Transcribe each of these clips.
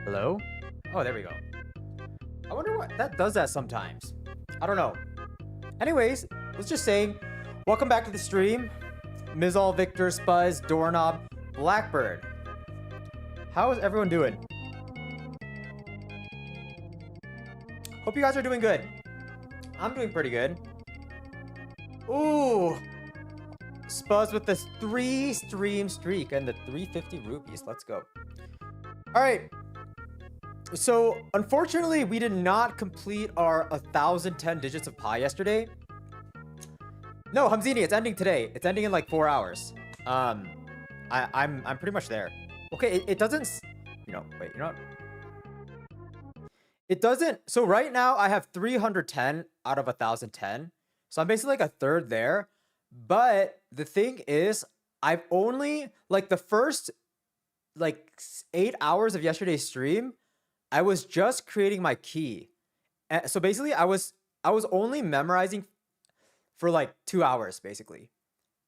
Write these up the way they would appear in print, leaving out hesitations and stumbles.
Hello? Oh, there we go. I wonder what that does that sometimes. I don't know. Anyways, let's just say, welcome back to the stream. Mizal, Victor, Spuzz, Doorknob, Blackbird. How is everyone doing? Hope you guys are doing good. I'm doing pretty good. Ooh, Spuzz with this 3-stream streak and the 350 rupees. Let's go. All right. So, unfortunately, we did not complete our 1,010 digits of pi yesterday. No, Hamzini, it's ending today. It's ending in like 4 hours. I'm pretty much there. Okay, it doesn't. Wait. You know what? It doesn't. So right now I have 310 out of 1,010. So I'm basically like a third there. But the thing is, I've only like the first like 8 hours of yesterday's stream, I was just creating my key. And so basically I was only memorizing for like 2 hours basically.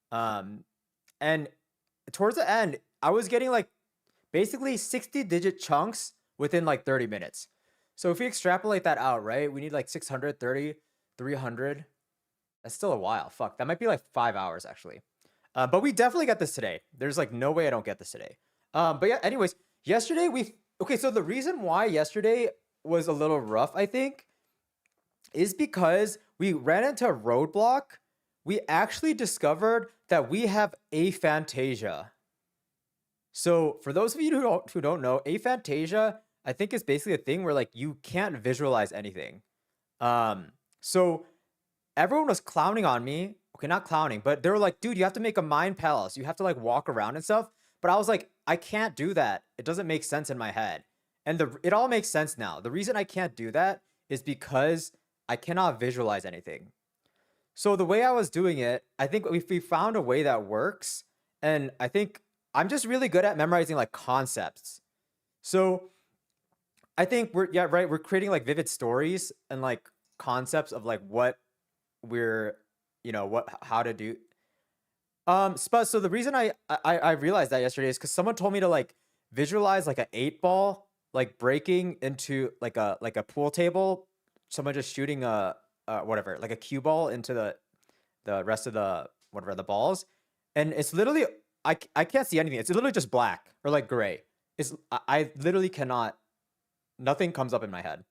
And towards the end, I was getting like basically 60-digit chunks within like 30 minutes. So if we extrapolate that out, right, we need like 630, 300. That's still a while. Fuck, that might be like 5 hours actually. But we definitely get this today. There's like no way I don't get this today. But yeah, anyways, yesterday okay, so the reason why yesterday was a little rough, I think, is because we ran into a roadblock. We actually discovered that we have aphantasia. So for those of you who don't know, aphantasia, I think is basically a thing where like you can't visualize anything. So everyone was clowning on me. Okay, not clowning, but they were like, dude, you have to make a mind palace. You have to like walk around and stuff. But I was like, I can't do that. It doesn't make sense in my head. And it all makes sense now. The reason I can't do that is because I cannot visualize anything. So the way I was doing it, I think we found a way that works. And I think I'm just really good at memorizing like concepts. So I think we're creating like vivid stories and like concepts of like what we're, how to do. Spuzz, so the reason I realized that yesterday is because someone told me to like visualize like an 8-ball like breaking into like a pool table. Someone just shooting a whatever, like a cue ball into the rest of the whatever the balls, and it's literally I can't see anything. It's literally just black or like gray. I literally cannot. Nothing comes up in my head.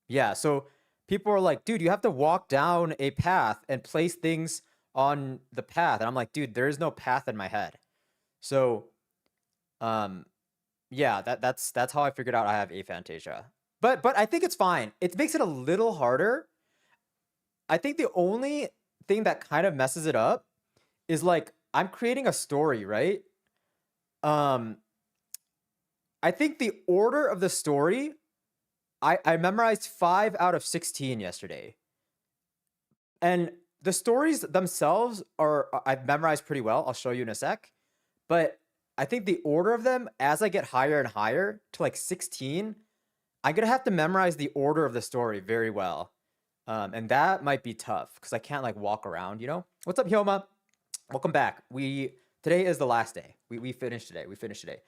Yeah. So people are like, dude, you have to walk down a path and place things on the path, and I'm like, dude, there is no path in my head. So, yeah, that's how I figured out I have aphantasia. But I think it's fine. It makes it a little harder. I think the only thing that kind of messes it up is like I'm creating a story, right? I think the order of the story, I memorized 5 out of 16 yesterday. And the stories themselves I've memorized pretty well. I'll show you in a sec. But I think the order of them, as I get higher and higher to like 16, I'm going to have to memorize the order of the story very well. And that might be tough because I can't like walk around, you know? What's up, Hyoma? Welcome back. Today is the last day. We finished today. We finished today.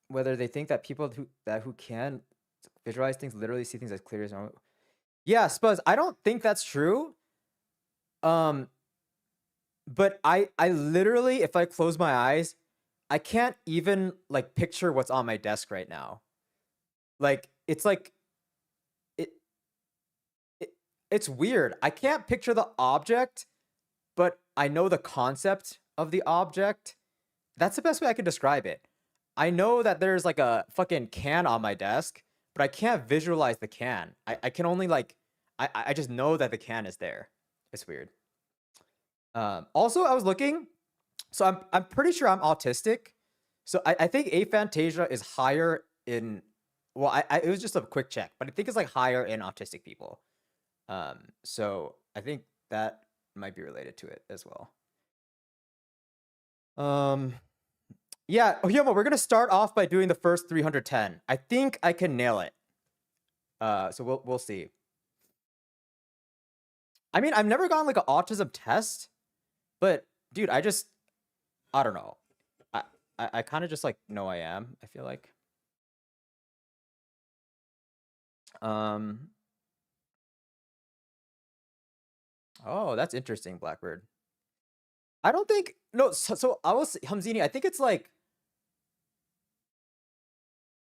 Whether they think that people who can visualize things literally see things as clear as normal. Yeah, Spuzz, I don't think that's true. But I literally, if I close my eyes, I can't even like picture what's on my desk right now. Like it's like it's weird. I can't picture the object, but I know the concept of the object. That's the best way I can describe it. I know that there's like a fucking can on my desk, but I can't visualize the can. I can only like I just know that the can is there. It's weird. Also, I was looking, so I'm pretty sure I'm autistic. So I think aphantasia is higher in. Well, it was just a quick check, but I think it's like higher in autistic people. So I think that might be related to it as well. Yeah, Hyoma, we're gonna start off by doing the first 310. I think I can nail it. So we'll see. I mean, I've never gotten like an autism test, but dude, I don't know. I kind of just like know I am, I feel like. Um, oh, that's interesting, Blackbird. I don't think no. So I was Hamzini. I think it's like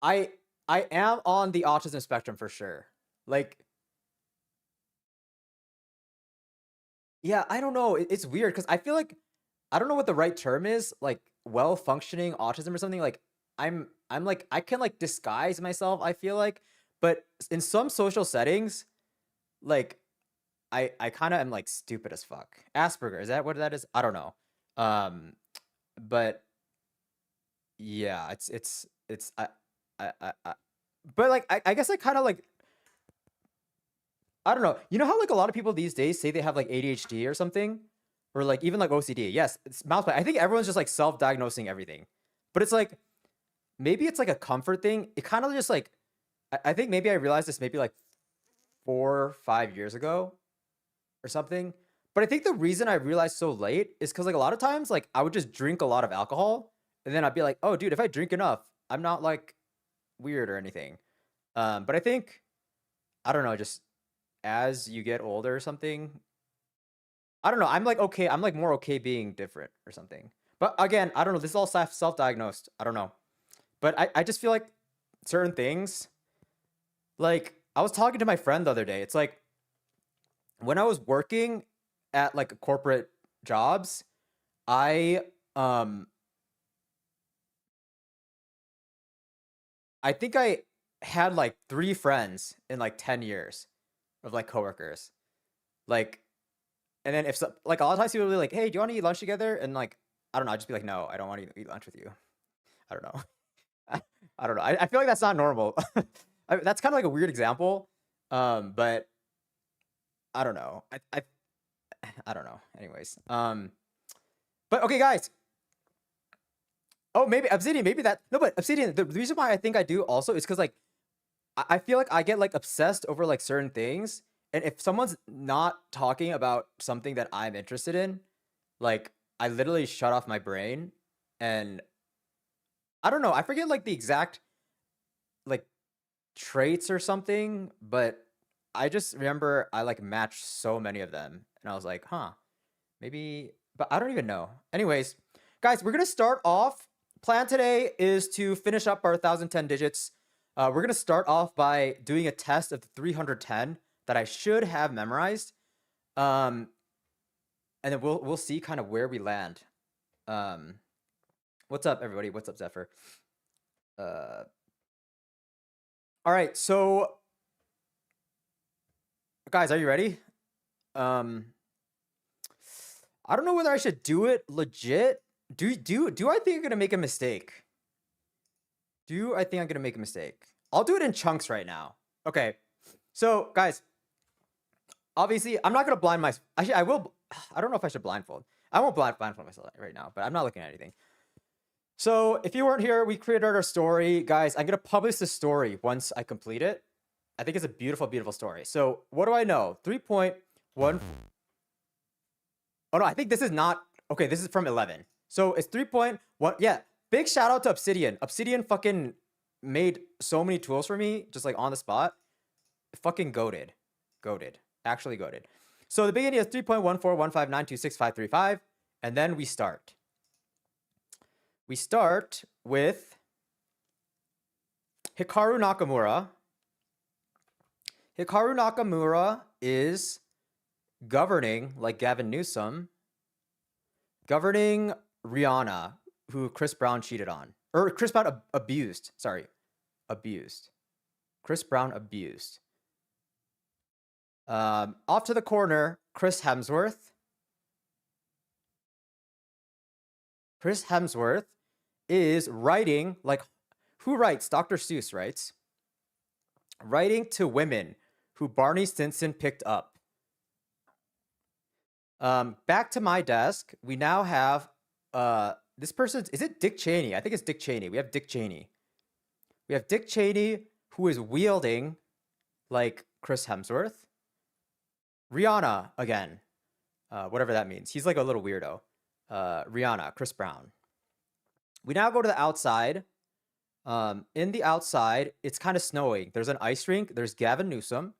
I I am on the autism spectrum for sure. Like, yeah, I don't know. It's weird because I feel like I don't know what the right term is. Like, well functioning autism or something. Like, I'm like I can like disguise myself. I feel like, but in some social settings, like I kind of am like stupid as fuck. Asperger, is that what that is? I don't know. Um, but yeah, it's I but like I guess I kind of like I don't know. You know how like a lot of people these days say they have like ADHD or something, or like even like OCD. Yes, it's mouse play. I think everyone's just like self-diagnosing everything, but it's like maybe it's like a comfort thing. It kind of just like I think maybe I realized this maybe like 4 or 5 years ago or something. But I think the reason I realized so late is because like a lot of times like I would just drink a lot of alcohol and then I'd be like, oh dude, if I drink enough, I'm not like weird or anything. But I think I don't know, just as you get older or something, I don't know. I'm like okay, I'm like more okay being different or something. But again, I don't know. This is all self-diagnosed. I don't know. But I just feel like certain things, like I was talking to my friend the other day. It's like when I was working at like corporate jobs, I um I think I had like 3 friends in like 10 years of like coworkers. Like and then if so, like a lot of times people will be like, "Hey, do you want to eat lunch together?" And like I don't know, I'd just be like, "No, I don't want to eat lunch with you." I don't know. I don't know. I feel like that's not normal. That's kind of like a weird example. But I don't know. I don't know. Anyways. But okay, guys. Oh, maybe Obsidian. Maybe that. No, but Obsidian. The reason why I think I do also is because like I feel like I get like obsessed over like certain things, and if someone's not talking about something that I'm interested in, like I literally shut off my brain, and I don't know. I forget like the exact like traits or something, but I just remember I like matched so many of them, and I was like, huh, maybe. But I don't even know. Anyways, guys, we're gonna start off. Plan today is to finish up our 1010 digits. We're gonna start off by doing a test of the 310 that I should have memorized. Um, and then we'll see kind of where we land. Um, what's up, everybody? What's up, Zephyr? Uh, all right, so guys, are you ready? Um, I don't know whether I should do it legit. Do I think I'm gonna make a mistake? Do I think I'm gonna make a mistake? I'll do it in chunks right now. Okay. So guys, obviously I'm not gonna blind my actually I will I don't know if I should blindfold. I won't blindfold myself right now, but I'm not looking at anything. So if you weren't here, we created our story. Guys, I'm gonna publish the story once I complete it. I think it's a beautiful, beautiful story. So what do I know? 3.1. Oh no, I think this is not okay. This is from 11. So it's 3.1. Yeah, big shout out to Obsidian. Obsidian fucking made so many tools for me, just like on the spot. Fucking goated, goated, actually goated. So the beginning is 3.14159265535, and then we start. We start with Hikaru Nakamura. Hikaru Nakamura is governing, like Gavin Newsom, governing Rihanna, who Chris Brown cheated on. Or Chris Brown abused. Sorry. Abused. Chris Brown abused. Off to the corner, Chris Hemsworth. Chris Hemsworth is writing, like, who writes? Dr. Seuss writes. Writing to women who Barney Stinson picked up. Back to my desk, we now have this person. Is it Dick Cheney? I think it's Dick Cheney. We have Dick Cheney. We have Dick Cheney, who is wielding like Chris Hemsworth. Rihanna again, whatever that means. He's like a little weirdo. Rihanna, Chris Brown. We now go to the outside. In the outside, it's kind of snowing. There's an ice rink. There's Gavin Newsom.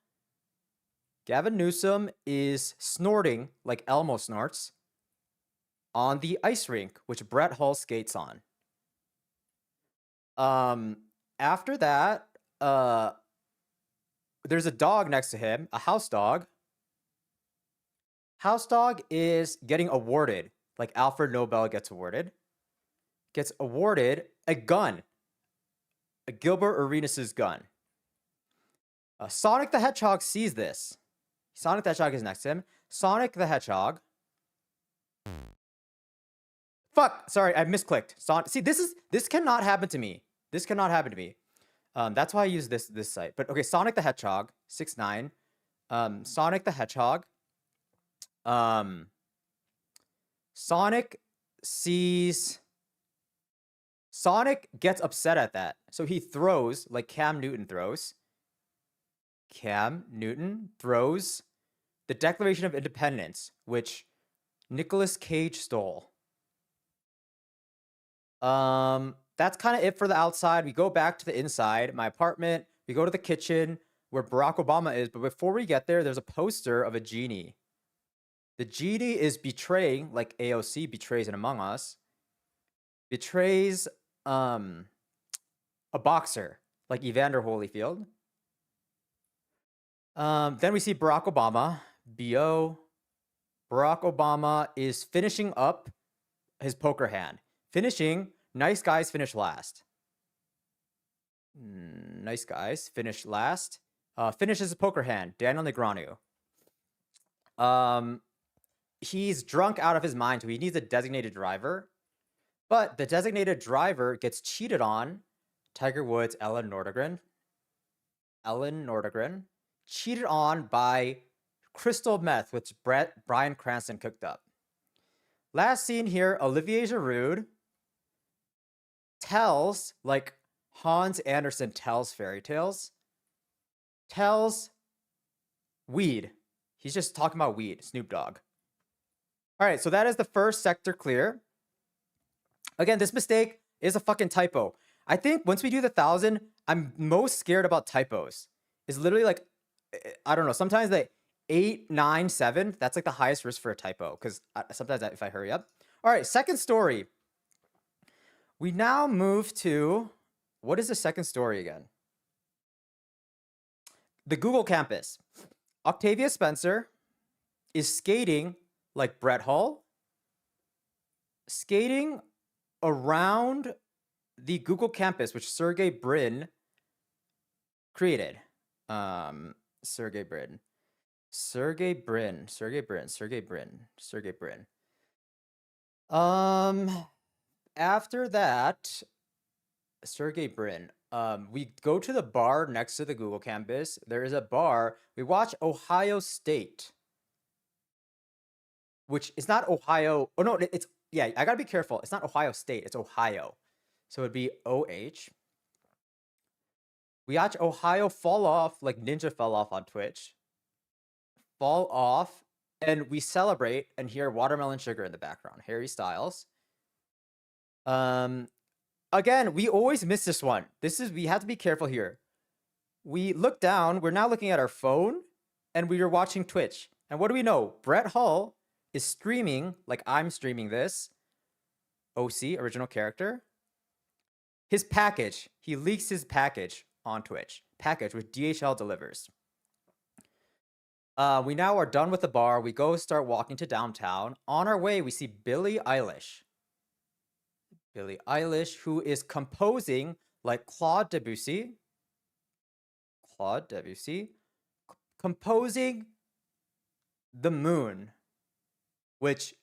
Gavin Newsom is snorting like Elmo snorts on the ice rink, which Brett Hull skates on. After that, there's a dog next to him, a house dog. House dog is getting awarded, like Alfred Nobel gets awarded. Gets awarded a gun, a Gilbert Arenas' gun. Sonic the Hedgehog sees this. Sonic the Hedgehog is next to him. Sonic the Hedgehog. Fuck! Sorry, I misclicked. See, this cannot happen to me. This cannot happen to me. That's why I use this site. But okay, Sonic the Hedgehog, 6ix9ine. Sonic the Hedgehog. Sonic sees. Sonic gets upset at that. So he throws, like Cam Newton throws. Cam Newton throws the Declaration of Independence, which Nicolas Cage stole. That's kind of it for the outside. We go back to the inside, my apartment. We go to the kitchen where Barack Obama is. But before we get there, there's a poster of a genie. The genie is betraying, like AOC betrays in Among Us. Betrays a boxer, like Evander Holyfield. Then we see Barack Obama. BO. Barack Obama is finishing up his poker hand. Finishing. Nice guys finish last. Nice guys finish last. Finishes a poker hand. Daniel Negreanu. He's drunk out of his mind, so he needs a designated driver. But the designated driver gets cheated on. Tiger Woods, Ellen Nordegren. Cheated on by crystal meth, which Bryan Cranston cooked up. Last scene here, Olivier Giroud tells, like Hans Andersen tells fairy tales, tells weed. He's just talking about weed, Snoop Dogg. All right, so that is the first sector clear. Again, this mistake is a fucking typo. I think once we do the 1,000, I'm most scared about typos. It's literally like, I don't know, sometimes the 8, 9, 7, that's like the highest risk for a typo, because sometimes if I hurry up. All right, second story. We now move to, what is the second story again? The Google campus. Octavia Spencer is skating like Brett Hull, skating around the Google campus, which Sergey Brin created. Sergey Brin. After that, Sergey Brin. We go to the bar next to the Google campus. There is a bar. We watch Ohio State, which is not Ohio. Oh no, it's, yeah, I gotta be careful. It's not Ohio State, it's Ohio. So it'd be OH. We watch Ohio fall off like Ninja fell off on Twitch. Fall off, and we celebrate and hear Watermelon Sugar in the background. Harry Styles. Again, we always miss this one. We have to be careful here. We look down, we're now looking at our phone, and we are watching Twitch. And what do we know? Brett Hull is streaming, like I'm streaming this. OC, original character. His package. He leaks his package on Twitch. Package which DHL delivers. We now are done with the bar. We go start walking to downtown. On our way, we see Billie Eilish. Billie Eilish, who is composing like Claude Debussy. Composing The Moon, which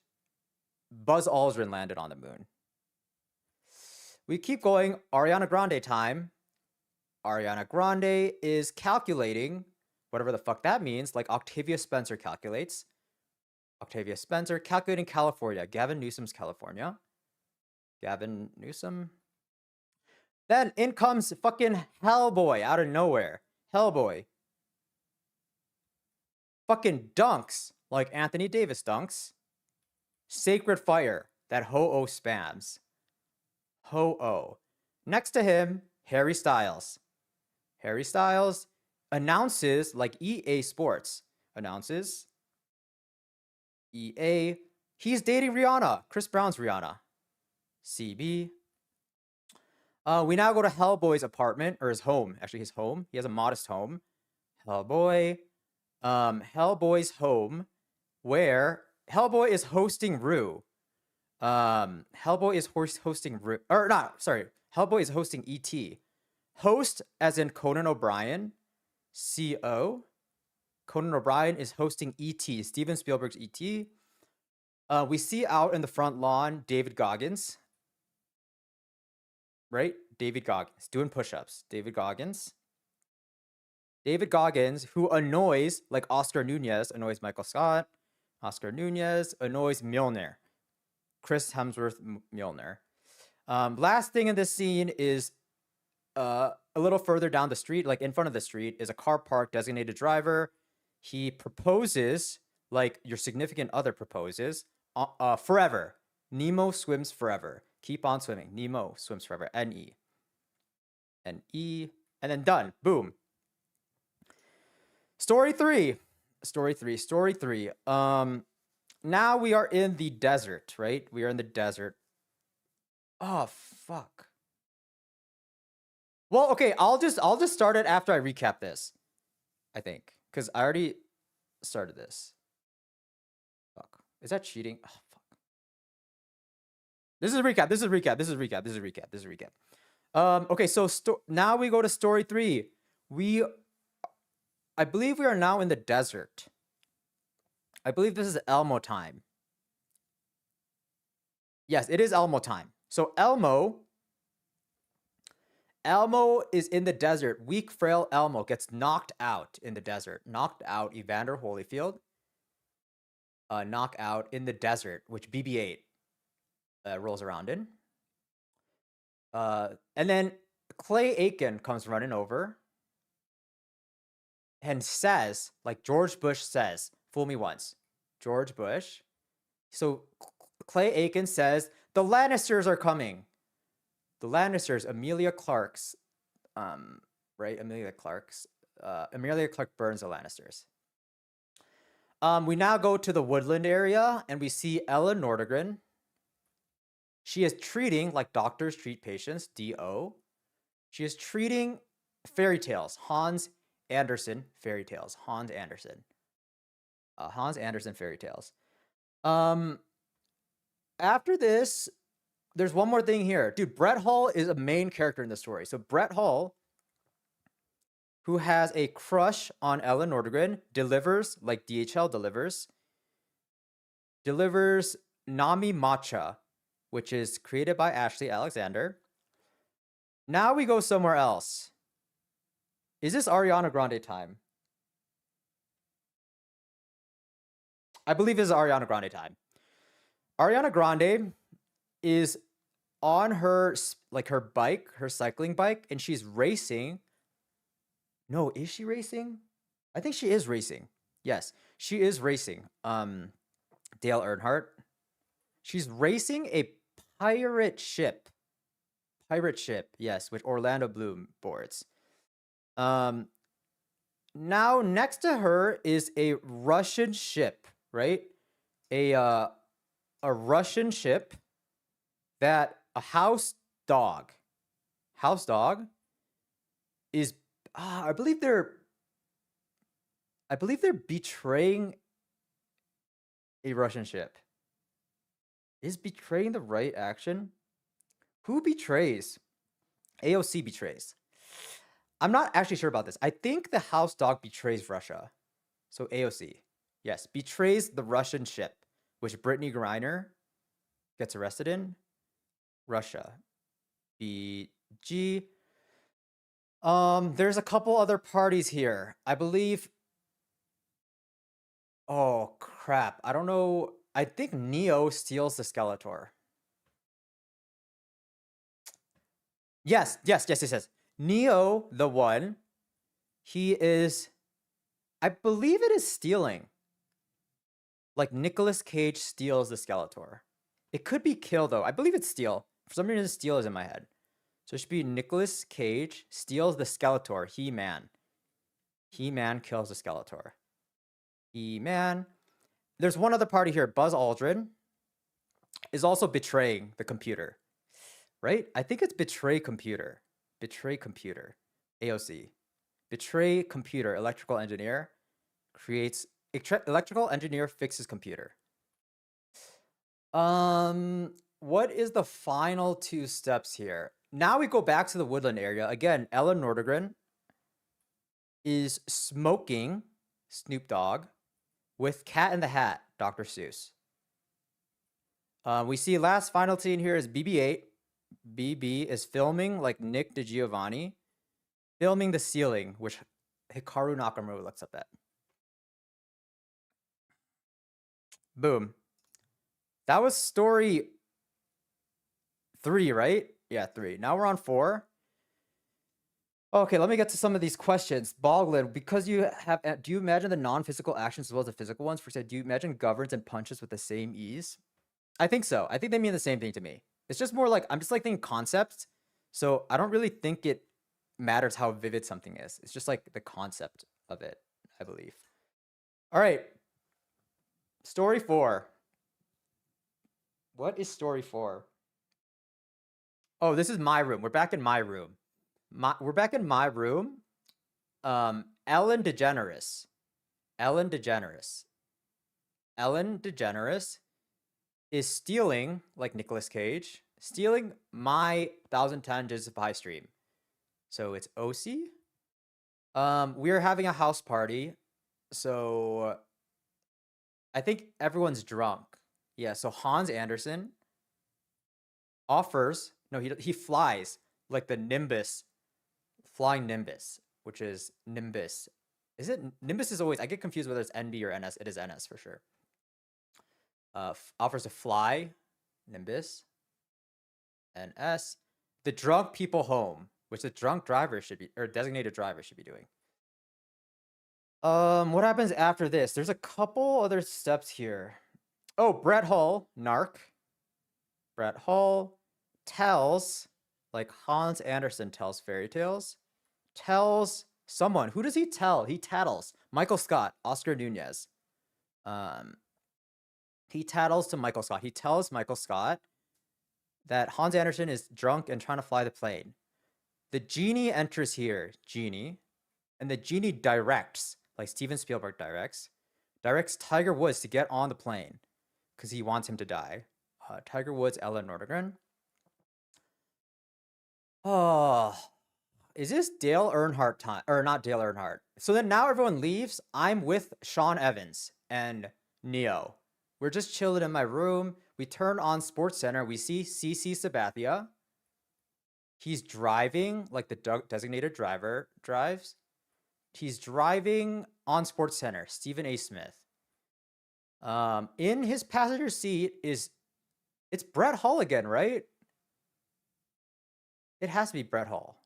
Buzz Aldrin landed on the moon. We keep going. Ariana Grande time. Ariana Grande is calculating, whatever the fuck that means, like Octavia Spencer calculates. Octavia Spencer calculating California. Gavin Newsom's California. Gavin Newsom. Then in comes fucking Hellboy out of nowhere. Hellboy. Fucking dunks like Anthony Davis dunks. Sacred Fire that Ho-Oh spams. Ho-Oh. Next to him, Harry Styles. Harry Styles announces, like EA Sports announces, EA, he's dating Rihanna, Chris Brown's Rihanna. CB. We now go to Hellboy's apartment, or his home. Actually, his home. He has a modest home. Hellboy. Hellboy's home, where Hellboy is hosting Rue. Hellboy is hosting Rue, or not, sorry. Hellboy is hosting E.T. Host as in Conan O'Brien. CO. Conan O'Brien is hosting E.T., Steven Spielberg's E.T. We see out in the front lawn David Goggins. Right? David Goggins doing push-ups. David Goggins, who annoys, like Oscar Nunez annoys Michael Scott. Oscar Nunez annoys Mjolnir. Chris Hemsworth Mjolnir. Last thing in this scene is a little further down the street, like in front of the street, is a car park, designated driver. He proposes, like your significant other proposes, forever. Nemo swims forever. Keep on swimming. Nemo swims forever. N-E. N-E. And then done. Boom. Story three. Now we are in the desert, right? We are in the desert. Oh, fuck. Well, okay, I'll just start it after I recap this, I think, because I already started this. Fuck. Is that cheating? Oh, fuck. This is a recap. Okay, so now we go to story 3. I believe we are now in the desert. I believe this is Elmo time. Yes, it is Elmo time. So Elmo is in the desert. Weak, frail Elmo gets knocked out in the desert. Knocked out Evander Holyfield. Knockout in the desert, which BB-8 rolls around in. And then Clay Aiken comes running over and says, like George Bush says, fool me once. George Bush. So Clay Aiken says, the Lannisters are coming. The Lannisters, Emilia Clarke's, right? Emilia Clarke burns the Lannisters. We now go to the woodland area and we see Ellen Nordegren. She is treating, like doctors treat patients, DO. She is treating fairy tales, Hans Andersen fairy tales, Hans Andersen fairy tales. After this, there's one more thing here. Dude, Brett Hull is a main character in the story. So Brett Hull, who has a crush on Ellen Nordegren, delivers, like DHL delivers Nami Matcha, which is created by Ashley Alexander. Now we go somewhere else. Is this Ariana Grande time? I believe this is Ariana Grande time. Ariana Grande is on her, like her bike, her cycling bike, and she's racing. No, is she racing? I think she is racing. Yes, she is racing. Dale Earnhardt. She's racing a pirate ship. Yes, which Orlando Bloom boards. Now next to her is a Russian ship, right? A Russian ship that a house dog is I believe they're betraying a Russian ship. Is betraying the right action? Who betrays? AOC betrays. I'm not actually sure about this. I think the house dog betrays Russia. So AOC, yes, betrays the Russian ship, which Brittany Griner gets arrested in. Russia. BG. There's a couple other parties here. I believe. Oh crap! I don't know. I think Neo steals the Skeletor. Yes. Neo, the one, he is, I believe it is stealing. Like Nicolas Cage steals the Skeletor. It could be kill though. I believe it's steal. For some reason, Steel is in my head. So it should be Nicolas Cage steals the Skeletor. He-Man. He-Man kills the Skeletor. He-Man. There's one other party here. Buzz Aldrin is also betraying the computer. Right? I think it's betray computer. Betray computer. AOC. Betray computer. Electrical engineer creates electrical engineer fixes computer. What is the final two steps here? Now we go back to the woodland area. Again, Ellen Nordegren is smoking Snoop Dogg with Cat in the Hat, Dr. Seuss. We see last final scene here is BB-8. BB is filming like Nick DiGiovanni, filming the ceiling, which Hikaru Nakamura looks up at. Boom. That was story 3, right? Yeah, 3. Now we're on 4. Okay, let me get to some of these questions. Boglin, because you have, do you imagine the non-physical actions as well as the physical ones? For example, do you imagine governs and punches with the same ease? I think so. I think they mean the same thing to me. It's just more like, I'm just like thinking concepts. So I don't really think it matters how vivid something is. It's just like the concept of it, I believe. All right. Story 4. What is story 4? Oh, this is my room. We're back in my room. We're back in my room. Ellen DeGeneres. Ellen DeGeneres. Ellen DeGeneres is stealing, like Nicolas Cage, stealing my 1010 Digits of High stream. So it's OC. We're having a house party. So I think everyone's drunk. Yeah, so Hans Andersen offers, no, he flies like the Nimbus, flying Nimbus, which is Nimbus. Is it Nimbus is always, I get confused whether it's NB or NS. It is NS for sure. Offers to fly Nimbus, NS, the drunk people home, which the drunk driver should be, or designated driver should be doing. What happens after this? There's a couple other steps here. Oh, Brett Hull, narc. Brett Hull tells, like Hans Andersen tells fairy tales, tells someone. Who does he tell? He tattles. Michael Scott, Oscar Nunez. He tattles to Michael Scott. He tells Michael Scott that Hans Andersen is drunk and trying to fly the plane. The genie enters here, genie, and the genie directs, like Steven Spielberg directs Tiger Woods to get on the plane because he wants him to die. Tiger Woods, Ellen Nordegren. Oh, is this Dale Earnhardt time? Or not Dale Earnhardt. So then now everyone leaves. I'm with Sean Evans and Neo. We're just chilling in my room. We turn on Sports Center. We see CC Sabathia. He's driving like the designated driver drives. He's driving on Sports Center. Stephen A. Smith. In his passenger seat it's Brett Hull again, right? It has to be Brett Hull.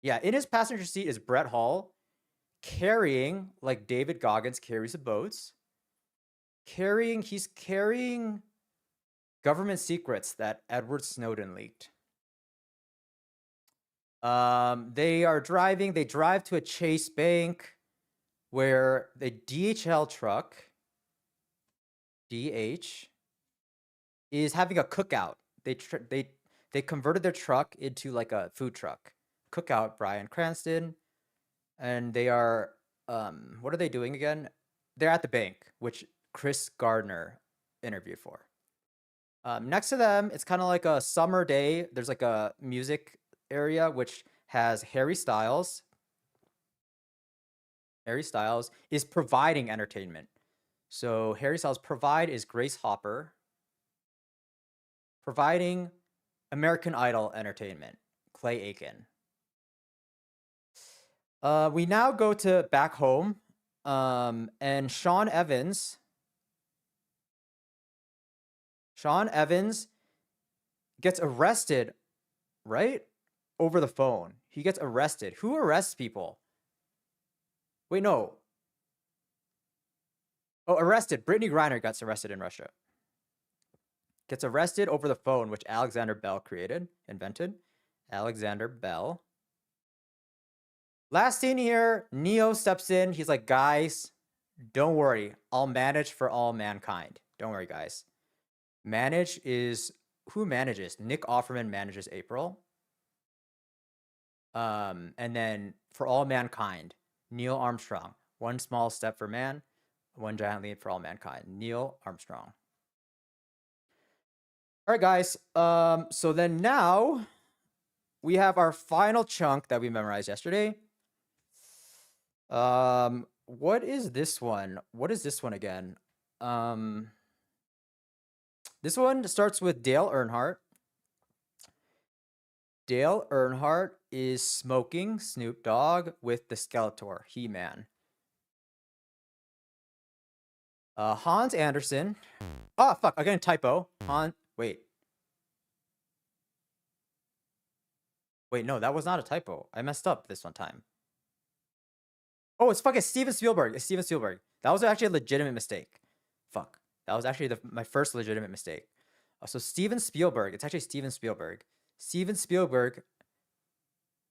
Yeah, in his passenger seat is Brett Hull carrying, like David Goggins carries the boats. He's carrying government secrets that Edward Snowden leaked. They drive to a Chase Bank where the DHL truck, DH, is having a cookout. They converted their truck into like a food truck. Cookout, Bryan Cranston, and they are, what are they doing again? They're at the bank, which Chris Gardner interviewed for. Next to them, it's kind of like a summer day. There's like a music area which has Harry Styles. Harry Styles is providing entertainment. So Harry Styles provide is Grace Hopper providing American Idol entertainment, Clay Aiken. We now go to back home, and Sean Evans gets arrested, right? Over the phone. He gets arrested. Who arrests people? Wait, no. Oh, arrested. Brittany Griner gets arrested in Russia. gets arrested over the phone, which Alexander Bell invented. Alexander Bell. Last scene here, Neo steps in. He's like, guys, don't worry. I'll manage for all mankind. Don't worry, guys. Manage is who manages? Nick Offerman manages April. And then for all mankind, Neil Armstrong. One small step for man, one giant leap for all mankind. Neil Armstrong. All right, guys. So then now we have our final chunk that we memorized yesterday. What is this one? What is this one again? This one starts with Dale Earnhardt. Dale Earnhardt is smoking Snoop Dogg with the Skeletor, He-Man. Hans Anderson. Oh, fuck. Again, typo. Wait. Wait, no, that was not a typo. I messed up this one time. Oh, it's fucking Steven Spielberg. It's Steven Spielberg. That was actually a legitimate mistake. Fuck. That was actually my first legitimate mistake. So Steven Spielberg. It's actually Steven Spielberg. Steven Spielberg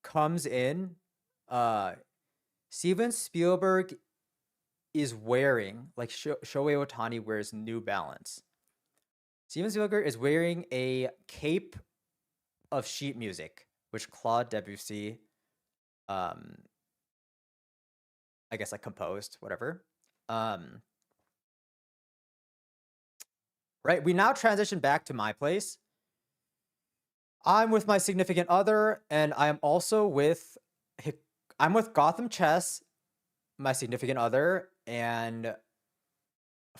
comes in. Steven Spielberg is wearing, like Shohei Ohtani wears New Balance. Steven Spielberg is wearing a cape of sheet music, which Claude Debussy, I guess, like composed, whatever. Right, we now transition back to my place. I'm with my significant other, and I'm also with Gotham Chess, my significant other, and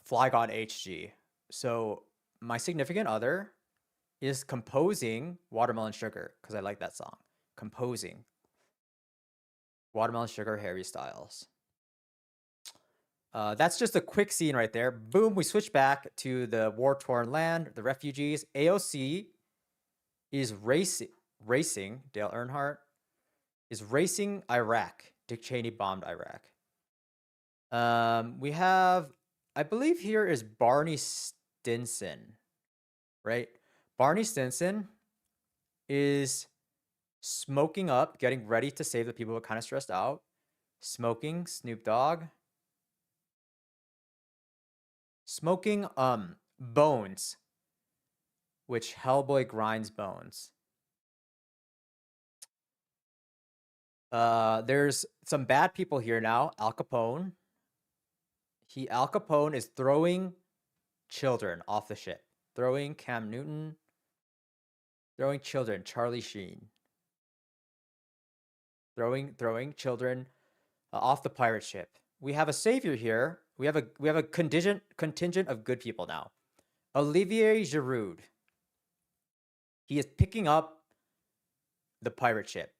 Flygon HG. So my significant other is composing Watermelon Sugar, because I like that song. Composing Watermelon Sugar, Harry Styles. That's just a quick scene right there. Boom, we switch back to the war-torn land, the refugees. AOC is racing, Dale Earnhardt is racing Iraq. Dick Cheney bombed Iraq. We have, I believe here is Barney Stinson, right? Barney Stinson is smoking up, getting ready to save the people who are kind of stressed out. Smoking Snoop Dogg. Smoking Bones, which Hellboy grinds bones. There's some bad people here now. Al Capone. Al Capone is throwing children off the ship. Throwing Cam Newton. Throwing children. Charlie Sheen. Throwing children off the pirate ship. We have a savior here. We have a contingent of good people now. Olivier Giroud. He is picking up the pirate ship.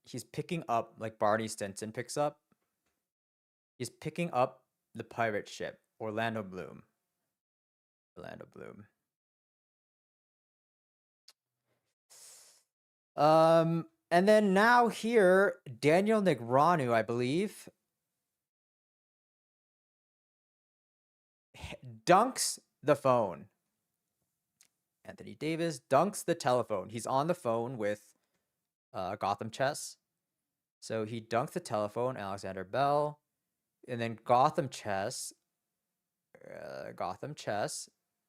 He's picking up, like Barney Stinson picks up. He's picking up the pirate ship. Orlando Bloom. And then now here, Daniel Negreanu, I believe, dunks the phone. Anthony Davis dunks the telephone. He's on the phone with Gotham Chess. So he dunked the telephone, Alexander Bell. And then Gotham Chess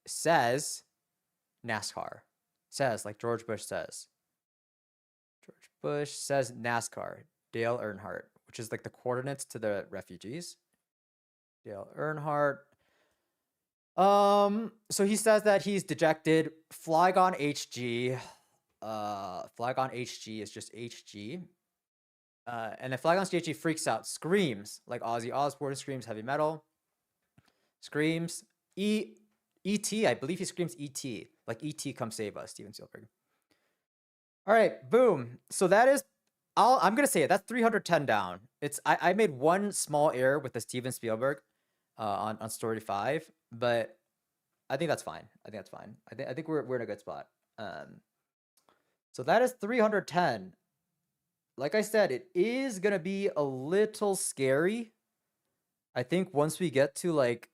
says NASCAR. Says, like George Bush says. George Bush says NASCAR. Dale Earnhardt, which is like the coordinates to the refugees. Dale Earnhardt. So he says that he's dejected. Flygon HG. Flygon HG is just HG. And then Flygon HG freaks out, screams like Ozzy Osbourne screams heavy metal. Screams E.T. I believe he screams E.T. Like E.T. come save us, Steven Spielberg. All right, boom. So that is, I'm gonna say it. That's 310 down. I made one small error with the Steven Spielberg on story 5, but I think that's fine. I think we're in a good spot. So that is 310. Like I said, it is gonna be a little scary. I think once we get to like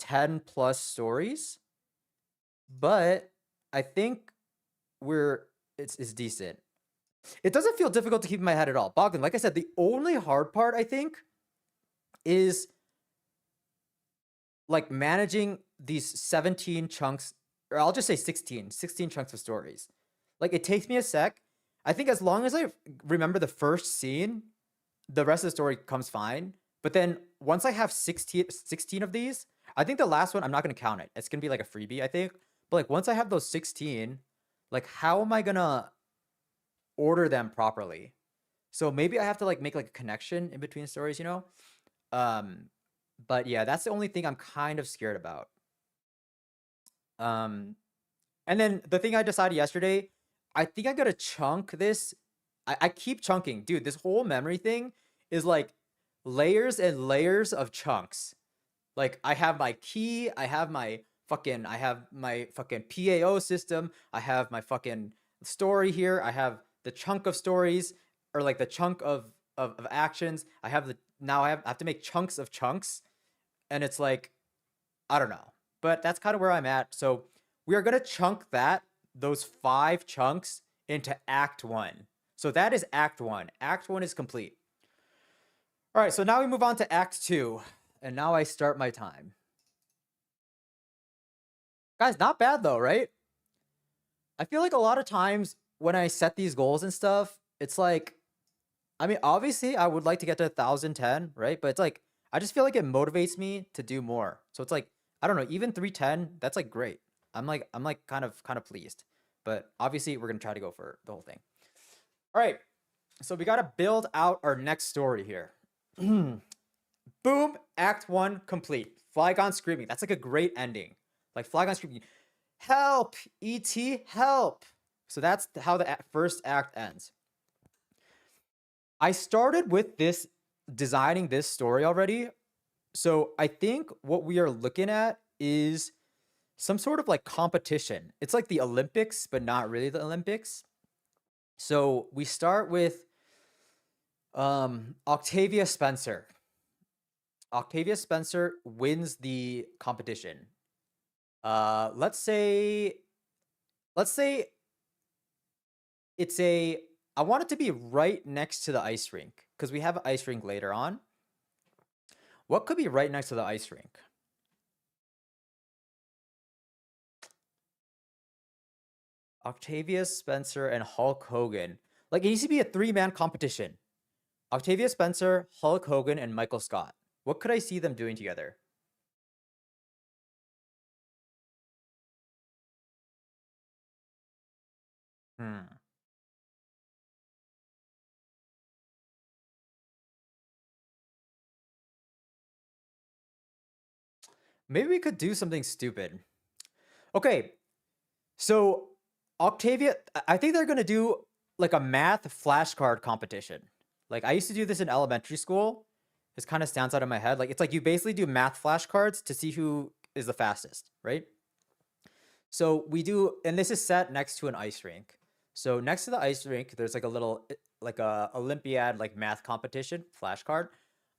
10 plus stories, but I think we're it's decent. It doesn't feel difficult to keep in my head at all. Bogdan, like I said, the only hard part I think is like managing these 17 chunks, or I'll just say 16 chunks of stories. Like it takes me a sec. I think as long as I remember the first scene, the rest of the story comes fine. But then once I have 16 of these, I think the last one, I'm not going to count it. It's going to be like a freebie, I think. But like once I have those 16, like how am I going to order them properly? So maybe I have to like make like a connection in between stories, you know? Um, but yeah, that's the only thing I'm kind of scared about. Um, and then the thing I decided yesterday, I think I gotta chunk this. I keep chunking. Dude, this whole memory thing is like layers and layers of chunks. Like I have my key, I have my fucking PAO system, I have my fucking story here, I have the chunk of stories, or like the chunk of actions. I have the now I have to make chunks of chunks, and it's like I don't know. But that's kind of where I'm at. So we are gonna chunk those 5 chunks into Act 1. So that is Act 1. Act 1 is complete. All right, so now we move on to Act 2. And now I start my time. Guys, not bad though, right? I feel like a lot of times when I set these goals and stuff, it's like, I mean, obviously I would like to get to 1010, right? But it's like, I just feel like it motivates me to do more. So it's like, I don't know, even 310, that's like great. I'm like kind of pleased. But obviously we're gonna try to go for the whole thing. All right, so we gotta build out our next story here. Boom, Act 1 complete. Flygon screaming. That's like a great ending. Like Flygon screaming, help, E.T., help. So that's how the first act ends. I started with this, designing this story already. So I think what we are looking at is some sort of like competition. It's like the Olympics, but not really the Olympics. So we start with Octavia Spencer. Octavia Spencer wins the competition. Let's say it's a I want it to be right next to the ice rink because we have an ice rink later on. What could be right next to the ice rink? Octavia Spencer and Hulk Hogan. Like it needs to be a 3-man competition. Octavia Spencer, Hulk Hogan, and Michael Scott. What could I see them doing together? Hmm. Maybe we could do something stupid. Okay, so Octavia, I think they're gonna do like a math flashcard competition. Like I used to do this in elementary school. This kind of stands out in my head. Like it's like you basically do math flashcards to see who is the fastest, right? So we do, and this is set next to an ice rink. So next to the ice rink, there's like a little like a Olympiad like math competition flashcard.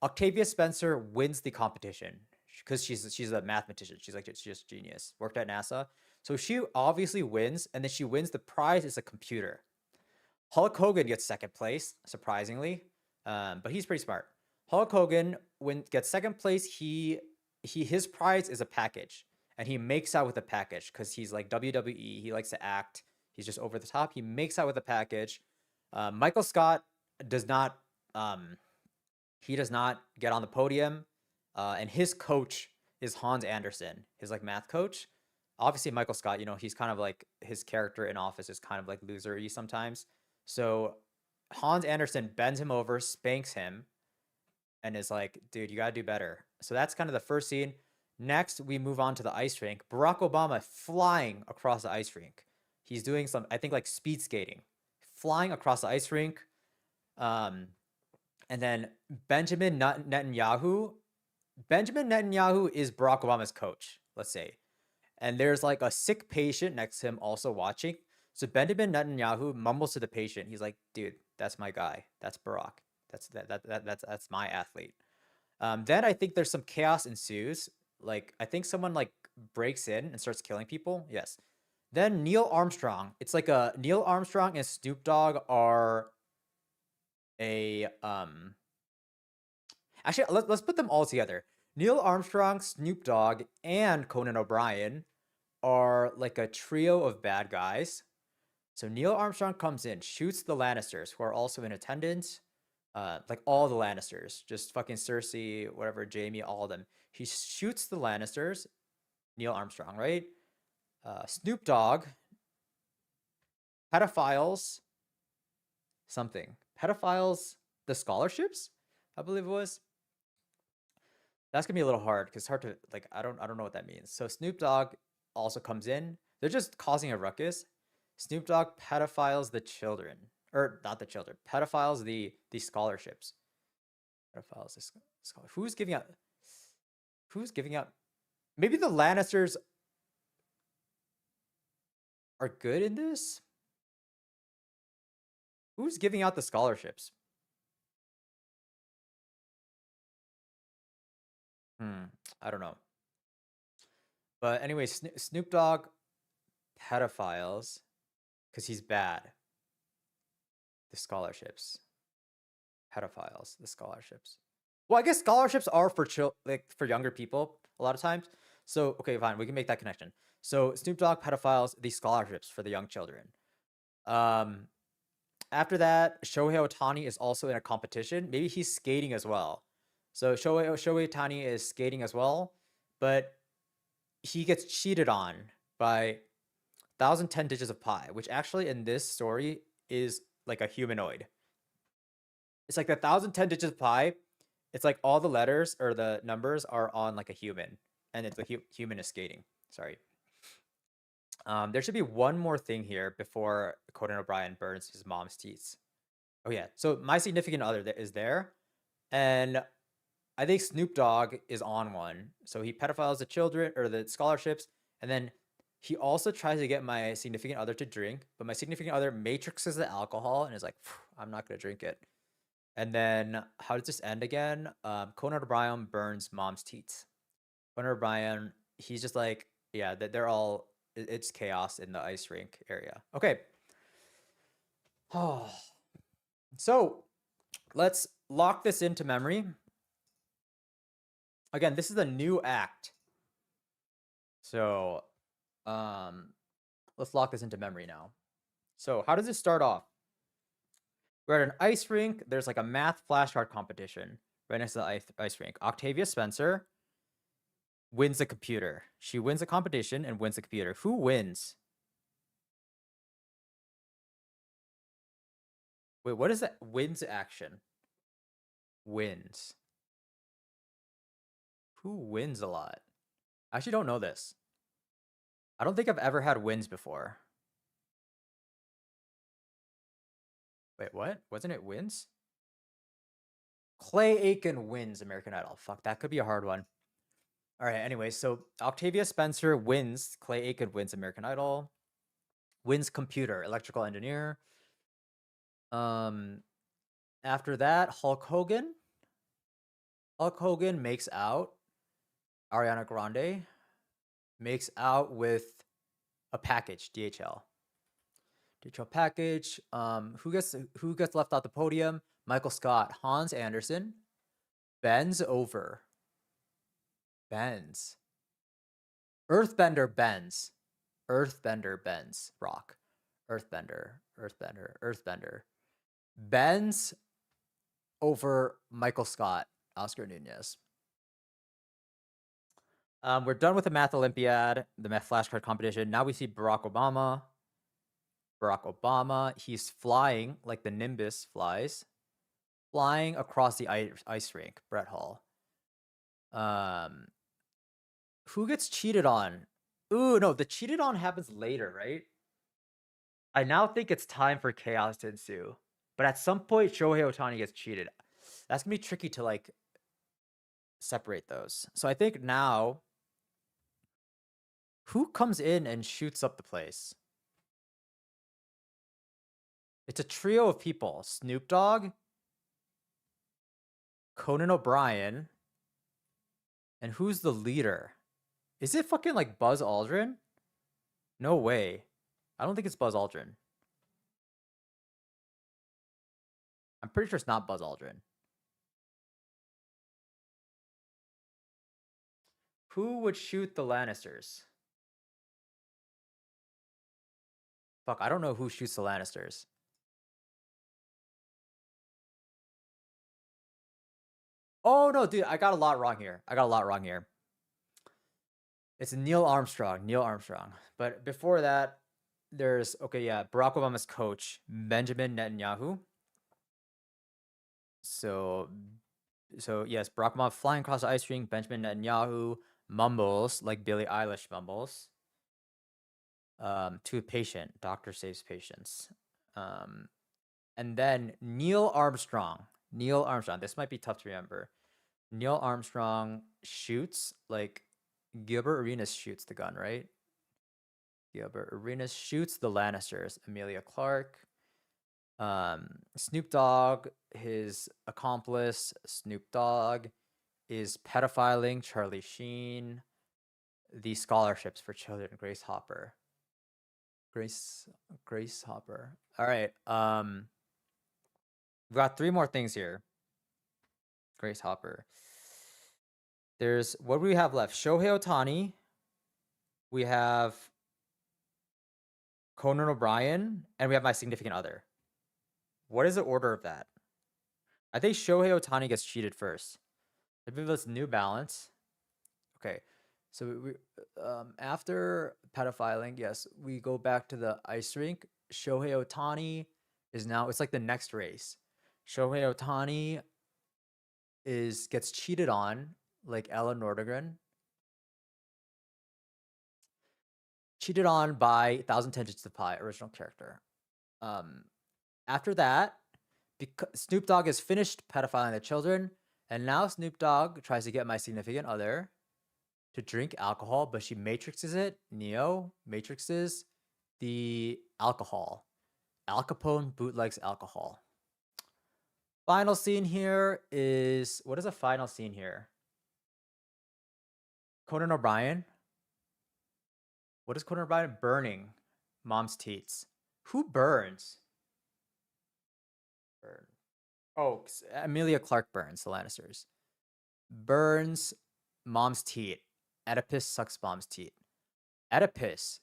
Octavia Spencer wins the competition because she's a mathematician. She's like she's just genius. Worked at NASA. So she obviously wins, and then she wins. The prize is a computer. Hulk Hogan gets second place, surprisingly, but he's pretty smart. Hulk Hogan gets second place. His prize is a package, and he makes out with the package because he's like WWE. He likes to act. He's just over the top. He makes out with the package. Michael Scott does not. He does not get on the podium, and his coach is Hans Anderson, his like math coach. Obviously, Michael Scott, he's kind of like his character in Office is kind of like losery sometimes. So Hans Anderson bends him over, spanks him, and is like, dude, you gotta do better. So that's kind of the first scene. Next, we move on to the ice rink. Barack Obama flying across the ice rink. He's doing some, I think, like speed skating, flying across the ice rink. Um, and then Netanyahu. Benjamin Netanyahu is Barack Obama's coach, let's say. And there's like a sick patient next to him also watching. So Benjamin Netanyahu mumbles to the patient. He's like, "Dude, that's my guy. That's Barack. That's my athlete." Then I think there's some chaos ensues. Like I think someone like breaks in and starts killing people. Yes. Then Neil Armstrong. It's like a Neil Armstrong and Snoop Dogg are a Actually, let's put them all together. Neil Armstrong, Snoop Dogg, and Conan O'Brien are like a trio of bad guys. So Neil Armstrong comes in, shoots the Lannisters, who are also in attendance. Like all the Lannisters, just fucking Cersei, whatever, Jaime, all of them. He shoots the Lannisters. Neil Armstrong, right? Snoop Dogg, pedophiles, something. Pedophiles, the scholarships, I believe it was. That's gonna be a little hard because it's hard to like. I don't know what that means. So Snoop Dogg also comes in. They're just causing a ruckus. Snoop Dogg pedophiles the children, or not the children. Pedophiles the scholarships. Pedophiles the scholar. Who's giving out? Who's giving out? Maybe the Lannisters are good in this. Who's giving out the scholarships? I don't know. But anyway, Snoop Dogg pedophiles because he's bad. The scholarships. Pedophiles, the scholarships. Well, I guess scholarships are for like for younger people a lot of times. So okay, fine, we can make that connection. So Snoop Dogg pedophiles the scholarships for the young children. After that, Shohei Ohtani is also in a competition. Maybe he's skating as well. So Shohei Ohtani is skating as well, but he gets cheated on by 1010 Digits of Pi, which actually in this story is like a humanoid. It's like the 1010 Digits of Pi. It's like all the letters or the numbers are on like a human, and it's the human is skating. Sorry. There should be one more thing here before Conan O'Brien burns his mom's teeth. Oh yeah, so my significant other is there, and I think Snoop Dogg is on one. So he pedophiles the children or the scholarships, and then he also tries to get my significant other to drink, but my significant other matrixes the alcohol and is like, I'm not gonna drink it. And then how does this end again? Conan O'Brien burns mom's teeth. Conan O'Brien, he's just like, yeah, they're all, it's chaos in the ice rink area. Okay. Oh. So let's lock this into memory. Again, this is a new act. So let's lock this into memory now. So how does this start off? We're at an ice rink. There's like a math flashcard competition right next to the ice rink. Octavia Spencer wins the computer. She wins the competition and wins the computer. Who wins? Wait, what is that? Wins action. Wins. Who wins a lot? I actually don't know this. I don't think I've ever had wins before. Wait, what? Wasn't it wins? Clay Aiken wins American Idol. Fuck, that could be a hard one. All right, anyway, so Octavia Spencer wins. Clay Aiken wins American Idol. Wins computer, electrical engineer. After that, Hulk Hogan. Hulk Hogan makes out. Ariana Grande makes out with a package, DHL. DHL package. Who gets left off the podium? Michael Scott, Hans Anderson, bends over. Bends. Earthbender bends. Earthbender bends. Rock. Earthbender. Bends over Michael Scott, Oscar Nunez. We're done with the Math Olympiad, the Math flashcard competition. Now we see Barack Obama. He's flying like the Nimbus flies. Flying across the ice rink, Brett Hall. Who gets cheated on? Ooh, no, the cheated on happens later, right? I now think it's time for chaos to ensue. But at some point, Shohei Ohtani gets cheated. That's gonna be tricky to like separate those. So I think now, who comes in and shoots up the place? It's a trio of people. Snoop Dogg, Conan O'Brien, and who's the leader? Is it fucking like Buzz Aldrin? No way. I don't think it's Buzz Aldrin. I'm pretty sure it's not Buzz Aldrin. Who would shoot the Lannisters? Fuck, I don't know who shoots the Lannisters. Oh no, dude, I got a lot wrong here. It's Neil Armstrong. Neil Armstrong. But before that, there's Barack Obama's coach, Benjamin Netanyahu. So yes, Barack Obama flying across the ice rink, Benjamin Netanyahu mumbles like Billie Eilish mumbles. To a patient, doctor saves patients. And then Neil Armstrong. This might be tough to remember. Neil Armstrong shoots like Gilbert Arenas shoots the gun, right? Gilbert Arenas shoots the Lannisters, Emilia Clarke. Snoop Dogg, his accomplice, Snoop Dogg, is pedophiling Charlie Sheen. The scholarships for children, Grace Hopper. Grace Hopper. All right. We've got 3 more things here. Grace Hopper. There's what do we have left? Shohei Ohtani. We have Conan O'Brien, and we have My Significant Other. What is the order of that? I think Shohei Ohtani gets cheated first. I believe that's New Balance. Okay, so we after pedophiling, yes, we go back to the ice rink. Shohei Ohtani is now, it's like the next race. Shohei Ohtani gets cheated on, like Ella Nordegren. Cheated on by 1,000 Tensions to Pi, original character. After that, because Snoop Dogg has finished pedophiling the children, and now Snoop Dogg tries to get My Significant Other to drink alcohol, but she matrixes it. Neo matrixes the alcohol. Al Capone bootlegs alcohol. Final scene here is, what is the final scene here? Conan O'Brien. What is Conan O'Brien? Burning mom's teats. Who burns? Burn. Oh, Emilia Clarke burns the Lannisters. Burns mom's teat. Oedipus sucks mom's teat. Oedipus.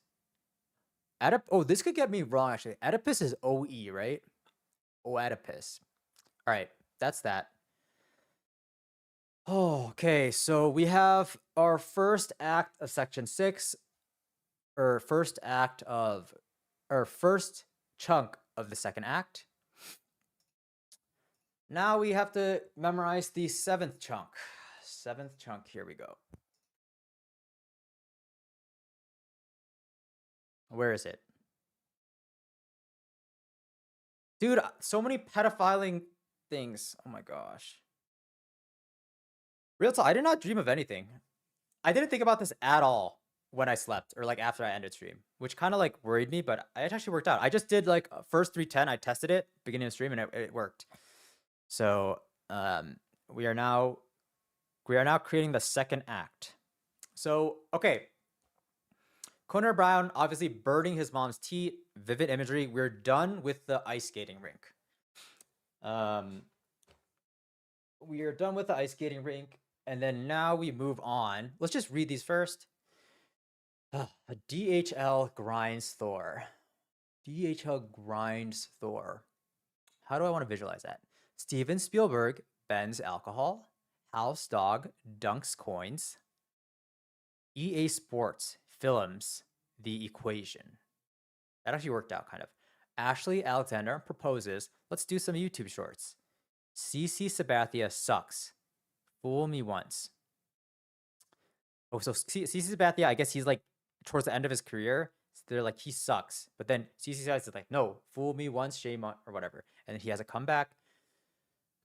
Oh, this could get me wrong, actually. Oedipus is OE, right? Oedipus. All right, that's that. Oh, okay, so we have our first act of section 6, or first chunk of the second act. Now we have to memorize the 7th chunk. 7th chunk, here we go. Where is it? Dude, so many pedophiling things. Oh my gosh. Real talk, I did not dream of anything. I didn't think about this at all when I slept, or like after I ended stream, which kind of like worried me, but it actually worked out. I just did like first 310, I tested it beginning of stream, and it worked. So we are now creating the second act. So okay, Conan O'Brien obviously burning his mom's teeth, vivid imagery. We're done with the ice skating rink. We are done with the ice skating rink, and then now we move on. Let's just read these first. DHL grinds Thor. DHL grinds Thor. How do I want to visualize that? Steven Spielberg bends alcohol. House Dog dunks coins. EA Sports films The Equation. That actually worked out, kind of. Ashley Alexander proposes, let's do some YouTube shorts. CC Sabathia sucks. Fool me once. Oh, so CC Sabathia, I guess he's like towards the end of his career. So they're like, he sucks. But then CC Sabathia is like, no, fool me once, shame on, or whatever. And then he has a comeback.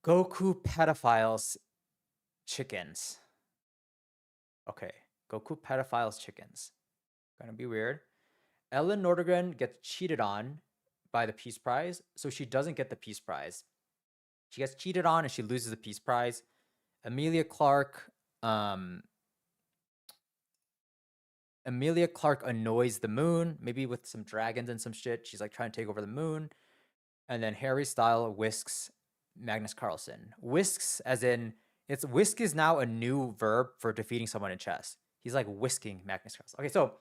Goku pedophiles chickens. Okay, Goku pedophiles chickens. Gonna be weird. Ellen Nordegren gets cheated on by the Peace Prize, so she doesn't get the Peace Prize. She gets cheated on and she loses the Peace Prize. Emilia Clarke Emilia Clarke annoys the moon, maybe with some dragons and some shit. She's like trying to take over the moon. And then Harry Styles whisks Magnus Carlsen. Whisks, as in, it's whisk is now a new verb for defeating someone in chess. He's like whisking Magnus Carlsen. Okay, so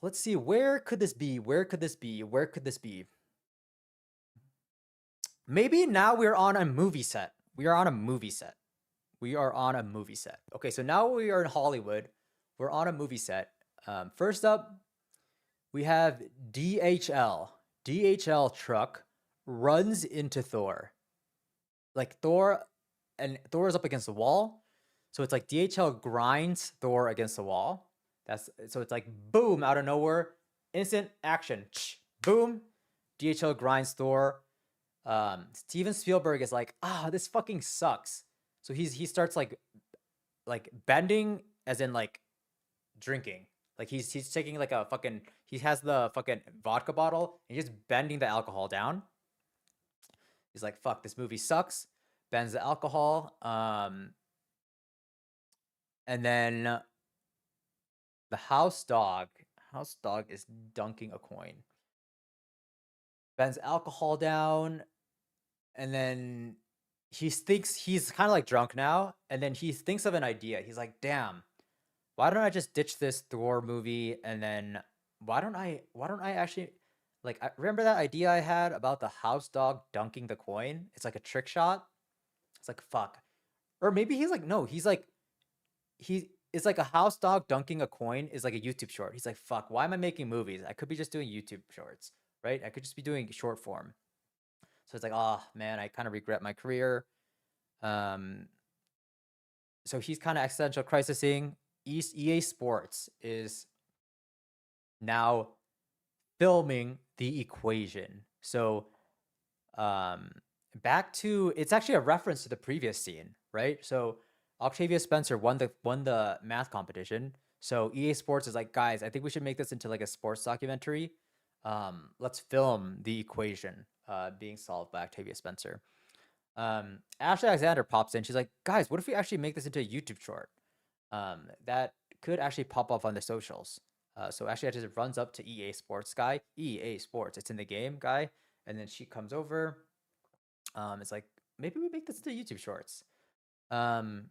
let's see. Where could this be? Where could this be? Where could this be? Maybe now we're on a movie set. We are on a movie set. We are on a movie set. Okay, so now we are in Hollywood. We're on a movie set. First up, we have DHL. DHL truck runs into Thor. Like Thor, and Thor is up against the wall. So it's like DHL grinds Thor against the wall. So it's like boom out of nowhere, instant action. Boom. DHL grinds Thor. Steven Spielberg is like, this fucking sucks. So he starts like bending, as in like drinking. Like he's taking like a fucking, he has the fucking vodka bottle and he's just bending the alcohol down. He's like, fuck, this movie sucks. Bends the alcohol. And then the house dog is dunking a coin. Bends alcohol down. And then he thinks, he's kind of like drunk now. And then he thinks of an idea. He's like, damn, why don't I just ditch this Thor movie? And then why don't I actually, like, I remember that idea I had about the house dog dunking the coin? It's like a trick shot. It's like, fuck. Or maybe he's like, no, it's like a house dog dunking a coin is like a YouTube short. He's like, fuck, why am I making movies? I could be just doing YouTube shorts, right? I could just be doing short form. So it's like, oh man, I kind of regret my career. So he's kind of existential crisising. EA Sports is now filming The Equation. So back to, it's actually a reference to the previous scene, right? So Octavia Spencer won the math competition. So EA Sports is like, guys, I think we should make this into like a sports documentary. Let's film The Equation being solved by Octavia Spencer. Ashley Alexander pops in. She's like, guys, what if we actually make this into a YouTube short? That could actually pop up on the socials. So Ashley just runs up to EA Sports guy. EA Sports, it's in the game guy. And then she comes over. It's like, maybe we make this into YouTube shorts. Oh,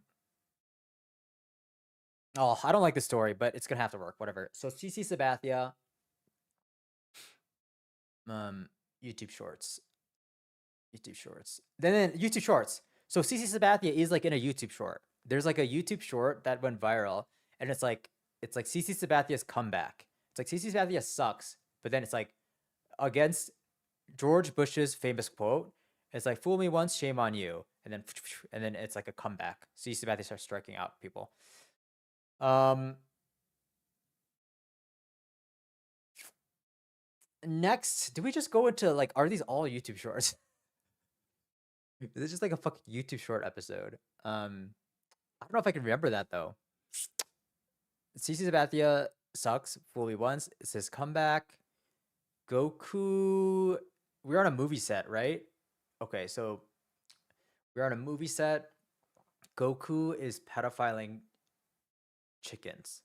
I don't like the story, but it's gonna have to work. Whatever. So CC Sabathia, YouTube shorts. Then YouTube shorts. So CC Sabathia is like in a YouTube short. There's like a YouTube short that went viral, and it's like CC Sabathia's comeback. It's like CC Sabathia sucks, but then it's like against George Bush's famous quote. It's like, fool me once, shame on you. And then it's like a comeback. CC Sabathia starts striking out people. Next, do we just go into like, are these all YouTube shorts? Is this just like a fucking YouTube short episode? I don't know if I can remember that though. CC Sabathia sucks. Fool me once. It says comeback. Goku. We're on a movie set, right? Okay, so we're on a movie set. Goku is pedophiling chickens.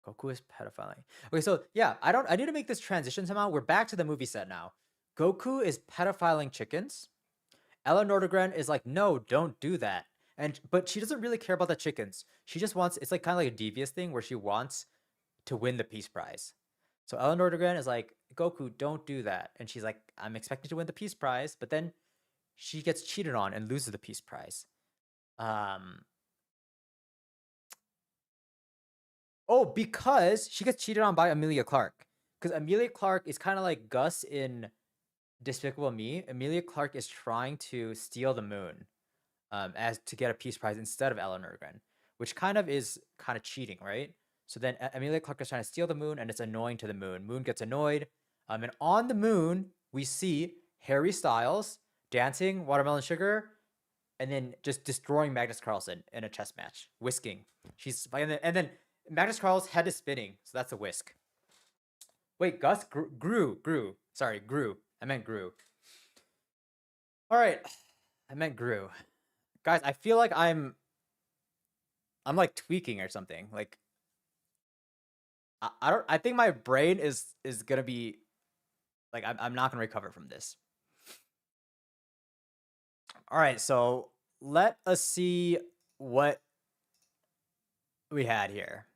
Goku is pedophiling. Okay, so yeah, I need to make this transition somehow. We're back to the movie set now. Goku is pedophiling chickens. Ella Nordegren is like, no, don't do that. But she doesn't really care about the chickens. She just wants, it's like kind of like a devious thing where she wants to win the Peace Prize. So Ella Nordegren is like, Goku, don't do that. And she's like, I'm expecting to win the Peace Prize, but then she gets cheated on and loses the Peace Prize. Oh, because she gets cheated on by Emilia Clarke. Because Emilia Clarke is kind of like Gus in Despicable Me. Emilia Clarke is trying to steal the moon as to get a Peace Prize instead of Ella Nordegren, which kind of is kind of cheating, right? So then Emilia Clarke is trying to steal the moon, and it's annoying to the moon. Moon gets annoyed. And on the moon, we see Harry Styles dancing Watermelon Sugar, and then just destroying Magnus Carlsen in a chess match, whisking. And then Magnus Carlsen's head is spinning, so that's a whisk. Wait, Gus grew. Sorry, grew. I meant grew. All right, I meant grew. Guys, I feel like I'm like tweaking or something. Like I don't. I think my brain is gonna be like I'm not gonna recover from this. All right, so let us see what we had here.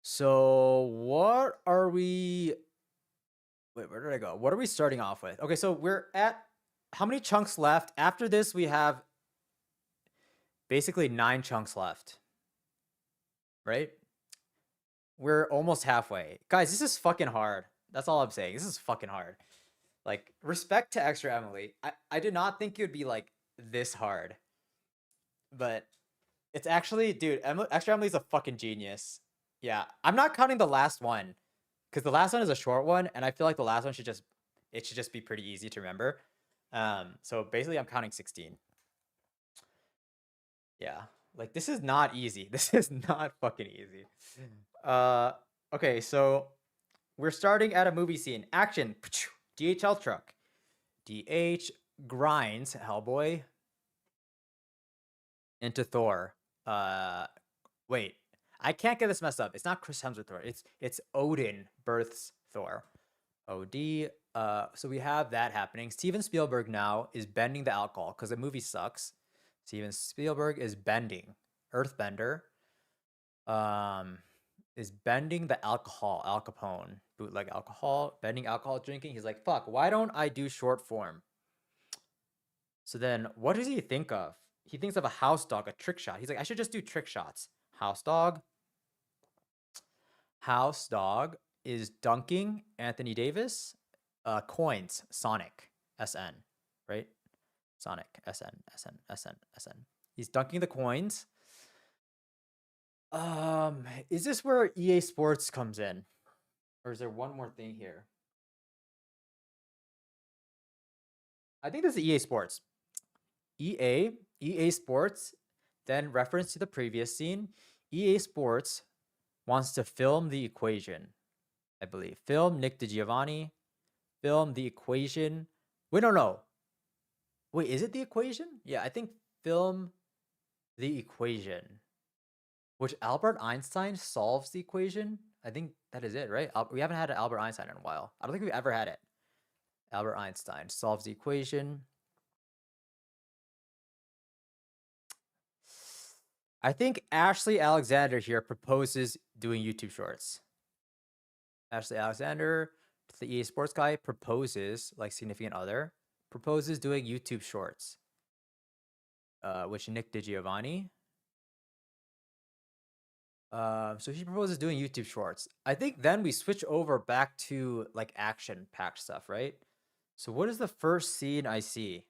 So what are we? Wait, where did I go? What are we starting off with? Okay, so we're at how many chunks left? After this, we have basically 9 chunks left, right? We're almost halfway. Guys, this is fucking hard. That's all I'm saying. This is fucking hard. Like, respect to Extra Emily. I did not think it would be like this hard. But it's actually, dude, Extra Emily's a fucking genius. Yeah. I'm not counting the last one. Because the last one is a short one, and I feel like the last one should just be pretty easy to remember. So basically I'm counting 16. Yeah. Like this is not easy. This is not fucking easy. Uh okay, so we're starting at a movie scene. Action. DHL truck. DH grinds Hellboy into Thor. Wait. I can't get this messed up. It's not Chris Hemsworth Thor. It's Odin births Thor. OD. So we have that happening. Steven Spielberg now is bending the alcohol because the movie sucks. Steven Spielberg is bending. Earthbender. Is bending the alcohol, Al Capone, bootleg alcohol, bending alcohol drinking. He's like, fuck, why don't I do short form? So then what does he think of? He thinks of a house dog, a trick shot. He's like, I should just do trick shots. House dog. House dog is dunking Anthony Davis. Coins, Sonic, SN, right? Sonic, SN, SN, SN, SN. He's dunking the coins. Is this where EA Sports comes in? Or is there one more thing here? I think this is EA Sports. EA Sports, then reference to the previous scene. EA Sports wants to film the equation, I believe. Film Nick DiGiovanni. Film the equation. Wait, no. Wait, is it the equation? Yeah, I think film the equation. Which Albert Einstein solves the equation. I think that is it, right? We haven't had an Albert Einstein in a while. I don't think we've ever had it. Albert Einstein solves the equation. I think Ashley Alexander here proposes doing YouTube shorts. Ashley Alexander, the EA Sports guy, proposes, like significant other, proposes doing YouTube shorts. Which Nick DiGiovanni. So he proposes doing YouTube shorts. I think then we switch over back to like action-packed stuff, right? So what is the first scene I see?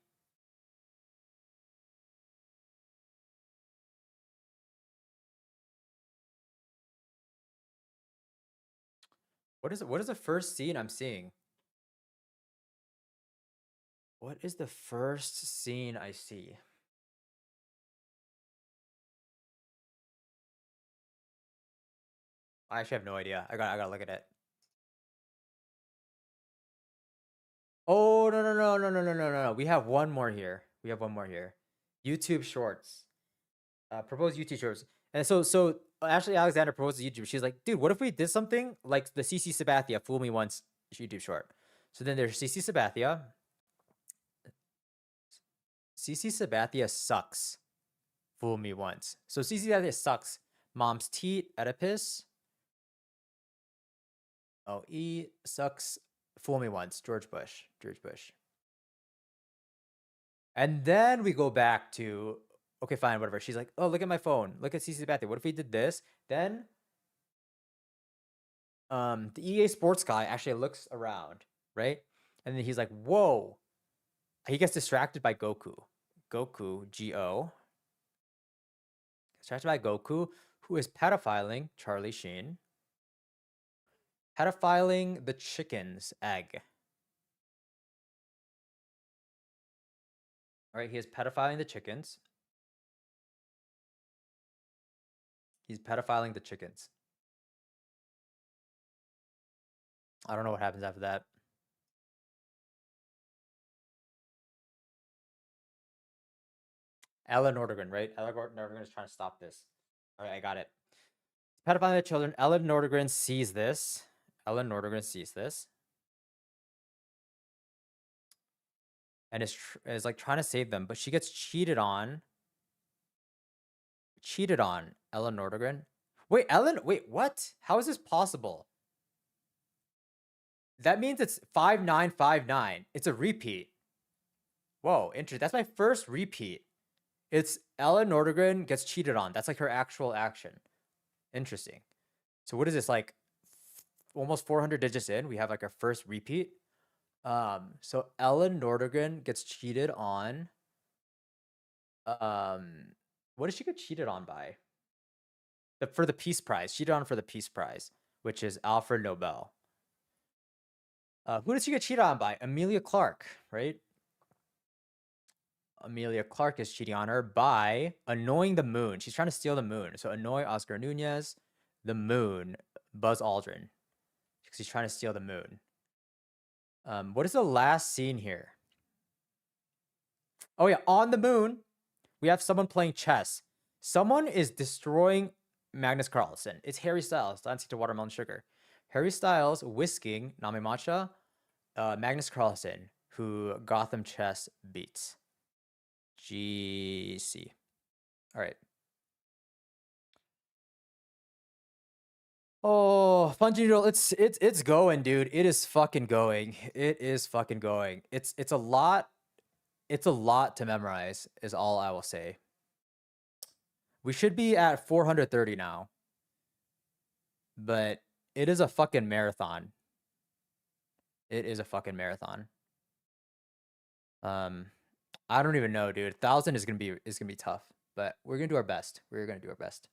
What is the first scene I'm seeing? What is the first scene I see? I actually have no idea. I gotta look at it. Oh no. We have one more here. YouTube Shorts. Proposed YouTube Shorts. And so Ashley Alexander proposed to YouTube. She's like, dude, what if we did something like the CC Sabathia Fool Me Once YouTube short? So then there's CC Sabathia. CC Sabathia sucks. Fool Me Once. So CC Sabathia sucks. Mom's Teat, Oedipus. Oh, E sucks. Fool Me Once, George Bush. And then we go back to, okay, fine, whatever. She's like, oh, look at my phone. Look at CC Sabathia. What if we did this? Then the EA Sports guy actually looks around, right? And then he's like, whoa. He gets distracted by Goku. Go. Distracted by Goku, who is pedophiling Charlie Sheen. Pedophiling the chicken's egg. All right, he is pedophiling the chickens. He's pedophiling the chickens. I don't know what happens after that. Ella Nordegren, right? Ella Nordegren is trying to stop this. All right, I got it. Pedophiling children. Ellen Nordegren sees this. Ellen Nordegren sees this. And is like trying to save them, but she gets cheated on. Cheated on Ellen Nordegren. Wait, Ellen, wait, what? How is this possible? That means it's 5959. It's a repeat. Whoa, interesting. That's my first repeat. It's Ellen Nordegren gets cheated on. That's like her actual action. Interesting. So what is this, like almost 400 digits in? We have like our first repeat. So Ellen Nordegren gets cheated on. What did she get cheated on by? For the Peace Prize. Cheated on for the Peace Prize, which is Alfred Nobel. Who did she get cheated on by? Emilia Clarke, right? Emilia Clarke is cheating on her by annoying the moon. She's trying to steal the moon. So annoy Oscar Nunez, the moon, Buzz Aldrin. Because he's trying to steal the moon. What is the last scene here? Oh yeah, on the moon, we have someone playing chess. Someone is destroying Magnus Carlsen. It's Harry Styles dancing to Watermelon Sugar. Harry Styles whisking Nami Matcha, Magnus Carlsen, who Gotham Chess beats. GC. All right. Oh, Fungi Noodle, it's going, dude. It is fucking going. It is fucking going. It's a lot. It's a lot to memorize, is all I will say. We should be at 430 now. But it is a fucking marathon. It is a fucking marathon. I don't even know, dude. 1,000 is gonna be tough, but we're gonna do our best. We're gonna do our best.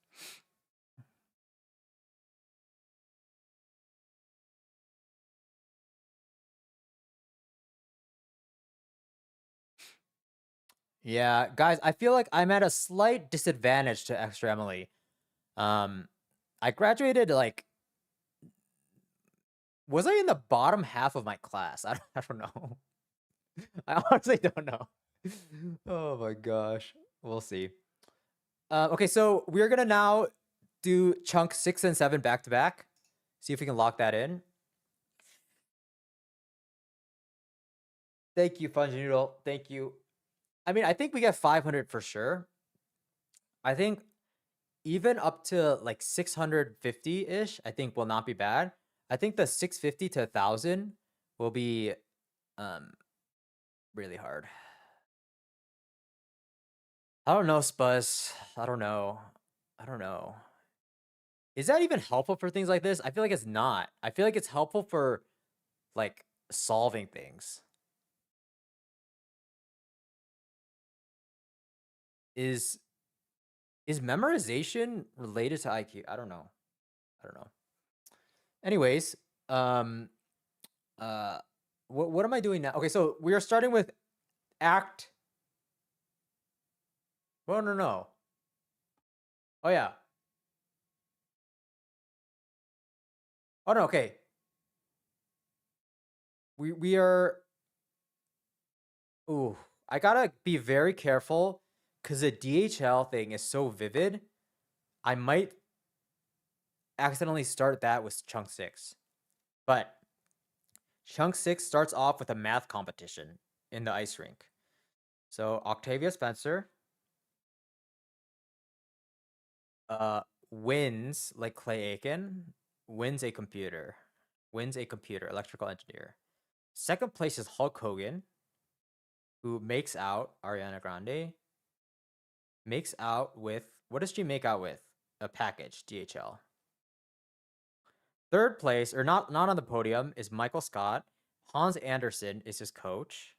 Yeah, guys, I feel like I'm at a slight disadvantage to Extra Emily. I graduated like, was I in the bottom half of my class? I don't know. I honestly don't know. Oh my gosh. We'll see. Okay, so we're gonna now do chunk 6 and 7 back to back. See if we can lock that in. Thank you, Fungi Noodle. Thank you. I mean, I think we get 500 for sure. I think even up to like 650-ish, I think will not be bad. I think the 650 to 1,000 will be really hard. I don't know, Spuzz. I don't know. Is that even helpful for things like this? I feel like it's not. I feel like it's helpful for like solving things. Is memorization related to IQ? I don't know. Anyways, what am I doing now? Okay, so we are starting with act. Oh no. Oh yeah. Oh no, okay. We are. Ooh, I gotta be very careful because the DHL thing is so vivid. I might accidentally start that with chunk 6. But chunk 6 starts off with a math competition in the ice rink. So Octavia Spencer wins, like Clay Aiken, wins a computer, electrical engineer. Second place is Hulk Hogan, who makes out Ariana Grande. Makes out with, what does she make out with? A package, DHL. Third place, or not on the podium, is Michael Scott. Hans Anderson is his coach.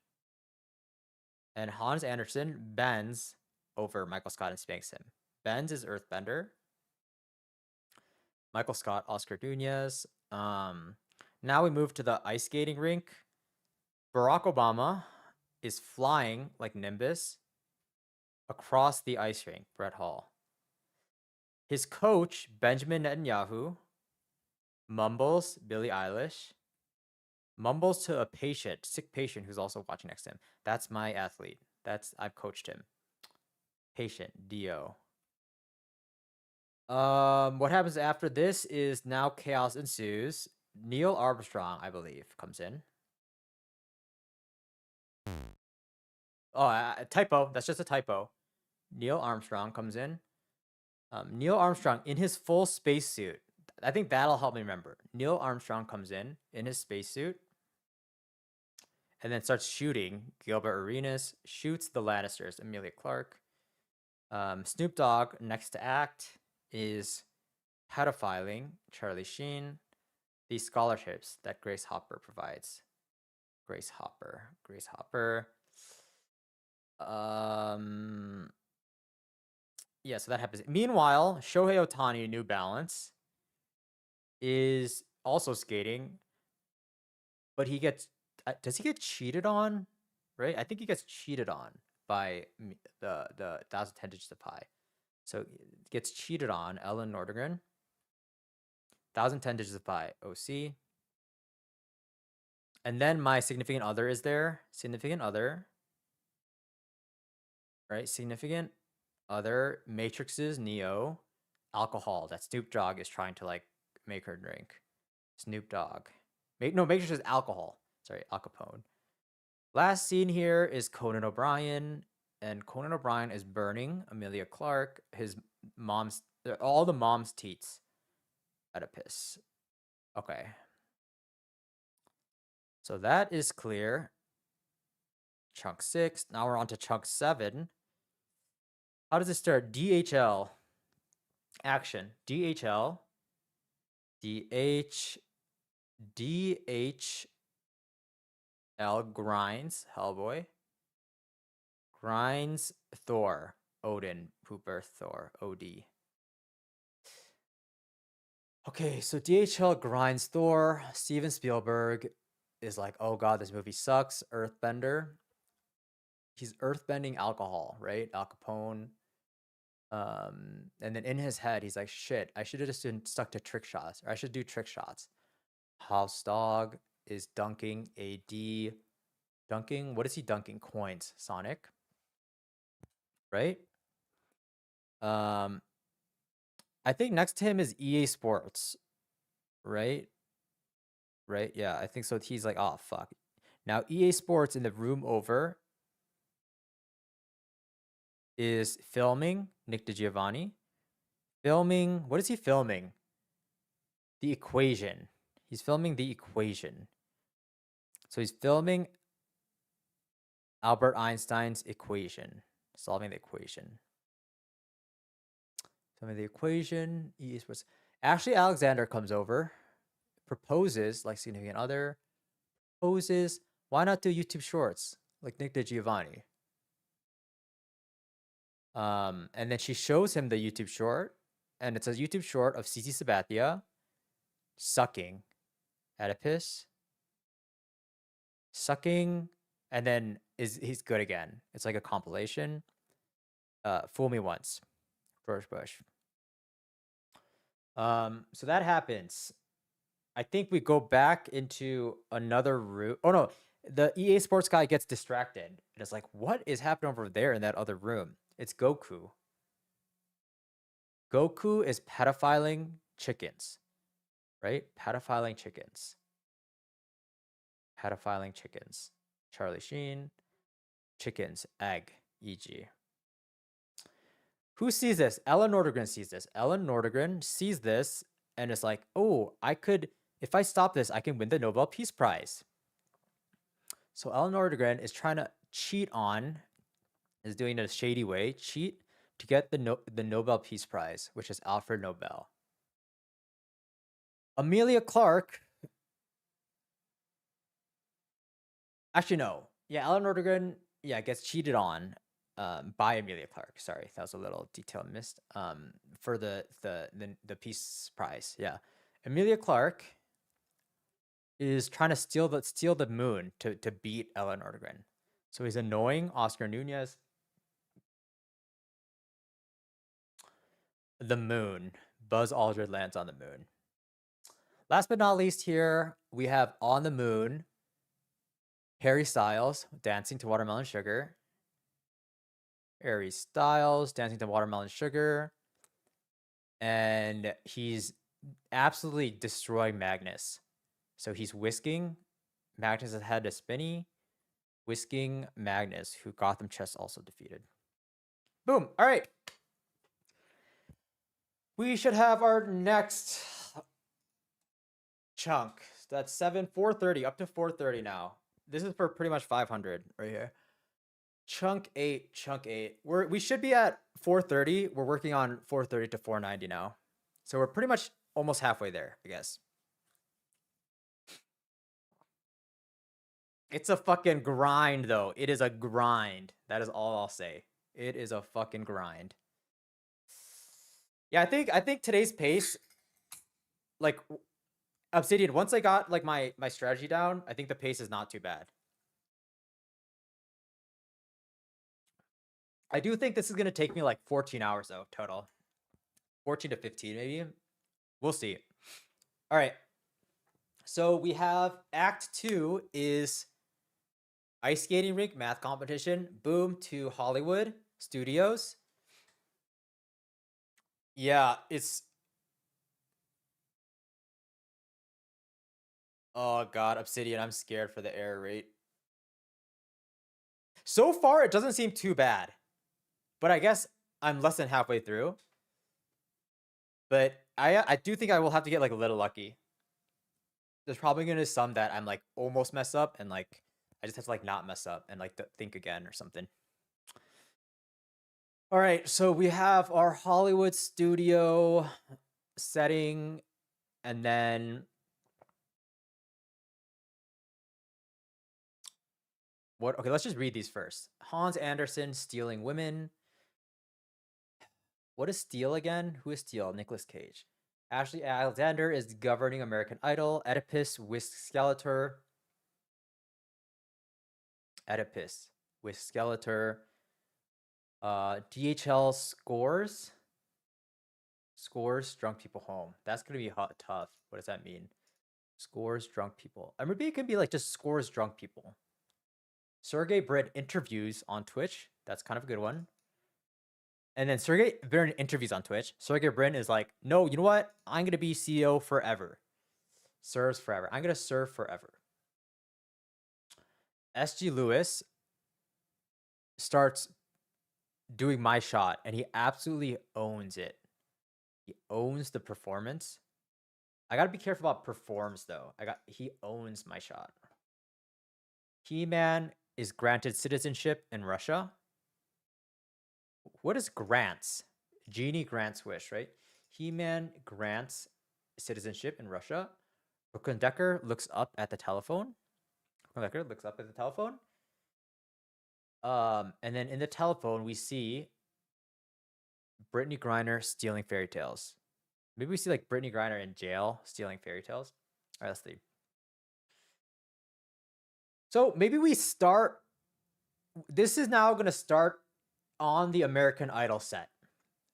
And Hans Anderson bends over Michael Scott and spanks him. Bends is Earthbender. Michael Scott, Oscar Nunez. Now we move to the ice skating rink. Barack Obama is flying like Nimbus across the ice rink, Brett Hall. His coach, Benjamin Netanyahu, mumbles Billie Eilish, mumbles to a patient, sick patient who's also watching next to him. That's my athlete. I've coached him. Patient, Dio. What happens after this is now chaos ensues. Neil Armstrong, I believe, comes in. Oh, typo. That's just a typo. Neil Armstrong comes in. Neil Armstrong in his full spacesuit. I think that'll help me remember. Neil Armstrong comes in his spacesuit, and then starts shooting. Gilbert Arenas shoots the Lannisters. Emilia Clarke. Snoop Dogg, next to act, is pedophiling Charlie Sheen. These scholarships that Grace Hopper provides. Grace Hopper. Yeah, so that happens. Meanwhile, Shohei Ohtani, New Balance, is also skating, but he gets. Does he get cheated on? Right, I think he gets cheated on by the 1010 Digits of Pi. So gets cheated on. Ellen Nordegren. 1010 Digits of Pi. OC. And then my significant other is there. Significant other. Right? Significant other. Matrix's Neo. Alcohol that Snoop Dogg is trying to like make her drink. Snoop Dogg. No, Matrix is alcohol. Sorry, Al Capone. Last scene here is Conan O'Brien. And Conan O'Brien is burning Emilia Clarke, his mom's, all the mom's teats. Oedipus. Okay. So that is clear. Chunk 6. Now we're on to chunk 7. How does it start? DHL. Action. DHL. DHL grinds. Hellboy. Grinds Thor. Odin. Pooper Thor. OD. Okay, so DHL grinds Thor. Steven Spielberg is like, oh god, this movie sucks. Earthbender. He's earthbending alcohol, right? Al Capone. And then in his head, he's like, shit, I should have just been stuck to trick shots, or I should do trick shots. House Dog is dunking AD. Dunking? What is he dunking? Coins. Sonic. Right? I think next to him is EA Sports. Right? Right? Yeah, I think so. He's like, oh, fuck. Now, EA Sports in the room over is filming Nick DiGiovanni. Filming, what is he filming? The Equation. He's filming The Equation. So he's filming Albert Einstein's equation. Solving the equation. Solving the equation. EA Sports. Ashley Alexander comes over. Proposes, like significant other. Proposes, why not do YouTube shorts? Like Nick DiGiovanni. And then she shows him the YouTube short, and it's a YouTube short of CC Sabathia sucking Oedipus, sucking, and then he's good again. It's like a compilation. Fool Me Once, George Bush. So that happens. I think we go back into another room. Oh no, the EA Sports guy gets distracted. And it's like, what is happening over there in that other room? It's Goku. Goku is pedophiling chickens, right? Pedophiling chickens. Pedophiling chickens. Charlie Sheen. Chickens. Egg. E.g. Who sees this? Ellen Nordegren sees this. Ellen Nordegren sees this and is like, oh, I could, if I stop this, I can win the Nobel Peace Prize. So Ellen Nordegren is trying to cheat on, is doing it a shady way, cheat to get the Nobel Peace Prize, which is Alfred Nobel. Emilia Clarke. Actually, no. Yeah, Ellen Nordegren, yeah, gets cheated on by Emilia Clarke. Sorry, that was a little detail missed. For the Peace Prize. Yeah. Emilia Clarke is trying to steal the moon to beat Ellen Nordegren. So he's annoying Oscar Nunez. The moon. Buzz Aldrin lands on the moon. Last but not least here, we have on the moon, Harry Styles dancing to Watermelon Sugar. Harry Styles dancing to Watermelon Sugar. and he's absolutely destroying Magnus. So he's whisking Magnus' head to Spinny, whisking Magnus, who Gotham Chess also defeated. Boom. All right. We should have our next chunk. That's 430 up to 430 now. This is for pretty much 500 right here. Chunk 8, chunk 8. We should be at 430. We're working on 430 to 490 now. So we're pretty much almost halfway there, I guess. It's a fucking grind though. It is a grind. That is all I'll say. It is a fucking grind. Yeah, I think today's pace, like Obsidian, once I got like my strategy down, I think the pace is not too bad. I do think this is gonna take me like 14 hours though, total. 14 to 15 maybe. We'll see. All right. So we have Act 2 is ice skating rink math competition. Boom to Hollywood Studios. Yeah, it's... Oh god, Obsidian, I'm scared for the error rate. So far, it doesn't seem too bad. But I guess I'm less than halfway through. But I do think I will have to get like a little lucky. There's probably gonna be some that I'm like almost mess up, and like I just have to like not mess up and like think again or something. All right, so we have our Hollywood studio setting, and then what? Okay, let's just read these first. Hans Andersen stealing women. What is Steele again? Who is Steele? Nicolas Cage. Ashley Alexander is governing American Idol. Oedipus with Skeletor. Oedipus with Skeletor. DHL scores. Scores drunk people home. That's gonna be tough. What does that mean? Scores drunk people. I mean, maybe it could be like just scores drunk people. Sergey Brin interviews on Twitch. That's kind of a good one. And then Sergey Brin interviews on Twitch. Sergey Brin is like, no, you know what? I'm gonna be CEO forever. Serves forever. I'm gonna serve forever. SG Lewis starts doing my shot, and he absolutely owns it. He owns the performance. I gotta be careful about performs though. He owns my shot. He-Man is granted citizenship in Russia. What is grants? Genie grants wish, right? He-Man grants citizenship in Russia. Brooklyn Decker looks up at the telephone. Brooklyn Decker looks up at the telephone. And then in the telephone, we see Brittany Griner stealing fairy tales. Maybe we see like Brittany Griner in jail stealing fairy tales. All right, let's see. So maybe we start. This is now going to start on the American Idol set.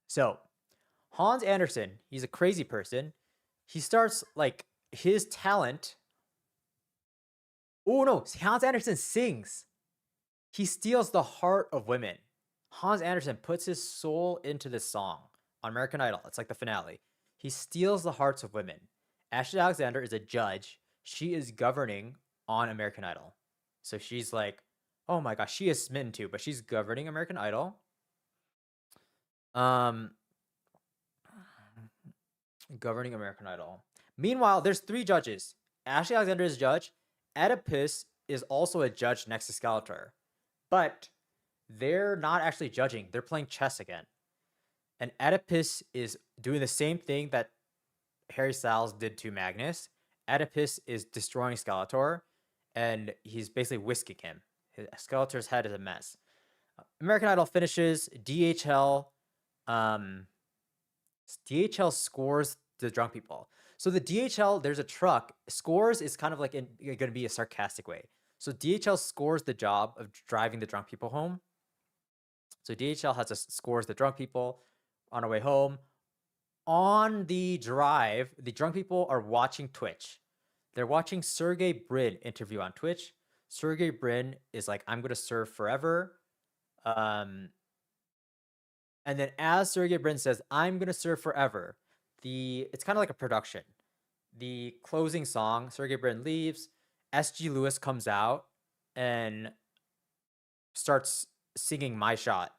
So Hans Andersen, he's a crazy person. He starts like his talent. Oh no, Hans Andersen sings. He steals the heart of women. Hans Andersen puts his soul into this song on American Idol. It's like the finale. He steals the hearts of women. Ashley Alexander is a judge. She is governing on American Idol. So she's like, oh my gosh, she is smitten too, but she's governing American Idol. Governing American Idol. Meanwhile, there's 3 judges. Ashley Alexander is a judge. Oedipus is also a judge next to Skeletor. But they're not actually judging. They're playing chess again. And Oedipus is doing the same thing that Harry Styles did to Magnus. Oedipus is destroying Skeletor, and he's basically whisking him. Skeletor's head is a mess. American Idol finishes. DHL scores the drunk people. So the DHL, there's a truck. Scores is kind of like going to be a sarcastic way. So DHL scores the job of driving the drunk people home. So DHL scores the drunk people on our way home. On the drive, the drunk people are watching Twitch. They're watching Sergey Brin interview on Twitch. Sergey Brin is like, I'm going to serve forever. And then as Sergey Brin says, "I'm gonna serve forever," it's kind of like a production. The closing song, Sergey Brin leaves, SG Lewis comes out and starts singing "My Shot,"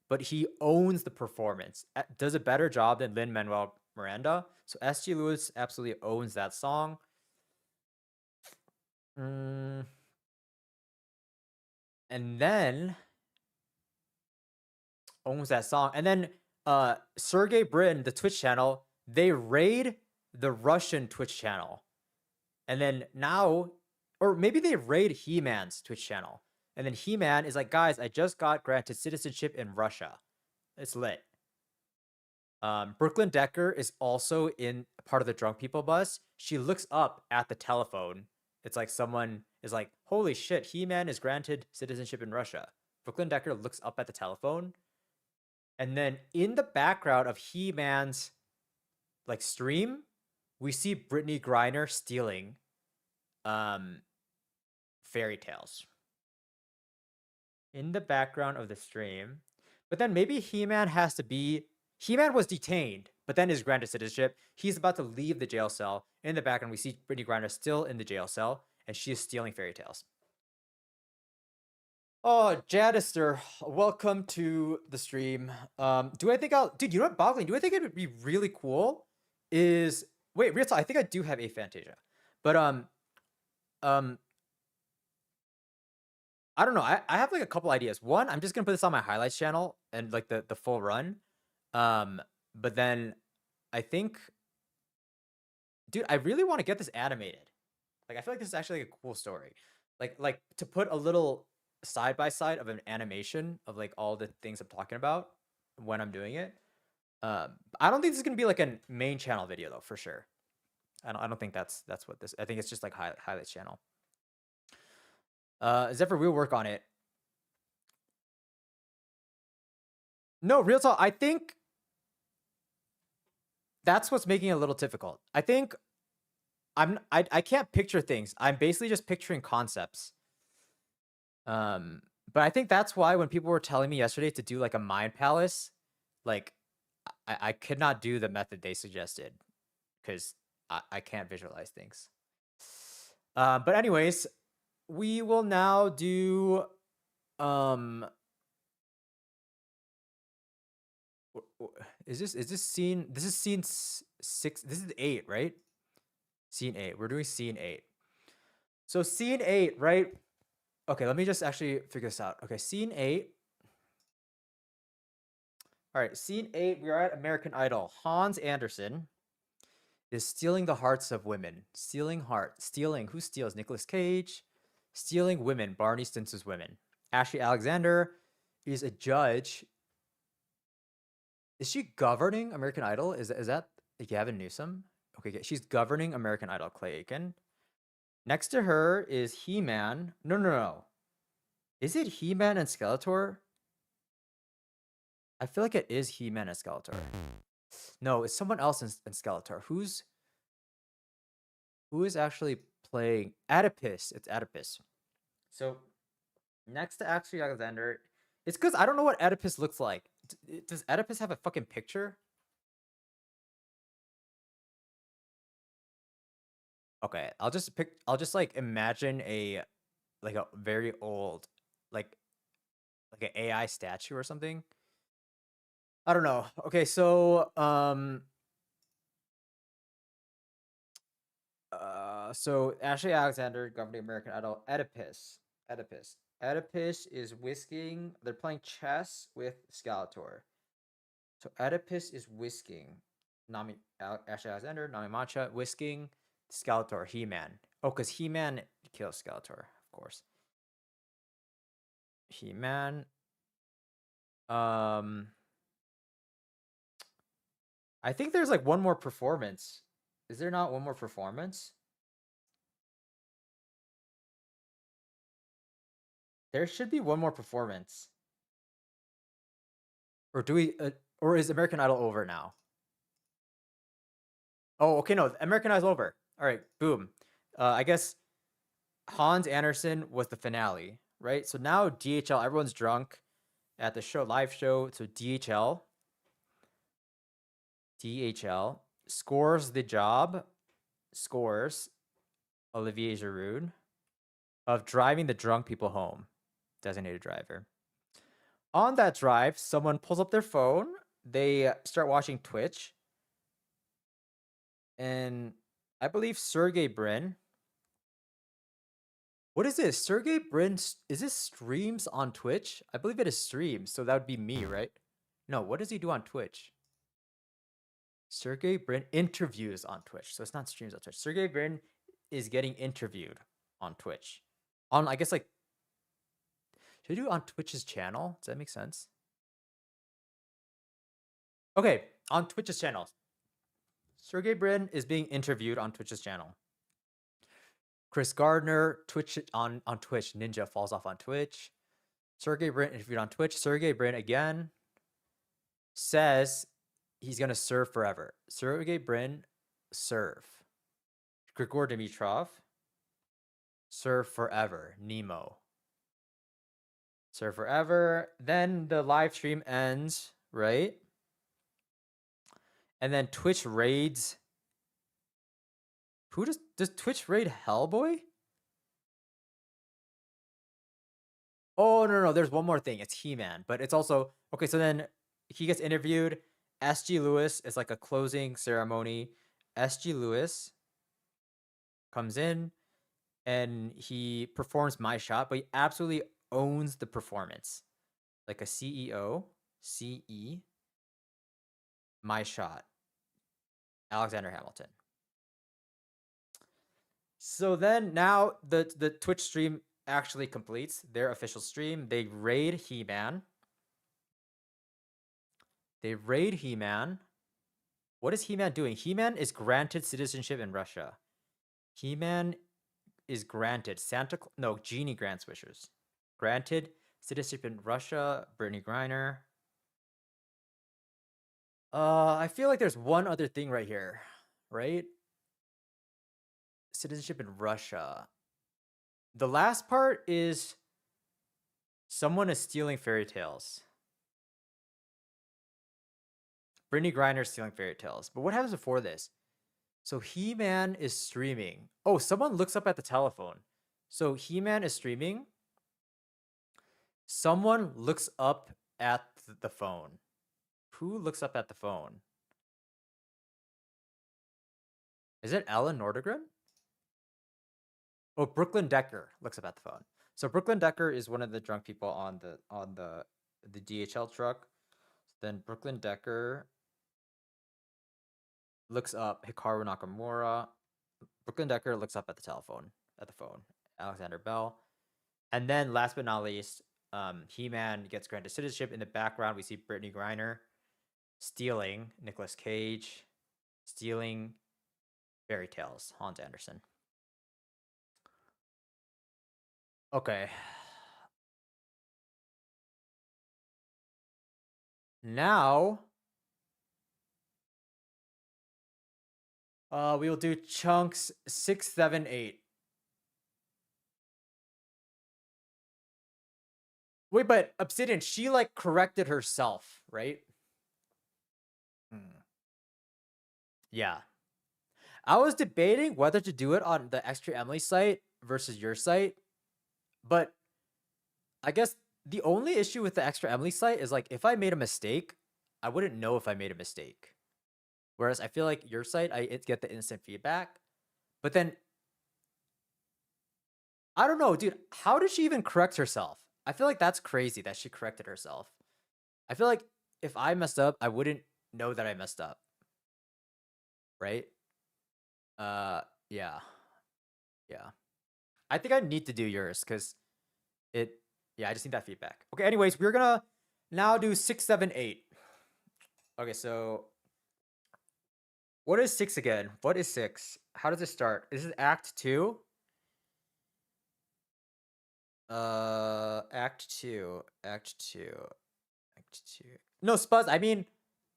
but he owns the performance. Does a better job than Lin-Manuel Miranda. So SG Lewis absolutely owns that song. And then owns that song. And then Sergey Brin, the Twitch channel, they raid the Russian Twitch channel. And then now, or maybe they raid He-Man's Twitch channel. And then He-Man is like, guys, I just got granted citizenship in Russia. It's lit. Brooklyn Decker is also in part of the Drunk People bus. She looks up at the telephone. It's like someone is like, holy shit, He-Man is granted citizenship in Russia. Brooklyn Decker looks up at the telephone. And then in the background of He-Man's like stream, we see Brittany Griner stealing fairy tales in the background of the stream. But then maybe He-Man was detained, but then is granted citizenship. He's about to leave the jail cell. In the background, we see Brittany Griner still in the jail cell, and she is stealing fairy tales. Oh, Jadister, welcome to the stream. Dude, you know what, Boggling, do I think it would be really cool wait, real talk, I think I do have Aphantasia. But, I don't know, I have like a couple ideas. One, I'm just gonna put this on my highlights channel and like the full run. But then I think, dude, I really want to get this animated. Like, I feel like this is actually like a cool story. Like to put a little side by side of an animation of like all the things I'm talking about when I'm doing it. I don't think this is gonna be like a main channel video though, for sure. I don't think that's what this. I think it's just like highlights channel. Zephyr, we'll work on it. No, real talk. I think that's what's making it a little difficult. I think I can't picture things. I'm basically just picturing concepts. But I think that's why when people were telling me yesterday to do like a mind palace, like I could not do the method they suggested because I can't visualize things. But anyways, we will now do is this scene? This is scene 6. This is 8, right? Scene 8. We're doing scene 8. So scene 8, right? Okay, let me just actually figure this out. Okay, scene 8. All right, scene 8. We are at American Idol. Hans Anderson is stealing the hearts of women. Stealing. Who steals? Nicolas Cage. Stealing women. Barney Stinson's women. Ashley Alexander is a judge. Is she governing American Idol? Is that Gavin Newsom? Okay, she's governing American Idol. Clay Aiken. Next to her is He-Man. No. Is it He-Man and Skeletor? I feel like it is He-Man and Skeletor. No, it's someone else in Skeletor. Who is actually playing Oedipus? It's Oedipus. So next to Ashley Alexander, it's because I don't know what Oedipus looks like. Does Oedipus have a fucking picture? Okay, I'll just like imagine a very old like an AI statue or something. I don't know. Okay, so so Ashley Alexander governing American Idol. Oedipus is whisking. They're playing chess with Skeletor. So Oedipus is whisking. Ashley Alexander, Nami Mancha whisking Skeletor. He-Man. Oh, because He-Man kills Skeletor, of course. He-Man. I think there's like one more performance. Is there not one more performance? There should be one more performance. Or do we or is American Idol over now? Oh, okay, no, American Idol's over. All right, boom. I guess Hans Anderson was the finale, right? So now DHL, everyone's drunk. at the show, live show. So DHL scores the job, scores Olivier Giroud of driving the drunk people home, designated driver. On that drive, someone pulls up their phone, they start watching Twitch, and I believe Sergey Brin. What is this? Sergey Brin, is this streams on Twitch? I believe it is streams, so that would be me, right? No, what does he do on Twitch? Sergey Brin interviews on Twitch, so it's not streams on Twitch. Sergey Brin is getting interviewed on Twitch. On, I guess, like, should I do it on Twitch's channel? Does that make sense? Okay, on Twitch's channel. Sergey Brin is being interviewed on Twitch's channel. Chris Gardner, Twitch on Twitch. Ninja falls off on Twitch. Sergey Brin interviewed on Twitch. Sergey Brin again says he's gonna serve forever. Sergey Brin, serve. Grigor Dimitrov, serve forever. Nemo, serve forever. Then the live stream ends, right? And then Twitch raids. Who does Twitch raid Hellboy? Oh, no. There's one more thing. It's He-Man. But it's also... Okay, so then he gets interviewed. SG Lewis is like a closing ceremony. SG Lewis comes in and he performs My Shot, but he absolutely owns the performance. Like a CEO. CE. My Shot. Alexander Hamilton. So then now the Twitch stream actually completes their official stream. They raid He-Man. What is He-Man doing? He-Man is granted citizenship in Russia. He-Man is granted Genie grants wishes. Granted citizenship in Russia. Brittany Griner. I feel like there's one other thing right here, right? Citizenship in Russia. The last part is someone is stealing fairy tales. Brittany Griner is stealing fairy tales. But what happens before this? So He-Man is streaming. Oh, someone looks up at the telephone. So He-Man is streaming. Someone looks up at the phone. Who looks up at the phone? Is it Ellen Nordegren? Oh, Brooklyn Decker looks up at the phone. So Brooklyn Decker is one of the drunk people on the DHL truck. Then Brooklyn Decker looks up Hikaru Nakamura. Brooklyn Decker looks up at the phone. Alexander Bell. And then last but not least, He-Man gets granted citizenship. In the background, we see Brittany Griner stealing Nicolas Cage, stealing fairy tales, Hans Anderson. Okay. Now, we will do chunks 6, 7, 8. Wait, but Obsidian, she like corrected herself, right? Yeah. I was debating whether to do it on the Extra Emily site versus your site, but I guess the only issue with the Extra Emily site is like if I made a mistake, I wouldn't know if I made a mistake. Whereas I feel like your site, I get the instant feedback. But then I don't know, dude. How did she even correct herself? I feel like that's crazy that she corrected herself. I feel like if I messed up, I wouldn't know that I messed up. Right? Yeah. I think I need to do yours because I just need that feedback. Okay, anyways, we're gonna now do 6, 7, 8. Okay, so what is 6 again? What is 6? How does it start? This is Act 2. Act 2. No, Spuzz, I mean,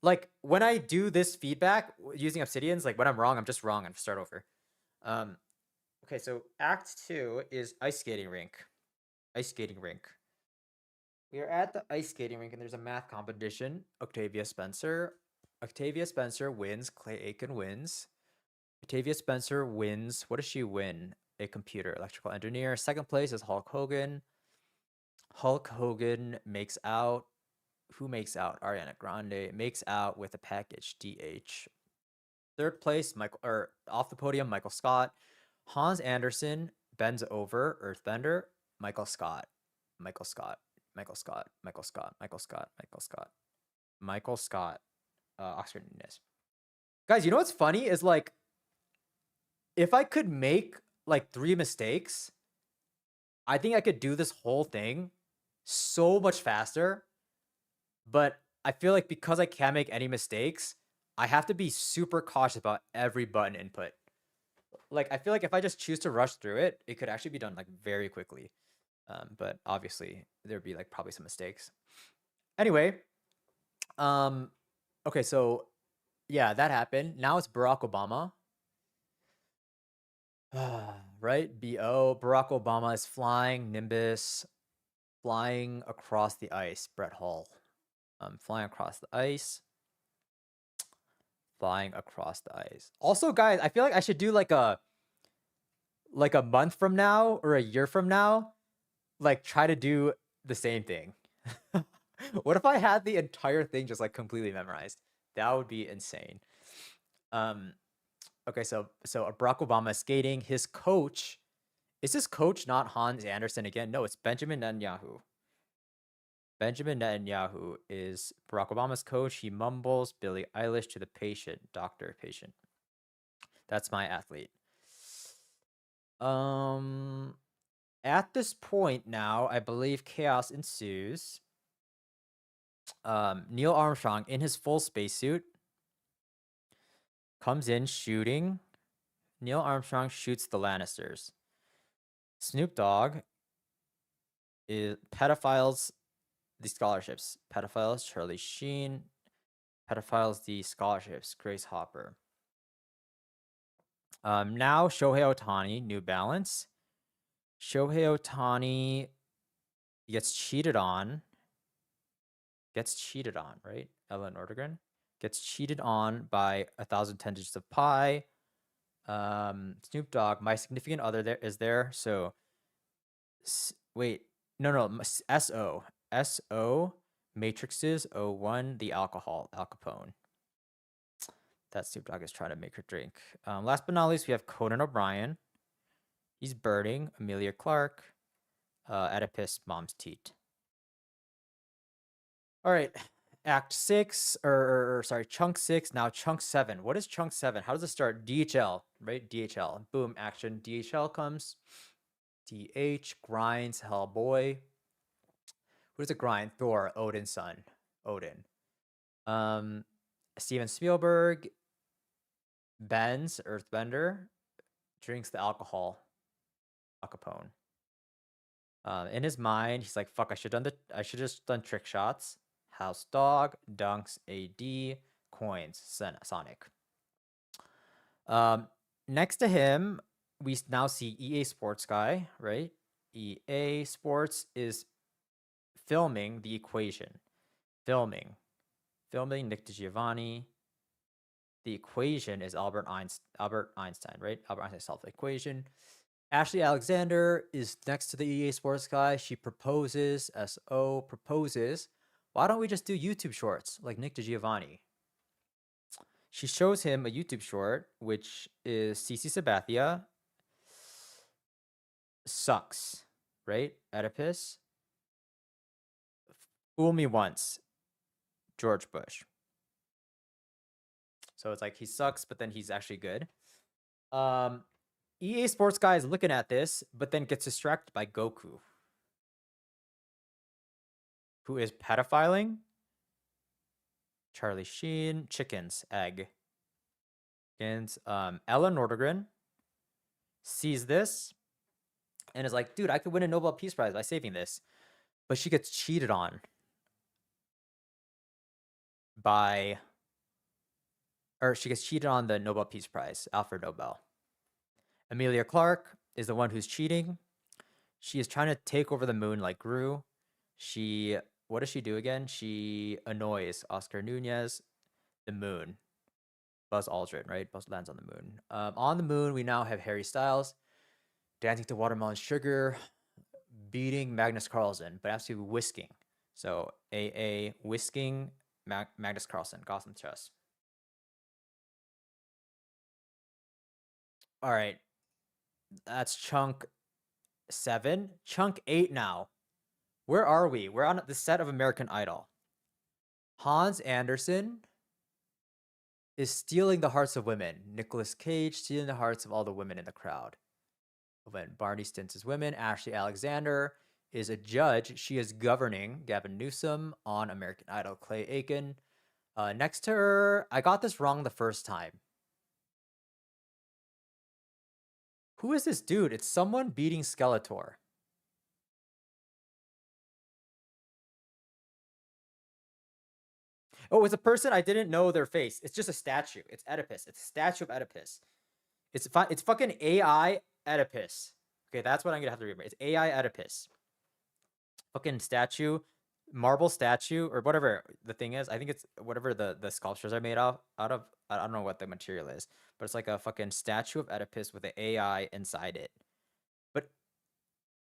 like, when I do this feedback using Obsidians, like, when I'm wrong, I'm just wrong and start over. Okay, so Act 2 is ice skating rink. We are at the ice skating rink and there's a math competition. Octavia Spencer. Octavia Spencer wins. Clay Aiken wins. Octavia Spencer wins. What does she win? A computer, electrical engineer. Second place is Hulk Hogan. Hulk Hogan makes out. Who makes out? Ariana Grande makes out with a package. DH. Third place, Michael, or off the podium, Michael Scott. Hans Anderson bends over, Earthbender. Michael Scott. Michael Scott. Michael Scott. Michael Scott. Michael Scott. Michael Scott. Michael Scott. Oscar Nunez. Guys, you know what's funny is like, if I could make like 3 mistakes, I think I could do this whole thing so much faster. But I feel like because I can't make any mistakes, I have to be super cautious about every button input. Like, I feel like if I just choose to rush through it, it could actually be done like very quickly. But obviously there'd be like probably some mistakes. Anyway, okay, so yeah, that happened. Now it's Barack Obama. Right? BO. Barack Obama is flying Nimbus, flying across the ice. Brett Hall. Flying across the ice. Flying across the ice. Also, guys, I feel like I should do like a month from now or a year from now, like try to do the same thing. What if I had the entire thing just like completely memorized? That would be insane. Okay, so Barack Obama is skating. His coach, is his coach not Hans Anderson again? No, it's Benjamin Netanyahu. Benjamin Netanyahu is Barack Obama's coach. He mumbles Billie Eilish to the patient, doctor, patient. That's my athlete. At this point now, I believe chaos ensues. Neil Armstrong in his full spacesuit comes in shooting. Neil Armstrong shoots the Lannisters. Snoop Dogg is pedophiles the scholarships. Pedophiles Charlie Sheen. Pedophiles the scholarships. Grace Hopper. Now Shohei Ohtani, New Balance. Shohei Ohtani gets cheated on. Right? Ellen Nordegren gets cheated on by 1,010 Digits of Pi. Snoop Dogg, my significant other there is there. So, wait, no, SO, Matrixes, 01, the alcohol, Al Capone. That Snoop Dogg is trying to make her drink. Last but not least, we have Conan O'Brien. He's birding. Amelia Clark. Oedipus, mom's teat. All right, Act 6, or sorry, Chunk 6, now Chunk 7. What is Chunk 7? How does it start? DHL, right? DHL. Boom, action. DHL comes. DH, grinds, Hellboy. Who does it grind? Thor, Odin's son. Odin. Steven Spielberg, bends, Earthbender, drinks the alcohol, Al Capone. In his mind, he's like, fuck, I should just done trick shots. House Dog, Dunks, AD, Coins, Sonic. Next to him, we now see EA Sports guy, right? EA Sports is filming The Equation. Filming Nick DiGiovanni. The Equation is Albert Einstein, right? Albert Einstein solved the equation. Ashley Alexander is next to the EA Sports guy. She proposes. SO proposes. Why don't we just do YouTube shorts like Nick DiGiovanni? She shows him a YouTube short, which is CC Sabathia. Sucks, right? Oedipus. Fool me once. George Bush. So it's like he sucks, but then he's actually good. EA Sports guy is looking at this, but then gets distracted by Goku, who is pedophiling. Charlie Sheen, chickens, egg. And Ellen Nordegren sees this and is like, dude, I could win a Nobel Peace Prize by saving this. But she gets cheated on she gets cheated on the Nobel Peace Prize, Alfred Nobel. Amelia Clark is the one who's cheating. She is trying to take over the moon like Gru. What does she do again? She annoys Oscar Nunez, the moon. Buzz Aldrin, right? Buzz lands on the moon. On the moon, we now have Harry Styles dancing to Watermelon Sugar, beating Magnus Carlsen, but actually whisking. So a whisking Magnus Carlsen, Gotham Chess. All right, that's chunk 7. Chunk 8 now. Where are we? We're on the set of American Idol. Hans Anderson is stealing the hearts of women. Nicolas Cage stealing the hearts of all the women in the crowd. When Barney stints his women, Ashley Alexander is a judge. She is governing Gavin Newsom on American Idol. Clay Aiken. Next to her, I got this wrong the first time. Who is this dude? It's someone beating Skeletor. Oh, it's a person I didn't know their face. It's just a statue. It's Oedipus. It's a statue of Oedipus. It's fucking AI Oedipus. Okay, that's what I'm gonna have to remember. It's AI Oedipus. Fucking statue, marble statue, or whatever the thing is. I think it's whatever the sculptures are made out of. I don't know what the material is, but it's like a fucking statue of Oedipus with an AI inside it. But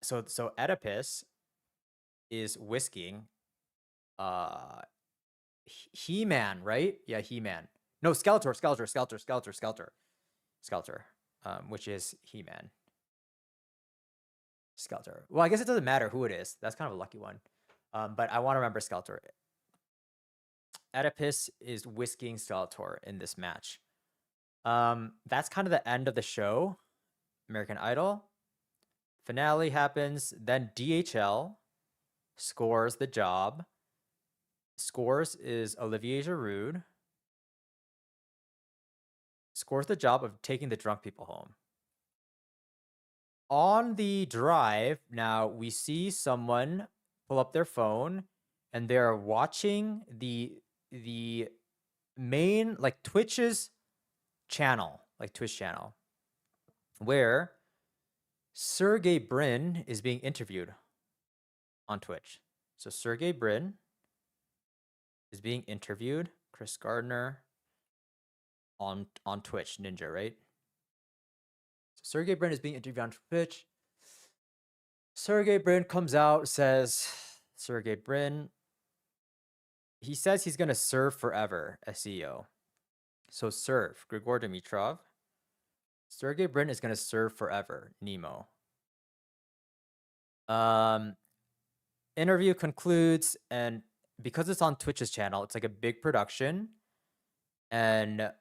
so Oedipus is whisking He-Man, right? Yeah, He-Man. No, Skeletor, which is He-Man. Skeletor. Well, I guess it doesn't matter who it is. That's kind of a lucky one. But I want to remember Skeletor. Oedipus is whisking Skeletor in this match. That's kind of the end of the show. American Idol. Finale happens. Then DHL scores the job. Scores is Olivier Giroud. Scores the job of taking the drunk people home. On the drive, now we see someone pull up their phone and they're watching the main, like Twitch's channel, where Sergey Brin is being interviewed on Twitch. So Sergey Brin is being interviewed. Chris Gardner on Twitch, Ninja, right? So Sergey Brin is being interviewed on Twitch. Sergey Brin comes out, says, Sergey Brin, he says he's going to serve forever as CEO. So serve, Grigor Dimitrov. Sergey Brin is going to serve forever, Nemo. Interview concludes, and because it's on Twitch's channel, it's like a big production. And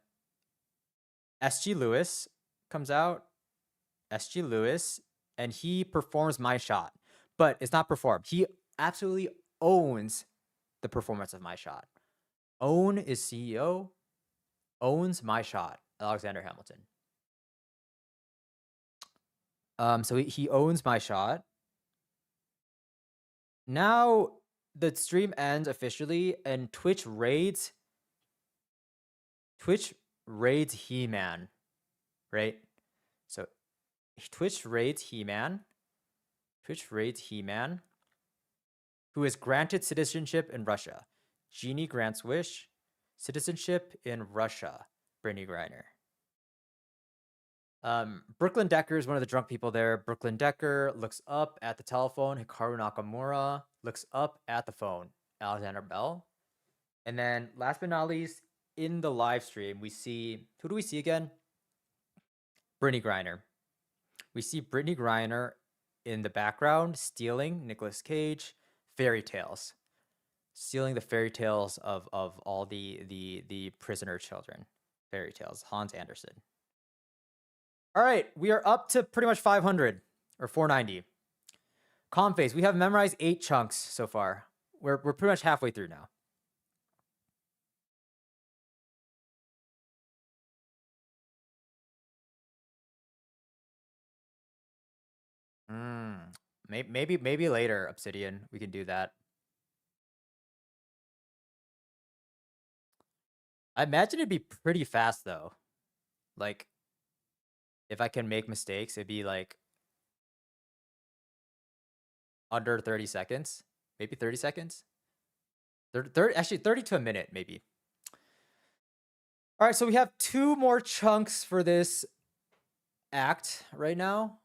SG Lewis comes out. SG Lewis, and he performs My Shot. But it's not performed. He absolutely owns the performance of My Shot. Own is CEO. Owns My Shot. Alexander Hamilton. So he owns My Shot. Now the stream ends officially, and Twitch raids He-Man, right? So Twitch raids He-Man. Who is granted citizenship in Russia. Genie grants wish. Citizenship in Russia. Brittany Griner. Brooklyn Decker is one of the drunk people there. Brooklyn Decker looks up at the telephone. Hikaru Nakamura looks up at the phone. Alexander Bell. And then last but not least, in the live stream, we see, who do we see again? Brittany Griner. We see Brittany Griner in the background stealing Nicolas Cage fairy tales. Stealing the fairy tales of all the prisoner children. Fairy tales. Hans Anderson. All right, we are up to pretty much 500 or 490. Comphase, we have memorized 8 chunks so far. We're pretty much halfway through now. Maybe later, Obsidian, we can do that. I imagine it'd be pretty fast though. Like, if I can make mistakes, it'd be like under 30 seconds, maybe 30 seconds. 30, actually 30 to a minute, maybe. All right, so we have 2 more chunks for this act right now.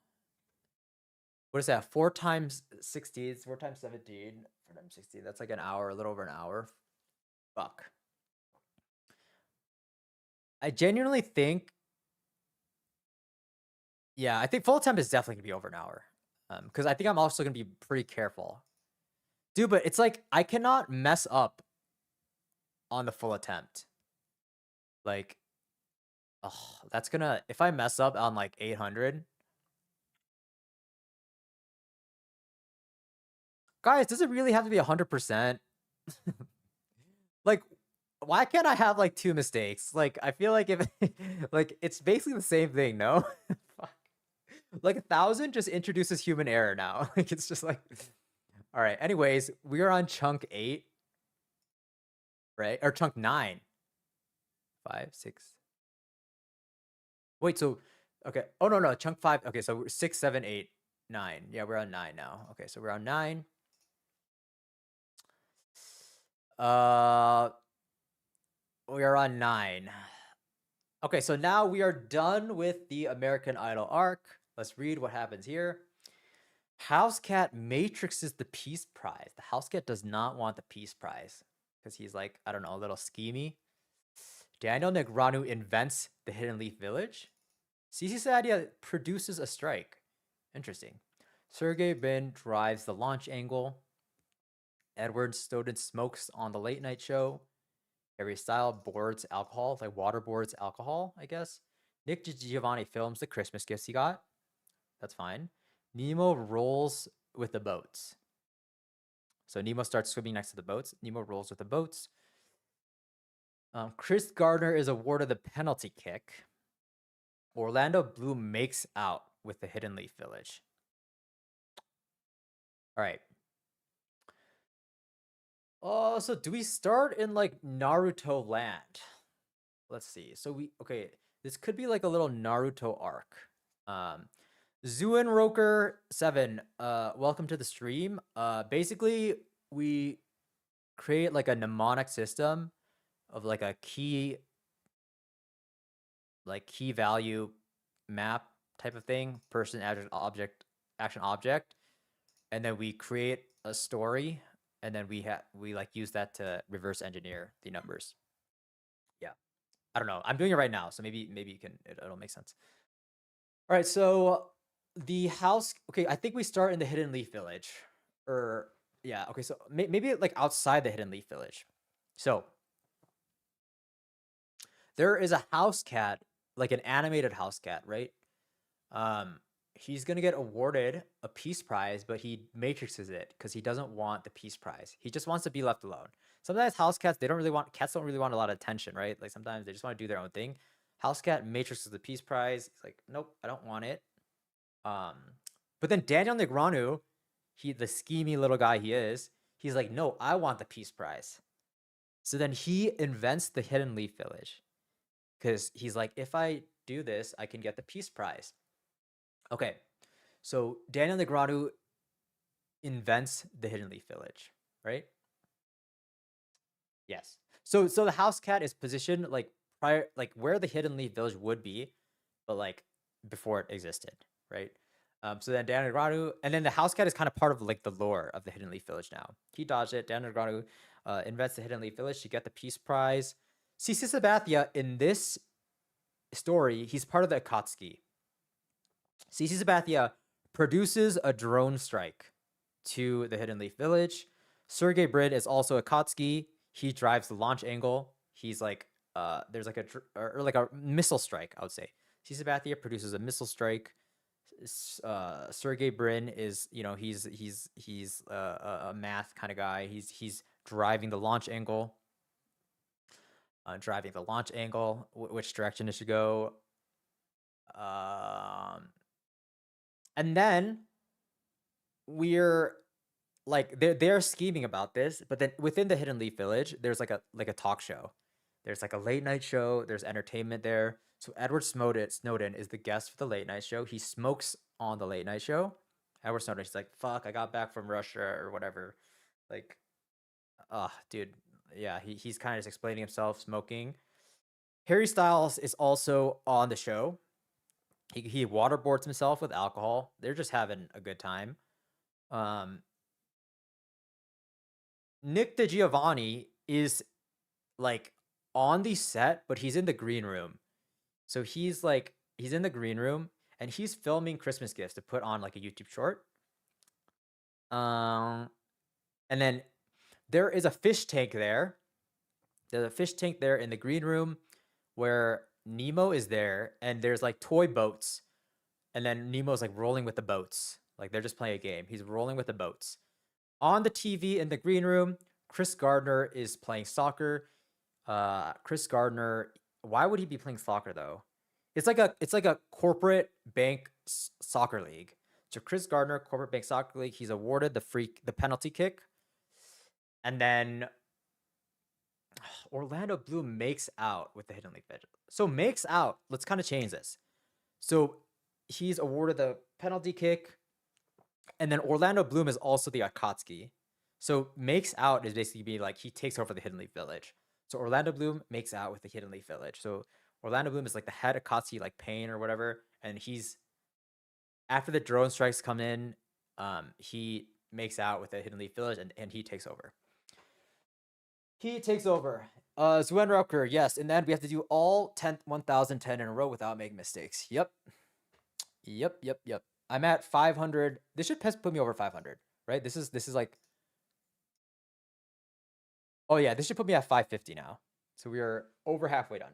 What is that? 4 times 16, 4 times 17, 4 times 16. That's like an hour, a little over an hour. Fuck. I genuinely think, yeah, I think full attempt is definitely gonna be over an hour. Because I think I'm also gonna be pretty careful. Dude, but it's like I cannot mess up on the full attempt. Like, oh, that's gonna, if I mess up on like 800. Guys, does it really have to be 100%? Like, why can't I have like 2 mistakes? Like, I feel like if like it's basically the same thing, no? Fuck. Like 1,000 just introduces human error now. Like it's just like, all right. Anyways, we are on chunk 8, right? Or chunk 9. 5, 6. Wait, so okay. Oh no, chunk 5. Okay, so 6, 7, 8, 9. Yeah, we're on 9 now. Okay, so we're on 9. We are on 9. Okay, so now we are done with the American Idol arc. Let's read what happens here. House Cat matrixes the Peace Prize. The House Cat does not want the Peace Prize because he's like, I don't know, a little schemy. Daniel Negreanu invents the Hidden Leaf Village. CC Sadia produces a strike. Interesting. Sergey Brin drives the launch angle. Edward Snowden smokes on the late night show. Harry Style boards alcohol, like waterboards alcohol, I guess. Nick Giovanni films the Christmas gifts he got. That's fine. Nemo rolls with the boats. So Nemo starts swimming next to the boats. Nemo rolls with the boats. Chris Gardner is awarded the penalty kick. Orlando Bloom makes out with the Hidden Leaf Village. All right. Oh, so do we start in like Naruto land? Let's see. So okay, this could be like a little Naruto arc. Zuen Roker 7, welcome to the stream. Basically we create like a mnemonic system of like a key value map type of thing, person, object, action, object, and then we create a story, and then we like use that to reverse engineer the numbers. Yeah, I don't know. I'm doing it right now, so maybe you can. It'll make sense. All right, so the house. Okay, I think we start in the Hidden Leaf Village, or yeah. Okay, so maybe like outside the Hidden Leaf Village. So there is a house cat, like an animated house cat, right? He's gonna get awarded a Peace Prize, but he matrixes it because he doesn't want the Peace Prize. He just wants to be left alone. Sometimes house cats, cats don't really want a lot of attention, right? Like sometimes they just want to do their own thing. House cat matrixes the Peace Prize. He's like, nope, I don't want it. But then Daniel Negreanu, the schemy little guy he is, he's like, no, I want the Peace Prize. So then he invents the Hidden Leaf Village because he's like, if I do this, I can get the Peace Prize. Okay, so Daniel Negreanu invents the Hidden Leaf Village, right? Yes. So the house cat is positioned like prior, like where the Hidden Leaf Village would be, but like before it existed, right? So then Daniel Negreanu, and then the house cat is kind of part of like the lore of the Hidden Leaf Village now. He dodged it. Daniel Negreanu invents the Hidden Leaf Village to get the Peace Prize. CC Sabathia in this story, he's part of the Akatsuki. CC Sabathia produces a drone strike to the Hidden Leaf Village. Sergey Brin is also a Akatsuki. He drives the launch angle. He's like, there's like a missile strike, I would say. CC Sabathia produces a missile strike. Sergey Brin is, he's a math kind of guy. He's driving the launch angle. Which direction it should go. And then we're like they're scheming about this, but then within the Hidden Leaf Village, there's like a talk show. There's like a late night show. There's entertainment there. So Edward Snowden is the guest for the late night show. He smokes on the late night show. Edward Snowden, he's like, fuck, I got back from Russia or whatever. Like, dude, yeah, he's kind of just explaining himself, smoking. Harry Styles is also on the show. He waterboards himself with alcohol. They're just having a good time. Um, Nick DiGiovanni is like on the set, but he's in the green room. So he's in the green room and he's filming Christmas gifts to put on like a YouTube short. Um, and then there is a fish tank there. There's a fish tank there in the green room where Nemo is there, and there's like toy boats, and then Nemo's like rolling with the boats. Like they're just playing a game. He's rolling with the boats. On the TV in the green room, Chris Gardner is playing soccer. Chris Gardner, why would he be playing soccer though? It's like a corporate bank soccer league. So Chris Gardner, corporate bank soccer league, he's awarded the penalty kick, and then Orlando Bloom makes out with the Hidden Leaf Village. So makes out. Let's kind of change this. So he's awarded the penalty kick, and then Orlando Bloom is also the Akatsuki. So makes out is basically be like he takes over the Hidden Leaf Village. So Orlando Bloom makes out with the Hidden Leaf Village. So Orlando Bloom is like the head Akatsuki, like Pain or whatever, and he's after the drone strikes come in, he makes out with the Hidden Leaf Village, and he takes over. He takes over. Zuen Rucker, yes. In the end, we have to do all 1010 in a row without making mistakes. Yep. Yep. I'm at 500. This should put me over 500, right? This is like, oh yeah, this should put me at 550 now. So we are over halfway done.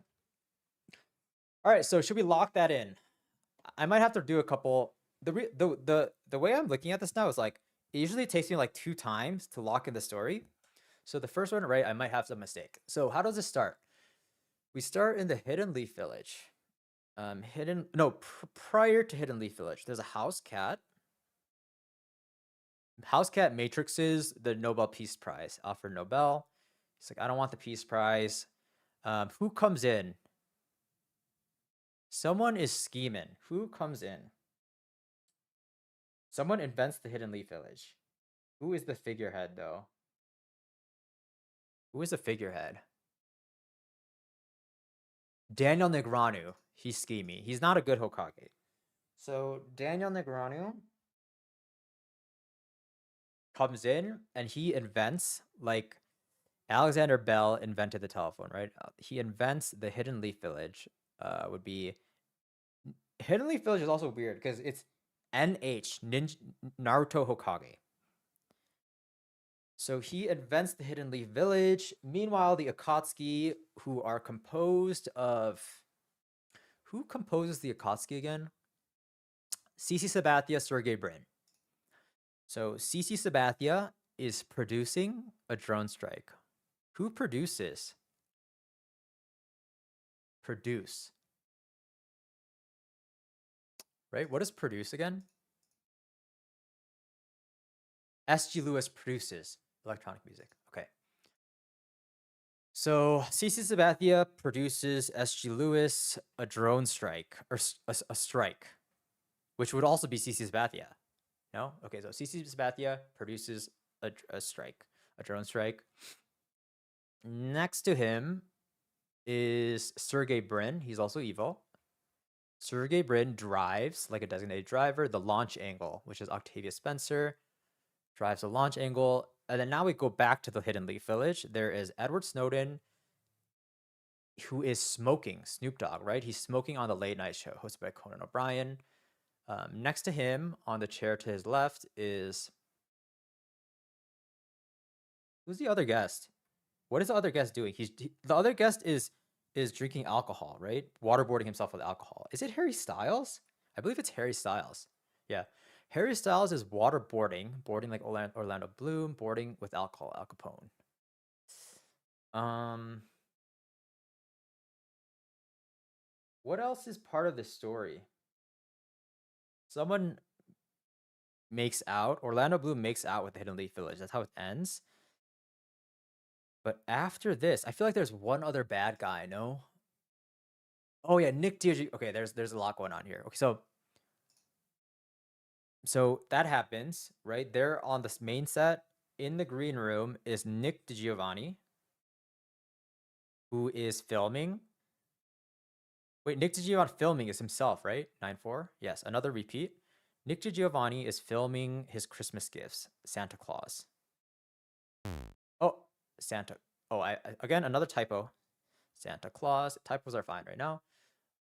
All right, so should we lock that in? I might have to do a couple. The way I'm looking at this now is like it usually takes me like 2 times to lock in the story. So the first one, right, I might have some mistake. So how does this start? We start in the Hidden Leaf Village. Prior to Hidden Leaf Village, there's a house cat. House cat matrixes the Nobel Peace Prize. Alfred Nobel. He's like, I don't want the Peace Prize. Who comes in? Someone is scheming. Who comes in? Someone invents the Hidden Leaf Village. Who is the figurehead, though? Who is the figurehead? Daniel Negreanu. He's schemy. He's not a good Hokage. So Daniel Negreanu comes in and he invents, like Alexander Bell invented the telephone, right? He invents the Hidden Leaf Village. Would be Hidden Leaf Village is also weird because it's NH Naruto Hokage. So he invents the Hidden Leaf Village. Meanwhile, the Akatsuki, who are composed of... Who composes the Akatsuki again? CC Sabathia, Sergey Brin. So CC Sabathia is producing a drone strike. Who produces? Produce. Right? What does produce again? S.G. Lewis produces electronic music. Okay. So CC Sabathia produces S.G. Lewis a drone strike, or a strike, which would also be CC Sabathia. No? Okay, so CC Sabathia produces a strike, a drone strike. Next to him is Sergey Brin. He's also evil. Sergey Brin drives, like a designated driver, the launch angle, which is Octavia Spencer. Drives the launch angle. And then now we go back to the Hidden Leaf Village. There is Edward Snowden, who is smoking, Snoop Dogg, right? He's smoking on the Late Night Show, hosted by Conan O'Brien. Next to him, on the chair to his left, is... Who's the other guest? What is the other guest doing? The other guest is drinking alcohol, right? Waterboarding himself with alcohol. Is it Harry Styles? I believe it's Harry Styles. Yeah. Harry Styles is boarding like Orlando Bloom, boarding with alcohol, Al Capone. What else is part of this story? Someone makes out. Orlando Bloom makes out with the Hidden Leaf Village. That's how it ends. But after this, I feel like there's one other bad guy, no? Oh yeah, Nick Diaz. Okay, there's a lot going on here. Okay, so that happens, right? They're on this main set in the green room is Nick DiGiovanni, who is filming. Wait, Nick DiGiovanni filming is himself, right? 9-4? Yes, another repeat. Nick DiGiovanni is filming his Christmas gifts, Santa Claus. Oh, Santa. Oh, again, another typo. Santa Claus. Typos are fine right now.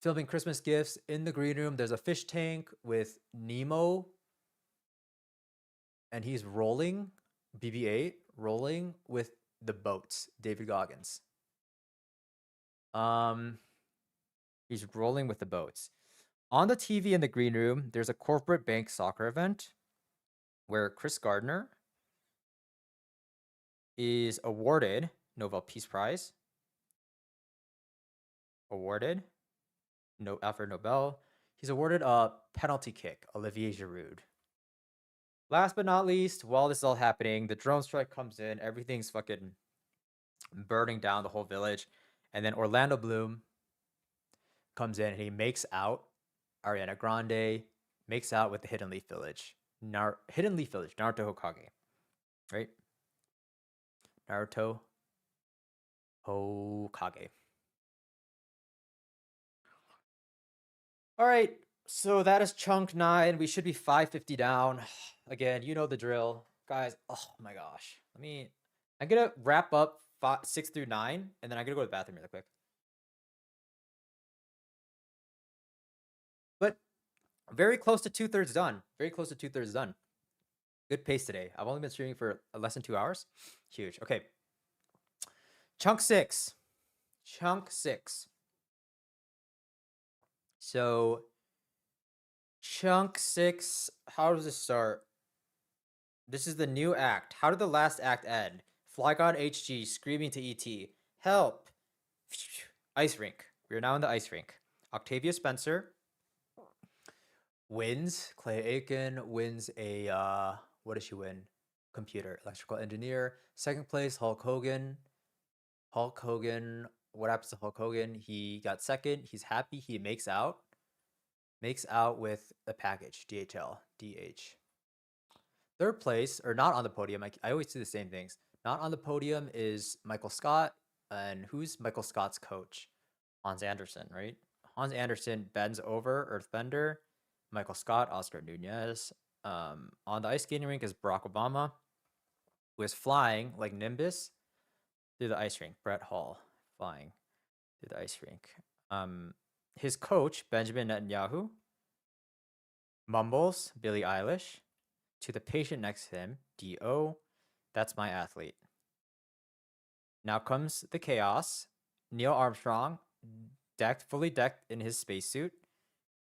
Filming Christmas gifts in the green room. There's a fish tank with Nemo. And he's rolling, BB-8, rolling with the boats, David Goggins. He's rolling with the boats. On the TV in the green room, there's a corporate bank soccer event where Chris Gardner is awarded Nobel Peace Prize. Awarded Alfred Nobel. He's awarded a penalty kick, Olivier Giroud. Last but not least, while this is all happening, the drone strike comes in. Everything's fucking burning down the whole village. And then Orlando Bloom comes in and he makes out Ariana Grande, makes out with the Hidden Leaf Village. Hidden Leaf Village, Naruto Hokage. Right? Naruto Hokage. All right, so that is chunk 9. We should be 550 down. Again, you know the drill. Guys, oh my gosh. I'm gonna wrap up 6 through 9, and then I'm gonna go to the bathroom really quick. But very close to 2/3 done. Very close to 2/3 done. Good pace today. I've only been streaming for less than 2 hours. Huge. Okay. Chunk 6. Chunk 6. So, chunk 6, how does it start? This is the new act. How did the last act end? Flygon HG screaming to ET, help! Ice rink. We are now in the ice rink. Octavia Spencer wins. Clay Aiken wins a, what does she win? Computer, electrical engineer. Second place, Hulk Hogan. Hulk Hogan, what happens to Hulk Hogan? He got second. He's happy. He makes out with a package, DHL, DH. Third place, or not on the podium, I always do the same things. Not on the podium is Michael Scott. And who's Michael Scott's coach? Hans Anderson, right? Hans Anderson bends over, Earthbender. Michael Scott, Oscar Nunez. On the ice skating rink is Barack Obama, who is flying like Nimbus through the ice rink. Brett Hall flying through the ice rink. His coach, Benjamin Netanyahu, mumbles Billie Eilish. To the patient next to him, D.O., that's my athlete. Now comes the chaos. Neil Armstrong, fully decked in his spacesuit.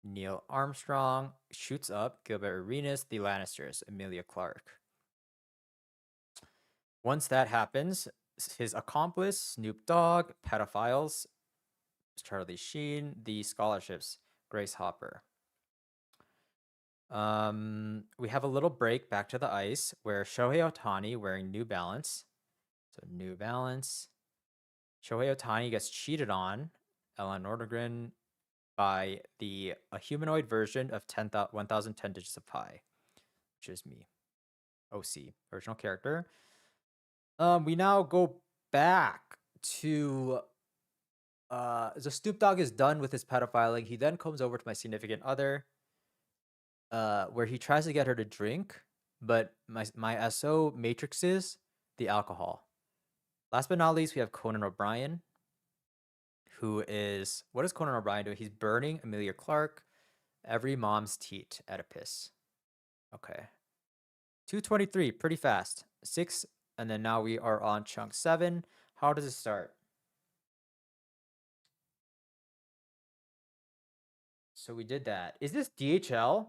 Neil Armstrong shoots up Gilbert Arenas, the Lannisters, Emilia Clarke. Once that happens, his accomplice, Snoop Dogg, pedophiles, Charlie Sheen, the scholarships, Grace Hopper. We have a little break back to the ice where Shohei Ohtani wearing New Balance. So New Balance. Shohei Ohtani gets cheated on, Ellen Nordegren, by a humanoid version of 1010 Digits of Pi, which is me. OC, original character. We now go back to so Snoop Dogg is done with his pedophiling. He then comes over to my significant other, where he tries to get her to drink, but my SO matrixes the alcohol. Last but not least, we have Conan O'Brien, who is, what is Conan O'Brien doing? He's burning Emilia Clarke, every mom's teat, Oedipus. Okay. 223, pretty fast. 6, and then now we are on chunk 7. How does it start? So we did that. Is this DHL?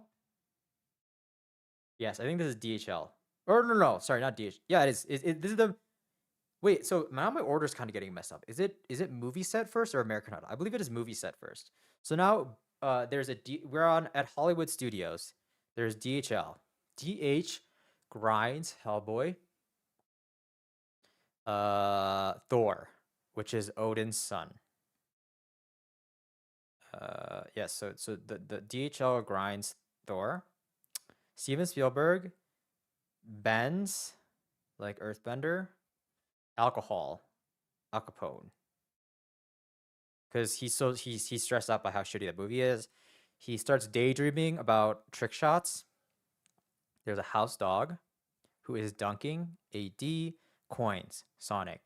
Yes, I think this is DHL. Or no, sorry, not DHL. Yeah, it is. This is the. Wait, so now my order's kind of getting messed up. Is it movie set first or American Idol? I believe it is movie set first. So now there's we're on at Hollywood Studios. There's DHL. DH grinds Hellboy. Thor, which is Odin's son. Yes, so the DHL grinds Thor. Steven Spielberg bends like Earthbender. Alcohol, Al Capone. Because he's stressed out by how shitty the movie is. He starts daydreaming about trick shots. There's a house dog who is dunking AD coins. Sonic.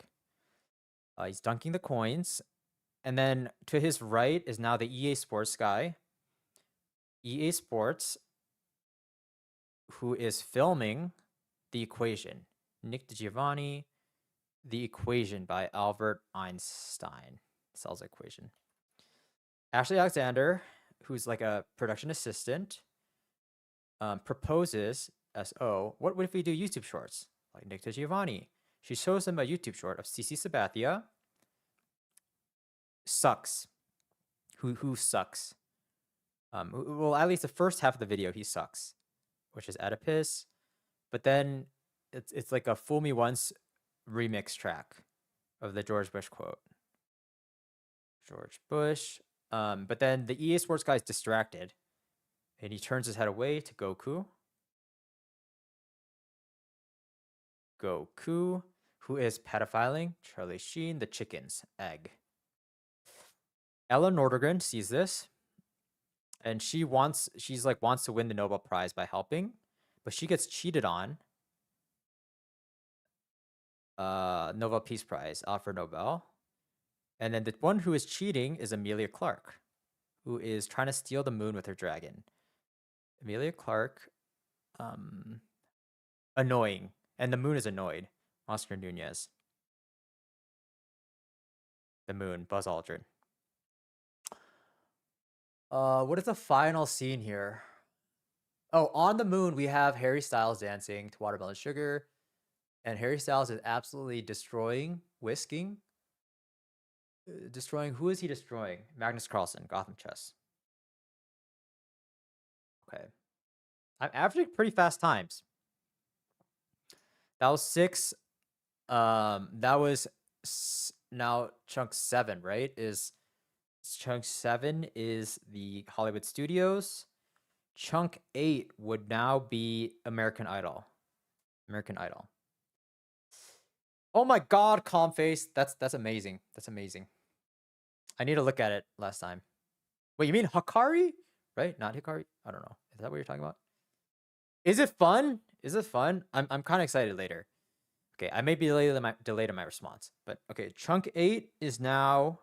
He's dunking the coins, and then to his right is now the EA Sports guy. EA Sports, who is filming The Equation. Nick DiGiovanni, The Equation by Albert Einstein. Sells Equation. Ashley Alexander, who's like a production assistant, proposes as, oh, what if we do YouTube shorts? Like Nick DiGiovanni. She shows him a YouTube short of CC Sabathia. Sucks. Who sucks? Well, at least the first half of the video, he sucks, which is Oedipus. But then it's like a Fool Me Once remix track of the George Bush quote. George Bush. But then the EA Sports guy is distracted, and he turns his head away to Goku. Goku, who is pedophiling Charlie Sheen, the chicken's egg. Ella Nordegren sees this, and she wants to win the Nobel Prize by helping, but she gets cheated on. Nobel Peace Prize, Alfred Nobel. And then the one who is cheating is Emilia Clarke, who is trying to steal the moon with her dragon. Emilia Clarke, annoying. And the moon is annoyed. Oscar Nunez. The moon, Buzz Aldrin. What is the final scene here? Oh, on the moon, we have Harry Styles dancing to Watermelon Sugar. And Harry Styles is absolutely destroying. Destroying, who is he destroying? Magnus Carlsen, Gotham Chess. Okay. I'm averaging pretty fast times. That was 6. That was now chunk 7, right? Chunk 7 is the Hollywood Studios. Chunk 8 would now be American Idol. American Idol. Oh my god, calm face. That's amazing. That's amazing. I need to look at it last time. Wait, you mean Hikari? Right? Not Hikari? I don't know. Is that what you're talking about? Is it fun? Is it fun? I'm kind of excited later. Okay, I may be delayed in my response. But okay, chunk 8 is now...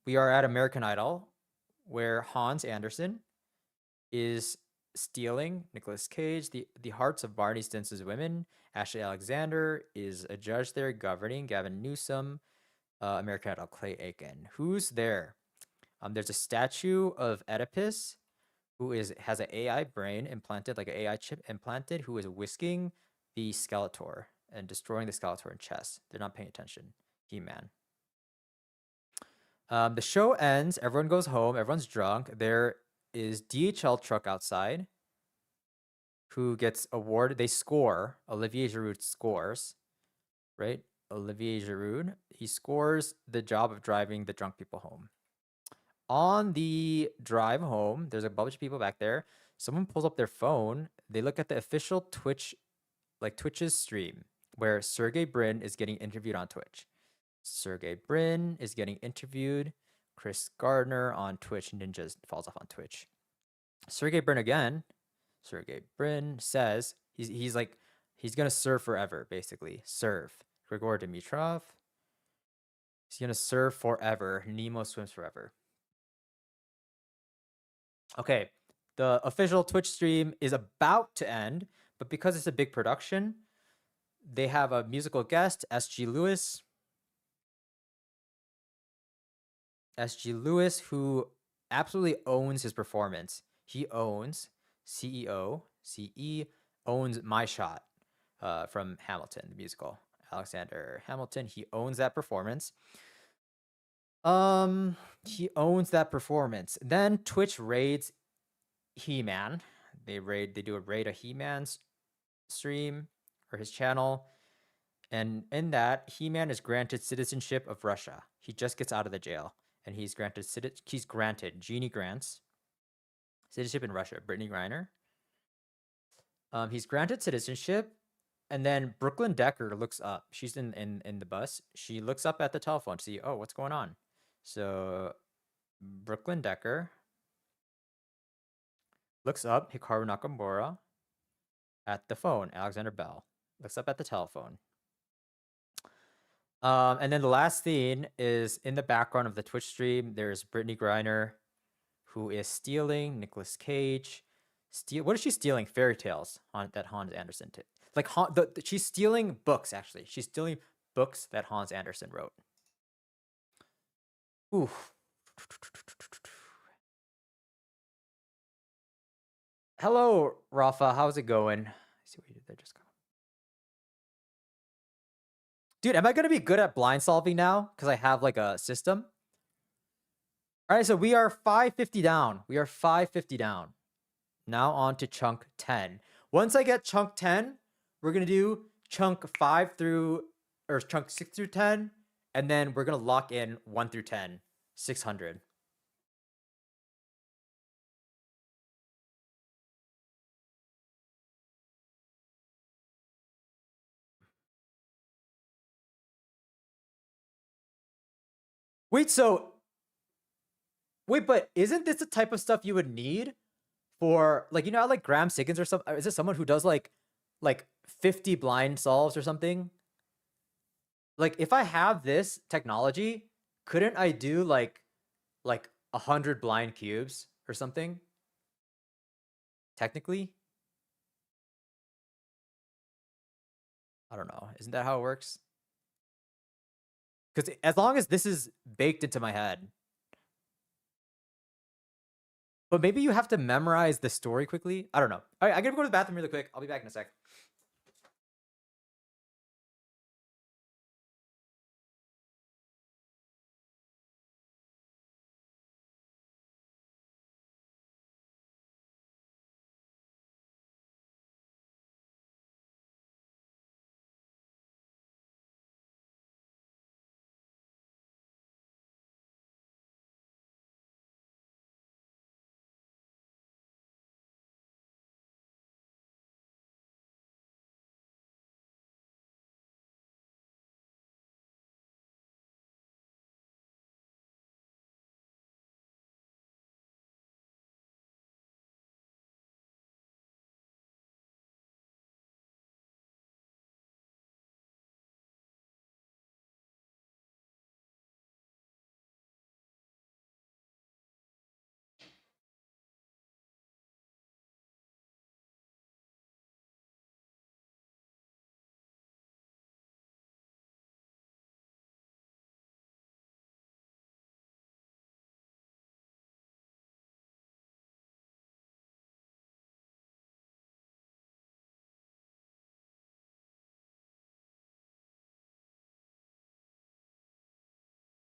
We are at American Idol, where Hans Anderson is stealing Nicolas Cage, the hearts of Barney Stinson's women. Ashley Alexander is a judge there governing. Gavin Newsom, American Idol, Clay Aiken. Who's there? There's a statue of Oedipus, who has an AI brain implanted, like an AI chip implanted, who is whisking the Skeletor and destroying the Skeletor in chess. They're not paying attention. He-Man. The show ends. Everyone goes home. Everyone's drunk. There is DHL truck outside who gets awarded. They score. Olivier Giroud scores, right? Olivier Giroud. He scores the job of driving the drunk people home. On the drive home, there's a bunch of people back there. Someone pulls up their phone. They look at the official Twitch's stream, where Sergey Brin is getting interviewed on Twitch. Sergey Brin is getting interviewed. Chris Gardner on Twitch. Ninjas falls off on Twitch. Sergey Brin again. Sergey Brin says he's gonna serve forever, basically. Serve. Grigor Dimitrov. He's gonna serve forever. Nemo swims forever. Okay, the official Twitch stream is about to end, but because it's a big production, they have a musical guest, SG Lewis. SG Lewis, who absolutely owns his performance. He owns CE owns My Shot from Hamilton, the musical. Alexander Hamilton, he owns that performance. He owns that performance. Then Twitch raids He-Man. They do a raid of He-Man's stream or his channel. And in that, He-Man is granted citizenship of Russia. He just gets out of the jail. And he's granted Genie grants citizenship in Russia. Brittany Griner. He's granted citizenship, And then Brooklyn Decker looks up. She's in the bus. She looks up at the telephone to see, oh, what's going on? So Brooklyn Decker looks up Hikaru Nakamura at the phone. Alexander Bell looks up at the telephone. And then the last scene is in the background of the Twitch stream. There's Brittany Griner, who is stealing Nicolas Cage. What is she stealing? Fairy tales that Hans Andersen did. Like she's stealing books. Actually, she's stealing books that Hans Andersen wrote. Ooh. Hello, Rafa. How's it going? I see what you did there. Just go. Dude, am I gonna be good at blind solving now? Because I have like a system. All right, so we are 550 down. We are 550 down. Now on to chunk 10. Once I get chunk 10, we're gonna do chunk 5 through, or chunk 6 through 10, and then we're gonna lock in 1 through 10, 600. Wait, but isn't this the type of stuff you would need for, like, you know, like Graham Siggins or something? Is it someone who does like 50 blind solves or something? Like, if I have this technology, couldn't I do like 100 blind cubes or something? Technically? I don't know. Isn't that how it works? Because as long as this is baked into my head. But maybe you have to memorize the story quickly. I don't know. All right, I gotta go to the bathroom really quick. I'll be back in a sec.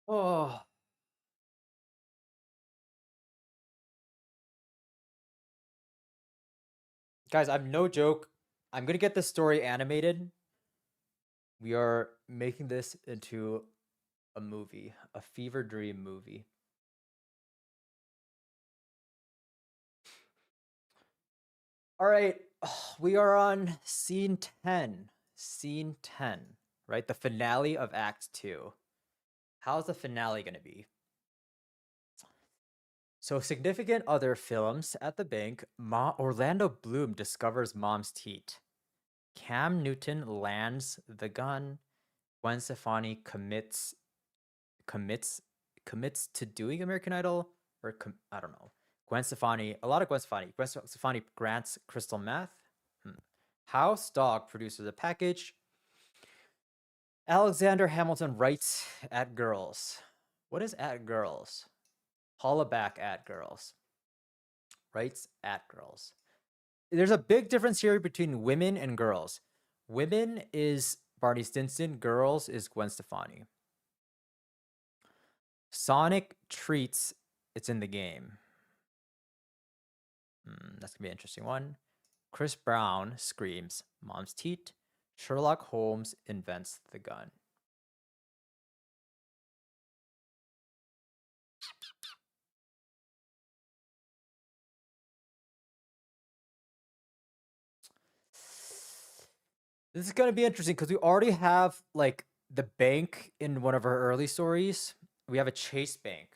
Oh. Guys, I'm no joke. I'm gonna get this story animated. We are making this into a movie, a fever dream movie. All right, we are on scene 10. Scene 10, right? The finale of Act 2. How's the finale gonna be? So, significant other films at the bank. Orlando Bloom discovers mom's teat. Cam Newton lands the gun. Gwen Stefani commits to doing American Idol, or I don't know. Gwen Stefani, a lot of Gwen Stefani. Gwen Stefani grants crystal meth. House Dog produces a package. Alexander Hamilton writes at girls. What is at girls? Holla back at girls. Writes at girls. There's a big difference here between women and girls. Women is Barney Stinson. Girls is Gwen Stefani. Sonic treats. It's in the game. That's gonna be an interesting one. Chris Brown screams mom's teat. Sherlock Holmes invents the gun. This is gonna be interesting because we already have like the bank in one of our early stories. We have a Chase Bank.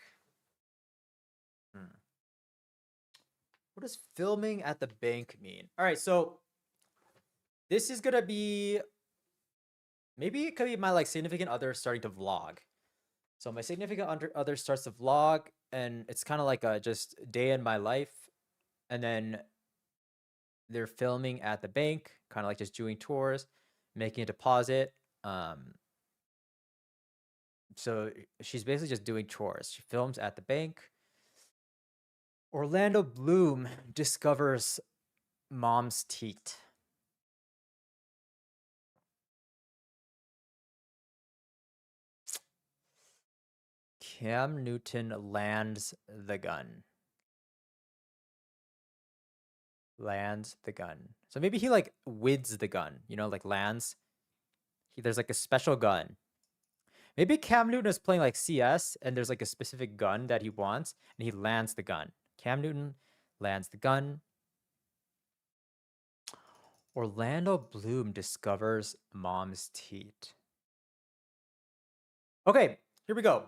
Hmm. What does filming at the bank mean? All right, so this is gonna be maybe it could be my like significant other starting to vlog. So my significant other starts to vlog, and it's kind of like a just day in my life, and then they're filming at the bank, kind of like just doing tours, making a deposit. Um, so she's basically just doing chores. She films at the bank. Orlando Bloom discovers mom's teat. Cam Newton lands the gun. Lands the gun. So maybe he like wids the gun, you know, like lands. There's like a special gun. Maybe Cam Newton is playing like CS and there's like a specific gun that he wants and he lands the gun. Cam Newton lands the gun. Orlando Bloom discovers mom's teat. Okay, here we go.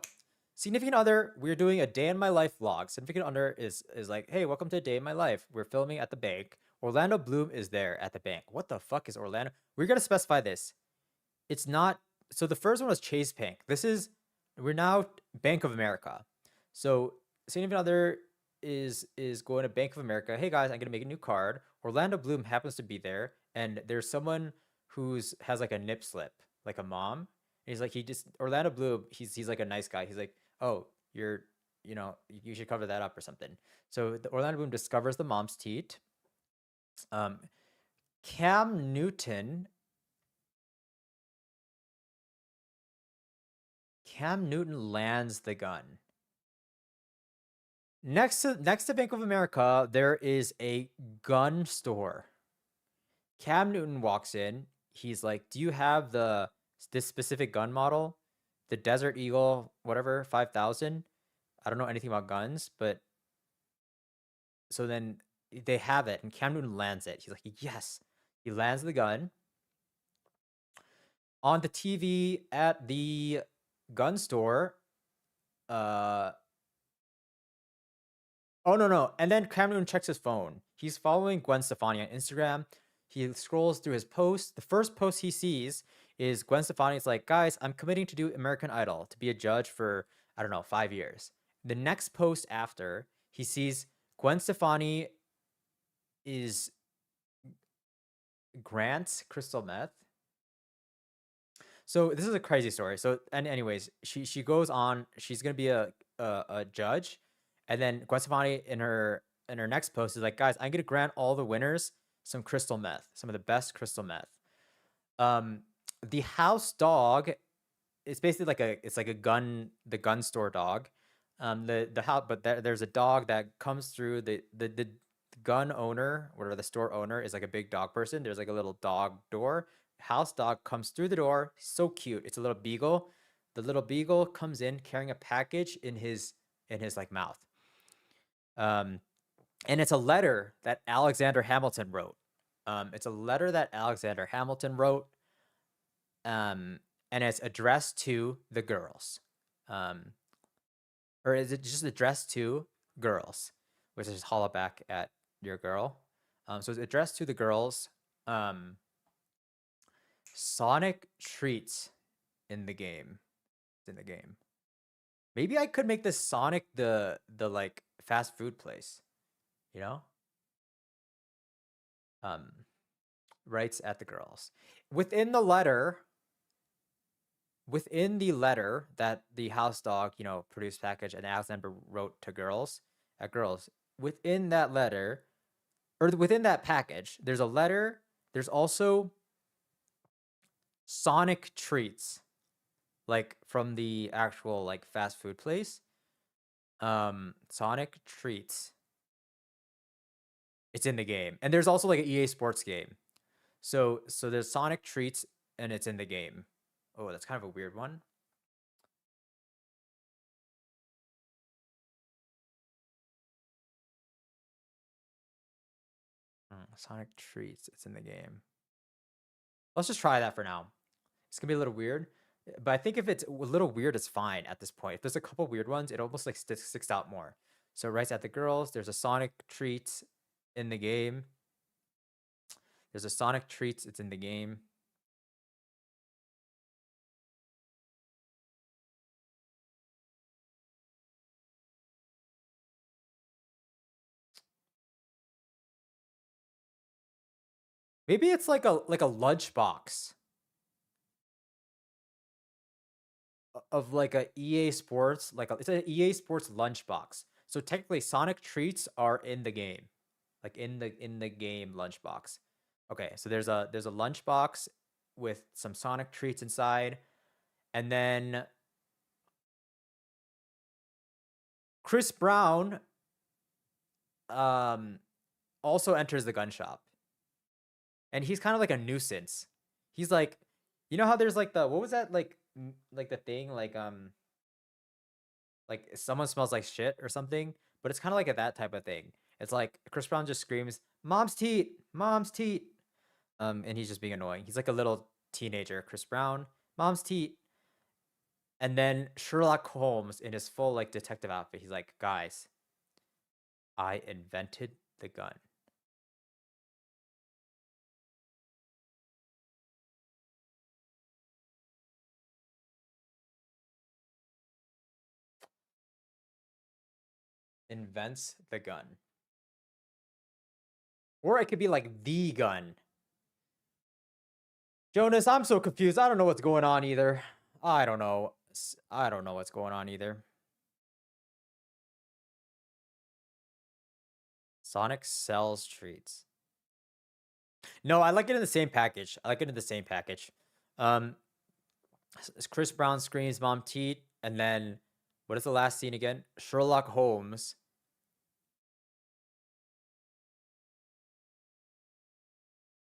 Significant other, we're doing a day in my life vlog. Significant other is like, hey, welcome to a day in my life. We're filming at the bank. Orlando Bloom is there at the bank. What the fuck is Orlando? We're gonna specify this. It's not. So the first one was Chase Bank. We're now Bank of America. So significant other is going to Bank of America. Hey guys, I'm gonna make a new card. Orlando Bloom happens to be there, and there's someone who's has like a nip slip, like a mom. And he's like, he just Orlando Bloom. He's like a nice guy. He's like, oh, you're, you know, you should cover that up or something. So the Orlando Bloom discovers the mom's teat. Um, Cam Newton Cam Newton lands the gun. Next to Bank of America, there is a gun store. Cam Newton walks in. He's like, "Do you have this specific gun model? The Desert Eagle, whatever, 5000?" I don't know anything about guns, but so then they have it and Cam Newton lands it. He's like, "Yes." He lands the gun. On the TV at the gun store, uh oh no. And then Cam Newton checks his phone. He's following Gwen Stefani on Instagram. He scrolls through his posts. The first post he sees is Gwen Stefani's like, guys, I'm committing to do American Idol to be a judge for, I don't know, 5 years. The next post after, he sees Gwen Stefani is grants crystal meth. So this is a crazy story. So and anyways, she goes on. She's gonna be a judge, and then Gwen Stefani in her next post is like, guys, I'm gonna grant all the winners some crystal meth, some of the best crystal meth. Um, the house dog, it's basically like a the gun store dog. The house, but there's a dog that comes through the gun owner, or the store owner is like a big dog person. There's like a little dog door. House dog comes through the door. So cute. It's a little beagle. The little beagle comes in carrying a package in his like mouth. Um, and it's a letter that Alexander Hamilton wrote. It's a letter that Alexander Hamilton wrote. And it's addressed to the girls. Um, or is it just addressed to girls, which is holla back at your girl. So it's addressed to the girls. Um, Sonic treats in the game. In the game. Maybe I could make this Sonic the like fast food place. You know? Um, writes at the girls. Within the letter, within the letter that the house dog, produced package and Alexander wrote to girls, at girls, within that letter, or within that package, there's a letter. There's also Sonic treats, like from the actual like fast food place. Sonic treats. It's in the game, and there's also like an EA Sports game. So there's Sonic treats, and it's in the game. Oh, that's kind of a weird one. Sonic treats. It's in the game. Let's just try that for now. It's gonna be a little weird, but I think if it's a little weird, it's fine at this point. If there's a couple weird ones, it almost like sticks out more. So right at the girls, there's a Sonic treat in the game. There's a Sonic treats. It's in the game. Maybe it's like a lunchbox of like a EA Sports, it's an EA Sports lunchbox. So technically, Sonic treats are in the game, like in the game lunchbox. Okay, so there's a lunchbox with some Sonic treats inside, and then Chris Brown also enters the gun shop, and he's kind of like a nuisance. He's like, you know how there's like the what was that like the thing like someone smells like shit or something, but it's kind of like that type of thing. It's like Chris Brown just screams, "Mom's teat, mom's teat," and he's just being annoying. He's like a little teenager, Chris Brown, "Mom's teat," and then Sherlock Holmes in his full like detective outfit. He's like, "Guys, I invented the gun." Invents the gun. Or it could be like the gun. Jonas, I'm so confused. I don't know what's going on either. I don't know. I don't know what's going on either. Sonic sells treats. No, I like it in the same package. I like it in the same package. Um, Chris Brown screams "Mom teat," and then what is the last scene again? Sherlock Holmes.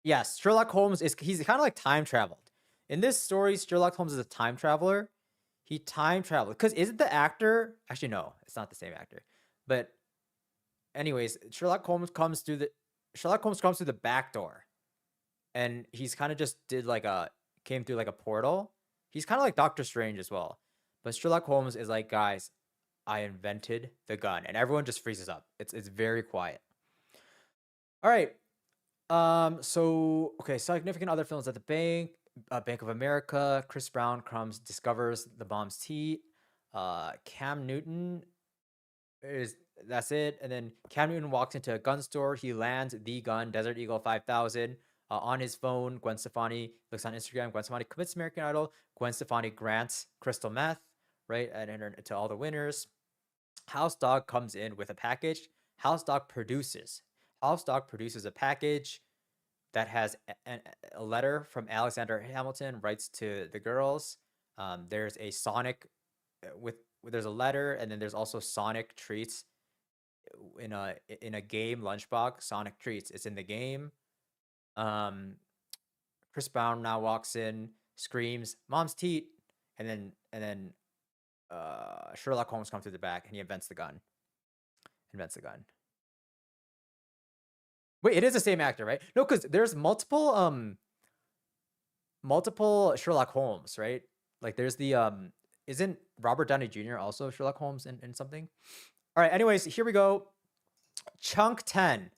Yes, Sherlock Holmes he's kind of like time traveled. In this story, Sherlock Holmes is a time traveler. He time traveled because isn't the actor actually no, it's not the same actor. But anyways, Sherlock Holmes comes through the back door, and he's kind of just did like a came through like a portal. He's kind of like Doctor Strange as well, but Sherlock Holmes is like, guys, I invented the gun, and everyone just freezes up. It's very quiet. All right. So okay, significant other films at the bank. Bank of America. Chris Brown comes discovers the bomb's teat. Cam Newton is that's it. And then Cam Newton walks into a gun store. He lands the gun, Desert Eagle 5000, on his phone. Gwen Stefani looks on Instagram. Gwen Stefani commits American Idol. Gwen Stefani grants crystal meth, right? And to all the winners. House Dog comes in with a package. House Dog produces. House Dog produces a package that has a letter from Alexander Hamilton writes to the girls. There's a Sonic with there's a letter, and then there's also Sonic treats in a game lunchbox. Sonic treats. It's in the game. Um, Chris Brown now walks in, screams, "Mom's teat," and then Sherlock Holmes comes through the back and he invents the gun. Invents the gun. Wait, it is the same actor, right? No, because there's multiple Sherlock Holmes, right? Like there's the isn't Robert Downey Jr. also Sherlock Holmes in something? All right, anyways, here we go. Chunk 10.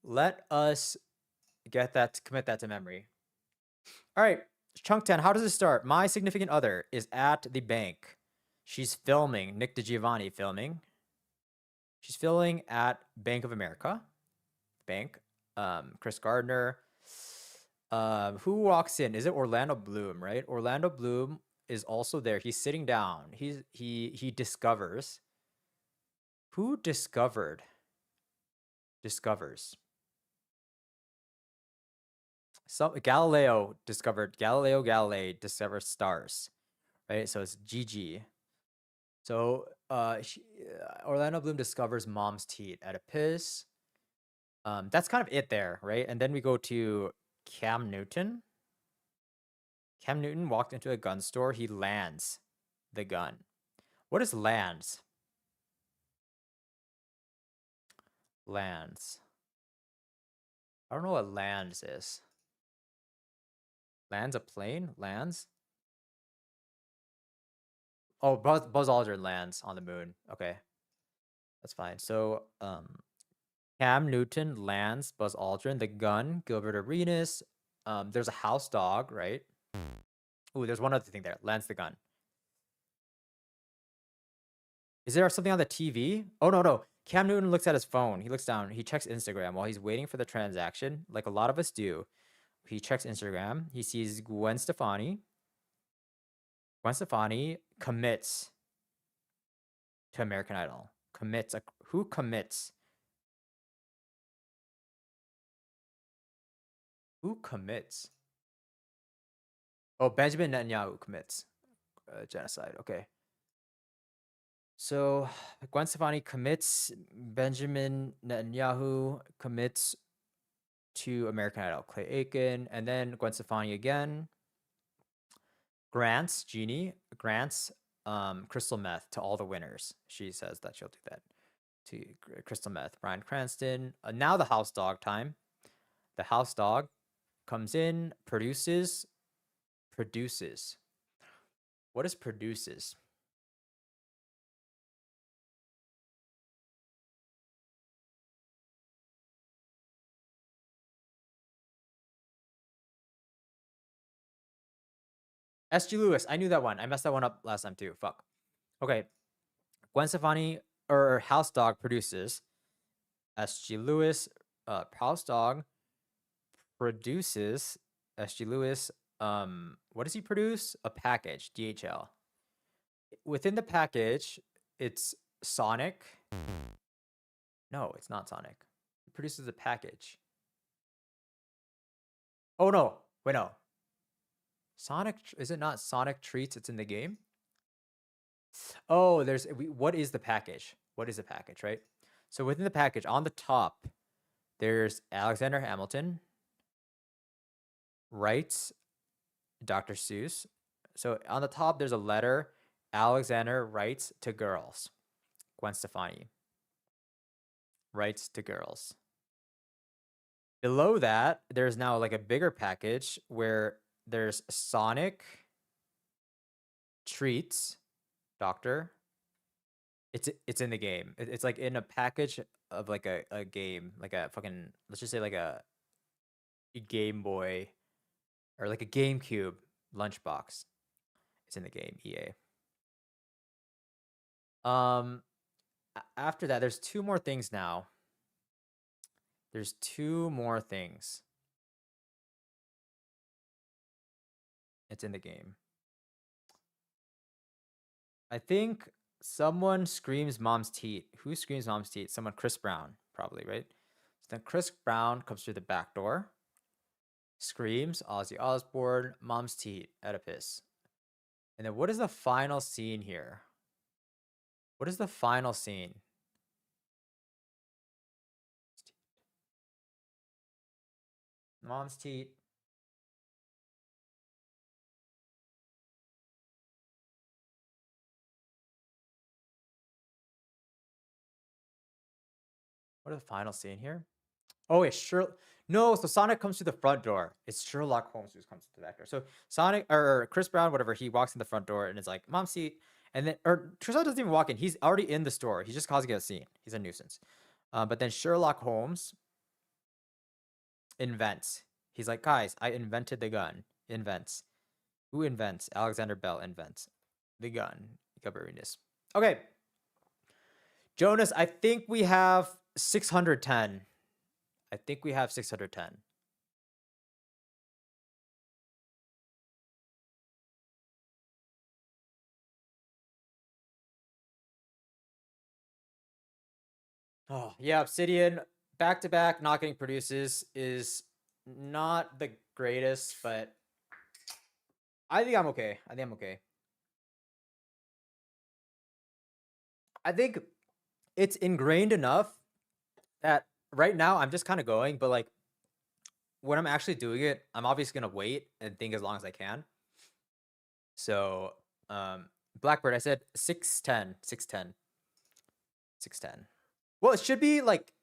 Let us commit that to memory. All right, Chunk 10, how does it start? My significant other is at the bank. She's filming, Nick DiGiovanni filming. She's filming at Bank of America. Bank. Chris Gardner. Who walks in? Is it Orlando Bloom, right? Orlando Bloom is also there. He's sitting down. He discovers. Who discovered? Discovers. Galileo Galilei discovers stars, right? So it's GG. So Orlando Bloom discovers mom's teat at a piss. That's kind of it there, right? And then we go to Cam Newton. Cam Newton walked into a gun store. He lands the gun. What is lands? Lands. I don't know what lands is. Lands a plane? Lands? Oh, Buzz Aldrin lands on the moon. Okay. That's fine. So, Cam Newton lands Buzz Aldrin, the gun, Gilbert Arenas. There's a house dog, right? Ooh, there's one other thing there. Lands the gun. Is there something on the TV? Oh, no, no. Cam Newton looks at his phone. He looks down. He checks Instagram while he's waiting for the transaction, like a lot of us do. He checks Instagram. He sees Gwen Stefani. Gwen Stefani commits to American Idol. Commits. Who commits? Who commits? Oh, Benjamin Netanyahu commits genocide. Okay. So Gwen Stefani commits. Benjamin Netanyahu commits to American Idol. Clay Aiken, and then Gwen Stefani again. Grants crystal meth to all the winners. She says that she'll do that to crystal meth. Bryan Cranston. Now the house dog time. The house dog comes in, produces. What is produces? SG Lewis. I knew that one. I messed that one up last time too. Fuck. Okay. Gwen Stefani or house dog produces. SG Lewis, house dog produces. SG Lewis. What does he produce? A package. DHL. Within the package, it's Sonic. No, it's not Sonic. He produces a package. Oh no. Wait, no. Sonic, is it not Sonic Treats? It's in the game. Oh, what is the package? What is the package, right? So within the package, on the top, there's Alexander Hamilton, writes Dr. Seuss. So on the top, there's a letter. Alexander writes to girls. Gwen Stefani writes to girls. Below that, there's now like a bigger package where there's Sonic Treats, Doctor. It's in the game. It's like in a package of like a game, like a fucking, let's just say like a Game Boy or like a GameCube lunchbox. It's in the game, EA. After that, there's two more things now. There's two more things. It's in the game. I think someone screams mom's teat. Who screams mom's teat? Someone, Chris Brown, probably, right? So then Chris Brown comes through the back door, screams, Ozzy Osbourne, mom's teat, Oedipus. And then what is the final scene here? What is the final scene? Mom's teat. What is the final scene here? Oh, it's Sherlock. No, so Sonic comes to the front door. It's Sherlock Holmes who comes to the back door. So Sonic or Chris Brown, whatever, he walks in the front door and it's like, mom's teat. And then, or Tristan doesn't even walk in. He's already in the store. He's just causing a scene. He's a nuisance. But then Sherlock Holmes invents. He's like, guys, I invented the gun. Invents. Who invents? Alexander Bell invents the gun. Gabarinas. Okay. Jonas, I think we have 610. I think we have 610. Oh, yeah, Obsidian back to back not getting produces is not the greatest, but I think I'm okay. I think I'm okay. I think it's ingrained enough that right now I'm just kind of going, but like when I'm actually doing it, I'm obviously gonna wait and think as long as I can. So Blackbird, I said 610, 610, 610. Well, it should be like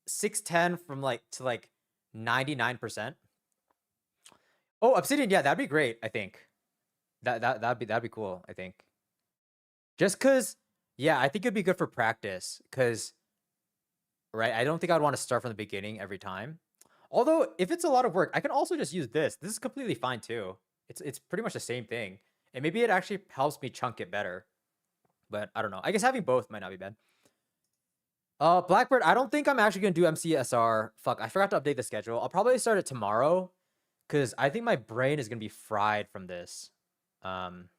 610 from like to like 99%. Oh, Obsidian, yeah, that'd be great, I think. That'd be cool, I think. Just cause, yeah, I think it'd be good for practice. Cause, right, I don't think I'd want to start from the beginning every time. Although, if it's a lot of work, I can also just use this. This is completely fine too. It's pretty much the same thing. And maybe it actually helps me chunk it better. But I don't know. I guess having both might not be bad. Blackbird, I don't think I'm actually gonna do MCSR. Fuck, I forgot to update the schedule. I'll probably start it tomorrow. Cause I think my brain is gonna be fried from this. Um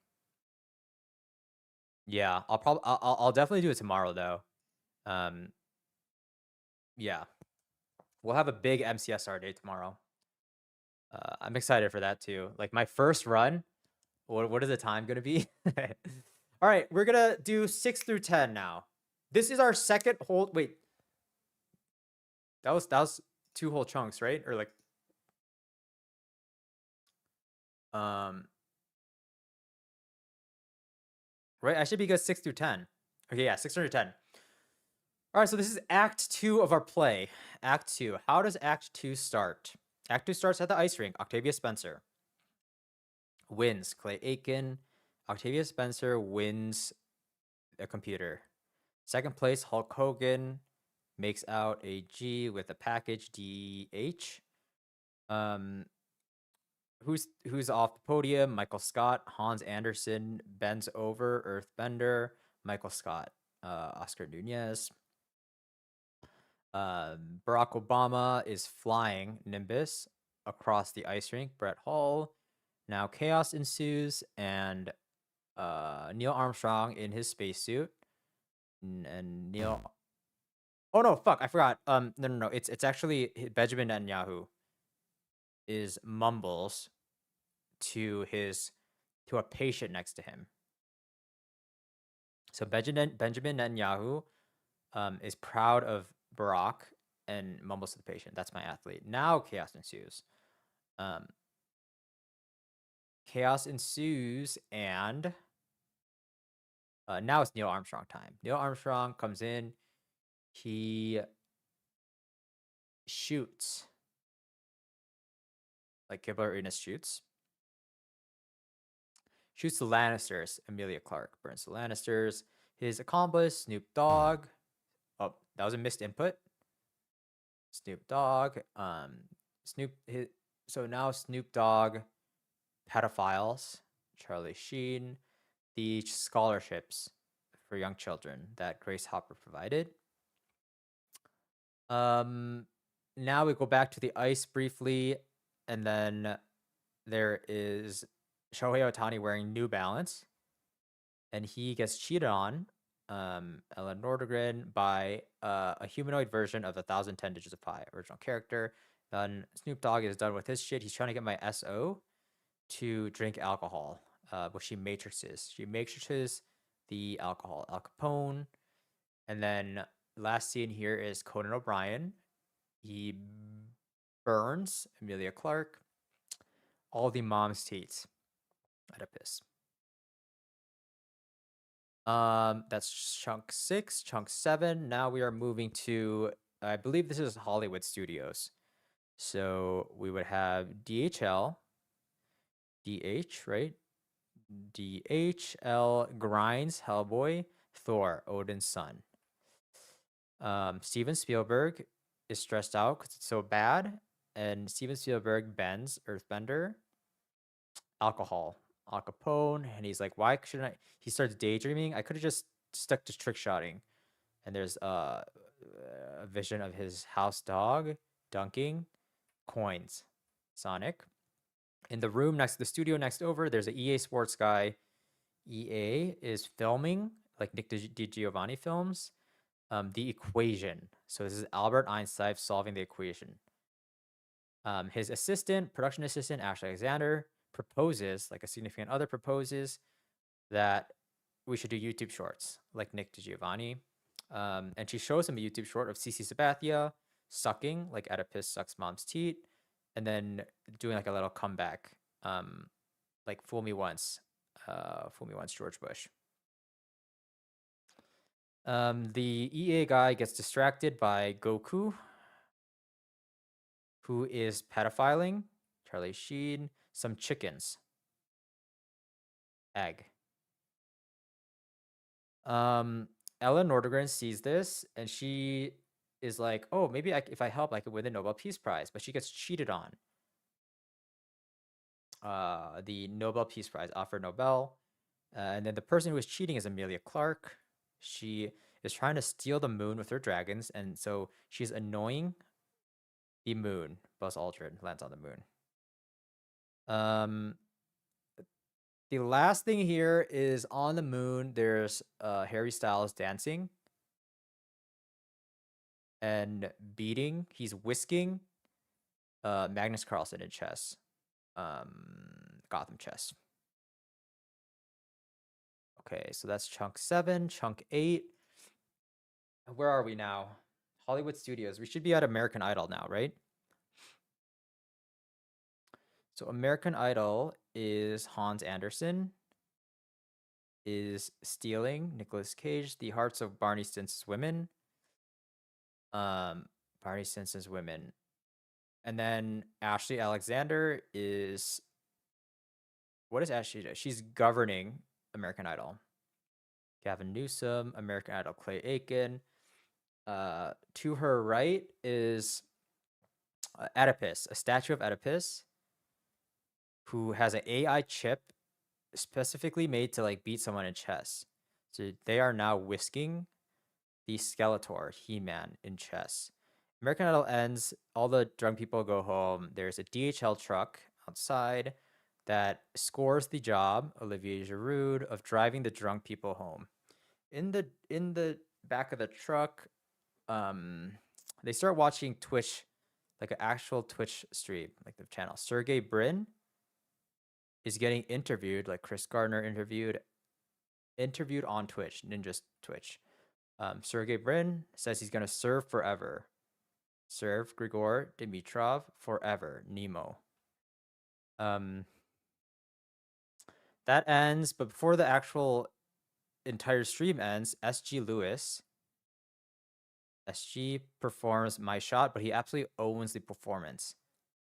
yeah, I'll definitely do it tomorrow though. Um yeah. We'll have a big MCSR day tomorrow. I'm excited for that too. Like my first run, what is the time gonna be? All right, we're gonna do 6 through 10 now. This is our second whole. Wait, that was 2 whole chunks, right? Or like, um, right? I should be good 6 through 10. Okay, yeah, 6 through 10. All right, so this is Act 2 of our play. Act 2. How does Act 2 start? Act 2 starts at the ice rink. Octavia Spencer wins. Clay Aiken. Octavia Spencer wins a computer. Second place, Hulk Hogan makes out a G with a package DH. Who's off the podium? Michael Scott, Hans Anderson bends over, Earthbender, Michael Scott, Oscar Nunez. Barack Obama is flying Nimbus across the ice rink. Brett Hull. Now chaos ensues, and Neil Armstrong in his spacesuit, and Neil. Oh no, fuck! I forgot. No. It's actually Benjamin Netanyahu is mumbles to a patient next to him. So Benjamin Netanyahu is proud of Barack and mumbles to the patient. That's my athlete. Now chaos ensues. Chaos ensues, and now it's Neil Armstrong time. Neil Armstrong comes in. He shoots. Like Kibler Arenas shoots. Shoots the Lannisters. Emilia Clarke burns the Lannisters. His accomplice, Snoop Dogg. Oh, that was a missed input. Snoop Dogg. So now Snoop Dogg, pedophiles, Charlie Sheen, the scholarships for young children that Grace Hopper provided. Now we go back to the ice briefly, and then there is Shohei Ohtani wearing New Balance, and he gets cheated on, Ellen Nordegren, by a humanoid version of 1010 Digits of Pi, original character. Then Snoop Dogg is done with his shit. He's trying to get my SO to drink alcohol, which she matrixes. She matrixes the alcohol, Al Capone. And then last scene here is Conan O'Brien. He burns Emilia Clarke. All the mom's teats. Oedipus. That's chunk 6, chunk 7. Now we are moving to, I believe this is Hollywood Studios. So we would have DHL, DH, right? DHL grinds Hellboy, Thor, Odin's son. Steven Spielberg is stressed out because it's so bad, and Steven Spielberg bends Earthbender, alcohol, Al Capone, and he's like, why shouldn't I? He starts daydreaming. I could have just stuck to trick shotting. And there's a vision of his house dog dunking coins. Sonic. In the room next to the studio next over, there's an EA Sports guy. EA is filming, like Nick DiGiovanni films, The Equation. So this is Albert Einstein solving the equation. His assistant, production assistant, Ash Alexander, proposes, like a significant other proposes, that we should do YouTube shorts, like Nick DiGiovanni. And she shows him a YouTube short of Cece Sabathia sucking, like Oedipus sucks mom's teat, and then doing like a little comeback, like fool me once, George Bush. The EA guy gets distracted by Goku, who is pedophiling Charlie Sheen. some chickens. Egg. Ella Nordegren sees this and she is like, oh, maybe if I help, I could win the Nobel Peace Prize. But she gets cheated on. The Nobel Peace Prize, Alfred Nobel. And then the person who is cheating is Amelia Clark. She is trying to steal the moon with her dragons. And so she's annoying the moon. Buzz Aldrin lands on the moon. The last thing here is on the moon, there's Harry Styles dancing and beating. He's whisking Magnus Carlsen in chess. Gotham chess. Okay, so that's chunk 7, chunk 8. Where are we now? Hollywood Studios. We should be at American Idol now, right? So American Idol is Hans Anderson, is stealing Nicolas Cage, the hearts of Barney Stinson's women. Barney Stinson's women. And then Ashley Alexander is, what does Ashley do? She's governing American Idol. Gavin Newsom, American Idol, Clay Aiken. To her right is Oedipus, a statue of Oedipus, who has an AI chip specifically made to like beat someone in chess. So they are now whisking the Skeletor, He-Man, in chess. American Idol ends, all the drunk people go home. There's a DHL truck outside that scores the job, Olivier Giroud, of driving the drunk people home. In the back of the truck, they start watching Twitch, like an actual Twitch stream, like the channel. Sergey Brin is getting interviewed, like Chris Gardner interviewed on Twitch, Ninja's Twitch. Sergey Brin says he's gonna serve forever. Serve Grigor Dimitrov forever. Nemo. That ends, but before the actual entire stream ends, SG Lewis. SG performs My Shot, but he absolutely owns the performance.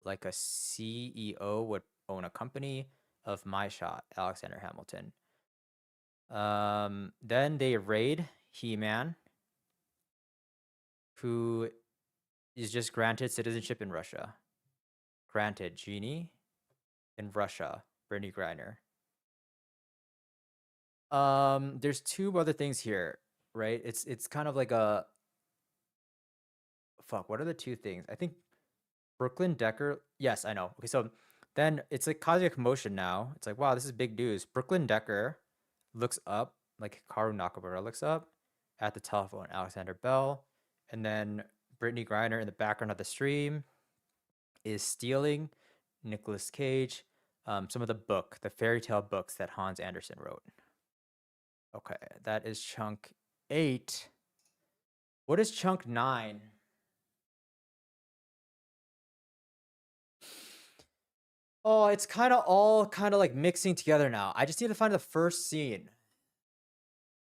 Like a CEO would own a company of My Shot, Alexander Hamilton. Then they raid He-Man, who is just granted citizenship in Russia. Granted, Genie in Russia, Brittany Griner. There's two other things here, right? It's kind of like a fuck. What are the two things? I think Brooklyn Decker. Yes, I know. Okay, so then it's like causing a commotion now. It's like, wow, this is big news. Brooklyn Decker looks up, like Karu Nakamura looks up at the telephone, Alexander Bell, and then Brittany Griner in the background of the stream is stealing Nicolas Cage, some of the fairy tale books that Hans Andersen wrote. Okay, that is chunk 8. What is chunk 9? Oh, it's all like mixing together now. I just need to find the first scene.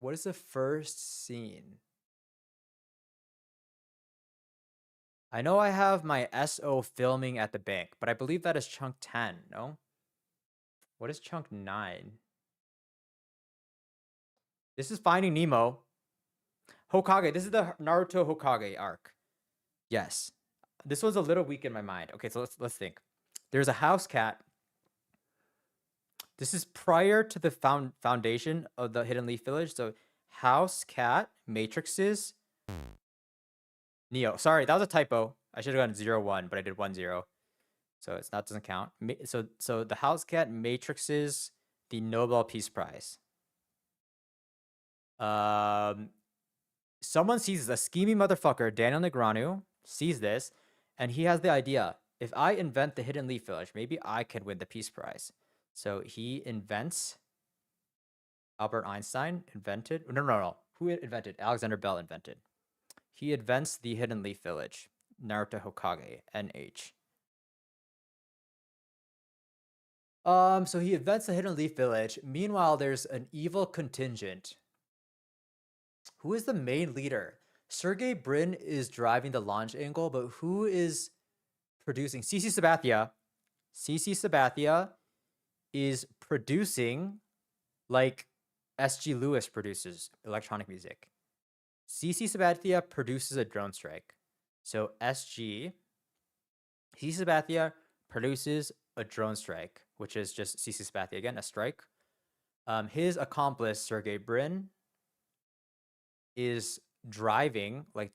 What is the first scene? I know I have my SO filming at the bank, but I believe that is chunk 10, no? What is chunk 9? This is Finding Nemo. Hokage. This is the Naruto Hokage arc. Yes. This was a little weak in my mind. Okay, so let's think. There's a house cat. This is prior to the foundation of the Hidden Leaf Village. So house cat, matrices, Neo. Sorry, that was a typo. I should have gotten 0-1, but I did 1-0. So it's not doesn't count. So the house cat matrices the Nobel Peace Prize. Someone sees this, a scheming motherfucker, Daniel Negreanu, sees this, and he has the idea, if I invent the Hidden Leaf Village, maybe I can win the Peace Prize. So he invents, Albert Einstein invented, no. Who invented? Alexander Bell invented. He invents the Hidden Leaf Village, Naruto Hokage, NH. So he invents the Hidden Leaf Village. Meanwhile, there's an evil contingent. Who is the main leader? Sergey Brin is driving the launch angle, but who is producing? CC Sabathia CC Sabathia is producing like SG Lewis produces electronic music. CC Sabathia produces a drone strike. So CC Sabathia produces a drone strike, which is just CC Sabathia again, a strike. His accomplice, Sergey Brin, is driving, like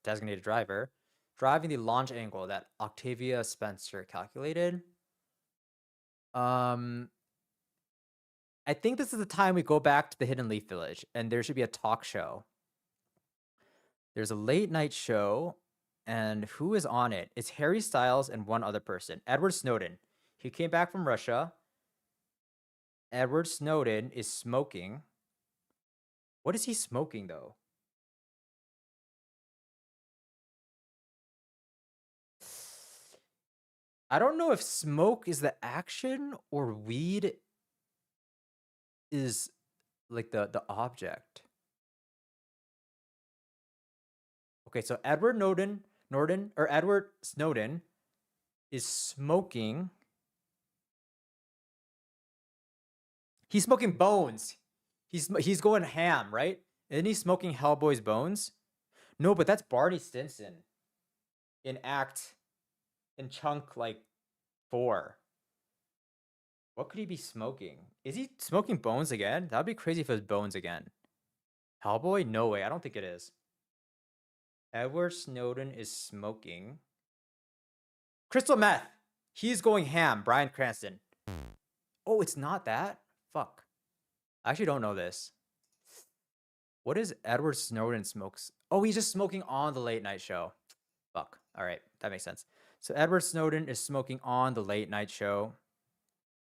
designated driver, driving the launch angle that Octavia Spencer calculated. I think this is the time we go back to the Hidden Leaf Village, and there should be a talk show. There's a late night show, and who is on it? It's Harry Styles and one other person, Edward Snowden. He came back from Russia. Edward Snowden is smoking. What is he smoking, though? I don't know if smoke is the action or weed is like the object. Okay, so Edward Snowden is smoking. He's smoking bones. He's going ham, right? Isn't he smoking Hellboy's bones? No, but that's Barney Stinson in Chunk like 4. What could he be smoking? Is he smoking bones again? That'd be crazy if it was bones again. Hellboy? No way. I don't think it is. Edward Snowden is smoking crystal meth. He's going ham. Bryan Cranston. Oh, it's not that? Fuck. I actually don't know this. What is Edward Snowden smokes? Oh, he's just smoking on the late night show. Fuck. All right. That makes sense. So Edward Snowden is smoking on the late night show.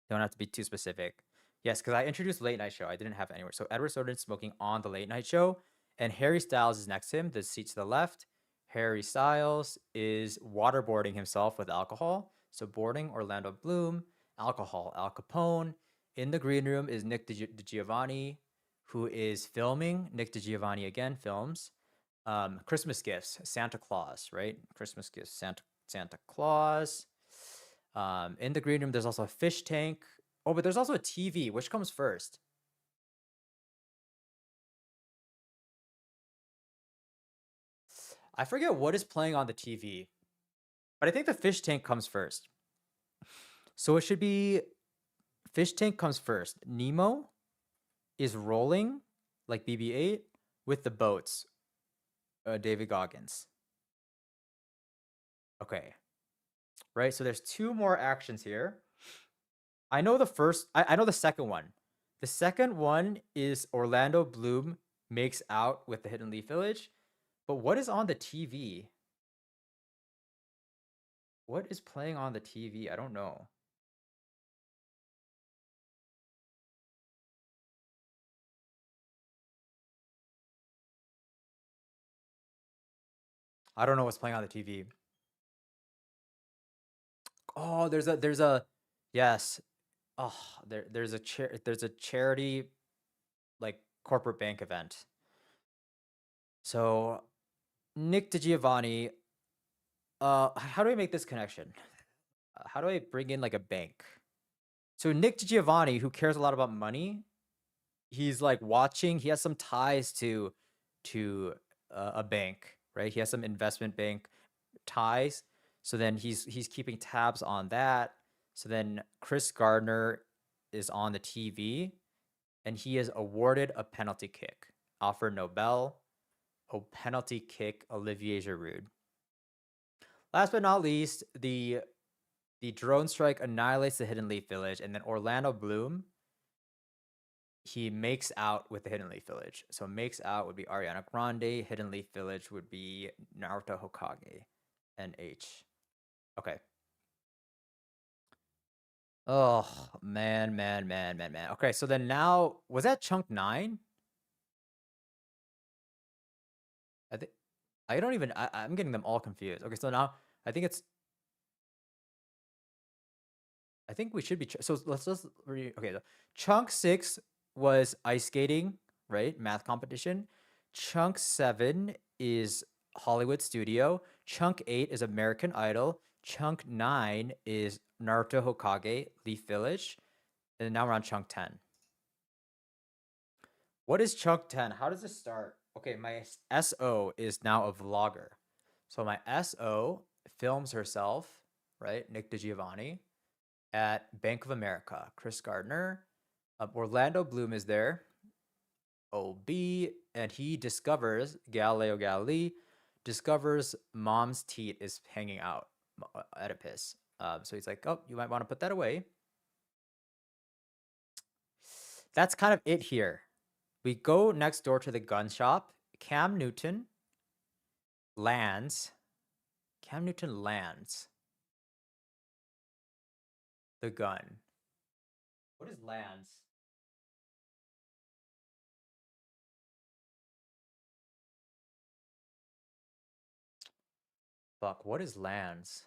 Don't have to be too specific. Yes, because I introduced late night show. I didn't have it anywhere. So Edward Snowden is smoking on the late night show. And Harry Styles is next to him, the seat to the left. Harry Styles is waterboarding himself with alcohol. So boarding Orlando Bloom, alcohol, Al Capone. In the green room is Nick DiGiovanni, who is filming. Nick DiGiovanni again films. Christmas gifts, Santa Claus, right? Christmas gifts, Santa Claus. In the green room, there's also a fish tank. Oh, but there's also a TV. Which comes first? I forget what is playing on the TV, but I think the fish tank comes first. So it should be fish tank comes first. Nemo is rolling like BB-8 with the boats. David Goggins. Okay. Right, so there's 2 more actions here. I know the first, I know the second one. The second one is Orlando Bloom makes out with the Hidden Leaf Village. But what is on the TV? What is playing on the TV? I don't know. I don't know what's playing on the TV. Oh, there's a yes. Oh, there's a charity like corporate bank event. So Nick DiGiovanni, how do I make this connection? How do I bring in like a bank? So Nick DiGiovanni, who cares a lot about money, he's like watching. He has some ties to a bank, right? He has some investment bank ties. So then he's keeping tabs on that. So then Chris Gardner is on the TV, and he is awarded a penalty kick. Alfred Nobel, a penalty kick, Olivier Giroud. Last but not least, the drone strike annihilates the Hidden Leaf Village, and then Orlando Bloom, he makes out with the Hidden Leaf Village. So makes out would be Ariana Grande. Hidden Leaf Village would be Naruto Hokage. NH. Okay. Oh, man. Okay, so then now, was that chunk 9? I think, I don't even, I'm getting them all confused. Okay, so now, I think we should be, so let's just, okay, so chunk 6 was ice skating, right? Math competition. Chunk 7 is Hollywood Studio. Chunk 8 is American Idol. Chunk 9 is Naruto Hokage, Leaf Village. And now we're on chunk 10. What is chunk 10? How does this start? Okay, my SO is now a vlogger. So my SO films herself, right? Nick DiGiovanni at Bank of America. Chris Gardner. Orlando Bloom is there. OB. And he discovers, Galileo Galilei discovers mom's teat is hanging out. Oedipus. So he's like, oh, you might want to put that away. That's kind of it here. We go next door to the gun shop. Cam Newton lands the gun. What is lands? Fuck, what is lands?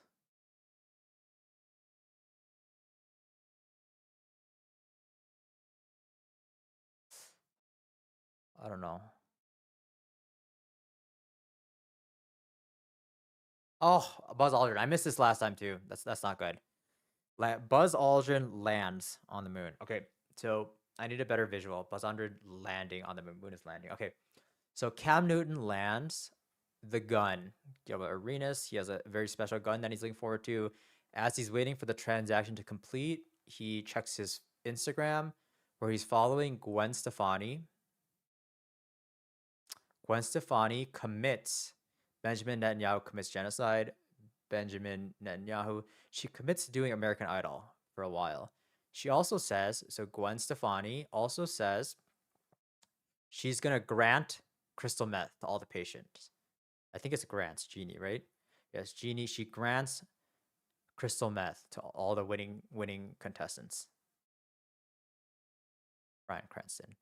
I don't know. Oh, Buzz Aldrin. I missed this last time too. That's not good. Buzz Aldrin lands on the moon. Okay, so I need a better visual. Buzz Aldrin landing on the moon. Moon is landing. Okay, so Cam Newton lands the gun. Gilbert Arenas. He has a very special gun that he's looking forward to. As he's waiting for the transaction to complete, he checks his Instagram where he's following Gwen Stefani. Gwen Stefani commits. Benjamin Netanyahu commits genocide. Benjamin Netanyahu, she commits to doing American Idol for a while. She also says, so Gwen Stefani also says she's going to grant crystal meth to all the patients. I think it's grants, Jeannie, right? Yes, Jeannie, she grants crystal meth to all the winning contestants. Bryan Cranston.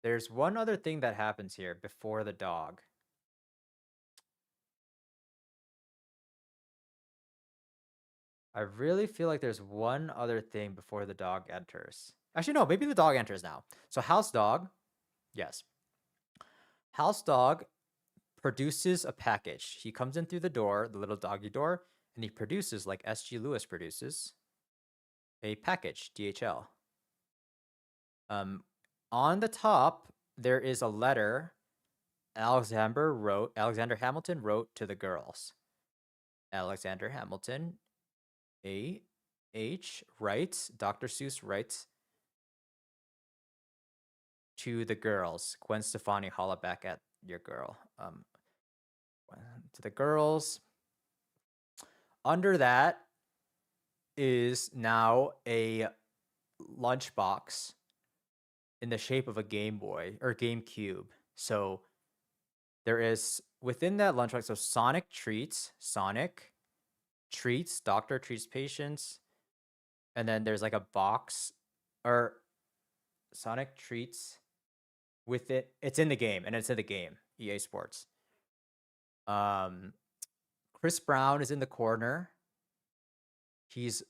There's one other thing that happens here before the dog. I really feel like there's one other thing before the dog enters. Actually, no, maybe the dog enters now. So House Dog, yes. House Dog produces a package. He comes in through the door, the little doggy door, and he produces, like S.G. Lewis produces, a package, DHL. On the top, there is a letter Alexander Hamilton wrote to the girls. Alexander Hamilton, A.H. writes, Dr. Seuss writes to the girls. Gwen Stefani, holla back at your girl. To the girls. Under that is now a lunchbox in the shape of a Game Boy or GameCube. So there is within that lunchbox, so Sonic treats, doctor treats patients, and then there's like a box or Sonic treats with it. It's in the game, and it's in the game, EA Sports. Chris Brown is in the corner. He's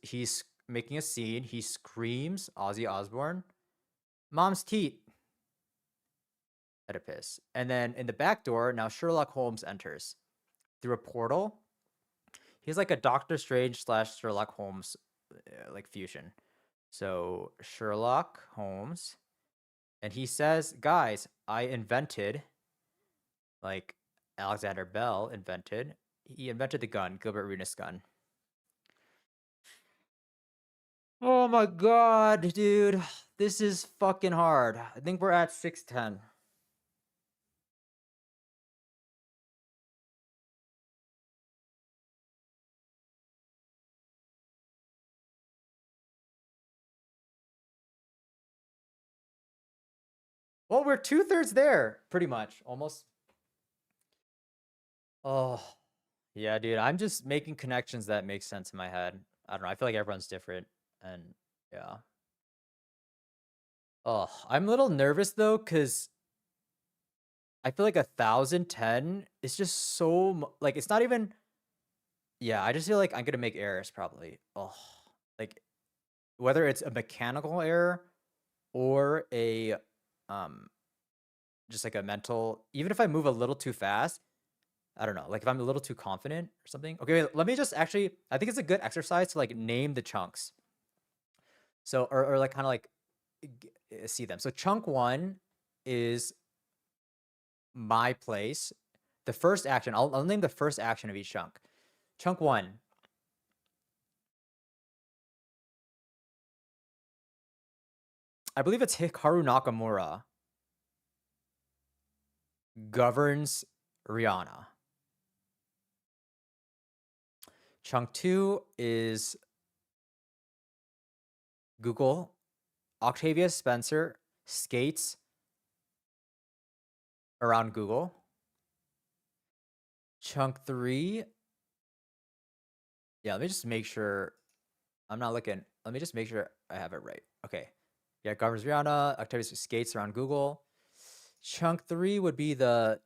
making a scene. He screams, Ozzy Osbourne, mom's teat. Oedipus. And then in the back door, now Sherlock Holmes enters through a portal. He's like a Doctor Strange / Sherlock Holmes like fusion. So Sherlock Holmes, and he says, guys, I invented, like Alexander Bell invented, he invented the gun, Gilbert Arenas gun. Oh my god, dude. This is fucking hard. I think we're at 610. Well, we're 2/3 there, pretty much, almost. Oh, yeah, dude. I'm just making connections that make sense in my head. I don't know. I feel like everyone's different, and yeah. Oh, I'm a little nervous though, cause I feel like 1,010 is just so like it's not even. Yeah, I just feel like I'm gonna make errors probably. Oh, like whether it's a mechanical error or a just like a mental, even if I move a little too fast, I don't know, like if I'm a little too confident or something. Okay, wait, let me just actually, I think it's a good exercise to like name the chunks. So, or like kind of like see them. So chunk one is my place. The first action, I'll name the first action of each chunk. Chunk one, I believe it's Hikaru Nakamura governs Rihanna. Chunk two is Google. Octavia Spencer skates around Google. Chunk three. Yeah, let me just make sure I'm not looking. Let me just make sure I have it right. Okay. Yeah, governs Rihanna. Octavia skates around Google. Chunk three would be the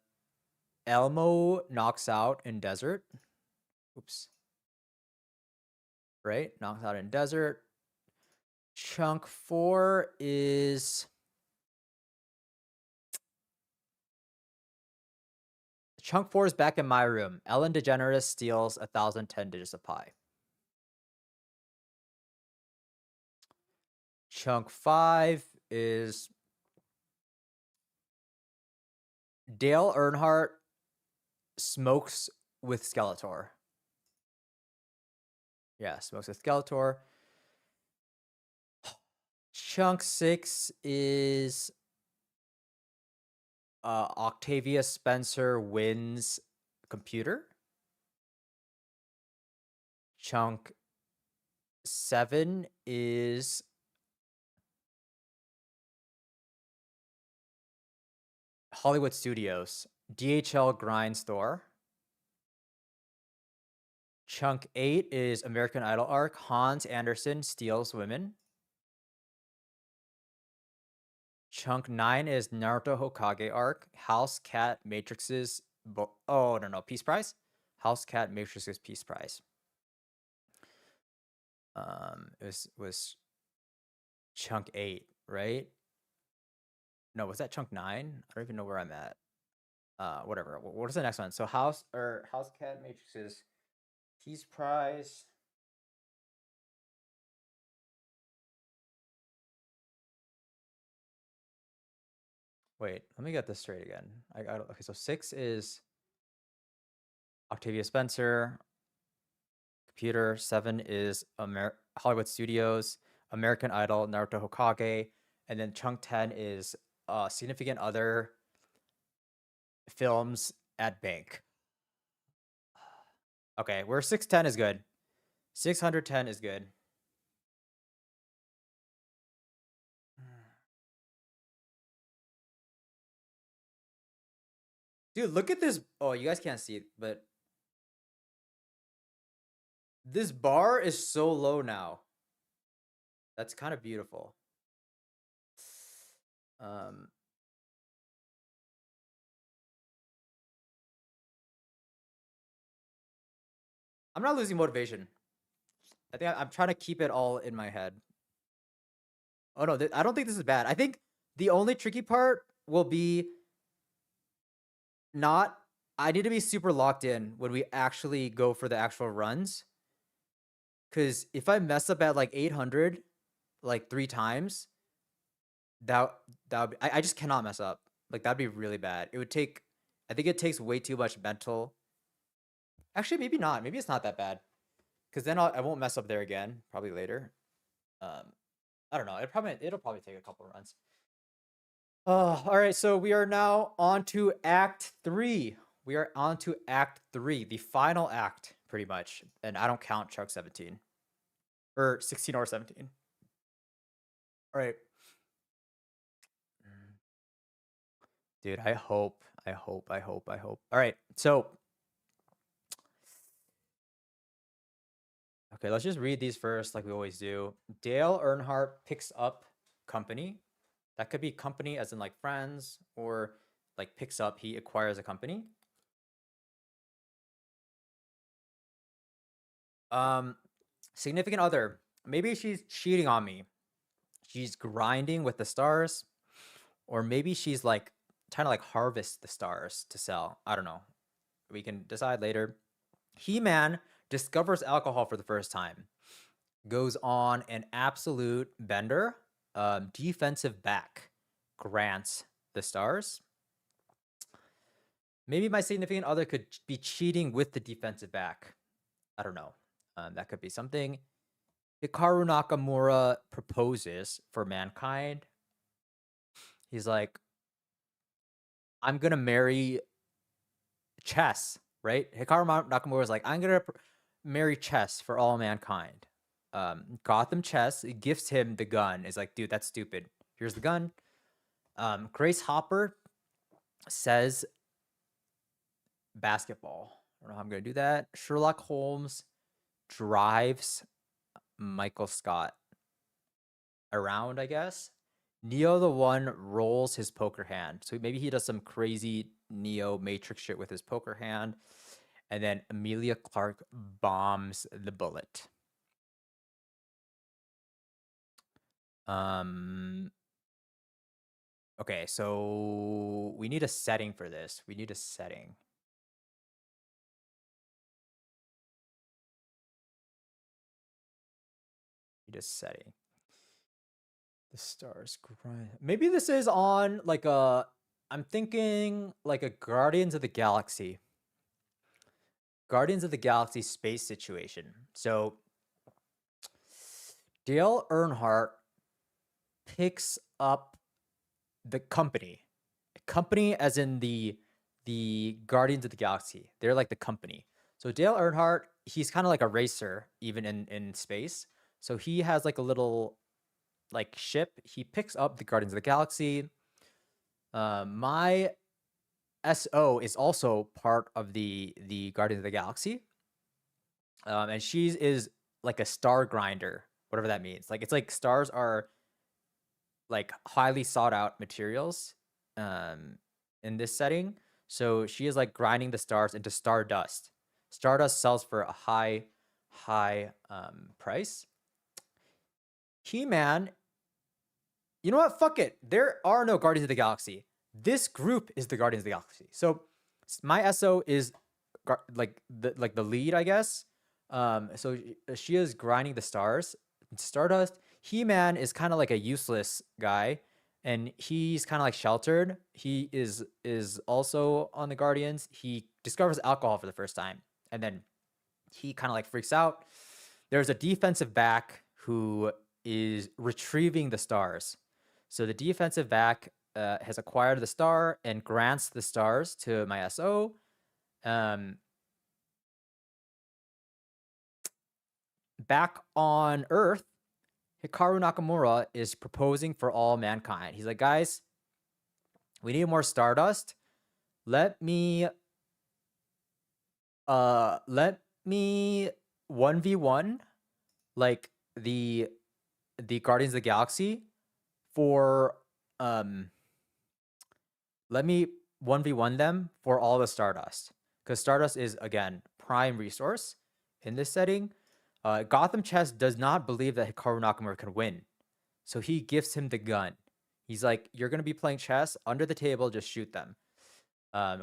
Elmo knocks out in desert. Oops. Right? Knocks out in desert. Chunk four is Chunk four is back in my room. Ellen DeGeneres steals 1,010 digits of pi. Chunk five is Dale Earnhardt smokes with Skeletor. Yeah, smokes with Skeletor. Chunk six is Octavia Spencer wins computer. Chunk seven is Hollywood Studios, DHL grind store. Chunk eight is American Idol arc, Hans Anderson steals women. Chunk nine is Naruto Hokage arc, House Cat Matrix's, oh no, Peace Prize? House Cat Matrix's Peace Prize. It was chunk eight, right? No, was that chunk nine? I don't even know where I'm at. Whatever. What is the next one? So House Cat Matrix's Peace Prize. Wait, let me get this straight again. Okay, so six is Octavia Spencer, computer. Seven is Hollywood Studios, American Idol, Naruto Hokage, and then chunk 10 is significant other films at bank. Okay, where 610 is good. 610 is good. Dude, look at this. Oh, you guys can't see it, but this bar is so low now. That's kind of beautiful. I'm not losing motivation. I think I'm trying to keep it all in my head. Oh no, I don't think this is bad. I think the only tricky part will be not. I need to be super locked in when we actually go for the actual runs. Because if I mess up at like 800, like 3 times, that would be, I just cannot mess up. Like that'd be really bad. It would take. I think it takes way too much mental. Actually, maybe not. Maybe it's not that bad. Because then I won't mess up there again. Probably later. I don't know. It'll probably take a couple of runs. All right. So we are now on to Act 3. We are on to Act 3, the final act, pretty much. And I don't count Chuck 17 or 16 or 17. All right. Dude, I hope. All right. So, okay, let's just read these first, like we always do. Dale Earnhardt picks up company. That could be company as in like friends, or like picks up, he acquires a company. Significant other. Maybe she's cheating on me. She's grinding with the stars. Or maybe she's like trying to like harvest the stars to sell. I don't know. We can decide later. He-Man discovers alcohol for the first time, goes on an absolute bender. Defensive back grants the stars. Maybe my significant other could be cheating with the defensive back. I don't know. That could be something. Hikaru Nakamura proposes for Mankind. He's like, I'm going to marry Chess, right? Hikaru Nakamura is like, I'm going to marry Chess for all mankind. Gotham Chess gifts him the gun. Is like, dude, that's stupid. Here's the gun. Grace Hopper says basketball. I don't know how I'm going to do that. Sherlock Holmes drives Michael Scott around, I guess. Neo the One rolls his poker hand. So maybe he does some crazy Neo Matrix shit with his poker hand. And then Emilia Clarke bombs the bullet. Okay, so we need a setting for this. We need a setting. Need a setting. The stars grind. Maybe this is on like a, I'm thinking like a Guardians of the Galaxy. Guardians of the Galaxy space situation. So Dale Earnhardt picks up the company. Company as in the Guardians of the Galaxy. They're like the company. So Dale Earnhardt, he's kind of like a racer even in space. So he has like a little like ship. He picks up the Guardians of the Galaxy. My SO is also part of the Guardians of the Galaxy. And she is like a star grinder, whatever that means. Like it's like stars are like highly sought out materials in this setting. So she is like grinding the stars into stardust. Stardust sells for a high price. He-Man, you know what? Fuck it. There are no Guardians of the Galaxy. This group is the Guardians of the Galaxy. So my SO is like the lead, I guess. So she is grinding the stars. Stardust. He-Man is kind of like a useless guy, and he's kind of like sheltered. He is also on the Guardians. He discovers alcohol for the first time, and then he kind of like freaks out. There's a defensive back who is retrieving the stars. So the defensive back has acquired the star and grants the stars to my SO. Back on Earth, Hikaru Nakamura is proposing for all mankind. He's like, guys, we need more stardust. Let me 1v1 like the Guardians of the Galaxy for let me 1v1 them for all the stardust, because stardust is again prime resource in this setting. Gotham Chess does not believe that Hikaru Nakamura can win, so he gifts him the gun. He's like, you're gonna be playing chess under the table, just shoot them.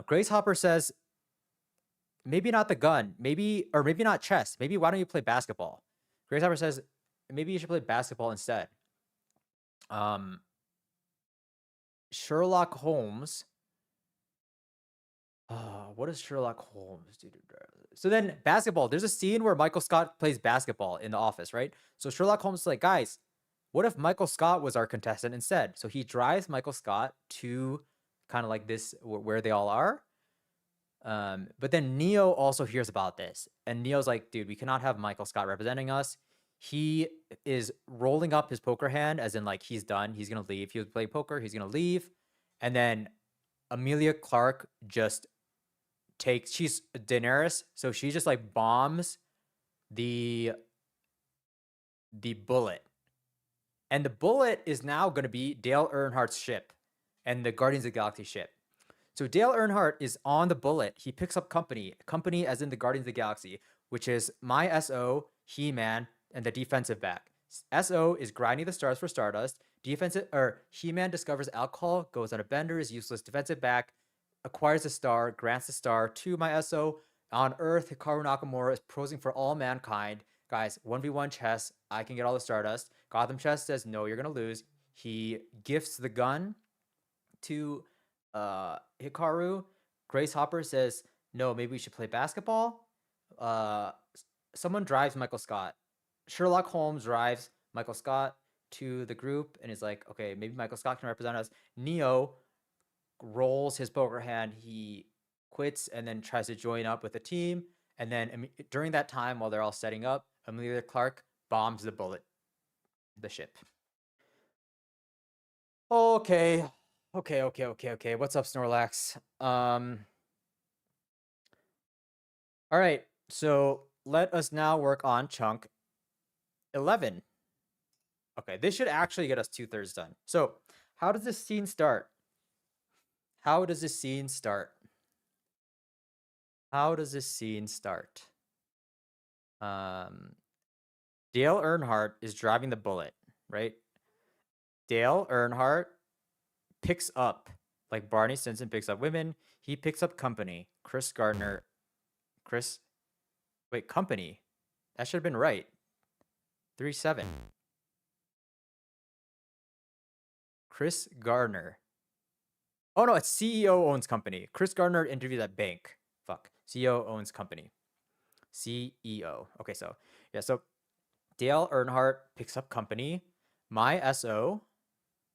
Grace Hopper says, maybe not the gun, maybe not chess. Maybe why don't you play basketball? Grace Hopper says, maybe you should play basketball instead. Sherlock Holmes. What does Sherlock Holmes do? So then basketball. There's a scene where Michael Scott plays basketball in the office, right? So Sherlock Holmes is like, guys, what if Michael Scott was our contestant instead? So he drives Michael Scott to kind of like this where they all are. But then Neo also hears about this, and Neo's like, dude, we cannot have Michael Scott representing us. He is rolling up his poker hand as in like he's done. He's going to leave. He was playing poker. He's going to leave. And then Emilia Clarke just she's Daenerys. So she just like bombs the bullet. And the bullet is now going to be Dale Earnhardt's ship and the Guardians of the Galaxy ship. So Dale Earnhardt is on the bullet. He picks up company as in the Guardians of the Galaxy, which is my SO, He-Man, and the defensive back. SO is grinding the stars for Stardust. He-Man discovers alcohol, goes on a bender, is useless defensive back, acquires a star, grants a star to my SO. On Earth, Hikaru Nakamura is posing for all mankind. Guys, 1v1 chess, I can get all the Stardust. Gotham Chess says, no, you're going to lose. He gifts the gun to Hikaru. Grace Hopper says, no, maybe we should play basketball. Someone drives Michael Scott. Sherlock Holmes drives Michael Scott to the group and is like, okay, maybe Michael Scott can represent us. Neo rolls his poker hand. He quits and then tries to join up with the team. And then during that time, while they're all setting up, Emilia Clarke bombs the ship. Okay. What's up, Snorlax? All right. So let us now work on chunk 11. Okay, this should actually get us 2/3 done. So how does this scene start? Dale Earnhardt is driving the Bullet, right? Dale Earnhardt picks up, like Barney Stinson picks up women. He picks up company. Company. That should have been right. 3-7. Chris Gardner. Oh no, it's CEO owns company. Chris Gardner interviewed at bank. Fuck. CEO owns company. CEO. Okay, so yeah, so Dale Earnhardt picks up company. My SO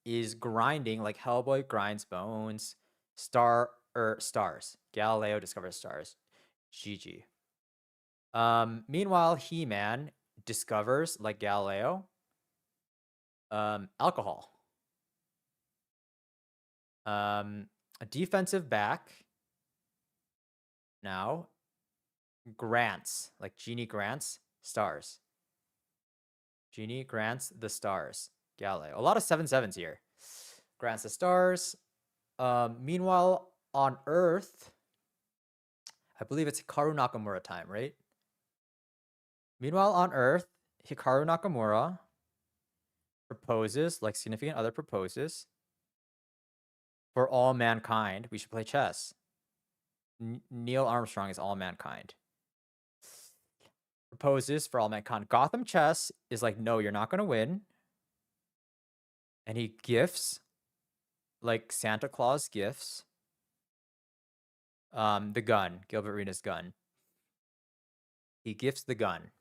is grinding like Hellboy grinds bones. Stars. Galileo discovers stars. GG. Meanwhile, He-Man discovers, like Galileo, alcohol. A defensive back now grants, like Genie grants stars. Genie grants the stars. Galileo. A lot of 7/7s here. Grants the stars. Meanwhile, on Earth, I believe it's Hikaru Nakamura time, right? Meanwhile, on Earth, Hikaru Nakamura proposes, like significant other proposes, for all mankind, we should play chess. Neil Armstrong is all mankind. Proposes for all mankind. Gotham Chess is like, no, you're not going to win. And he gifts, like Santa Claus gifts, the gun, Gilbert Arenas' gun. He gifts the gun.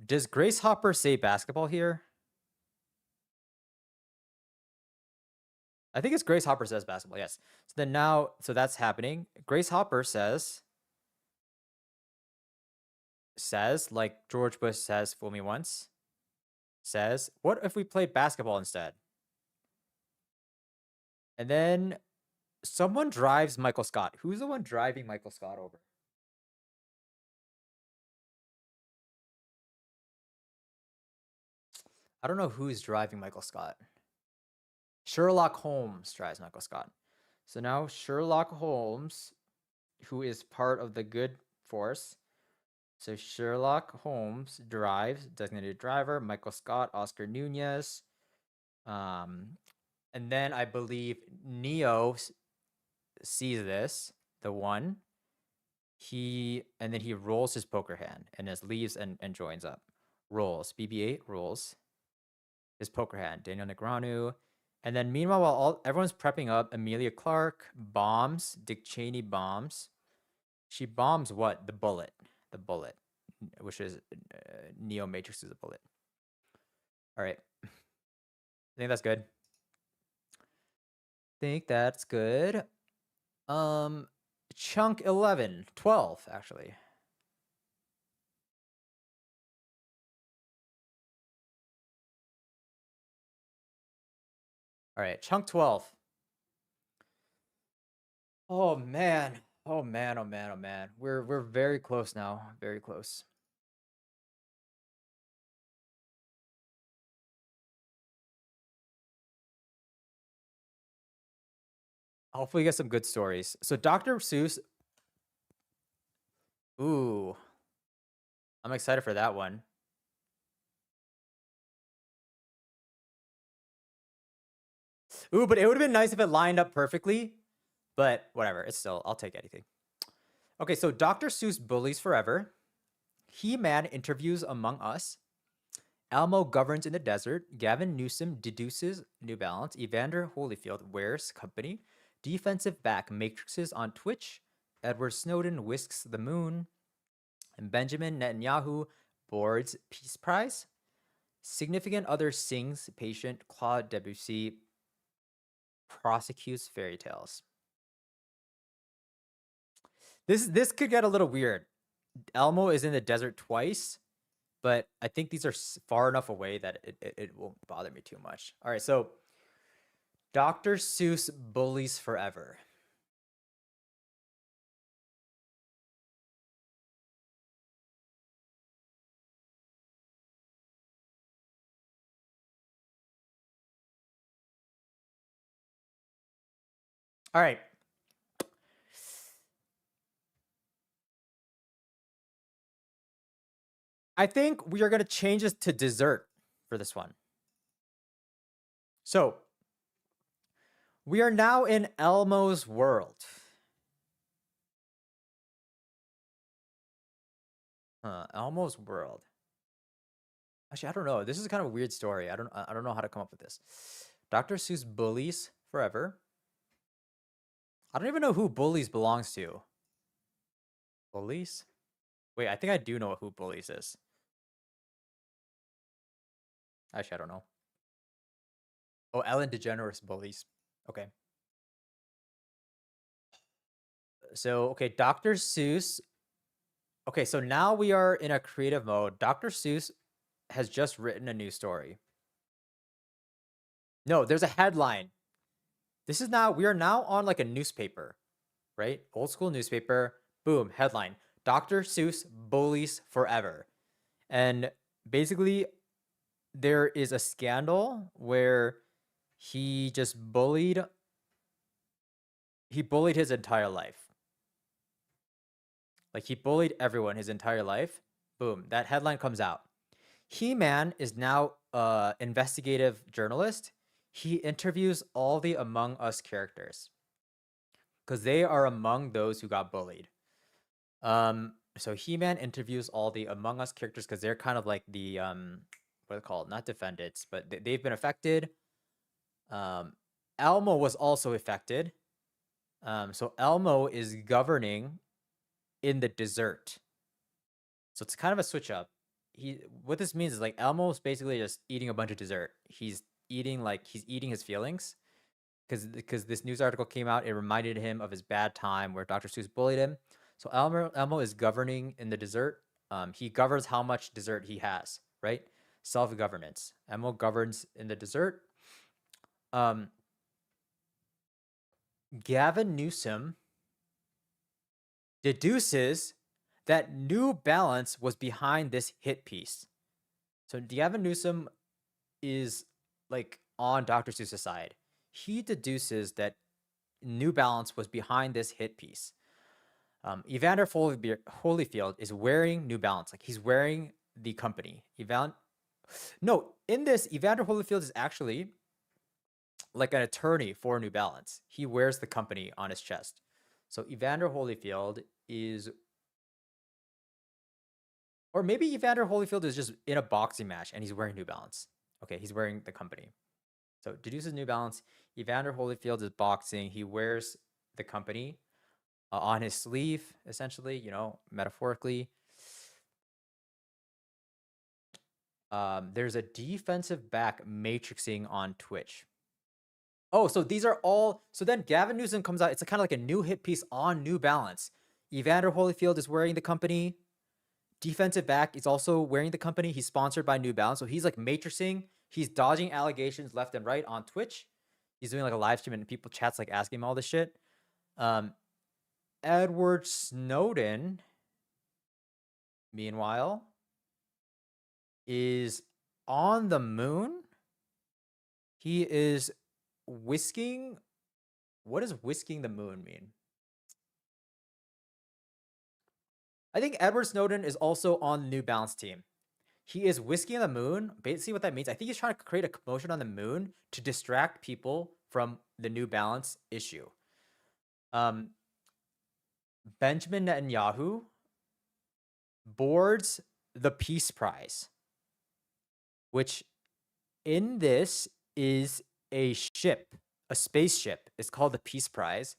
Does Grace Hopper say basketball here? I think it's Grace Hopper says basketball, yes. So then now, so that's happening. Grace Hopper says, like George Bush says, fool me once, says, what if we play basketball instead? And then someone drives Michael Scott. Who's the one driving Michael Scott over? I don't know who's driving Michael Scott. Sherlock Holmes drives Michael Scott. So now Sherlock Holmes, who is part of the good force. So Sherlock Holmes drives, designated driver, Michael Scott, Oscar Nunez. And then I believe Neo sees this, the one. And then he rolls his poker hand and just leaves and joins up. Rolls. BB-8 rolls his poker hand. Daniel Negreanu. And then meanwhile, while everyone's prepping up, Emilia Clarke bombs. Dick Cheney bombs. She bombs what? The Bullet. The Bullet, which is Neo Matrix is a bullet. All right. I think that's good. Chunk 12, actually. All right, chunk 12. Oh man. We're very close now. Very close. Hopefully get some good stories. So Dr. Seuss. Ooh. I'm excited for that one. Ooh, but it would have been nice if it lined up perfectly. But whatever, it's still, I'll take anything. Okay, so Dr. Seuss bullies forever. He-Man interviews Among Us. Elmo governs in the desert. Gavin Newsom deduces New Balance. Evander Holyfield wears company. Defensive back matrices on Twitch. Edward Snowden whisks the moon. And Benjamin Netanyahu boards Peace Prize. Significant other sings patient. Claude Debussy prosecutes fairy tales. This could get a little weird. Elmo is in the desert twice, but I think these are far enough away that it won't bother me too much. All right, so Dr. Seuss bullies forever. All right. I think we are going to change this to dessert for this one. So we are now in Elmo's world. Elmo's world. Actually, I don't know. This is kind of a weird story. I don't know how to come up with this. Dr. Seuss bullies forever. I don't even know who Bullies belongs to. Bullies? Wait, I think I do know who Bullies is. Actually, I don't know. Oh, Ellen DeGeneres Bullies. Okay. So, okay, Dr. Seuss. Okay, so now we are in a creative mode. Dr. Seuss has just written a new story. No, there's a headline. This is now, we are now on like a newspaper, right? Old school newspaper. Boom, headline. Dr. Seuss bullies forever. And basically, there is a scandal where he just bullied his entire life. Like he bullied everyone his entire life. Boom, that headline comes out. He-Man is now an investigative journalist. He interviews all the Among Us characters because they are among those who got bullied. So He-Man interviews all the Among Us characters because they're kind of like the what are they called? Not defendants, but they've been affected. Elmo was also affected. So Elmo is governing in the desert. So it's kind of a switch up. What this means is like Elmo's basically just eating a bunch of dessert. He's eating his feelings. Because this news article came out, it reminded him of his bad time where Dr. Seuss bullied him. So Elmo is governing in the desert. He governs how much dessert he has, right? Self-governance. Elmo governs in the desert. Gavin Newsom deduces that New Balance was behind this hit piece. So Gavin Newsom is like on Dr. Seuss's side. He deduces that New Balance was behind this hit piece. Evander Holyfield is wearing New Balance. Like he's wearing the company. No, in this, Evander Holyfield is actually like an attorney for New Balance. He wears the company on his chest. So Evander Holyfield is, or maybe Evander Holyfield is just in a boxing match and he's wearing New Balance. Okay, he's wearing the company. So deduces New Balance. Evander Holyfield is boxing. He wears the company on his sleeve, essentially, you know, metaphorically. There's a defensive back matrixing on Twitch. Oh, so these are all. So then Gavin Newsom comes out. It's kind of like a new hit piece on New Balance. Evander Holyfield is wearing the company. Defensive back is also wearing the company. He's sponsored by New Balance. So he's like matrixing. He's dodging allegations left and right on Twitch. He's doing like a live stream and people chats like asking him all this shit. Edward Snowden, meanwhile, is on the moon. He is whisking. What does whisking the moon mean? I think Edward Snowden is also on the New Balance team. He is whisking the moon. Basically, what that means, I think he's trying to create a commotion on the moon to distract people from the New Balance issue. Um, Benjamin Netanyahu boards the Peace Prize, which in this is a ship, a spaceship. It's called the Peace Prize.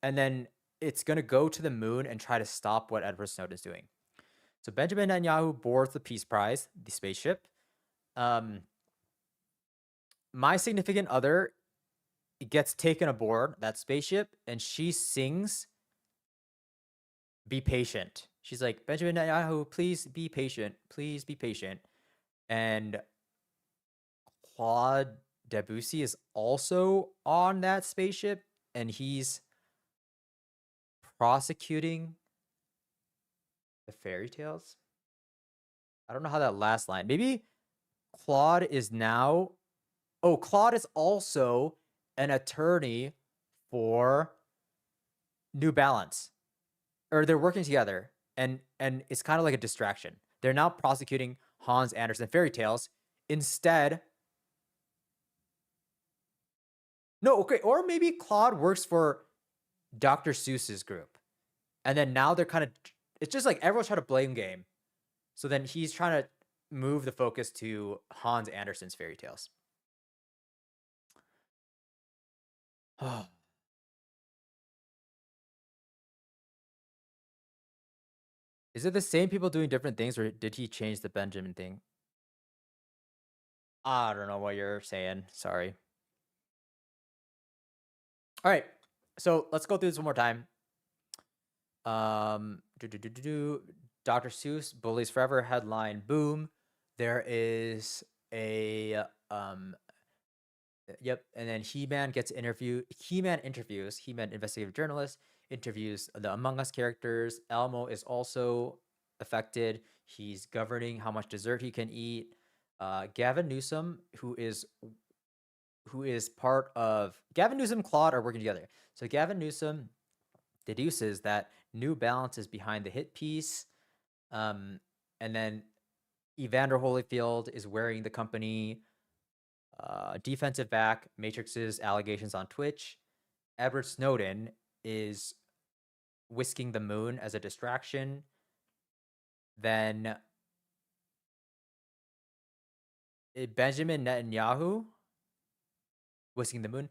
And then it's going to go to the moon and try to stop what Edward Snowden is doing. So Benjamin Netanyahu boards the Peace Prize, the spaceship. My significant other gets taken aboard that spaceship, and she sings "Be Patient." She's like, "Benjamin Netanyahu, please be patient. Please be patient." And Claude Debussy is also on that spaceship, and he's prosecuting the fairy tales. I don't know how that last line. Maybe Claude is now. Oh, Claude is also an attorney for New Balance, or they're working together, and it's kind of like a distraction. They're now prosecuting Hans Andersen fairy tales instead. No, okay, or maybe Claude works for Dr. Seuss's group, and then now they're kind of. It's just like everyone's trying to blame game, so then he's trying to move the focus to Hans Andersen's fairy tales. Is it the same people doing different things, or did he change the Benjamin thing? I don't know what you're saying. Sorry. All right. So let's go through this one more time. Dr. Seuss Bullies Forever headline boom. There is a yep, and then He-Man gets interviewed. He-Man investigative journalist interviews the Among Us characters. Elmo is also affected. He's governing how much dessert he can eat. Gavin Newsom, who is part of Gavin Newsom, Claude are working together. So Gavin Newsom deduces that New Balance is behind the hit piece. And then Evander Holyfield is wearing the company defensive back, Matrix's allegations on Twitch. Edward Snowden is whisking the moon as a distraction. Then Benjamin Netanyahu whisking the moon.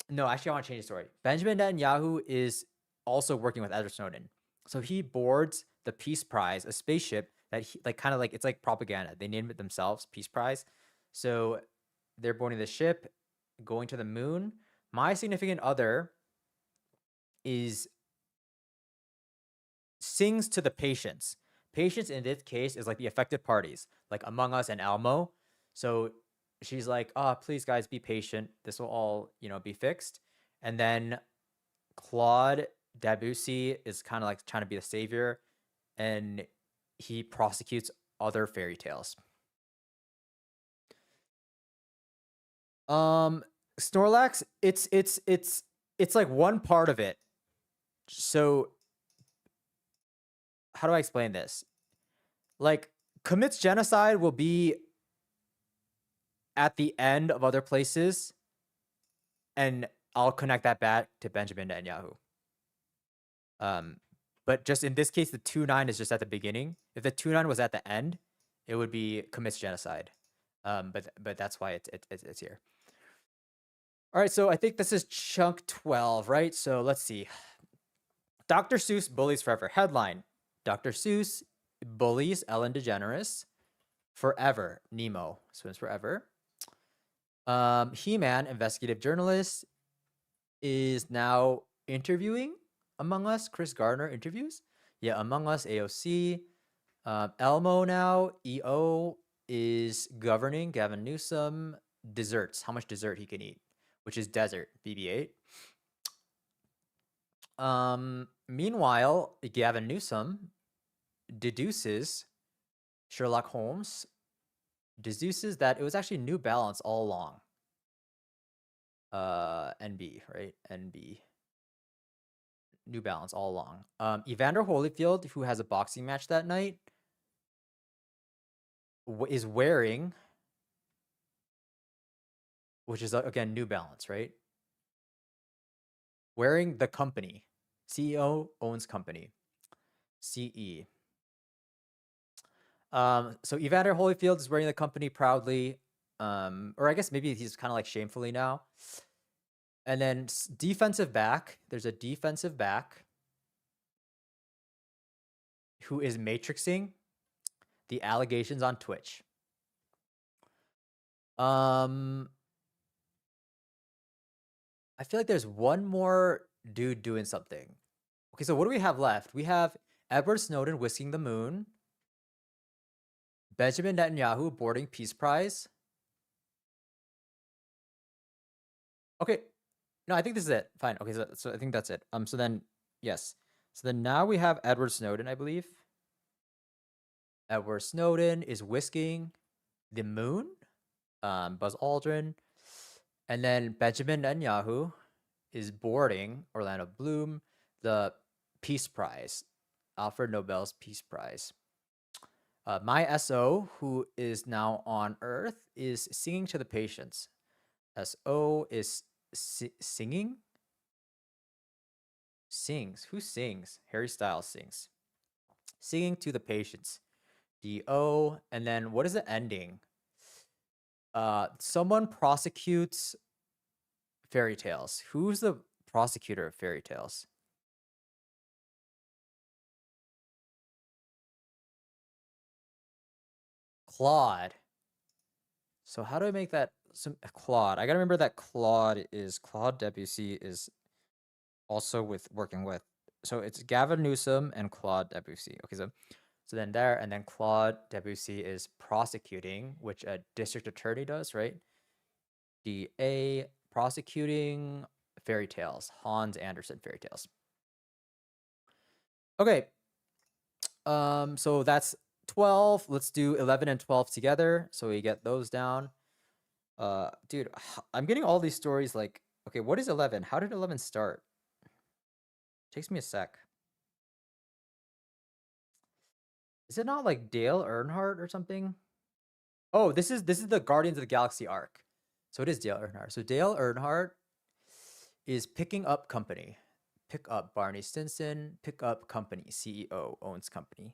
No, actually, I want to change the story. Benjamin Netanyahu is also working with Edward Snowden. So he boards the Peace Prize, a spaceship that he, like, kind of like, it's like propaganda. They named it themselves, Peace Prize. So they're boarding the ship, going to the moon. My significant other is sings to the patients. Patients in this case is like the affected parties, like Among Us and Elmo. So she's like, "Oh, please guys, be patient. This will all, be fixed." And then Claude Debussy is kind of like trying to be the savior, and he prosecutes other fairy tales. Snorlax, it's like one part of it. So how do I explain this? Like, commits genocide will be at the end of other places, and I'll connect that back to Benjamin Netanyahu. But just in this case, the 2-9 is just at the beginning. If the 2-9 was at the end, it would be commits genocide. But that's why it's here. All right, so I think this is chunk 12, right? So let's see. Dr. Seuss Bullies Forever. Headline: Dr. Seuss bullies Ellen DeGeneres forever. Nemo swims forever. He-Man investigative journalist is now interviewing Among Us. Chris Gardner interviews. Yeah, Among Us, AOC. Elmo now, EO is governing Gavin Newsom. Desserts, how much dessert he can eat, which is desert, BB-8. Meanwhile, Gavin Newsom deduces Sherlock Holmes deduces that it was actually New Balance all along. NB, right? NB. New Balance all along. Evander Holyfield, who has a boxing match that night, is wearing which is again New Balance, right? Wearing the company. CEO owns company. CE. So Evander Holyfield is wearing the company proudly. Or I guess maybe he's kind of like shamefully now. And then defensive back. There's a defensive back who is matrixing the allegations on Twitch. I feel like there's one more dude doing something. Okay, so what do we have left? We have Edward Snowden whisking the moon. Benjamin Netanyahu boarding Peace Prize. Okay, no, I think this is it. Fine. Okay, so I think that's it. So then yes. So then now we have Edward Snowden, I believe. Edward Snowden is whisking the moon. Buzz Aldrin, and then Benjamin Netanyahu is boarding Orlando Bloom the Peace Prize, Alfred Nobel's Peace Prize. My SO, who is now on Earth, is singing to the patients. SO is singing? Sings. Who sings? Harry Styles sings. Singing to the patients. DO. And then what is the ending? Someone prosecutes Fairy Tales. Who's the prosecutor of Fairy Tales? Claude. So how do I make that Claude? I gotta remember that Claude Debussy is also working with. So it's Gavin Newsom and Claude Debussy. Okay, so then there, and then Claude Debussy is prosecuting, which a district attorney does, right? DA prosecuting Fairy Tales, Hans Andersen Fairy Tales. Okay. So that's 12. Let's do 11 and 12 together. So we get those down. Dude, I'm getting all these stories like, okay, what is 11? How did 11 start? Takes me a sec. Is it not like Dale Earnhardt or something? Oh, this is the Guardians of the Galaxy arc. So it is Dale Earnhardt. So Dale Earnhardt is picking up company. Pick up Barney Stinson, pick up company. CEO owns company.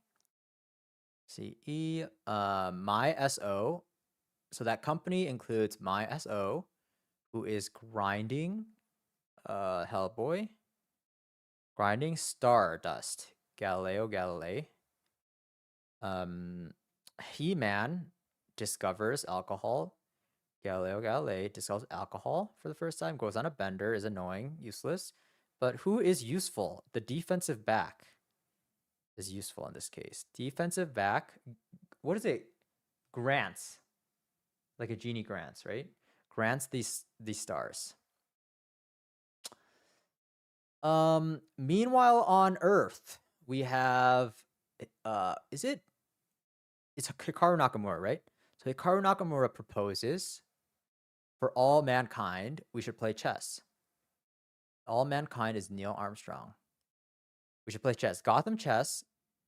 CE, my SO. So that company includes my SO, who is grinding Hellboy, grinding Stardust, Galileo Galilei. He-Man discovers alcohol. Galileo Galilei discovers alcohol for the first time, goes on a bender, is annoying, useless. But who is useful? The defensive back is useful in this case. Defensive back, what is it? Grants. Like a genie grants, right? Grants these stars. Meanwhile on Earth, we have it's Hikaru Nakamura, right? So Hikaru Nakamura proposes for all mankind, we should play chess. All mankind is Neil Armstrong. We should play chess. Gotham Chess.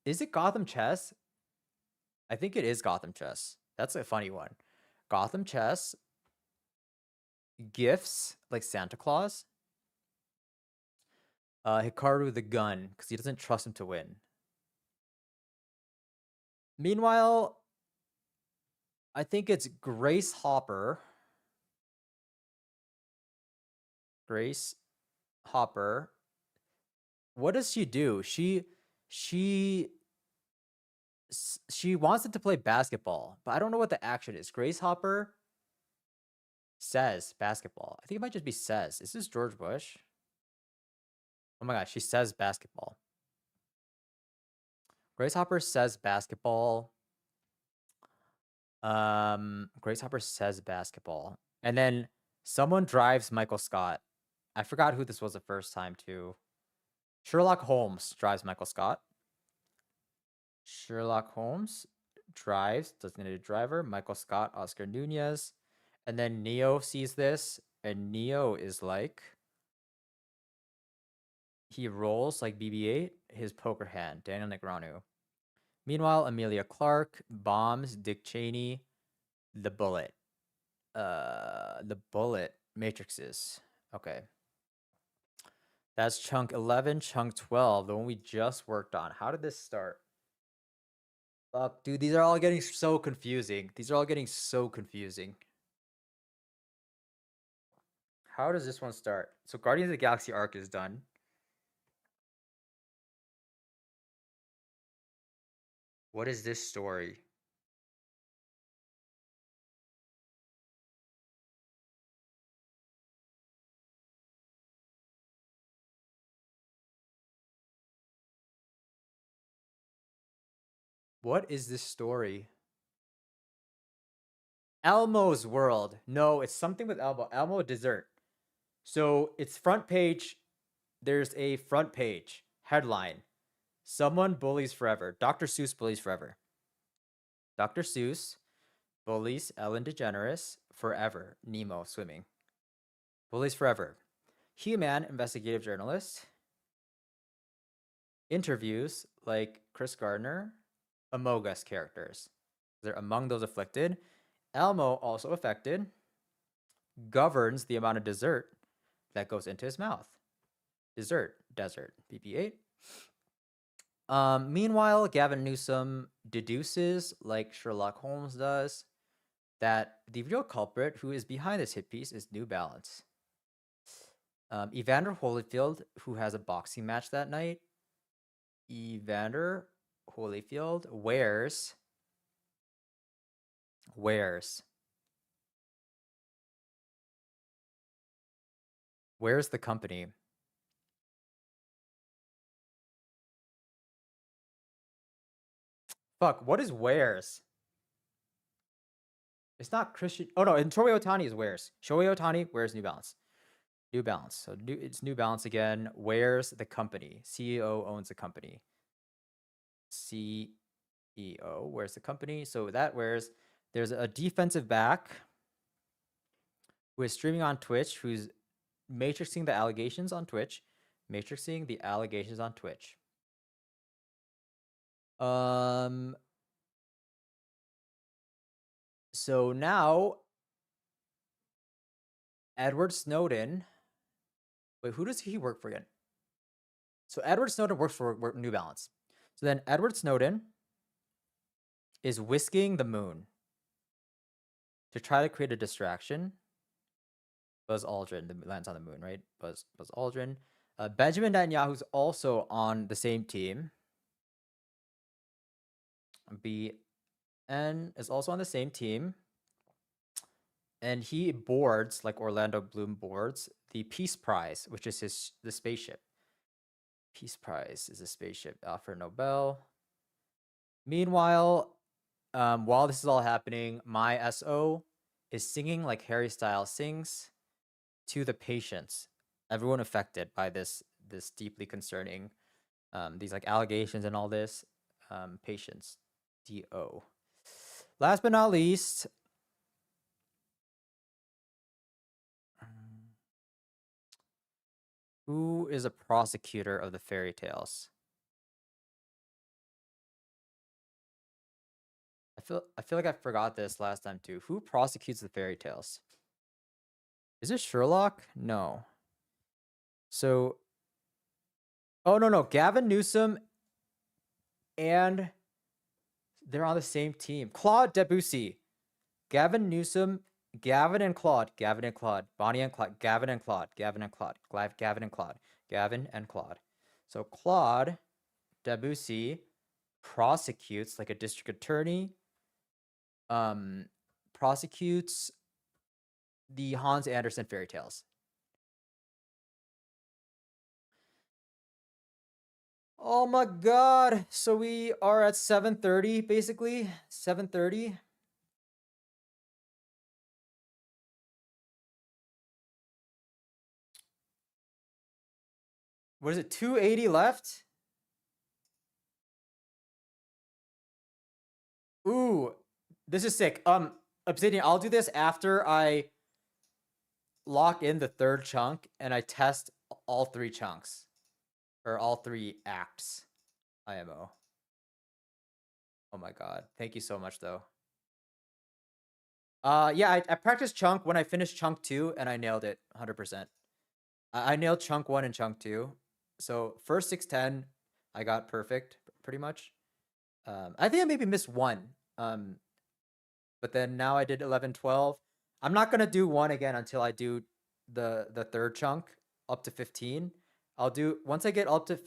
Is it Gotham Chess? I think it is Gotham Chess. That's a funny one. Gotham Chess. Gifts like Santa Claus. Hikaru the gun, because he doesn't trust him to win. Meanwhile, I think it's Grace Hopper. Grace Hopper. What does she do? She wants it to play basketball, but I don't know what the action is. Grace Hopper says basketball. I think it might just be says. Is this George Bush? Oh my gosh, she says basketball. Grace Hopper says basketball. Grace Hopper says basketball. And then someone drives Michael Scott. I forgot who this was the first time too. Sherlock Holmes drives Michael Scott. Sherlock Holmes drives, designated driver, Michael Scott, Oscar Nunez. And then Neo sees this, and Neo is like, he rolls like BB-8, his poker hand, Daniel Negreanu. Meanwhile, Amelia Clark bombs Dick Cheney, the bullet. The bullet matrices. Okay. That's chunk 11, chunk 12, the one we just worked on. How did this start? Fuck, dude, these are all getting so confusing. These are all getting so confusing. How does this one start? So Guardians of the Galaxy arc is done. What is this story? What is this story? Elmo's World. No, it's something with Elmo. Elmo dessert. So it's front page. There's a front page headline. Someone bullies forever. Dr. Seuss bullies forever. Dr. Seuss bullies Ellen DeGeneres forever. Nemo swimming. Bullies forever. He-Man investigative journalist. Interviews like Chris Gardner. Among Us characters. They're among those afflicted. Elmo also affected. Governs the amount of dessert that goes into his mouth. Desert. BB-8. Meanwhile, Gavin Newsom deduces, like Sherlock Holmes does, that the real culprit who is behind this hit piece is New Balance. Evander Holyfield, who has a boxing match that night. Evander Holyfield wears the company. Fuck, what is wears? It's not Christian. Oh no, and Shohei Ohtani is wears. Shohei Ohtani wears New Balance. New Balance. So it's New Balance again. Wears the company. CEO owns the company. CEO wears the company. So that wears. There's a defensive back who is streaming on Twitch, who's matrixing the allegations on Twitch. So now Edward Snowden. Wait, who does he work for again? So Edward Snowden works for New Balance. So then Edward Snowden is whisking the moon to try to create a distraction. Buzz Aldrin lands on the moon, right? Buzz Aldrin. Benjamin Netanyahu's also on the same team. BN is also on the same team. And he boards, like Orlando Bloom boards, the Peace Prize, which is the spaceship. Peace Prize is a spaceship, Alfred Nobel. Meanwhile, while this is all happening, my SO is singing like Harry Styles sings to the patients, everyone affected by this deeply concerning, these like allegations and all this, patients, DO. Last but not least, who is a prosecutor of the fairy tales? I feel like I forgot this last time too. Who prosecutes the fairy tales? Is it Sherlock? No. So, oh no, Gavin Newsom and they're on the same team. Claude Debussy, Gavin Newsom, Gavin and Claude, Bonnie and Clyde, Gavin and Claude. So Claude Debussy prosecutes like a district attorney, prosecutes the Hans Andersen fairy tales. Oh my god. So we are at 7:30 basically. 7:30. What is it? 280 left? Ooh, this is sick. Obsidian, I'll do this after I lock in the third chunk and I test all three chunks. Or all three acts. IMO. Oh my god. Thank you so much though. Yeah, I practiced chunk when I finished chunk 2 and I nailed it 100%. I nailed chunk 1 and chunk 2. So first 610 I got perfect pretty much. I think I maybe missed one. But then now I did 11, 12. I'm not gonna do one again until I do the third chunk up to 15. I'll do once I get up to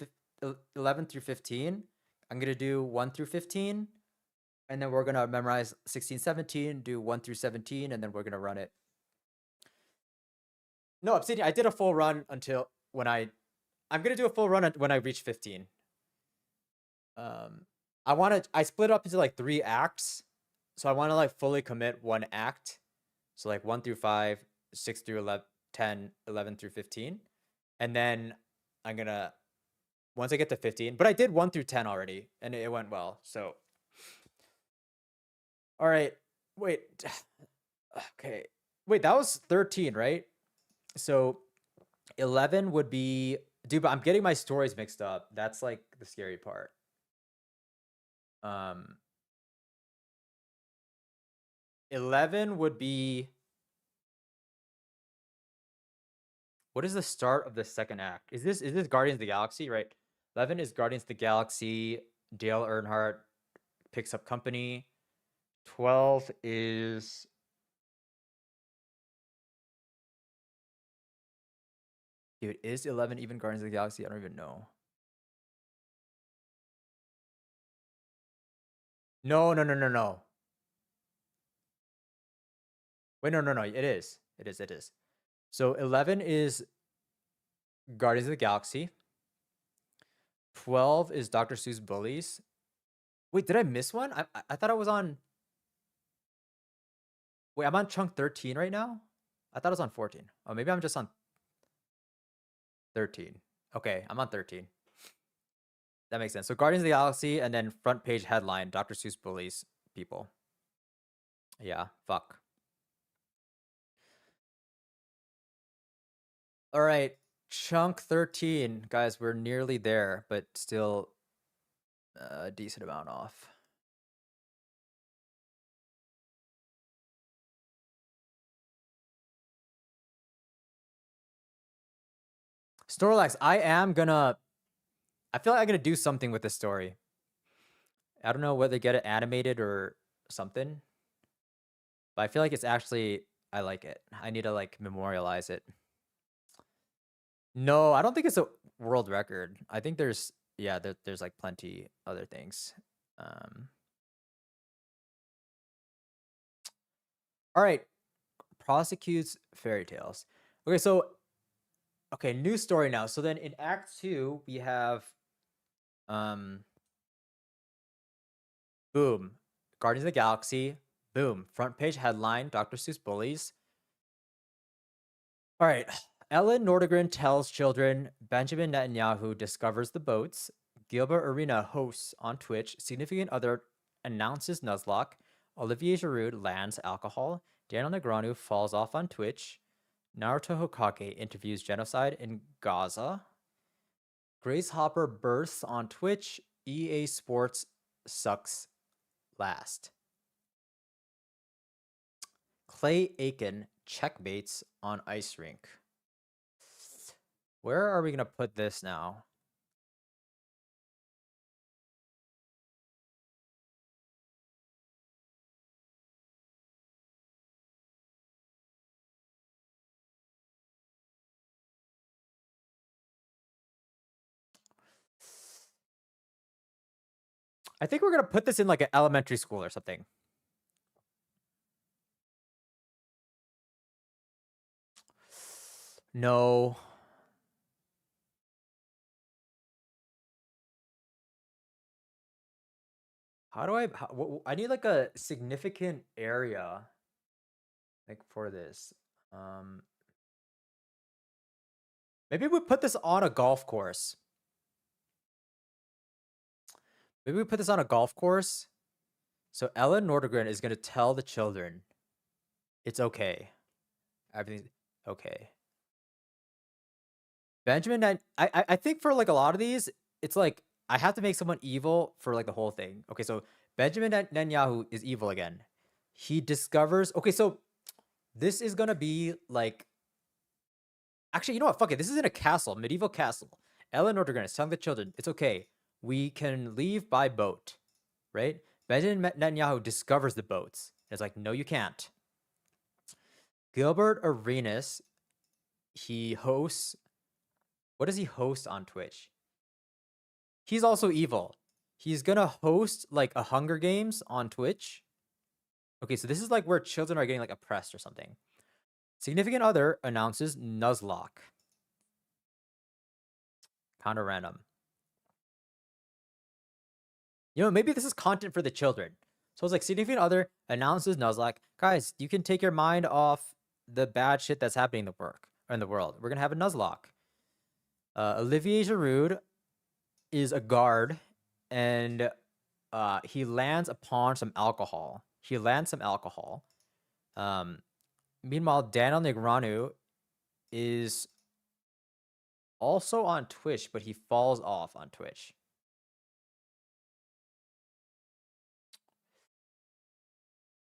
11 through 15, I'm gonna do 1 through 15, and then we're gonna memorize 16, 17, do 1 through 17, and then we're gonna run it. No, Obsidian, I did a full run until when I'm gonna do a full run when I reach 15. I split it up into like 3 acts. So I want to like fully commit one act. So like 1 through 5, 6 through 11, 10, 11 through 15. And then I'm gonna, once I get to 15, but I did 1 through 10 already and it went well. So, all right, wait, okay. Wait, that was 13, right? So 11 would be, dude, but I'm getting my stories mixed up. That's like the scary part. 11 would be, what is the start of the second act? Is this Guardians of the Galaxy, right? 11 is Guardians of the Galaxy. Dale Earnhardt picks up company. 12 is, dude, is 11 even Guardians of the Galaxy? I don't even know. No, no, no, no, no. Wait, no, no, no. It is. It is. It is. So 11 is Guardians of the Galaxy. 12 is Dr. Seuss Bullies. Wait, did I miss one? I thought I was on. Wait, I'm on chunk 13 right now? I thought I was on 14. Oh, maybe I'm just on 13. Okay, I'm on 13. That makes sense. So Guardians of the Galaxy and then front page headline, Dr. Seuss Bullies people. Yeah, fuck. All right, chunk 13. Guys, we're nearly there, but still a decent amount off. Snorlax, I feel like I'm gonna do something with this story. I don't know whether get it animated or something, but I feel like it's actually, I like it. I need to like memorialize it. No, I don't think it's a world record. I think there's, yeah, there's like plenty other things. All right, prosecutes fairy tales. Okay, so okay, new story now. So then in Act 2 we have, boom, Guardians of the Galaxy. Boom, front page headline, Dr. Seuss Bullies. All right. Ellen Nordegren tells children. Benjamin Netanyahu discovers the boats. Gilbert Arena hosts on Twitch. Significant other announces Nuzlocke. Olivier Giroud lands alcohol. Daniel Negreanu falls off on Twitch. Naruto Hokage interviews genocide in Gaza. Grace Hopper births on Twitch. EA Sports sucks last. Clay Aiken checkmates on ice rink. Where are we going to put this now? I think we're going to put this in like an elementary school or something. No. How do I need like a significant area like for this. Maybe we put this on a golf course. Maybe we put this on a golf course. So Ellen Nordegren is going to tell the children it's okay. Everything's okay. Benjamin, I think for like a lot of these, it's like I have to make someone evil for like the whole thing. Okay, so Benjamin Netanyahu is evil again. he discovers. Okay, so this is gonna be like. Actually, you know what? Fuck it. This is in a castle, medieval castle. Ellen Nordegren is telling the children, "It's okay. We can leave by boat." Right? Benjamin Netanyahu discovers the boats. It's like, no, you can't. Gilbert Arenas, he hosts. What does he host on Twitch? He's also evil. He's gonna host like a Hunger Games on Twitch. Okay, so this is like where children are getting like oppressed or something. Significant other announces Nuzlocke. Kind of random. You know, maybe this is content for the children. So it's like significant other announces Nuzlocke. Guys, you can take your mind off the bad shit that's happening in the work or in the world. We're gonna have a Nuzlocke. Olivier Giroud is a guard, and he lands upon some alcohol. Meanwhile, Daniel Negreanu is also on Twitch, but he falls off on Twitch.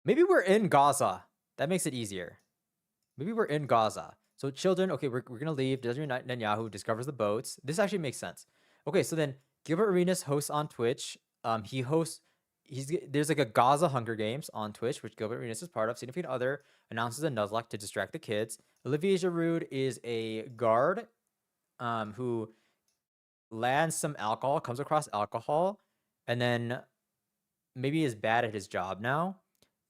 Maybe we're in Gaza. That makes it easier. Maybe we're in Gaza. So children, okay, we're gonna leave. Benjamin Netanyahu discovers the boats. This actually makes sense. Okay, so then Gilbert Arenas hosts on Twitch. There's like a Gaza Hunger Games on Twitch, which Gilbert Arenas is part of. Significant other announces a Nuzlocke to distract the kids. Olivier Giroud is a guard, who lands some alcohol, comes across alcohol, and then maybe is bad at his job now.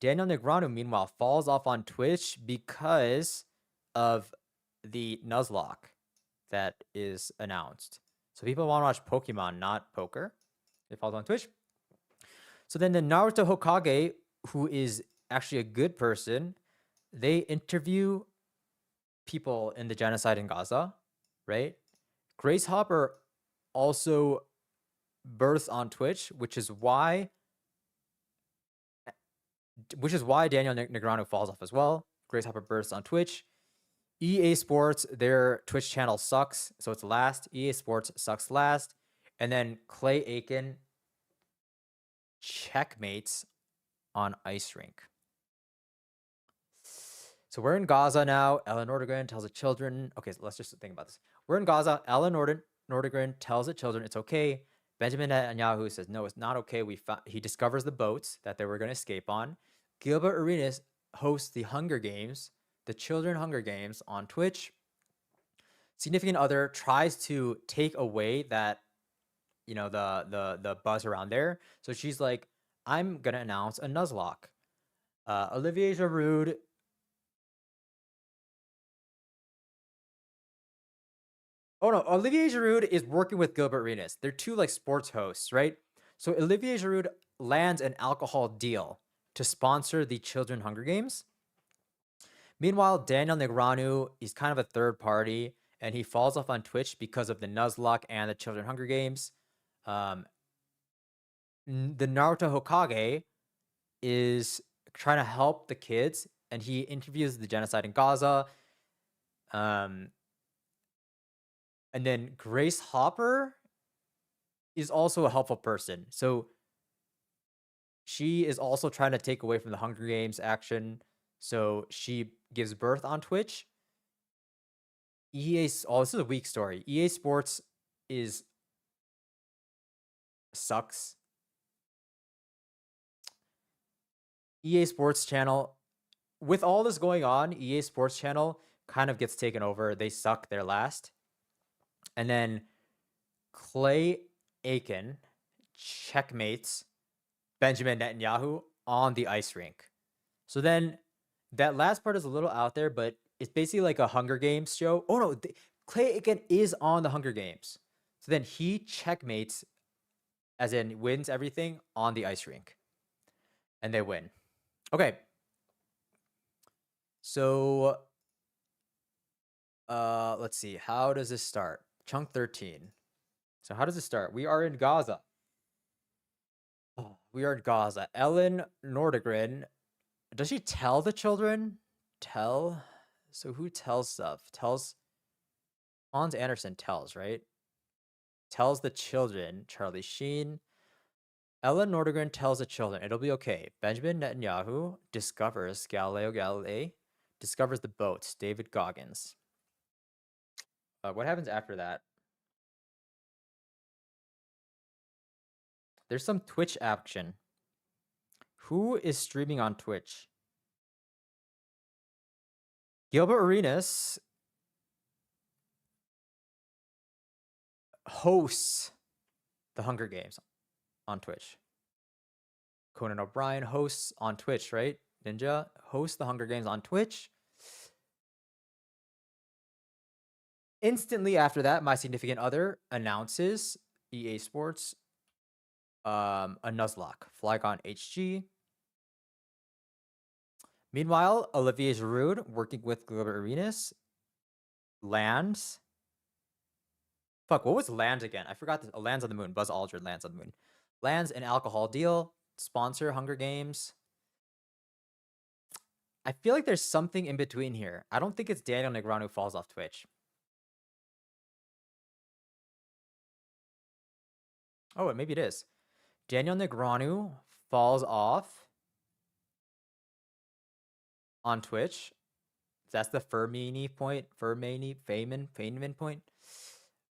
Daniel Negreanu, meanwhile, falls off on Twitch because of the Nuzlocke that is announced. So people want to watch Pokemon, not poker. It falls on Twitch. So then the Naruto Hokage, who is actually a good person, they interview people in the genocide in Gaza, right? Grace Hopper also births on Twitch, which is why Daniel Negreanu falls off as well. Grace Hopper bursts on Twitch. EA Sports, their Twitch channel sucks, so it's last. EA Sports sucks last. And then Clay Aiken checkmates on Ice Rink. So we're in Gaza now. Ellen Nordegren tells the children. Okay, so let's just think about this. We're in Gaza. Ellen Nordegren tells the children it's okay. Benjamin Netanyahu says, no, it's not okay. He discovers the boats that they were going to escape on. Gilbert Arenas hosts the Hunger Games, the Children Hunger Games on Twitch. Significant other tries to take away that, you know, the buzz around there. So she's like, I'm going to announce a Nuzlocke. Olivier Giroud. Oh no, Olivier Giroud is working with Gilbert Arenas. They're two like sports hosts, right? So Olivier Giroud lands an alcohol deal to sponsor the Children Hunger Games. Meanwhile, Daniel Negreanu is kind of a third party, and he falls off on Twitch because of the Nuzlocke and the Children Hunger Games. The Naruto Hokage is trying to help the kids, and he interviews the genocide in Gaza. And then Grace Hopper is also a helpful person. So she is also trying to take away from the Hunger Games action. So she gives birth on Twitch. This is a weak story. EA Sports sucks. EA Sports channel, with all this going on, EA Sports channel kind of gets taken over. They suck. They're last. And then Clay Aiken checkmates Benjamin Netanyahu on the ice rink. So then that last part is a little out there, but it's basically like a Hunger Games show. Oh no, Clay Aiken is on the Hunger Games. So then he checkmates, as in wins everything on the ice rink. And they win. Okay. So let's see. How does this start? Chunk 13. So how does it start? We are in Gaza. We are in Gaza. Ellen Nordegren. Does she tell the children? Tell? So who tells stuff? Tells. Hans Anderson tells, right? Tells the children. Charlie Sheen. Ellen Nordegren tells the children it'll be okay. Benjamin Netanyahu discovers Galileo Galilei, discovers the boats. David Goggins. What happens after that? There's some Twitch action. Who is streaming on Twitch? Gilbert Arenas hosts the Hunger Games on Twitch. Conan O'Brien hosts on Twitch, right? Ninja hosts the Hunger Games on Twitch. Instantly after that, my significant other announces EA Sports a Nuzlocke, Flygon HG. Meanwhile, Olivier Giroud, working with Gilbert Arenas, lands. Fuck, what was lands again? I forgot. Lands on the moon. Buzz Aldrin lands on the moon. Lands an alcohol deal. Sponsor Hunger Games. I feel like there's something in between here. I don't think it's Daniel Negreanu falls off Twitch. Oh, maybe it is. Daniel Negreanu falls off on Twitch. That's the Feynman point.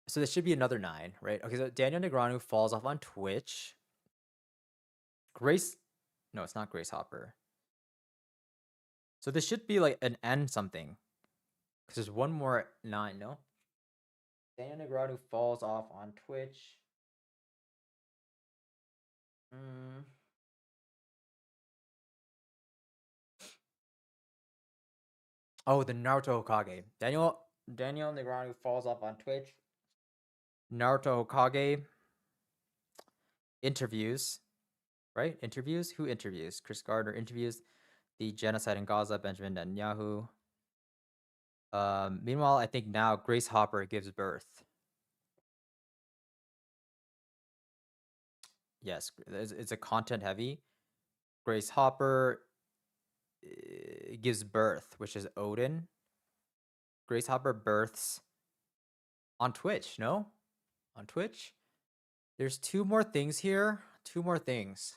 So this should be another 9, right? Okay, so Daniel Negreanu falls off on Twitch. No, it's not Grace Hopper. So this should be like an N something. Because there's one more 9, no? Daniel Negreanu falls off on Twitch. Oh, the Naruto Hokage. Daniel Negreanu falls off on Twitch. Naruto Hokage interviews, right? Interviews? Who interviews? Chris Gardner interviews the genocide in Gaza, Benjamin Netanyahu. Meanwhile, I think now Grace Hopper gives birth. Yes, it's a content heavy. Grace Hopper gives birth, which is Odin. Grace Hopper births on Twitch, no? On Twitch? There's 2 more things here. 2 more things.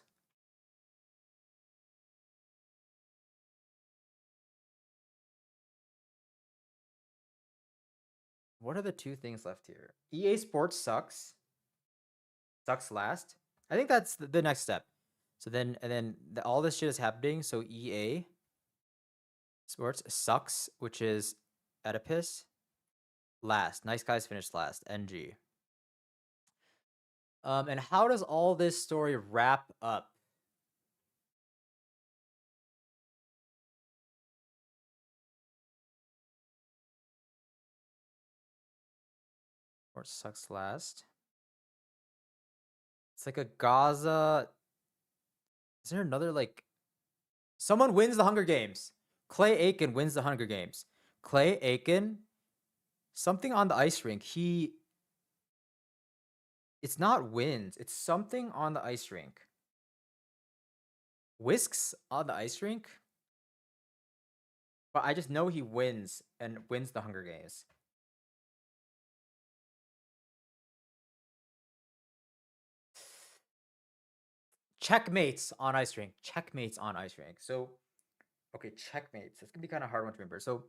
What are the 2 things left here? EA Sports sucks. Sucks last. I think that's the next step. So then, all this shit is happening. So EA Sports sucks, which is Oedipus. Last. Nice Guys finished last. NG. And how does all this story wrap up? Sports sucks last. It's like a Gaza. Is there another like? Someone wins the Hunger Games. Clay Aiken wins the Hunger Games. Clay Aiken, something on the ice rink. It's not wins. It's something on the ice rink. Whisks on the ice rink? But I just know he wins and wins the Hunger Games. Checkmates on ice rink. Checkmates on ice rink. So, okay, checkmates. It's gonna be kind of hard one to remember. So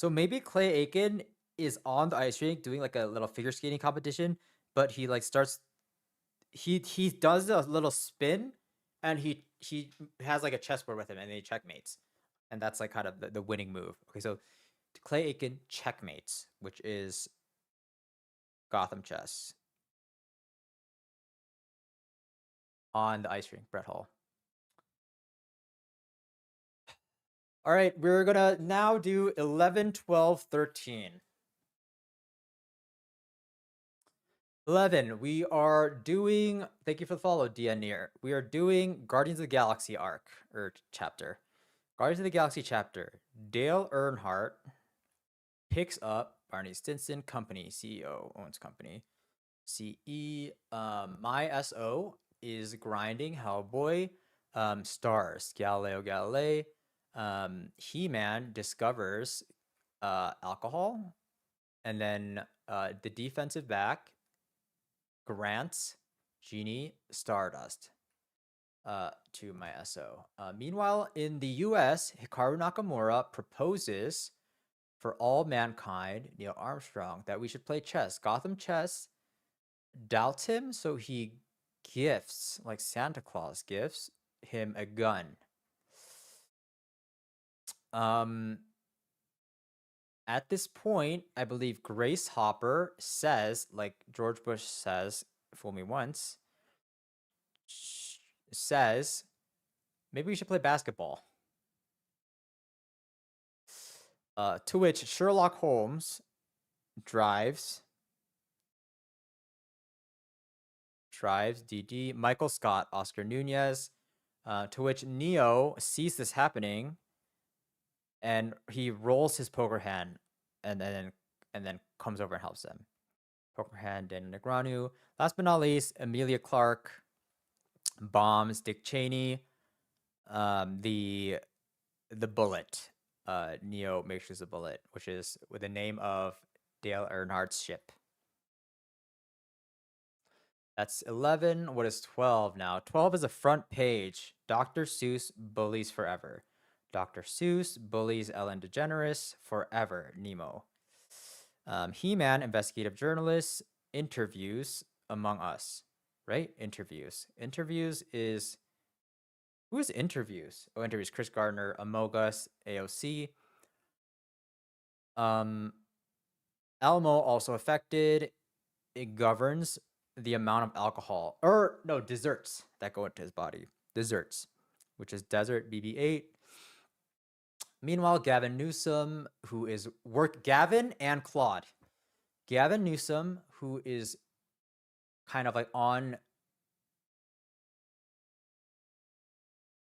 maybe Clay Aiken is on the ice rink doing like a little figure skating competition, but he like starts. He does a little spin, and he has like a chessboard with him, and then he checkmates, and that's like kind of the winning move. Okay, so Clay Aiken checkmates, which is Gotham chess. On the ice rink, Brett Hall. All right, we're gonna now do 11, 12, 13. 11, we are doing, thank you for the follow, Dianir. We are doing Guardians of the Galaxy arc, or chapter. Guardians of the Galaxy chapter. Dale Earnhardt picks up Barney Stinson, company, CEO, owns company. CE, my SO is grinding Hellboy, stars Galileo Galilei. He-Man discovers alcohol, and then the defensive back grants Genie Stardust to my SO. Meanwhile, in the US, Hikaru Nakamura proposes for all mankind, Neil Armstrong, that we should play chess. Gotham Chess doubts him, so he gifts, like Santa Claus gifts, him a gun. At this point, I believe Grace Hopper says, like George Bush says, fool me once, says, maybe we should play basketball. To which Sherlock Holmes drives DD, Michael Scott, Oscar Nunez, to which Neo sees this happening and he rolls his poker hand and then comes over and helps them. Poker hand, Daniel Negreanu. Last but not least, Emilia Clarke bombs Dick Cheney. The bullet. Neo makes use of bullet, which is with the name of Dale Earnhardt's ship. That's 11. What is 12 now? 12 is a front page. Dr. Seuss bullies forever. Dr. Seuss bullies Ellen DeGeneres forever. Nemo. He-Man, investigative journalist, interviews Among Us. Right? Interviews. Interviews is... Who is interviews? Oh, interviews. Chris Gardner, Amogus, AOC. Elmo also affected. It governs the amount of alcohol, or no, desserts that go into his body. Desserts, which is Desert BB-8. Meanwhile, Gavin Newsom, who is Gavin and Claude. Gavin Newsom, who is kind of like on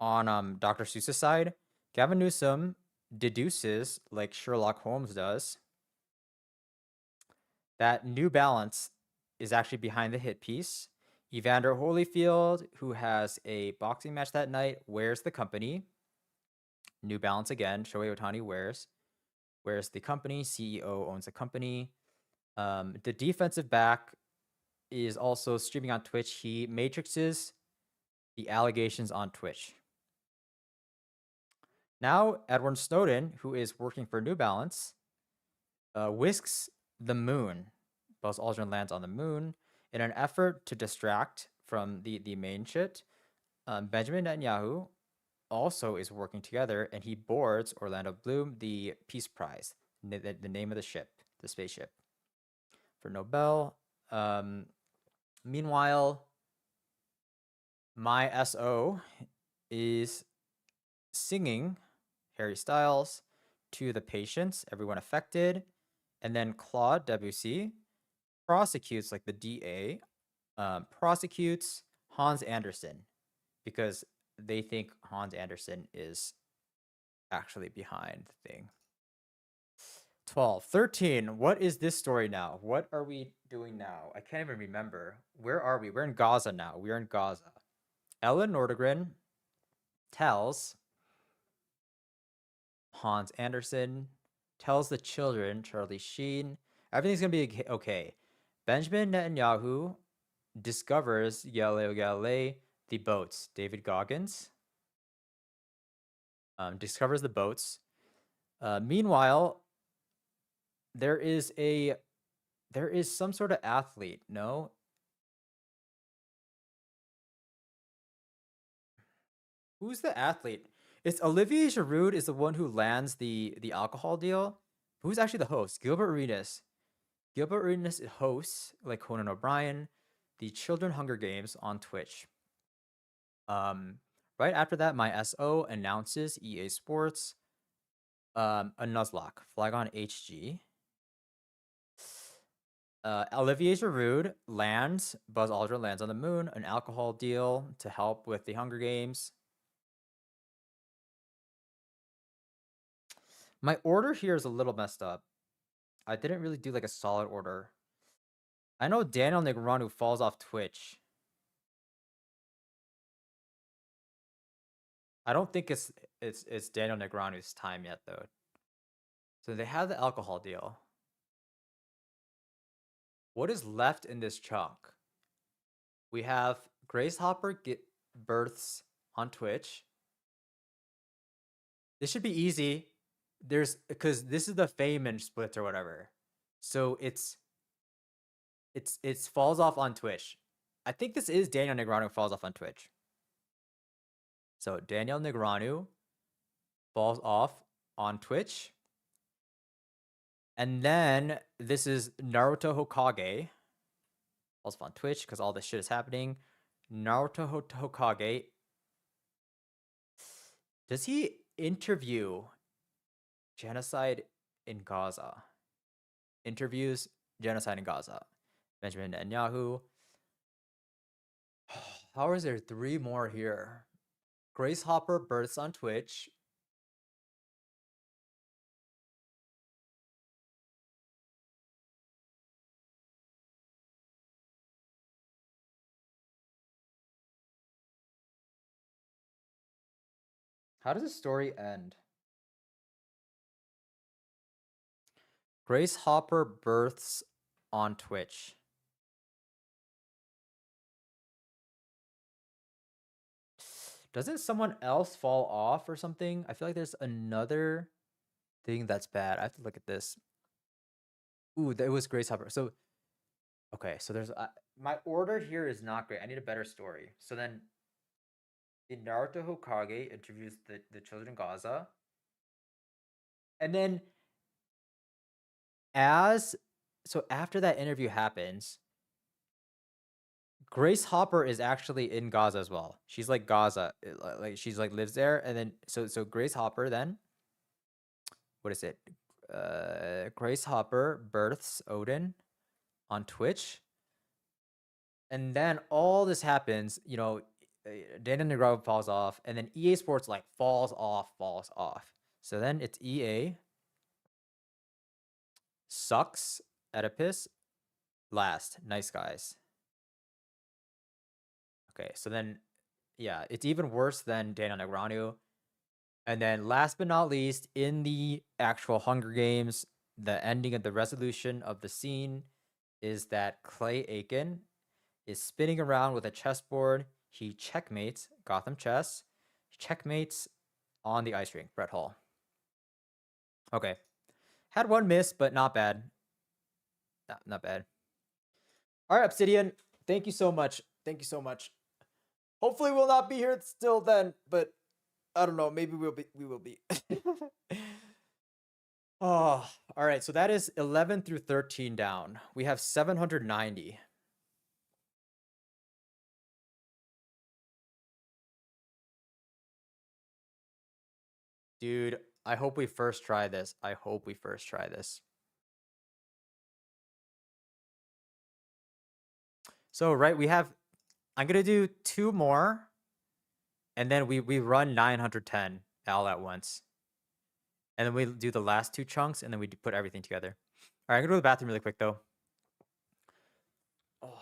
Dr. Seuss's side. Gavin Newsom deduces, like Sherlock Holmes does, that New Balance is actually behind the hit piece. Evander Holyfield, who has a boxing match that night, wears the company. New Balance again. Shohei Ohtani wears the company. CEO owns the company. The defensive back is also streaming on Twitch. He matrixes the allegations on Twitch. Now, Edward Snowden, who is working for New Balance, whisks the moon. Buzz Aldrin lands on the moon in an effort to distract from the main shit. Benjamin Netanyahu also is working together, and he boards Orlando Bloom the Peace Prize, the name of the ship, the spaceship, for Nobel. Meanwhile, my SO is singing Harry Styles to the patients, everyone affected, and then Claude Debussy prosecutes, like the DA, prosecutes Hans Andersen because they think Hans Andersen is actually behind the thing. 12. 13. What is this story now? What are we doing now? I can't even remember. Where are we? We're in Gaza now. We're in Gaza. Ellen Nordegren tells Hans Andersen, tells the children, Charlie Sheen, everything's going to be okay. Benjamin Netanyahu discovers Galileo Galilei, the boats. David Goggins discovers the boats. Meanwhile, there is some sort of athlete, no? Who's the athlete? It's Olivier Giroud is the one who lands the alcohol deal. Who's actually the host? Gilbert Arenas. Gilbert Arenas hosts, like Conan O'Brien, the Children Hunger Games on Twitch. Right after that, my SO announces EA Sports, a Nuzlocke, Flygon HG. Olivier Giroud lands, Buzz Aldrin lands on the moon, an alcohol deal to help with the Hunger Games. My order here is a little messed up. I didn't really do like a solid order. I know Daniel Negreanu falls off Twitch. I don't think it's Daniel Negreanu's time yet though. So they have the alcohol deal. What is left in this chunk? We have Grace Hopper get births on Twitch. This should be easy. There's because this is the fame and splits or whatever. So it's falls off on Twitch. I think this is Daniel Negreanu falls off on Twitch. So Daniel Negreanu falls off on Twitch. And then this is Naruto Hokage. Falls off on Twitch because all this shit is happening. Naruto Hokage. Does he interview genocide in Gaza? Interviews genocide in Gaza. Benjamin Netanyahu. How is there 3 more here? Grace Hopper births on Twitch. How does the story end? Grace Hopper births on Twitch. Doesn't someone else fall off or something? I feel like there's another thing that's bad. I have to look at this. Ooh, it was Grace Hopper. So, okay, so there's my order here is not great. I need a better story. So then, the Naruto Hokage interviews the children in Gaza, and then after that interview happens, Grace Hopper is actually in Gaza as well. She's like Gaza, like she's like lives there, and then so Grace Hopper then, what is it? Grace Hopper births Odin on Twitch, and then all this happens. Daniel Negreanu falls off, and then EA Sports like falls off. So then it's EA sucks Oedipus last. Nice guys. Okay, so then yeah, it's even worse than Daniel Negreanu. And then last but not least, in the actual Hunger Games, the ending of the resolution of the scene is that Clay Aiken is spinning around with a chessboard. He checkmates Gotham Chess. He checkmates on the ice rink, Brett Hall. Okay. Had one miss, but not bad. Not bad. All right, Obsidian. Thank you so much. Thank you so much. Hopefully we'll not be here still then, but I don't know. Maybe we will be. Oh, all right. So that is 11 through 13 down. We have 790. Dude, I hope we first try this. I hope we first try this. So, right, I'm going to do 2 more, and then we run 910 all at once. And then we do the last 2 chunks, and then we put everything together. All right, I'm going to go to the bathroom really quick, though. Oh.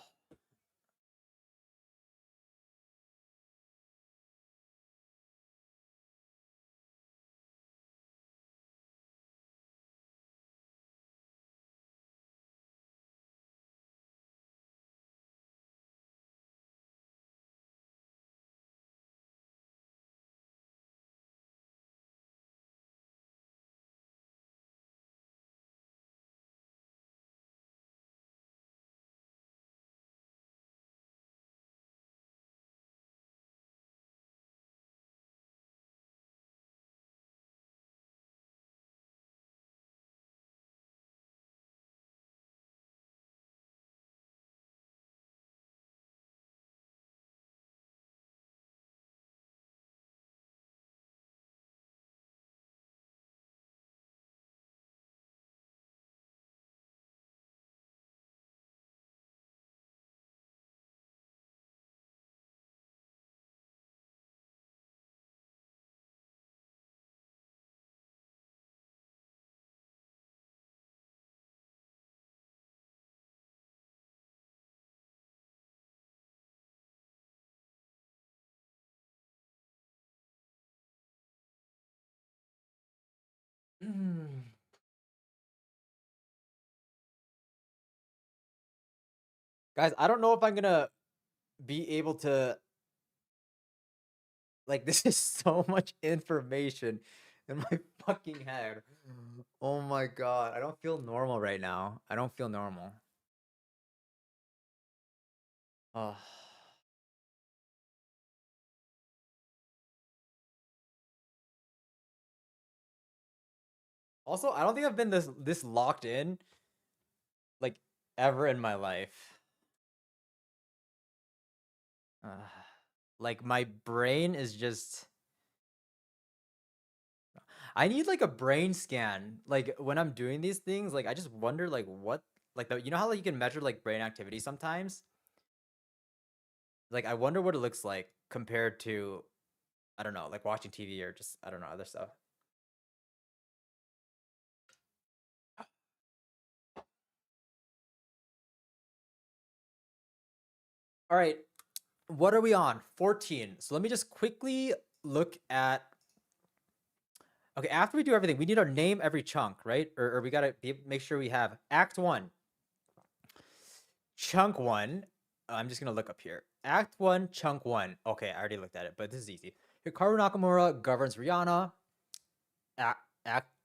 Guys, I don't know if I'm going to be able to like this is so much information in my fucking head. Oh my god, I don't feel normal right now. I don't feel normal. Oh. Also, I don't think I've been this locked in like ever in my life. Like my brain is just I need like a brain scan. Like when I'm doing these things, like I just wonder like what like the you know how like you can measure like brain activity sometimes? Like I wonder what it looks like compared to I don't know, like watching TV or just I don't know, other stuff. All right, what are we on? 14. So let me just quickly look at okay, after we do everything, we need to name every chunk, right? Or we gotta make sure we have Act 1. Chunk 1. I'm just gonna look up here. Act 1, Chunk 1. Okay, I already looked at it, but this is easy. Hikaru Nakamura governs Rihanna.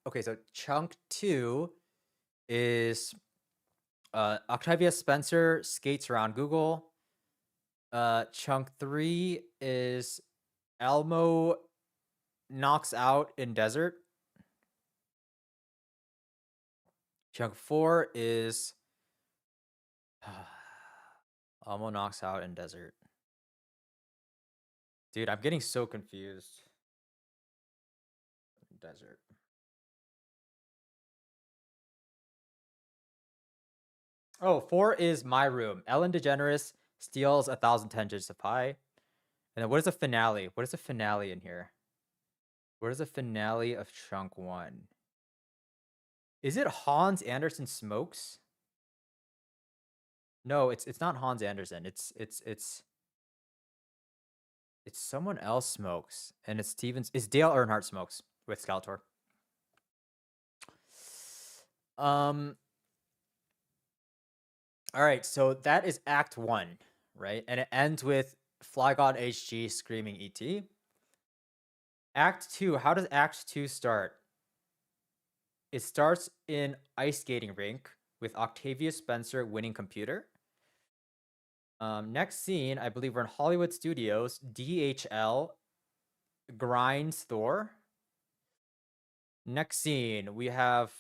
Okay, so Chunk 2 is Octavia Spencer skates around Google. Chunk 3 is Elmo knocks out in desert. Chunk 4 is Elmo knocks out in desert. Dude, I'm getting so confused. Desert. Oh, 4 is My Room. Ellen DeGeneres steals 1,000 tangents of pie. And then what is the finale? What is the finale in here? What is the finale of Chunk 1? Is it Hans Andersen Smokes? No, it's not Hans Andersen. It's someone else smokes. And it's it's Dale Earnhardt Smokes with Skeletor. All right, so that is Act 1, right? And it ends with Fly God HG screaming ET. Act 2, how does Act 2 start? It starts in ice skating rink with Octavia Spencer winning computer. Next scene, I believe we're in Hollywood Studios. DHL grinds Thor. Next scene, we have.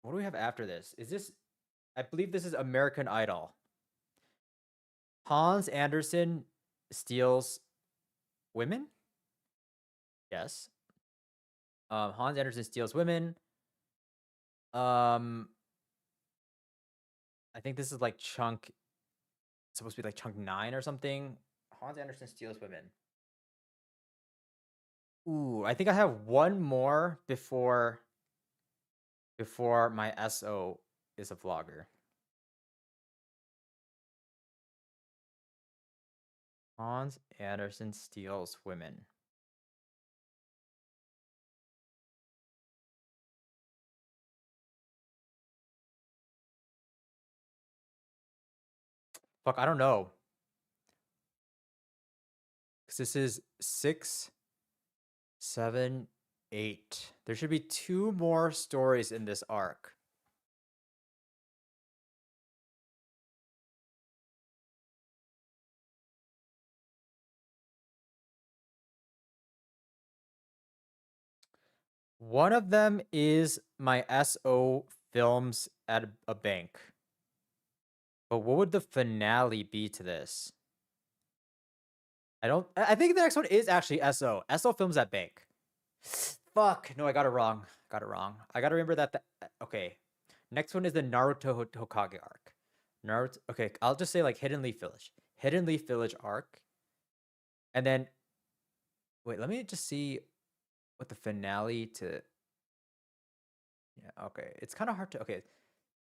What do we have after this? Is this? I believe this is American Idol. Hans Andersen steals women. Yes. Hans Andersen steals women. I think this is like chunk. It's supposed to be like chunk 9 or something. Hans Andersen steals women. Ooh, I think I have one more before my SO is a vlogger. Hans Andersen steals women. Fuck, I don't know. Because this is 6, 7, 8. There should be 2 more stories in this arc. One of them is my SO films at a bank. But what would the finale be to this? I think the next one is actually SO. SO films at bank. Fuck. No, I got it wrong. Got it wrong. I gotta remember that. Okay. Next one is the Naruto Hokage arc. Naruto. Okay, I'll just say like Hidden Leaf Village. Hidden Leaf Village arc. And then, wait, let me just see what the finale to. Yeah, okay. It's kind of hard to. Okay.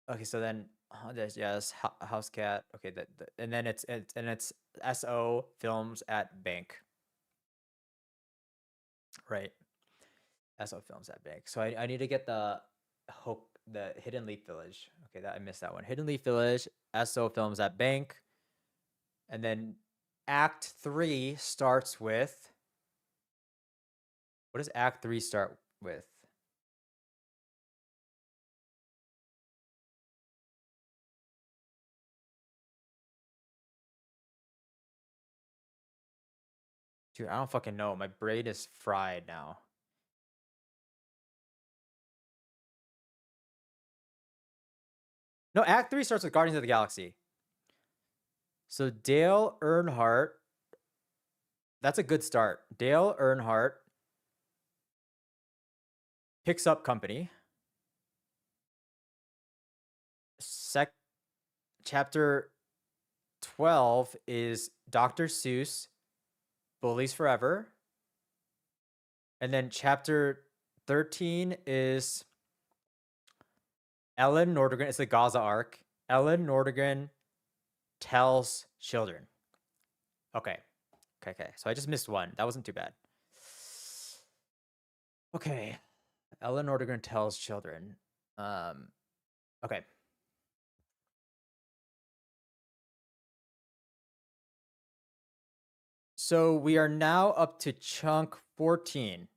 Okay, so then there's yes, House Cat. Okay, and then it's SO films at bank. Right. SO films at bank. So I need to get the the Hidden Leaf Village. Okay, that I missed that one. Hidden Leaf Village. SO films at bank, and then Act 3 starts with. What does Act 3 start with? Dude, I don't fucking know. My brain is fried now. No, Act 3 starts with Guardians of the Galaxy. So Dale Earnhardt. That's a good start. Dale Earnhardt picks up company. Chapter 12 is Dr. Seuss, Bullies Forever. And then chapter 13 is Ellen Nordegren. It's the Gaza arc. Ellen Nordegren tells children. Okay. So I just missed one. That wasn't too bad. Okay. Ellen Nordegren tells children. Okay. So we are now up to chunk 14.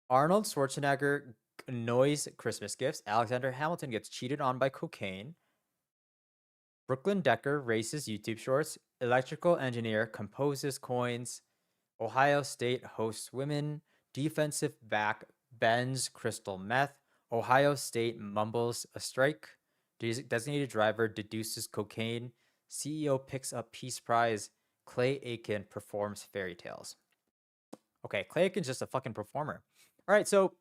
Arnold Schwarzenegger annoys Christmas gifts. Alexander Hamilton gets cheated on by cocaine. Brooklyn Decker races YouTube shorts. Electrical engineer composes coins. Ohio State hosts women. Defensive back bends crystal meth. Ohio State mumbles a strike. Designated driver deduces cocaine. CEO picks up Peace Prize. Clay Aiken performs fairy tales. Okay, Clay Aiken's just a fucking performer. All right, so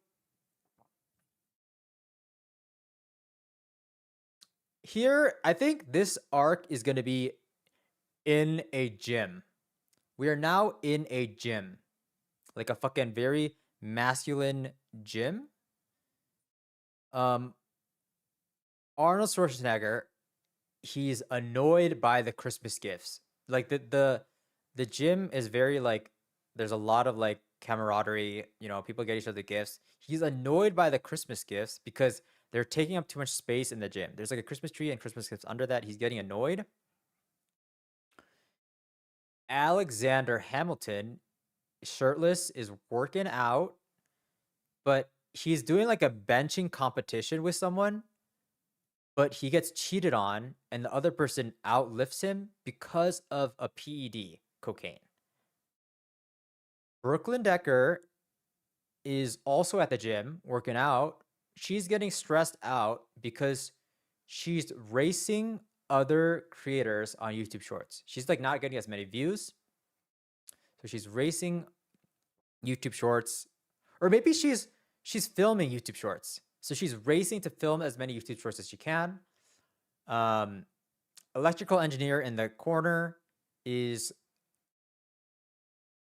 here, I think this arc is going to be in a gym. We are now in a gym. Like a fucking very masculine gym. Arnold Schwarzenegger, he's annoyed by the Christmas gifts. Like the gym is very like, there's a lot of like camaraderie, people get each other gifts. He's annoyed by the Christmas gifts because they're taking up too much space in the gym. There's like a Christmas tree and Christmas gifts under that. He's getting annoyed. Alexander Hamilton, shirtless, is working out, but he's doing like a benching competition with someone, but he gets cheated on and the other person outlifts him because of a PED, cocaine. Brooklyn Decker is also at the gym working out. She's getting stressed out because she's racing other creators on YouTube Shorts. She's like not getting as many views. So she's racing YouTube Shorts, or maybe she's filming YouTube Shorts. So she's racing to film as many YouTube Shorts as she can. Electrical engineer in the corner is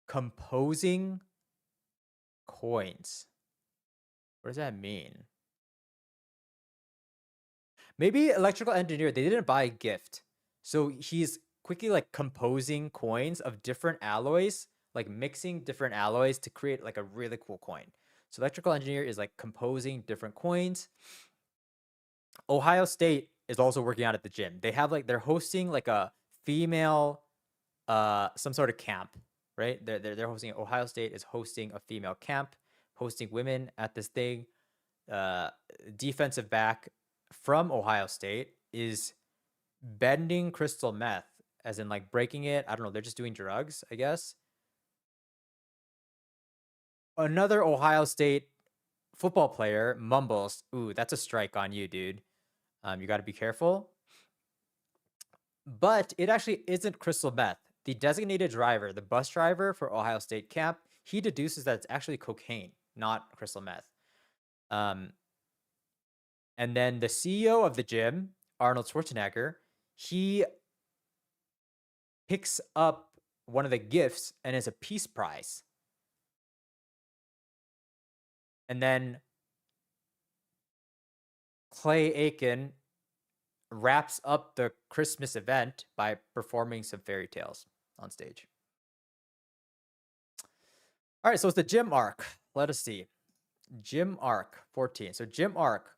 composing coins. What does that mean? Maybe electrical engineer, they didn't buy a gift. So he's quickly like composing coins of different alloys, like mixing different alloys to create like a really cool coin. So electrical engineer is like composing different coins. Ohio State is also working out at the gym. They have like, they're hosting like a female, some sort of camp, right? They're hosting, Ohio State is hosting a female camp, hosting women at this thing. Defensive back from Ohio State is bending crystal meth, as in like breaking it. I don't know. They're just doing drugs, I guess. Another Ohio State football player mumbles, "Ooh, that's a strike on you, dude. You got to be careful." But it actually isn't crystal meth. The designated driver, the bus driver for Ohio State camp, he deduces that it's actually cocaine, not crystal meth. And then the CEO of the gym, Arnold Schwarzenegger, he picks up one of the gifts and it's a Peace Prize. And then Clay Aiken wraps up the Christmas event by performing some fairy tales on stage. All right, so it's the gym arc. Let us see. Jim Arc 14. So Jim Arc,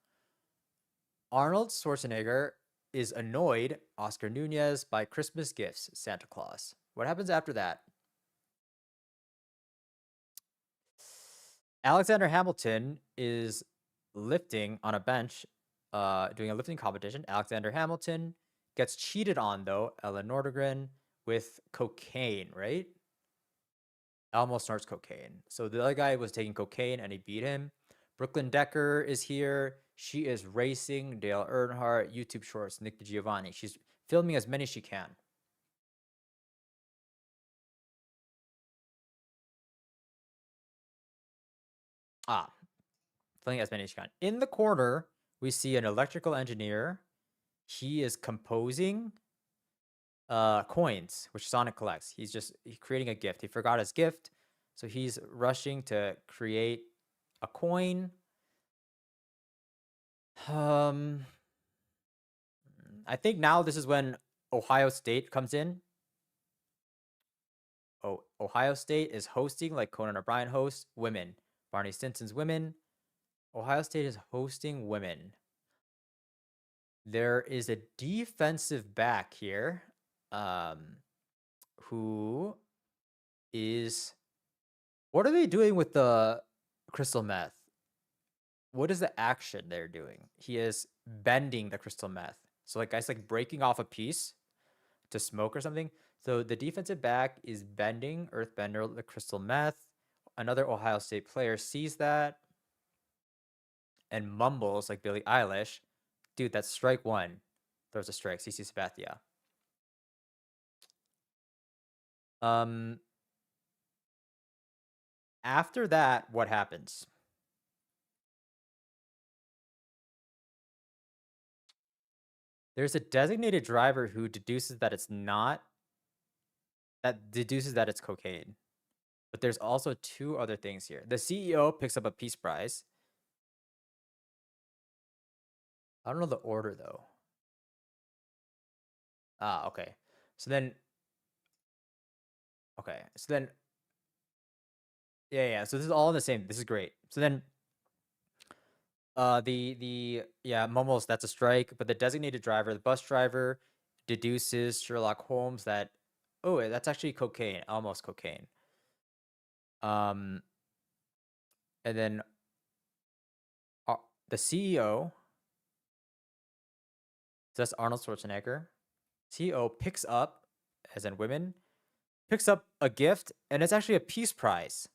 Arnold Schwarzenegger is annoyed Oscar Nunez by Christmas gifts, Santa Claus. What happens after that? Alexander Hamilton is lifting on a bench, doing a lifting competition. Alexander Hamilton gets cheated on, though, Ellen Nordegren, with cocaine, right? Elmo snorts cocaine. So the other guy was taking cocaine and he beat him. Brooklyn Decker is here. She is racing. Dale Earnhardt, YouTube Shorts, Nick DiGiovanni. She's filming as many as she can. Filming as many as she can. In the corner, we see an electrical engineer. He is composing coins, which Sonic collects. He's creating a gift. He forgot his gift, so he's rushing to create a coin. I think now this is when Ohio State comes in. Oh, Ohio State is hosting, like Conan O'Brien hosts, women. Barney Stinson's women. Ohio State is hosting women. There is a defensive back here, who is... What are they doing with the crystal meth? What is the action they're doing? He is bending the crystal meth. So like guys like breaking off a piece to smoke or something. So the defensive back is bending Earthbender, the crystal meth. Another Ohio State player sees that and mumbles like Billie Eilish, dude, that's strike one. Throws a strike, CC Sabathia. After that, what happens? There's a designated driver who deduces that it's not, that deduces that it's cocaine. But there's also two other things here. The CEO picks up a Peace Prize. I don't know the order, though. Okay. So then... Okay. So then... Yeah. So this is all in the same. This is great. So then... Momos, that's a strike. But the designated driver, the bus driver, deduces Sherlock Holmes that, oh, that's actually cocaine. Almost cocaine. And then... the CEO... So that's Arnold Schwarzenegger. CEO picks up, as in women, picks up a gift, and it's actually a Peace Prize.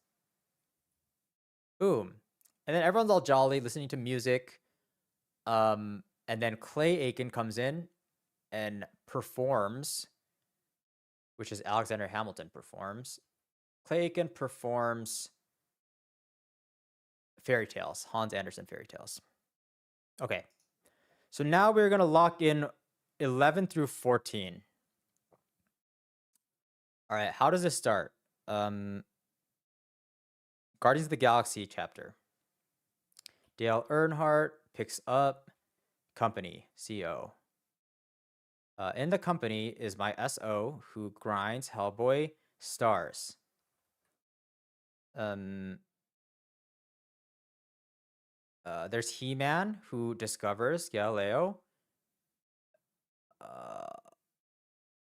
Boom. And then everyone's all jolly, listening to music. And then Clay Aiken comes in and performs, which is Alexander Hamilton performs. Clay Aiken performs Fairy Tales, Hans Andersen Fairy Tales. Okay. So now we're going to lock in 11 through 14. All right, how does this start? Guardians of the Galaxy chapter. Dale Earnhardt picks up company, CO. In the company is my SO who grinds Hellboy stars. There's He-Man who discovers Galileo.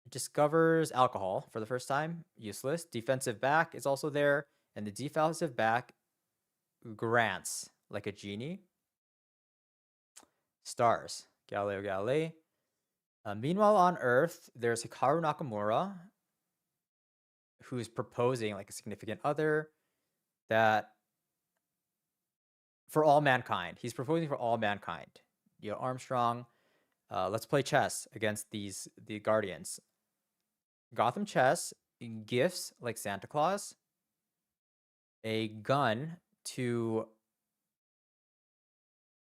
Discovers alcohol for the first time. Useless. Defensive back is also there. And the defensive back grants like a genie. Stars. Galileo Galilei. Meanwhile on Earth, there's Hikaru Nakamura, who's proposing like a significant other that for all mankind. He's proposing for all mankind. You know, Armstrong, let's play chess against the Guardians. Gotham Chess gifts like Santa Claus a gun to,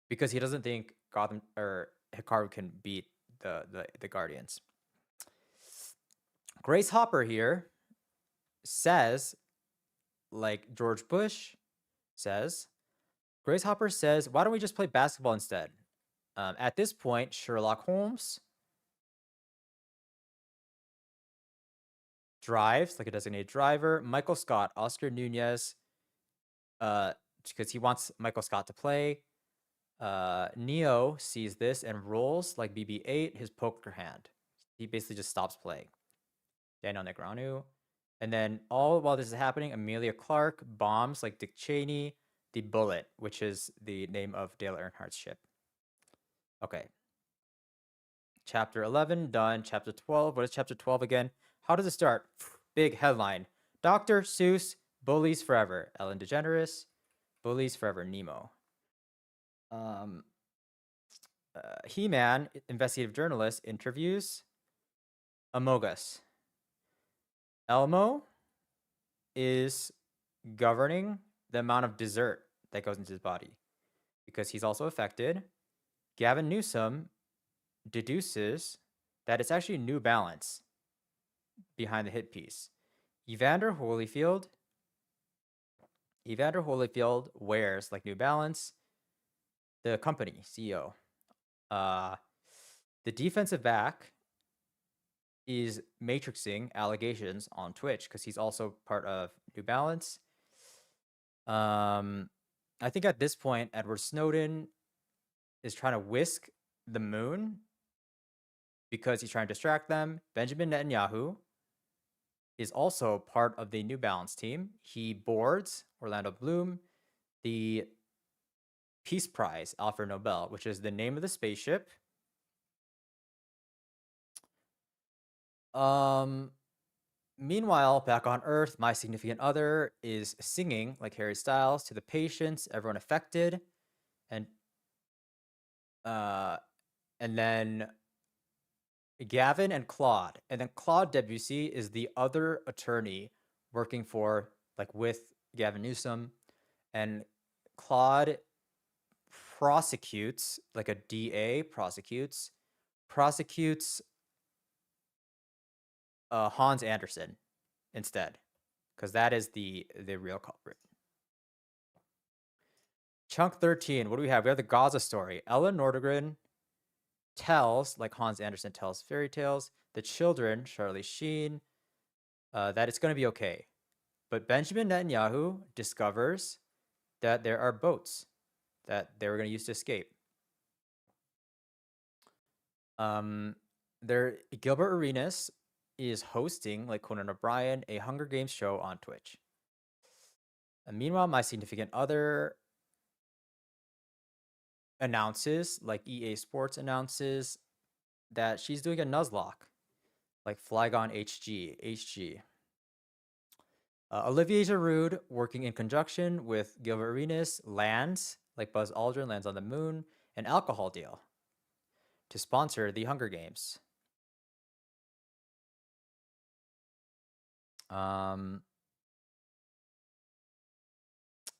because he doesn't think Gotham or Hikaru can beat the Guardians. Grace Hopper here says, like George Bush says, Grace Hopper says, why don't we just play basketball instead? At this point, Sherlock Holmes drives like a designated driver. Michael Scott, Oscar Nunez because he wants Michael Scott to play. Neo sees this and rolls like BB-8 his poker hand. He basically just stops playing. Daniel Negreanu. And then all while this is happening, Amelia Clark bombs like Dick Cheney the Bullet, which is the name of Dale Earnhardt's ship. Okay. Chapter 11 done. Chapter 12. What is chapter 12 again? How does it start? Big headline. Dr. Seuss bullies forever. Ellen DeGeneres bullies forever. Nemo. He-Man, investigative journalist, interviews Amogus. Elmo is governing the amount of dessert that goes into his body because he's also affected. Gavin Newsom deduces that it's actually New Balance behind the hit piece. Evander Holyfield wears like New Balance. The company CEO. The defensive back is matrixing allegations on Twitch because he's also part of New Balance. I think at this point, Edward Snowden is trying to whisk the moon because he's trying to distract them. Benjamin Netanyahu is also part of the New Balance team. He boards Orlando Bloom the Peace Prize, Alfred Nobel, which is the name of the spaceship. Meanwhile, back on Earth, my significant other is singing like Harry Styles to the patients, everyone affected, and then Gavin and Claude, and then Claude Debussy is the other attorney working for like with Gavin Newsom, and Claude prosecutes like a DA prosecutes Hans Anderson instead, because that is the real culprit. Chunk 13. What do we have? We have the Gaza story. Ella Nordegren tells, like Hans Anderson tells fairy tales, the children, Charlie Sheen, that it's going to be okay. But Benjamin Netanyahu discovers that there are boats that they were going to use to escape. Gilbert Arenas is hosting, like Conan O'Brien, a Hunger Games show on Twitch. And meanwhile, my significant other announces, like EA Sports announces, that she's doing a Nuzlocke, like Flygon HG. Olivier Giroud, working in conjunction with Gilbert Arenas, lands, like Buzz Aldrin lands on the moon, an alcohol deal to sponsor the Hunger Games.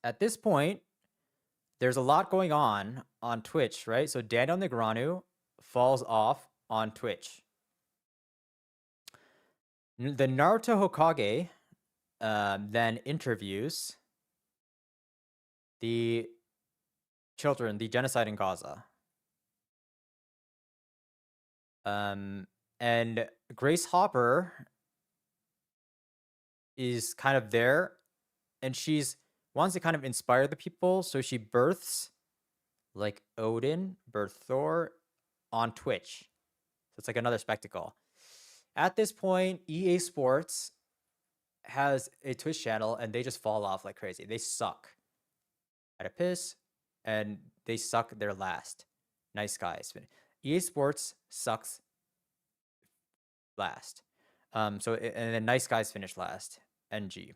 At this point, there's a lot going on Twitch, right? So Daniel Negreanu falls off on Twitch. The Naruto Hokage then interviews the children, the genocide in Gaza. And Grace Hopper is kind of there, and she's wants to kind of inspire the people, so she births like Odin, Thor on Twitch. So it's like another spectacle. At this point, EA Sports has a Twitch channel, and they just fall off like crazy. They suck at a piss, and they suck their last. Nice guys. EA Sports sucks last. And then Nice Guys finished last. NG.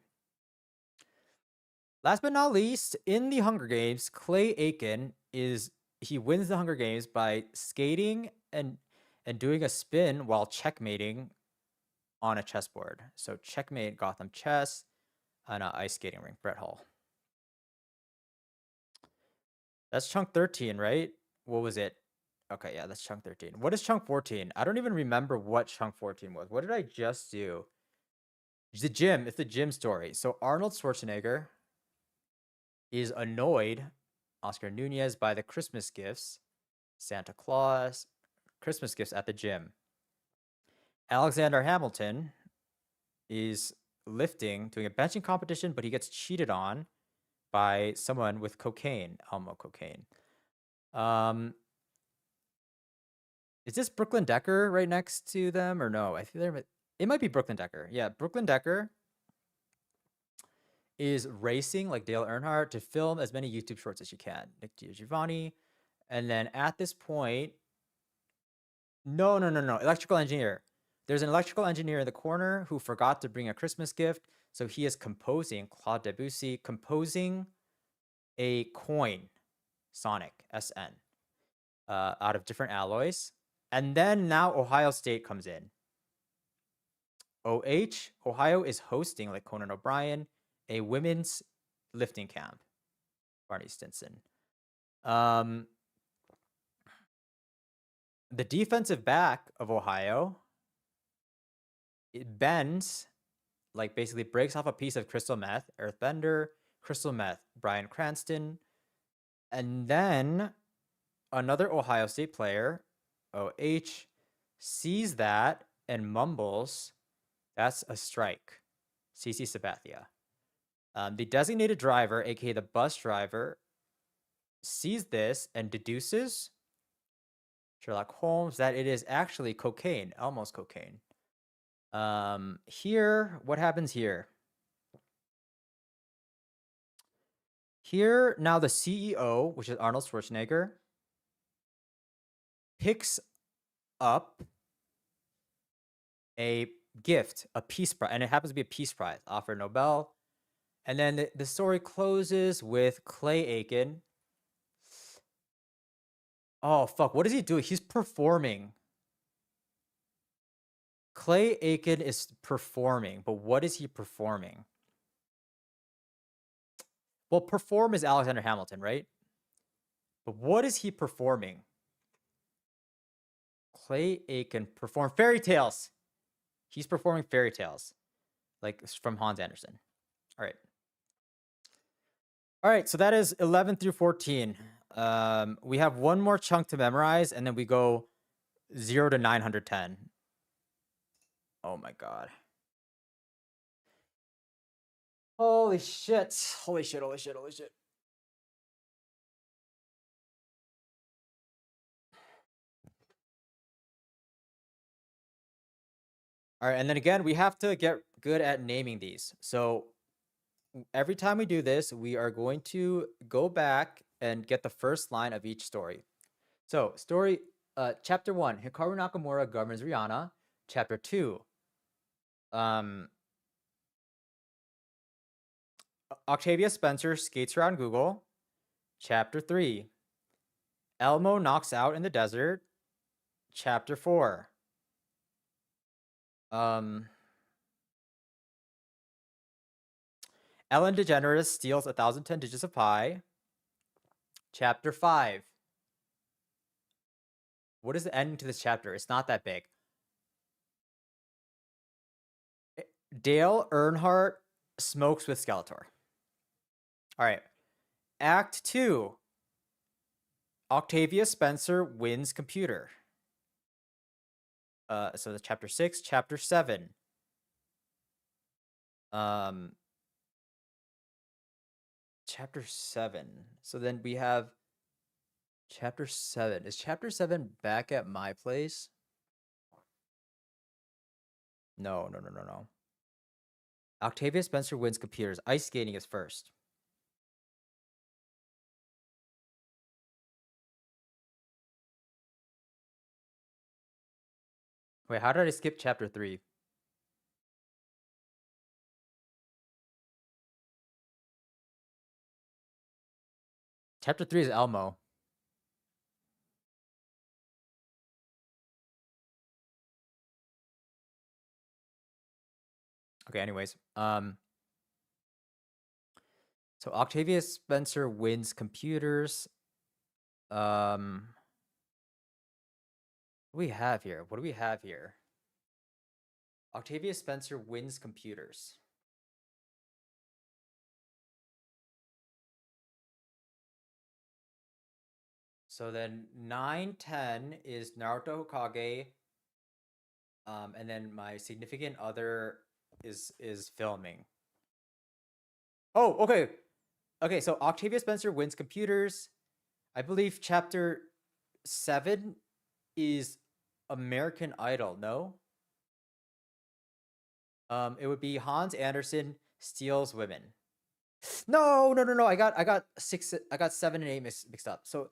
Last but not least, in the Hunger Games, Clay Aiken he wins the Hunger Games by skating and doing a spin while checkmating on a chessboard. So checkmate Gotham Chess on an ice skating rink. Brett Hall. That's chunk 13, right? What was it? Okay, yeah, that's chunk 13. What is chunk 14? I don't even remember what chunk 14 was. What did I just do? It's the gym. It's the gym story. So Arnold Schwarzenegger is annoyed, Oscar Nunez, by the Christmas gifts, Santa Claus, Christmas gifts at the gym. Alexander Hamilton is lifting, doing a benching competition, but he gets cheated on by someone with cocaine, Elmo cocaine. Um, is this Brooklyn Decker right next to them or no? I think it might be Brooklyn Decker. Yeah, Brooklyn Decker is racing like Dale Earnhardt to film as many YouTube shorts as you can. Nick Giovanni. And then at this point, no. Electrical engineer. There's an electrical engineer in the corner who forgot to bring a Christmas gift. So he is composing, Claude Debussy, composing a coin, Sonic, SN, out of different alloys. And then now Ohio State comes in. OH, Ohio is hosting, like Conan O'Brien, a women's lifting camp. Barney Stinson. The defensive back of Ohio, it bends, like basically breaks off a piece of crystal meth, Earthbender, crystal meth, Bryan Cranston. And then another Ohio State player, OH, sees that and mumbles, "That's a strike." CC Sabathia. The designated driver, aka the bus driver, sees this and deduces, Sherlock Holmes, that it is actually cocaine, Elmo's cocaine. Here, what happens here? Here, now the CEO, which is Arnold Schwarzenegger, picks up a gift, a peace prize, and it happens to be a peace prize, Alfred Nobel. And then the story closes with Clay Aiken. Oh, fuck. What is he doing? He's performing. Clay Aiken is performing, but what is he performing? Well, perform is Alexander Hamilton, right? But what is he performing? Clay Aiken perform Fairy Tales. He's performing Fairy Tales, like from Hans Andersen. All right. All right, so that is 11 through 14. We have one more chunk to memorize, and then we go 0 to 910. Oh my god. Holy shit. Holy shit. All right, and then again, we have to get good at naming these. So every time we do this, we are going to go back and get the first line of each story. So story, chapter 1, Hikaru Nakamura governs Rihanna. Chapter 2, Octavia Spencer skates around Google. Chapter 3, Elmo knocks out in the desert. Chapter 4, Ellen DeGeneres steals 1,010 digits of pi. Chapter 5. What is the ending to this chapter? It's not that big. Dale Earnhardt smokes with Skeletor. All right. Act 2. Octavia Spencer wins computer. So that's chapter 6. Chapter 7. Chapter 7. So then we have chapter 7. Is chapter 7 back at my place? No. Octavia Spencer wins computers. Ice skating is first. Wait, how did I skip chapter 3? Chapter 3 is Elmo. Okay, anyways. So Octavia Spencer wins computers. What do we have here? Octavia Spencer wins computers. So then 910 is Naruto Hokage. And then my significant other is filming. Oh, okay. Okay, so Octavia Spencer wins computers. I believe chapter 7 is American Idol, no? It would be Hans Andersen steals women. No. I got 7 and 8 mixed up. So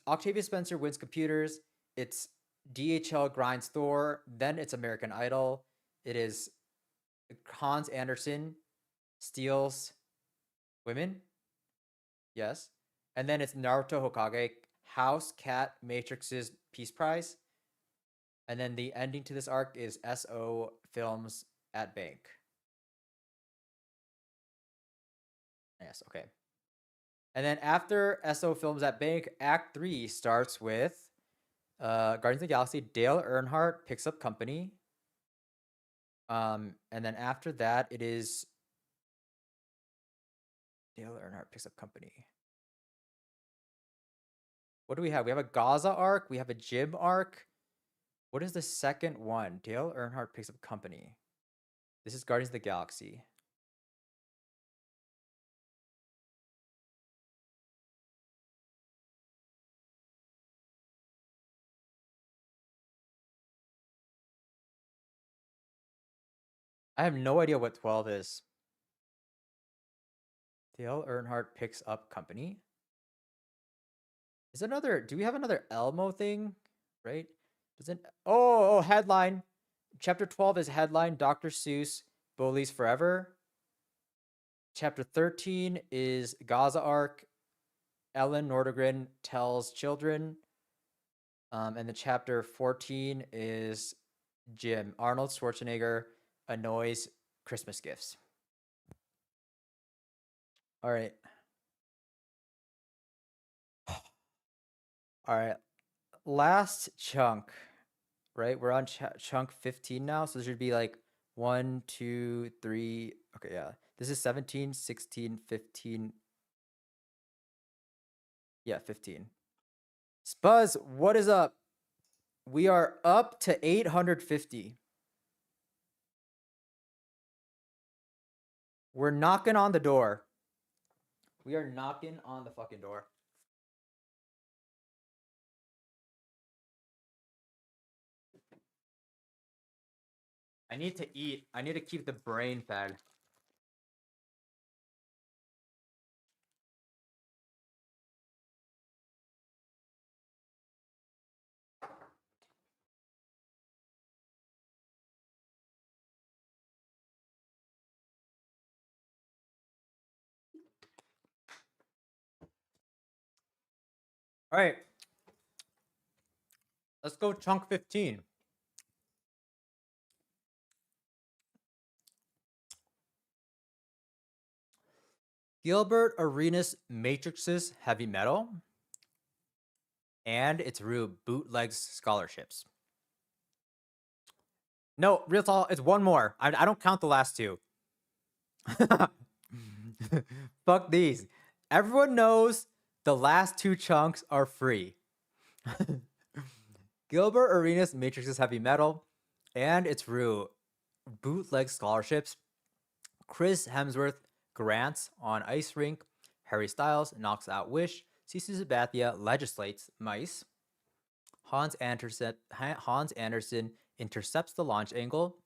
Octavia Spencer wins computers. It's DHL grinds Thor. Then it's American Idol. It is Hans Andersen steals women. Yes. And then it's Naruto Hokage, House, Cat, Matrix's Peace Prize. And then the ending to this arc is SO Films at Bank. Yes, okay. And then after SO Films at Bank, Act 3 starts with Guardians of the Galaxy, Dale Earnhardt picks up company. And then after that, it is Dale Earnhardt picks up company. What do we have? We have a Gaza arc. We have a Jim arc. What is the second one? Dale Earnhardt picks up company. This is Guardians of the Galaxy. I have no idea what 12 is. Dale Earnhardt picks up company. Is another? Do we have another Elmo thing? Right? Doesn't? Oh, headline. Chapter 12 is headline. Dr. Seuss bullies forever. Chapter 13 is Gaza arc. Ellen Nordegren tells children. And the chapter 14 is Jim. Arnold Schwarzenegger annoys Christmas gifts. All right. All right. Last chunk, right? We're on chunk 15 now. So there should be like 1, 2, 3. Okay, yeah. This is 17, 16, 15. Yeah, 15. Spuzz, what is up? We are up to 850. We're knocking on the door. We are knocking on the fucking door. I need to eat. I need to keep the brain fed. All right. Let's go chunk 15. Gilbert Arenas Matrix's Heavy Metal. And it's Rue Bootlegs Scholarships. No, real talk, it's one more. I don't count the last two. Fuck these. Everyone knows the last two chunks are free. Gilbert Arenas Matrix's Heavy Metal. And it's Rue Bootleg Scholarships. Chris Hemsworth grants on Ice Rink. Harry Styles knocks out Wish. Cece Sabathia legislates Mice. Hans Andersen intercepts the launch angle.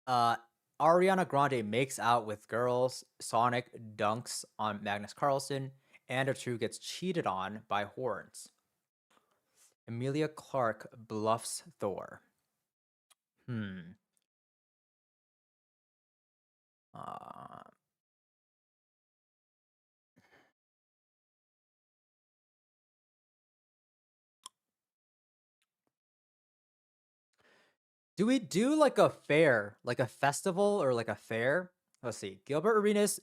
Ariana Grande makes out with girls. Sonic dunks on Magnus Carlsen. And True gets cheated on by horns. Emilia Clarke bluffs Thor. Do we do like a fair, like a festival or like a fair? Let's see. Gilbert Arenas.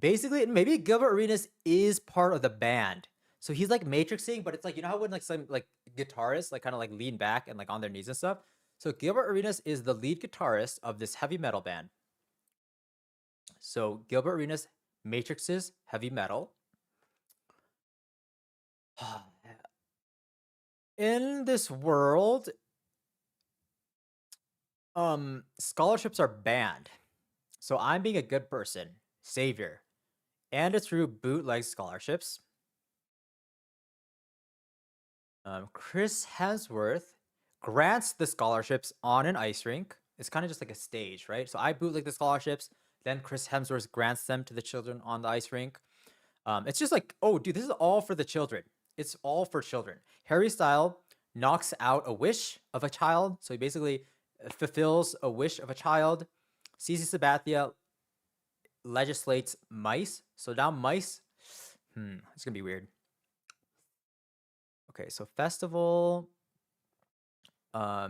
Basically, maybe Gilbert Arenas is part of the band. So he's like matrixing, but it's like, you know how when like some like guitarists like kind of like lean back and like on their knees and stuff? So Gilbert Arenas is the lead guitarist of this heavy metal band. So Gilbert Arenas matrixes heavy metal. In this world, scholarships are banned. So I'm being a good person savior. And it's through bootleg scholarships. Chris Hemsworth grants the scholarships on an ice rink. It's kind of just like a stage, right? So I bootleg the scholarships, then Chris Hemsworth grants them to the children on the ice rink. It's just like, oh, dude, this is all for the children. It's all for children. Harry Styles knocks out a wish of a child. So he basically fulfills a wish of a child. CC Sabathia legislates mice. So now mice, it's going to be weird. Okay, so festival. I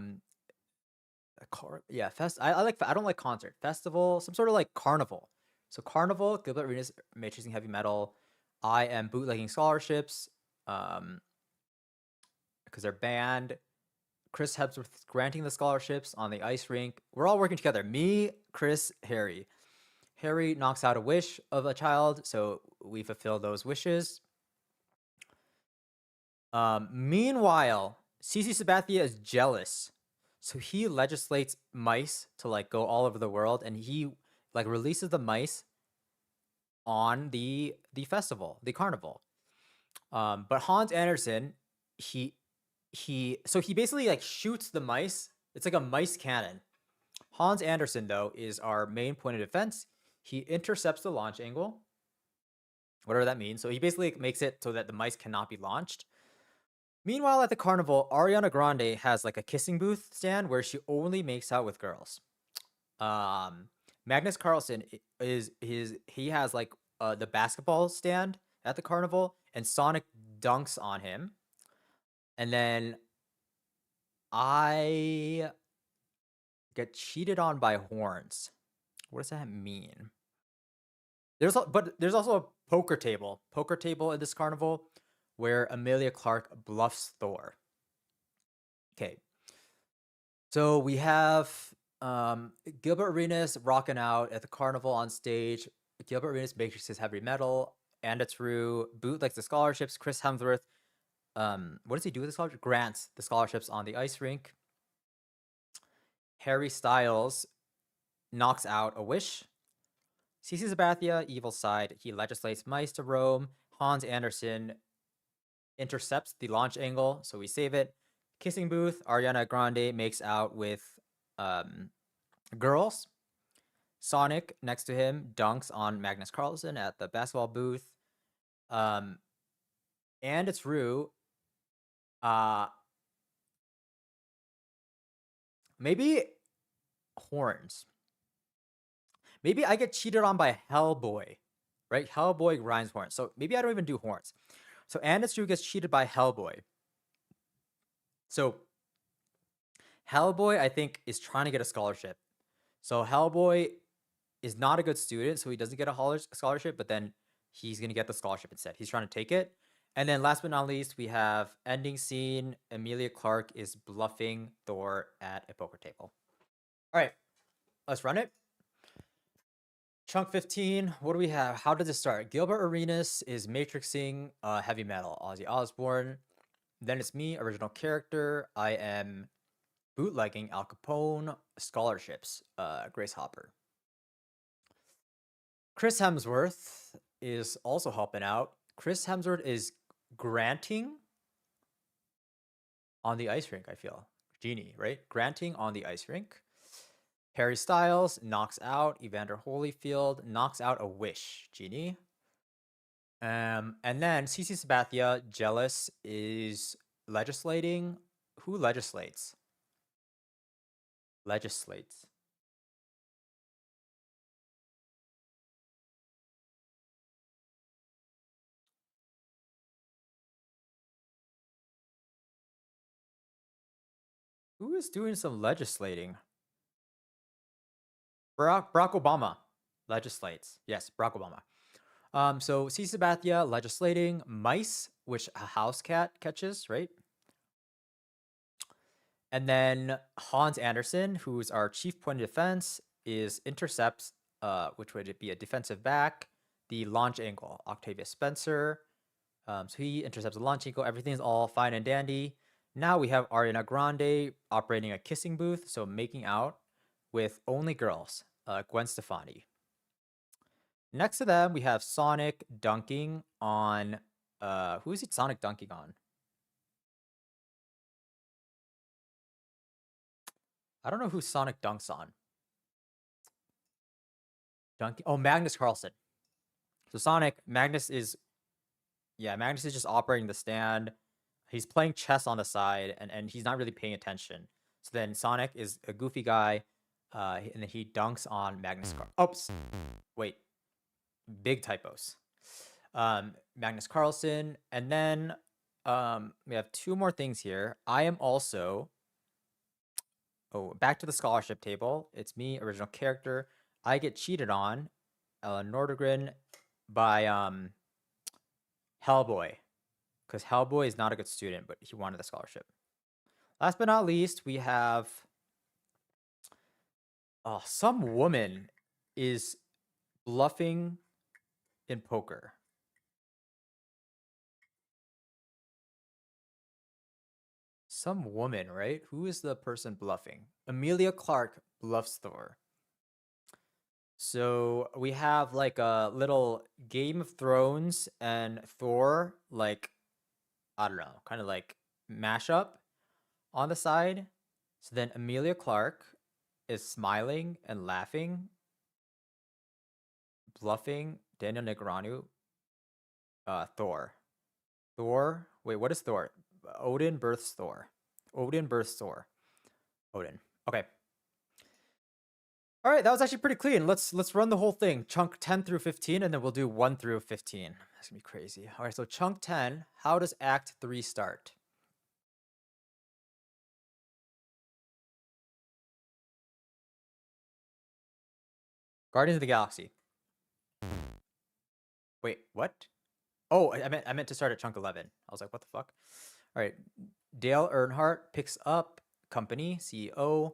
don't like concert. Festival, some sort of like carnival. So carnival, Gilbert Arenas matrixing heavy metal. I am bootlegging scholarships. Because they're banned. Chris Hemsworth granting the scholarships on the ice rink. We're all working together. Me, Chris, Harry. Harry knocks out a wish of a child, so we fulfill those wishes. Meanwhile, CC Sabathia is jealous. So he legislates mice to like go all over the world, and he like releases the mice on the festival, the carnival. But Hans Andersen, he basically like shoots the mice. It's like a mice cannon. Hans Andersen, though, is our main point of defense. He intercepts the launch angle, whatever that means. So he basically makes it so that the mice cannot be launched. Meanwhile, at the carnival, Ariana Grande has like a kissing booth stand where she only makes out with girls. Magnus Carlsen he has like the basketball stand at the carnival, and Sonic dunks on him. And then I get cheated on by horns. What does that mean? There's also a poker table at this carnival where Emilia Clarke bluffs Thor. Okay. So we have Gilbert Arenas rocking out at the carnival on stage. Gilbert Arenas matrixes heavy metal, and it's through bootlegs the scholarships. Chris Hemsworth, what does he do with the scholarship? Grants the scholarships on the ice rink. Harry Styles knocks out a wish. CC Sabathia, evil side, he legislates mice to roam. Hans Andersen intercepts the launch angle, so we save it. Kissing booth, Ariana Grande makes out with girls. Sonic, next to him, dunks on Magnus Carlsen at the basketball booth. And it's through maybe horns. Maybe I get cheated on by Hellboy, right? Hellboy grinds horns. So maybe I don't even do horns. So Anders Drew gets cheated by Hellboy. So Hellboy, I think, is trying to get a scholarship. So Hellboy is not a good student, so he doesn't get a scholarship, but then he's going to get the scholarship instead. He's trying to take it. And then last but not least, we have ending scene. Emilia Clarke is bluffing Thor at a poker table. All right, let's run it. Chunk 15, what do we have? How did this start? Gilbert Arenas is matrixing heavy metal, Ozzy Osbourne. Then it's me, original character. I am bootlegging Al Capone scholarships, Grace Hopper. Chris Hemsworth is also helping out. Chris Hemsworth is granting on the ice rink, I feel. Genie, right? Granting on the ice rink. Harry Styles knocks out Evander Holyfield, knocks out a wish, Genie. And then CC Sabathia, jealous, is legislating. Who legislates? Legislates. Who is doing some legislating? Barack Obama legislates. Yes, Barack Obama. So C. Sabathia legislating mice, which a house cat catches, right? And then Hans Andersen, who's our chief point of defense, is intercepts, which would be a defensive back, the launch angle. Octavia Spencer. So he intercepts the launch angle. Everything's all fine and dandy. Now we have Ariana Grande operating a kissing booth, so making out with only girls, Gwen Stefani. Next to them, we have Sonic dunking on who is it Sonic dunking on? I don't know who Sonic dunks on. Dunking. Oh, Magnus Carlsen. So Magnus is just operating the stand. He's playing chess on the side, and he's not really paying attention. So then Sonic is a goofy guy, and then he dunks on Magnus Oops, wait, big typos. Magnus Carlsen, and then we have two more things here. I am also back to the scholarship table. It's me, original character. I get cheated on, Nordegren, by Hellboy, because Hellboy is not a good student, but he wanted the scholarship. Last but not least, we have some woman is bluffing in poker. Some woman, right? Who is the person bluffing? Emilia Clarke bluffs Thor. So we have like a little Game of Thrones and Thor, like, I don't know, kind of like mashup on the side. So then Emilia Clarke is smiling and laughing, bluffing Daniel Negreanu, Thor. Thor. Wait, what is Thor? Odin births Thor. Odin births Thor. Odin. Okay. All right, that was actually pretty clean. Let's run the whole thing. Chunk 10 through 15, and then we'll do 1 through 15. That's gonna be crazy. All right, so chunk 10. How does Act 3 start? Guardians of the Galaxy. Wait, what? Oh, I meant to start at chunk 11. I was like, what the fuck? All right, Dale Earnhardt picks up company, CEO.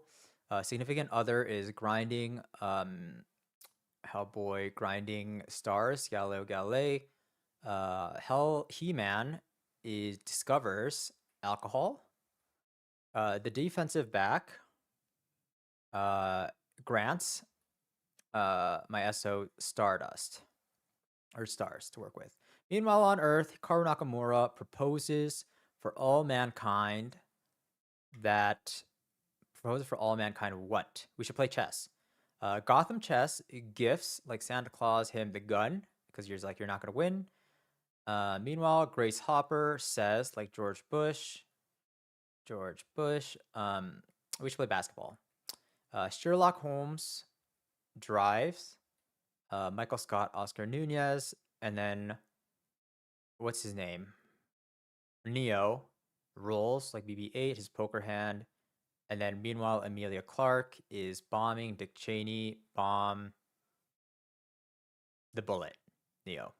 Significant other is grinding, Hellboy grinding stars, Galileo Galilei. He-Man discovers alcohol. The defensive back grants my SO Stardust, or stars to work with. Meanwhile, on Earth, Karu Nakamura proposes for all mankind what? We should play chess. Gotham Chess gifts, like Santa Claus, him the gun, because you're not going to win. Meanwhile, Grace Hopper says, like George Bush, we should play basketball. Sherlock Holmes drives. Michael Scott, Oscar Nunez, and then what's his name? Neo rolls like BB-8, his poker hand, and then meanwhile Emilia Clarke is bombing Dick Cheney, bomb the bullet, Neo.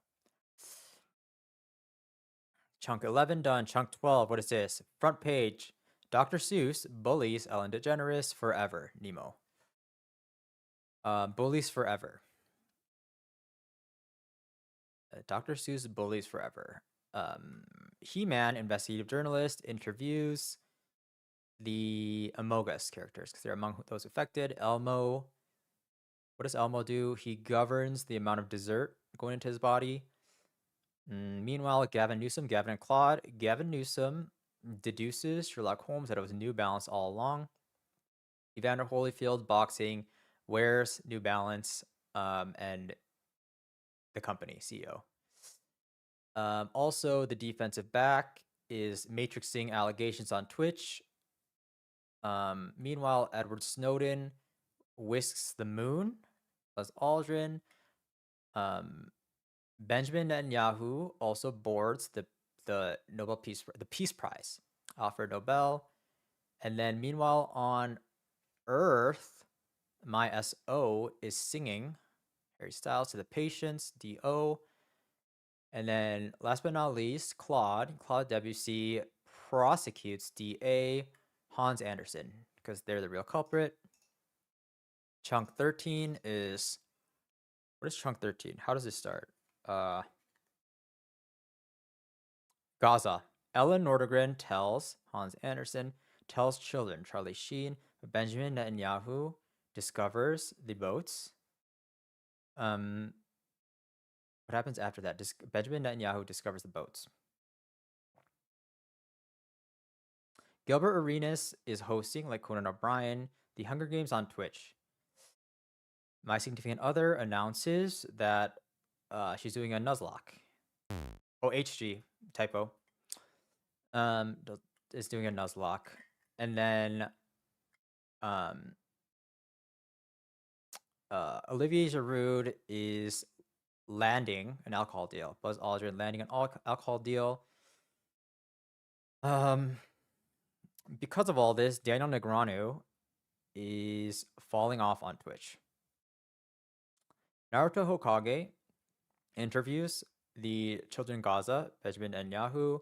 Chunk 11 done. Chunk 12, what is this? Front page. Dr. Seuss bullies Ellen DeGeneres forever, Nemo. Bullies forever. Dr. Seuss bullies forever. He-Man, investigative journalist, interviews the Amogus characters because they're among those affected. Elmo. What does Elmo do? He governs the amount of dessert going into his body. Meanwhile, Gavin and Claude. Gavin Newsom deduces Sherlock Holmes that it was New Balance all along. Evander Holyfield, boxing, wears New Balance, and the company CEO. Also, the defensive back is matrixing allegations on Twitch. Meanwhile, Edward Snowden whisks the moon. Buzz Aldrin. Benjamin Netanyahu also boards the Nobel Peace Prize, Alfred Nobel. And then meanwhile on Earth, my SO is singing Harry Styles to the Patience, DO. And then last but not least, Claude Debussy prosecutes DA Hans Andersen because they're the real culprit. Chunk 13 is, what is chunk 13? How does it start? Gaza. Ellen Nordegren tells Hans Andersen, tells children Charlie Sheen, Benjamin Netanyahu discovers the boats. What happens after that? Benjamin Netanyahu discovers the boats. Gilbert Arenas is hosting, like Conan O'Brien, the Hunger Games on Twitch. My significant other announces that she's doing a Nuzlocke. Oh, HG, typo. Is doing a Nuzlocke. And then Olivier Giroud is landing an alcohol deal. Buzz Aldrin landing an alcohol deal. Because of all this, Daniel Negreanu is falling off on Twitch. Naruto Hokage interviews the children in Gaza, Benjamin Netanyahu.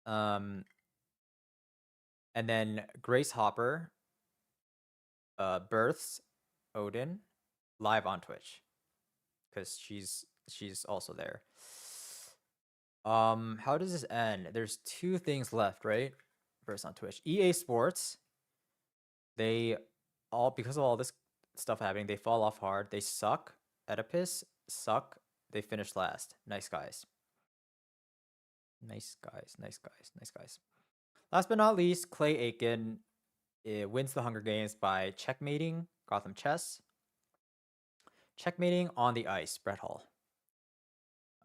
And then Grace Hopper births Odin live on Twitch because she's also there. How does this end? There's 2 things left, right? First on Twitch, EA Sports. They all, because of all this stuff happening, they fall off hard. They suck. Oedipus suck. They finish last. Nice guys. Nice guys. Nice guys. Nice guys. Last but not least, Clay Aiken wins the Hunger Games by checkmating Gotham Chess. Checkmating on the ice, Brett Hall.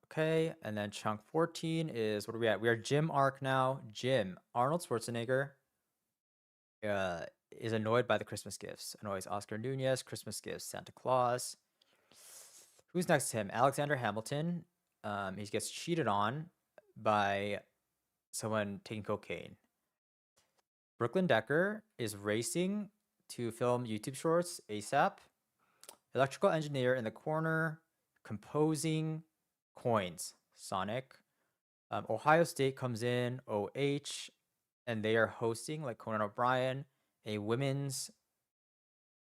Okay, and then chunk 14 is, what are we at? We are Jim arc now. Jim, Arnold Schwarzenegger is annoyed by the Christmas gifts. Annoys Oscar Nunez, Christmas gifts, Santa Claus. Who's next to him? Alexander Hamilton. He gets cheated on by someone taking cocaine. Brooklyn Decker is racing to film YouTube shorts ASAP. Electrical engineer in the corner, composing coins. Sonic. Ohio State comes in, OH, and they are hosting, like Conan O'Brien, a women's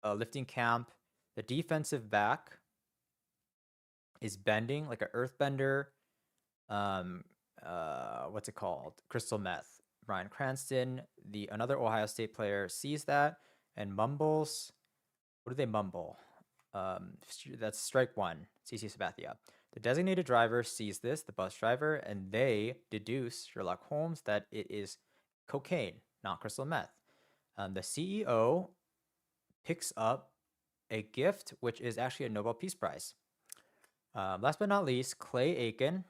lifting camp. The defensive back is bending like an earthbender. What's it called? Crystal meth. Bryan Cranston, another Ohio State player, sees that and mumbles. What do they mumble? That's strike 1, CC Sabathia. The designated driver sees this, the bus driver, and they deduce, Sherlock Holmes, that it is cocaine, not crystal meth. The CEO picks up a gift, which is actually a Nobel Peace Prize. Last but not least, Clay Aiken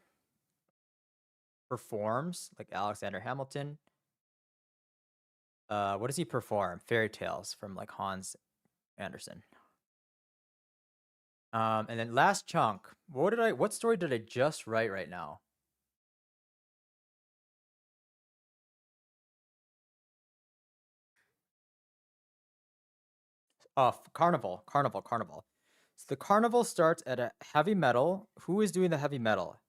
performs like Alexander Hamilton. What does he perform? Fairy tales from like Hans Andersen. And then last chunk. What story did I just write right now? Carnival. So the carnival starts at a heavy metal. Who is doing the heavy metal?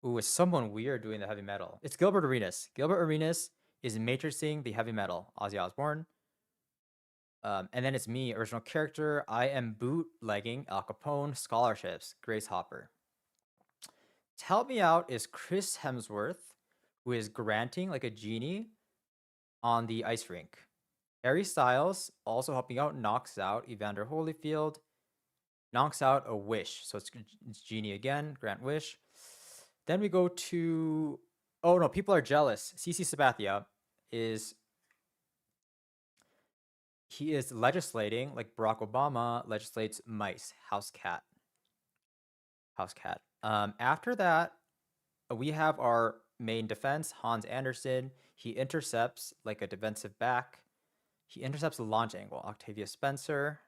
Ooh, it's someone weird doing the heavy metal. It's Gilbert Arenas. Gilbert Arenas is matrixing the heavy metal. Ozzy Osbourne. And then it's me, original character. I am bootlegging Al Capone. Scholarships, Grace Hopper. To help me out is Chris Hemsworth, who is granting like a genie on the ice rink. Harry Styles also helping out, knocks out Evander Holyfield, knocks out a wish. So it's genie again, grant wish. Then we go to, oh no, people are jealous. CC Sabathia is legislating, like Barack Obama legislates mice, house cat. After that, we have our main defense, Hans Andersen. He intercepts like a defensive back. He intercepts the launch angle, Octavia Spencer.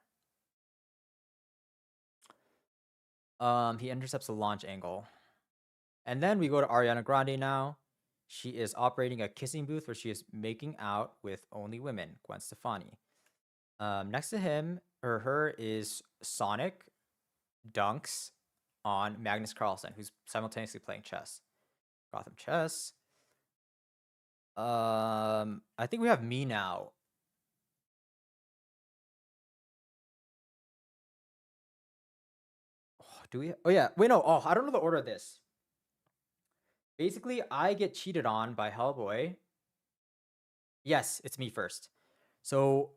He intercepts the launch angle. And then we go to Ariana Grande now. She is operating a kissing booth where she is making out with only women, Gwen Stefani. Next to him or her is Sonic dunks on Magnus Carlsen, who's simultaneously playing chess. Gotham Chess. I think we have me now. Do we? Oh yeah. Wait, no. Oh, I don't know the order of this. Basically, I get cheated on by Hellboy. Yes, it's me first. So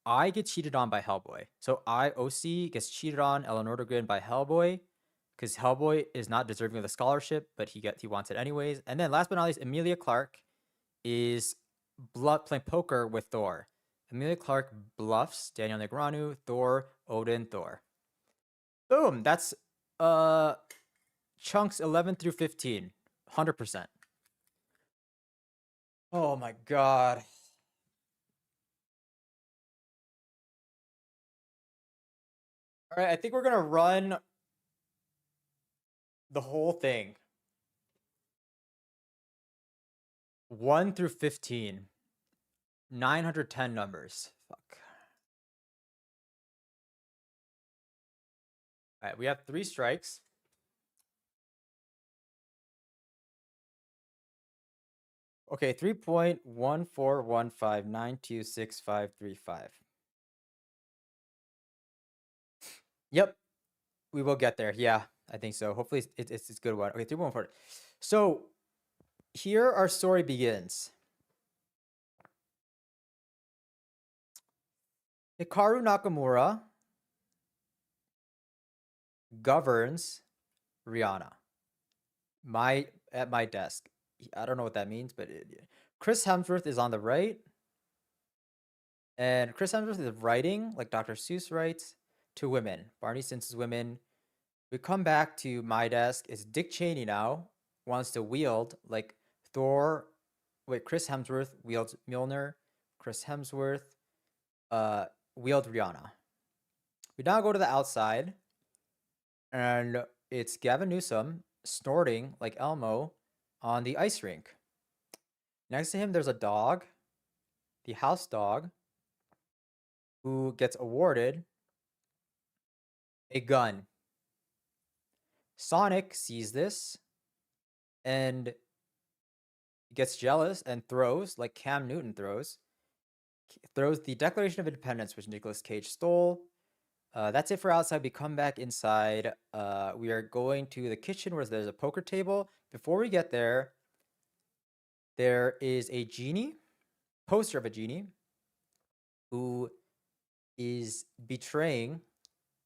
I get cheated on by Hellboy. So OC gets cheated on, Eleanor Nordegren by Hellboy. because Hellboy is not deserving of the scholarship, but he wants it anyways. And then last but not least, Emilia Clarke is playing poker with Thor. Emilia Clarke bluffs Daniel Negreanu, Thor, Odin, Thor. Boom. That's chunks 11 through 15. 100%. Oh my god. All right, I think we're gonna run the whole thing. 1 through 15. 910 numbers. Fuck. All right, we have 3 strikes. Okay, 3.1415926535. Yep, we will get there. Yeah, I think so. Hopefully it's a good one. Okay, 3.14. So here our story begins. Hikaru Nakamura governs Rihanna. At my desk. I don't know what that means, but Chris Hemsworth is on the right. And Chris Hemsworth is writing, like Dr. Seuss writes, to women. Barney Stinson's women. We come back to my desk. It's Dick Cheney now. Wants to wield, like Thor. Wait, Chris Hemsworth wields Mjolnir. Chris Hemsworth wield Rihanna. We now go to the outside. And it's Gavin Newsom snorting like Elmo on the ice rink. Next to him, there's a dog, the house dog, who gets awarded a gun. Sonic sees this and gets jealous and throws, like Cam Newton throws the Declaration of Independence, which Nicolas Cage stole. That's it for outside. We come back inside. We are going to the kitchen where there's a poker table. Before we get there, there is a genie, poster of a genie, who is betraying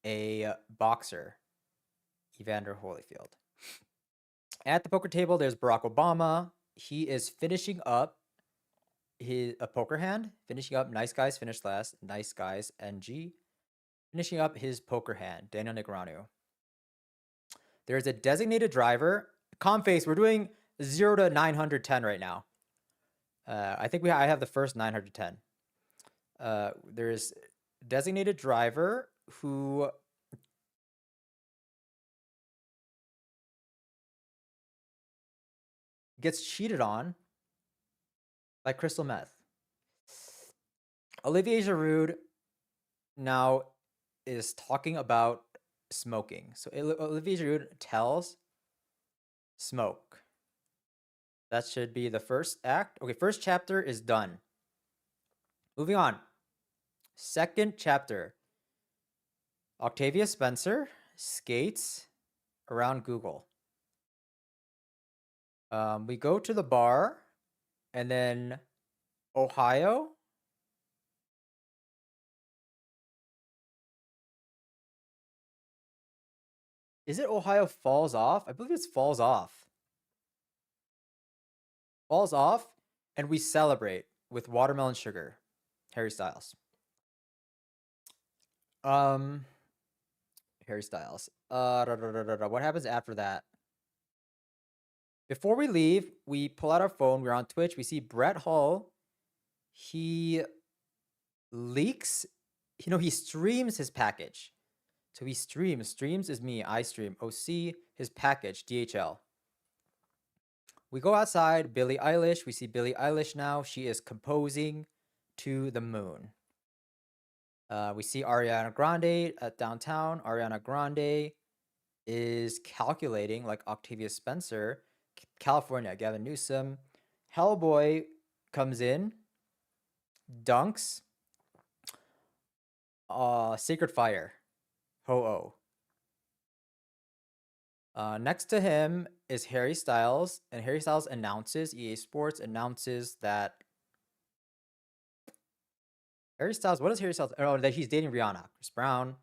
a boxer, Evander Holyfield. At the poker table, there's Barack Obama. He is finishing up a poker hand, finishing up Nice Guys Finish Last, Nice Guys NG, finishing up his poker hand, Daniel Negreanu. There's a designated driver. Comface, we're doing 0 to 910 right now. I think I have the first 910. There's designated driver who gets cheated on by crystal meth. Olivier Giroud now is talking about smoking. So Olivier Giroud tells smoke. That should be the first act. Okay, first chapter is done. Moving on. Second chapter. Octavia Spencer skates around Google. We go to the bar, and then Ohio. Is it Ohio falls off? I believe it's falls off. Falls off, and we celebrate with watermelon sugar. Harry Styles. Harry Styles. What happens after that? Before we leave, we pull out our phone. We're on Twitch. We see Brett Hull. He leaks. He streams his package. So he streams. Streams is me. I stream. OC, his package, DHL. We go outside. Billie Eilish. We see Billie Eilish now. She is composing to the moon. We see Ariana Grande at downtown. Ariana Grande is calculating like Octavia Spencer. California, Gavin Newsom. Hellboy comes in, dunks. Sacred Fire. Ho-Oh. Next to him is Harry Styles, and Harry Styles announces, EA Sports announces that Harry Styles, what is Harry Styles? Oh, that he's dating Rihanna. Chris Brown.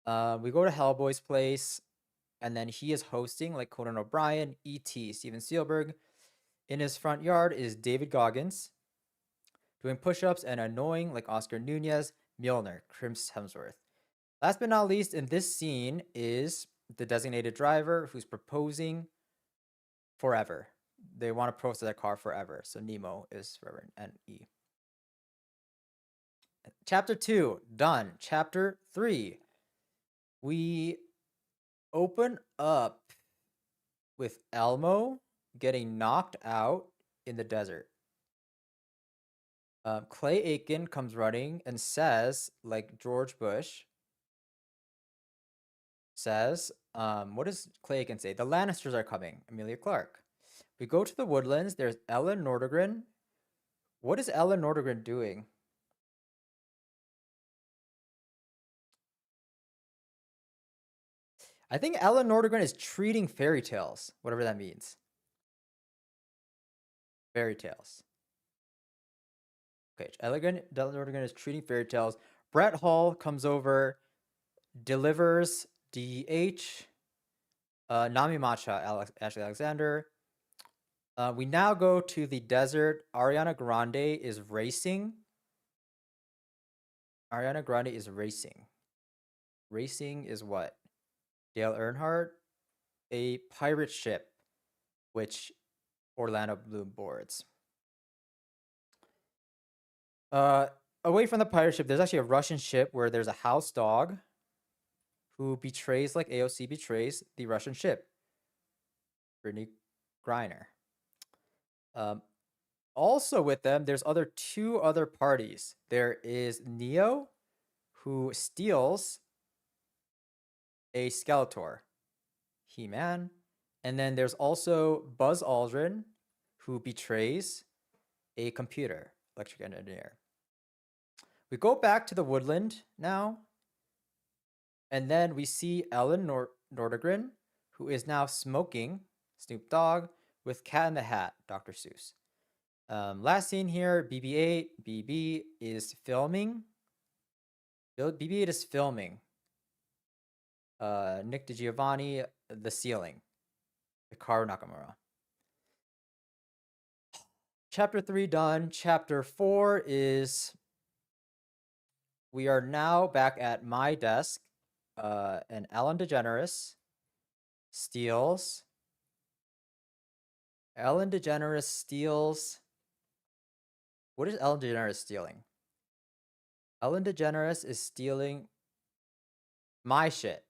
We go to Hellboy's place. and then he is hosting like Conan O'Brien, E.T., Steven Spielberg. In his front yard is David Goggins doing push-ups and annoying like Oscar Nunez, Mjolnir, Chris Hemsworth. Last but not least, in this scene is the designated driver who's proposing forever. They want to propose to their car forever. So Nemo is forever, N-E. Chapter 2, done. Chapter 3. We open up with Elmo getting knocked out in the desert. Clay Aiken comes running and says, like George Bush says, what does Clay Aiken say? The Lannisters are coming. Emilia Clarke. We go to the woodlands. There's Ellen Nordegren. What is Ellen Nordegren doing? I think Ellen Nordegren is treating fairy tales, whatever that means. Fairy tales. Okay, Ellen Nordegren is treating fairy tales. Brett Hall comes over, delivers DH, Nami Macha, Ashley Alexander. We now go to the desert. Ariana Grande is racing. Ariana Grande is racing. Racing is what? Dale Earnhardt, a pirate ship, which Orlando Bloom boards. Away from the pirate ship, there's actually a Russian ship where there's a house dog who betrays, like AOC betrays, the Russian ship. Brittany Griner. Also with them, there's two other parties. There is Neo, who steals a Skeletor, He-Man. And then there's also Buzz Aldrin, who betrays a computer, electric engineer. We go back to the woodland now. And then we see Ellen Nordegren, who is now smoking Snoop Dogg with Cat in the Hat, Dr. Seuss. Last scene here, BB-8. BB is filming. BB-8 is filming. Nick DiGiovanni, The Ceiling. Hikaru Nakamura. Chapter 3 done. Chapter 4 is... We are now back at my desk. And Ellen DeGeneres steals... Ellen DeGeneres steals... What is Ellen DeGeneres stealing? Ellen DeGeneres is stealing my shit.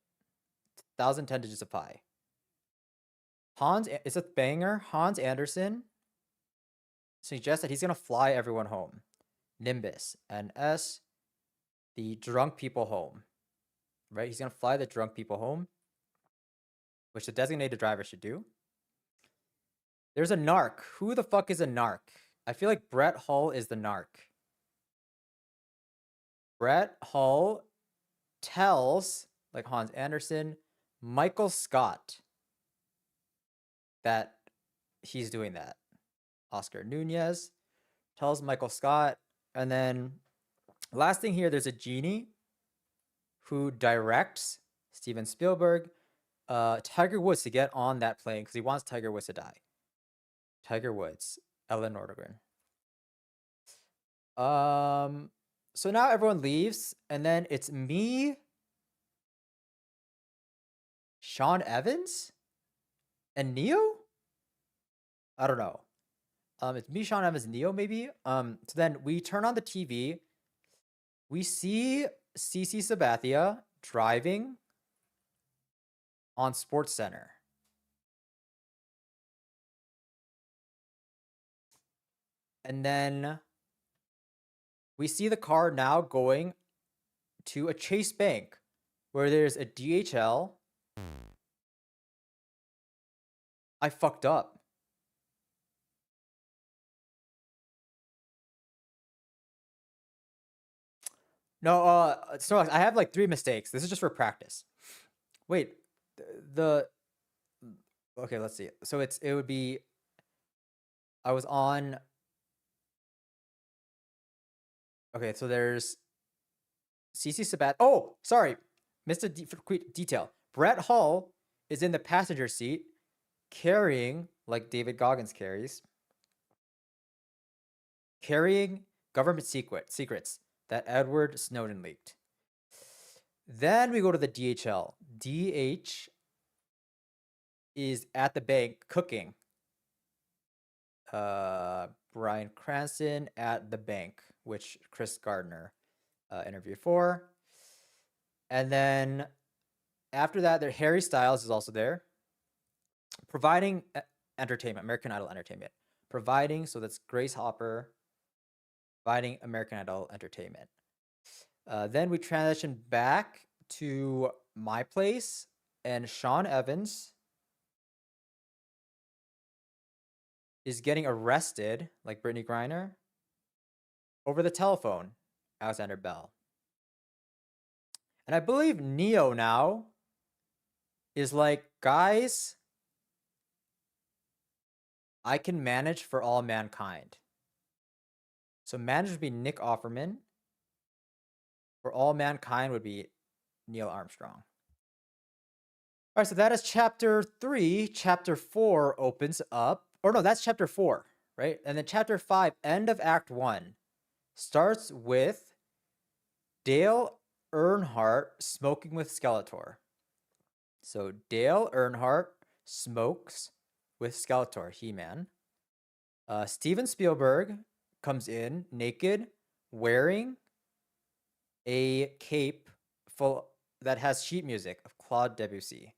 1010 Digits of Pi. It's a banger. Hans Anderson suggests that he's gonna fly everyone home. Nimbus and S, the drunk people home. Right? He's gonna fly the drunk people home, which the designated driver should do. There's a narc. Who the fuck is a narc? I feel like Brett Hull is the narc. Brett Hull tells, like Hans Anderson, Michael Scott that he's doing that. Oscar Nunez tells Michael Scott. And then last thing here, there's a genie who directs Steven Spielberg, Tiger Woods to get on that plane because he wants Tiger Woods to die. Tiger Woods, Ellen Nordegren. So now everyone leaves, and then it's me, Sean Evans, and Neo? I don't know. It's me, Sean Evans, Neo, maybe. So then we turn on the TV. We see CC Sabathia driving on Sports Center. And then we see the car now going to a Chase Bank where there's a DHL. I fucked up. No, Snorlax, I have like 3 mistakes. This is just for practice. Wait, okay, let's see. So it would be, I was on, okay, so there's CC Sabat. Oh, sorry, missed a detail. Brett Hull is in the passenger seat carrying, like David Goggins carries, carrying government secrets that Edward Snowden leaked. Then we go to the DHL. DH is at the bank cooking. Bryan Cranston at the bank, which Chris Gardner interviewed for. And then after that, Harry Styles is also there, providing entertainment, American Idol entertainment. Providing, so that's Grace Hopper, providing American Idol entertainment. Then we transition back to my place, and Sean Evans is getting arrested, like Brittany Griner, over the telephone, Alexander Bell. And I believe Neo now is like, guys, I can manage for all mankind. So manager would be Nick Offerman. For all mankind would be Neil Armstrong. All right, so that is chapter 3. Chapter 4 opens up. Or no, that's chapter 4, right? And then chapter 5, end of Act 1, starts with Dale Earnhardt smoking with Skeletor. So Dale Earnhardt smokes with Skeletor, He-Man. Steven Spielberg comes in naked, wearing a cape full that has sheet music of Claude Debussy.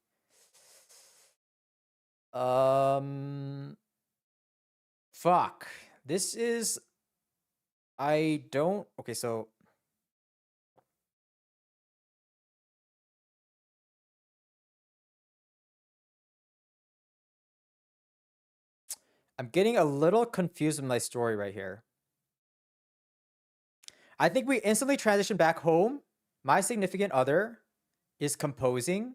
Fuck. This is... I don't... Okay, so... I'm getting a little confused with my story right here. I think we instantly transition back home. My significant other is composing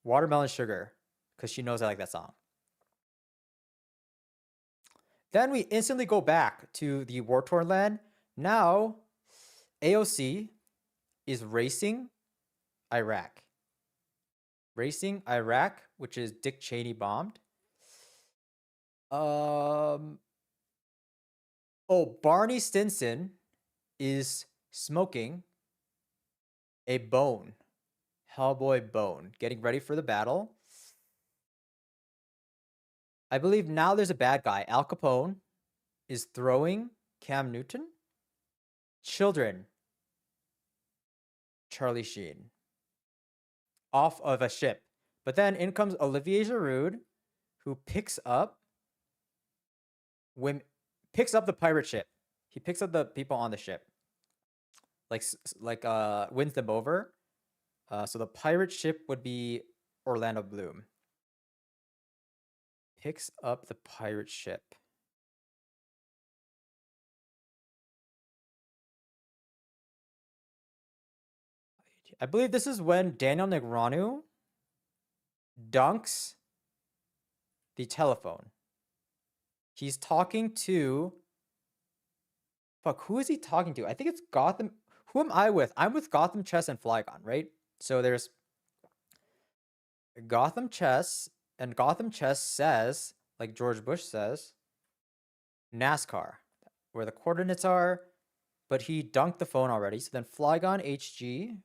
Watermelon Sugar because she knows I like that song. Then we instantly go back to the war-torn land. Now, AOC is racing Iraq. Racing Iraq, which is Dick Cheney bombed. Oh, Barney Stinson is smoking a bone. Hellboy bone. Getting ready for the battle. I believe now there's a bad guy. Al Capone is throwing Cam Newton. Children. Charlie Sheen. Off of a ship. But then in comes Olivier Giroud, who picks up the pirate ship. He picks up the people on the ship. Wins them over. So the pirate ship would be Orlando Bloom. Picks up the pirate ship. I believe this is when Daniel Negreanu dunks the telephone. He's talking to... Fuck, who is he talking to? I think it's Gotham... Who am I with? I'm with Gotham Chess and Flygon, right? So there's Gotham Chess, and Gotham Chess says, like George Bush says, NASCAR, where the coordinates are, but he dunked the phone already. So then Flygon HG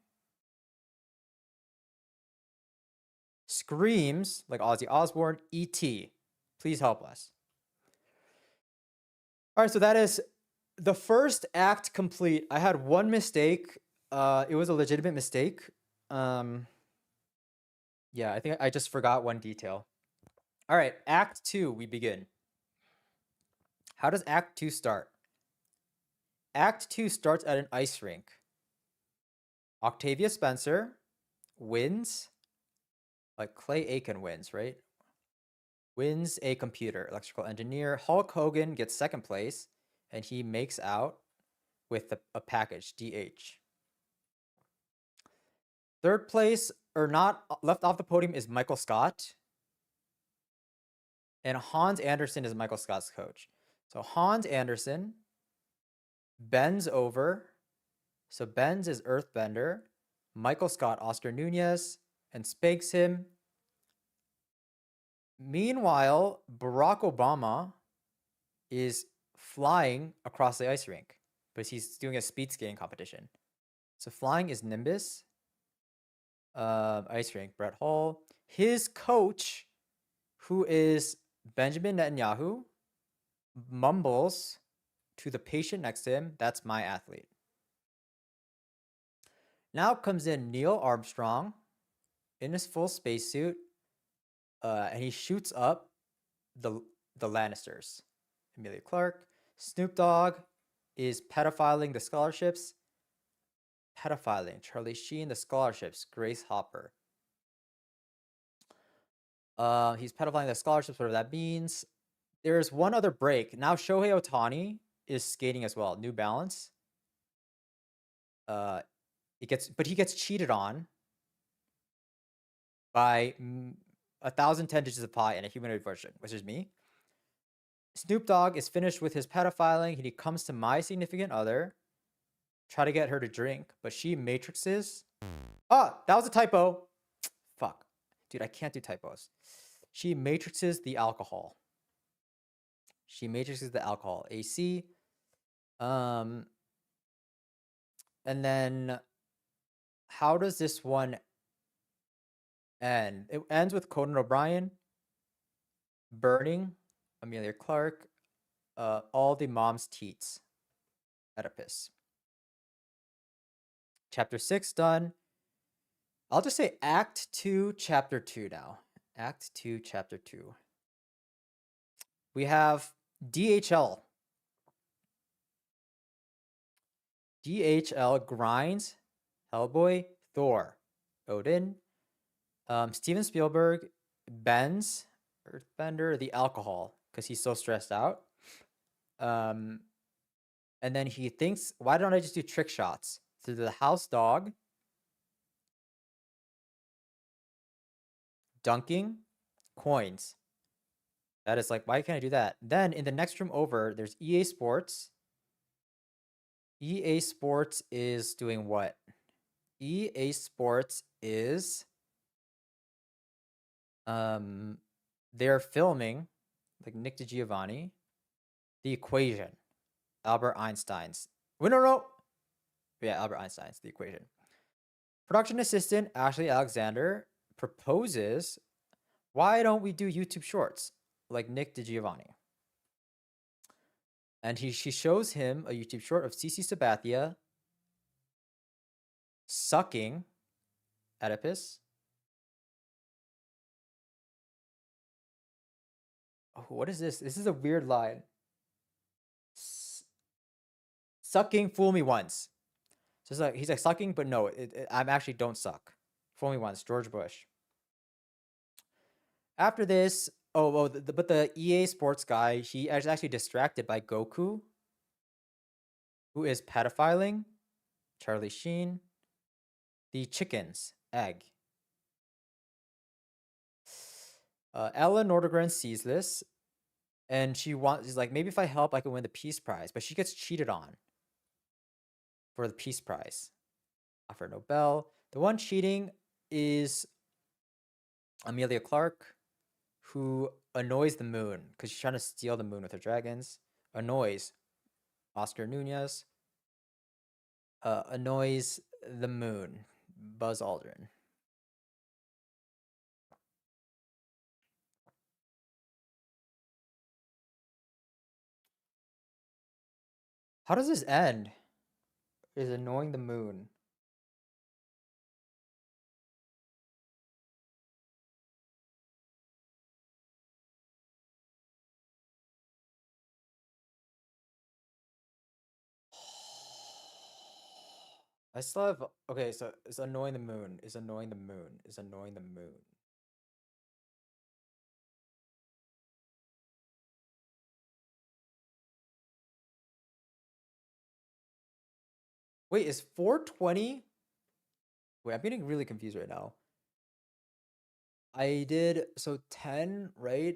screams, like Ozzy Osbourne, E.T., please help us. All right, so that is the first act complete. I had one mistake. It was a legitimate mistake. Yeah, I think I just forgot one detail. All right, Act 2, we begin. How does Act 2 start? Act 2 starts at an ice rink. Octavia Spencer wins, like Clay Aiken wins, right? Wins a computer, electrical engineer. Hulk Hogan gets second place, and he makes out with a package, DH. Third place, or not left off the podium, is Michael Scott. And Hans Anderson is Michael Scott's coach. So Hans Anderson bends over. So bends is Earthbender. Michael Scott, Oscar Nunez, and spanks him. Meanwhile, Barack Obama is flying across the ice rink, but he's doing a speed skating competition. So flying is Nimbus. Ice rink, Brett Hall. His coach, who is Benjamin Netanyahu, mumbles to the patient next to him, "That's my athlete." Now comes in Neil Armstrong in his full spacesuit, and he shoots up the Lannisters. Emilia Clarke. Snoop Dogg is pedophiling the scholarships. Pedophiling. Charlie Sheen, the scholarships. Grace Hopper. He's pedophiling the scholarships, whatever that means. There's one other break. Now Shohei Ohtani is skating as well. New Balance. He gets cheated on by 1,010 digits of pi and a humanoid version, which is me. Snoop Dogg is finished with his pedophiling, and he comes to my significant other, try to get her to drink, but she matrixes. Ah, that was a typo. Fuck. Dude, I can't do typos. She matrixes the alcohol. AC. And then how does this one end? It ends with Conan O'Brien burning Emilia Clarke, all the mom's teats. Oedipus. Chapter 6 done. I'll just say Act 2, Chapter 2 now. Act 2, Chapter 2. We have DHL. DHL grinds Hellboy, Thor, Odin, Steven Spielberg bends Earthbender the alcohol because he's so stressed out. And then he thinks, why don't I just do trick shots? So the house dog, dunking, coins. That is like, why can't I do that? Then in the next room over, there's EA Sports. EA Sports is doing what? EA Sports is they're filming, like Nick DiGiovanni, The Equation, Albert Einstein's. Wait, no. Yeah, Albert Einstein's The Equation. Production assistant Ashley Alexander proposes, why don't we do YouTube shorts like Nick DiGiovanni? And she shows him a YouTube short of CC Sabathia sucking Oedipus. Oh, what is this? This is a weird line. Sucking, fool me once. So it's like, he's like sucking, but no, I'm actually don't suck. Fool me once, George Bush. After this, but the EA Sports guy, he is actually distracted by Goku, who is pedophiling Charlie Sheen. The chickens, egg. Ella Nordegren sees this, and she's like, maybe if I help, I can win the Peace Prize. But she gets cheated on for the Peace Prize. Alfred Nobel. The one cheating is Emilia Clarke, who annoys the moon because she's trying to steal the moon with her dragons. Annoys Oscar Nunez. Annoys the moon, Buzz Aldrin. How does this end? Is annoying the moon. I still have, okay, so it's annoying the moon, is annoying the moon, is annoying the moon. Wait, is 420? Wait, I'm getting really confused right now. I did, so 10, right?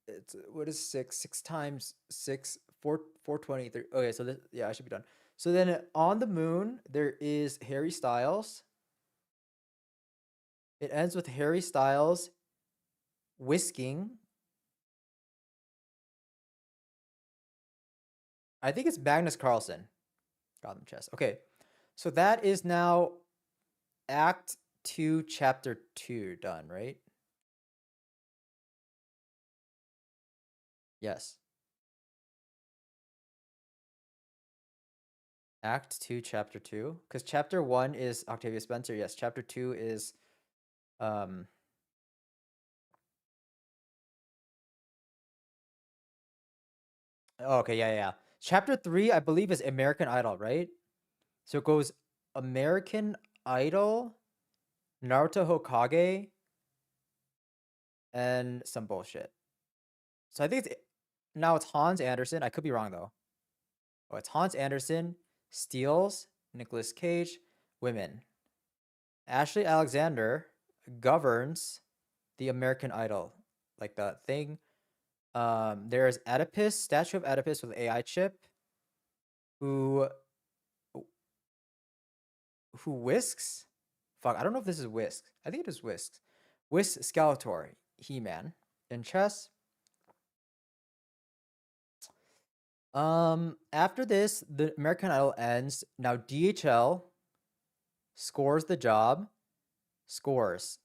It's, what is 6? 6 times 6, 420. Okay, so this, yeah, I should be done. So then on the moon, there is Harry Styles. It ends with Harry Styles whisking. I think it's Magnus Carlsen. Gotham Chess. Okay. So that is now Act 2, Chapter 2 done, right? Yes. Act 2, Chapter 2. Because Chapter 1 is Octavia Spencer. Yes. Chapter 2 is um oh, okay, yeah. Chapter 3, I believe, is American Idol, right? So it goes American Idol, Naruto Hokage, and some bullshit. So I think now it's Hans Anderson. I could be wrong though. Oh, it's Hans Anderson, Steels, Nicolas Cage, women. Ashley Alexander governs the American Idol, like the thing. There's Oedipus, statue of Oedipus with AI chip, who whisks. Fuck, I don't know if this is Whisk. I think it is Whisk. Whisk Skeletor, He-Man. In chess. After this, the American Idol ends. Now DHL scores the job. Scores.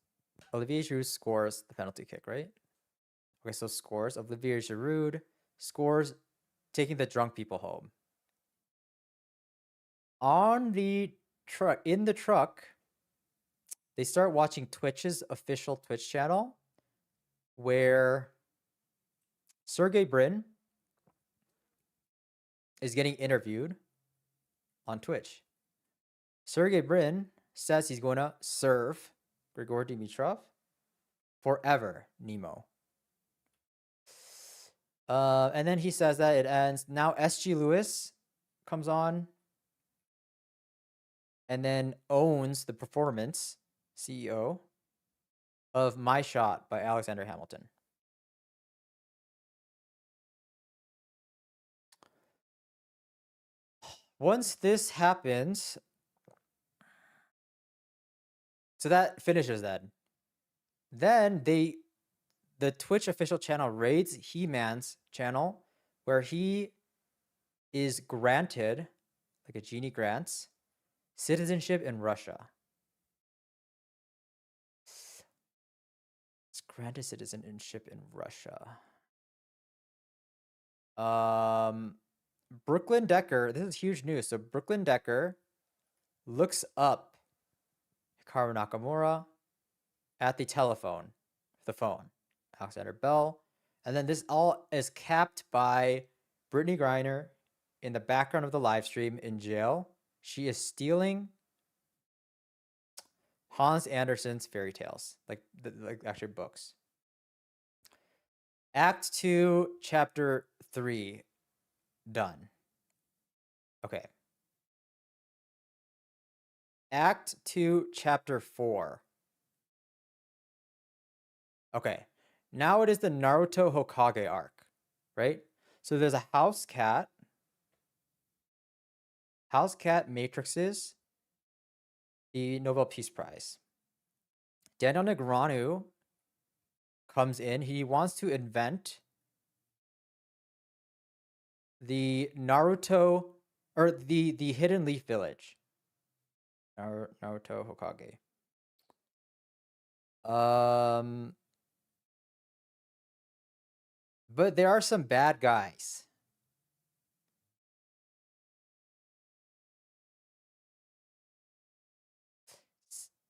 Olivier Giroud scores the penalty kick, right? Okay, so scores. Olivier Giroud scores taking the drunk people home. On the truck, in the truck, they start watching Twitch's official Twitch channel where Sergey Brin is getting interviewed on Twitch. Sergey Brin says he's going to serve Grigor Dimitrov forever, Nemo. And then he says that it ends. Now SG Lewis comes on and then owns the performance, CEO, of My Shot by Alexander Hamilton. Once this happens, so that finishes that. Then the Twitch official channel raids He-Man's channel, where he is granted, like a genie grants, citizenship in Russia. It's granted citizenship in Russia. Brooklyn Decker, this is huge news. So Brooklyn Decker looks up Hikaru Nakamura at the phone, Alexander Bell. And then this all is capped by Brittany Griner in the background of the live stream in jail. She is stealing Hans Andersen's fairy tales, like actually books. Act 2, Chapter 3, done. Okay. Act 2, Chapter 4. Okay. Now it is the Naruto Hokage arc, right? So there's a house cat. House cat matrixes the Nobel Peace Prize. Daniel Negreanu comes in. He wants to invent the or the Hidden Leaf Village. Naruto Hokage. But there are some bad guys.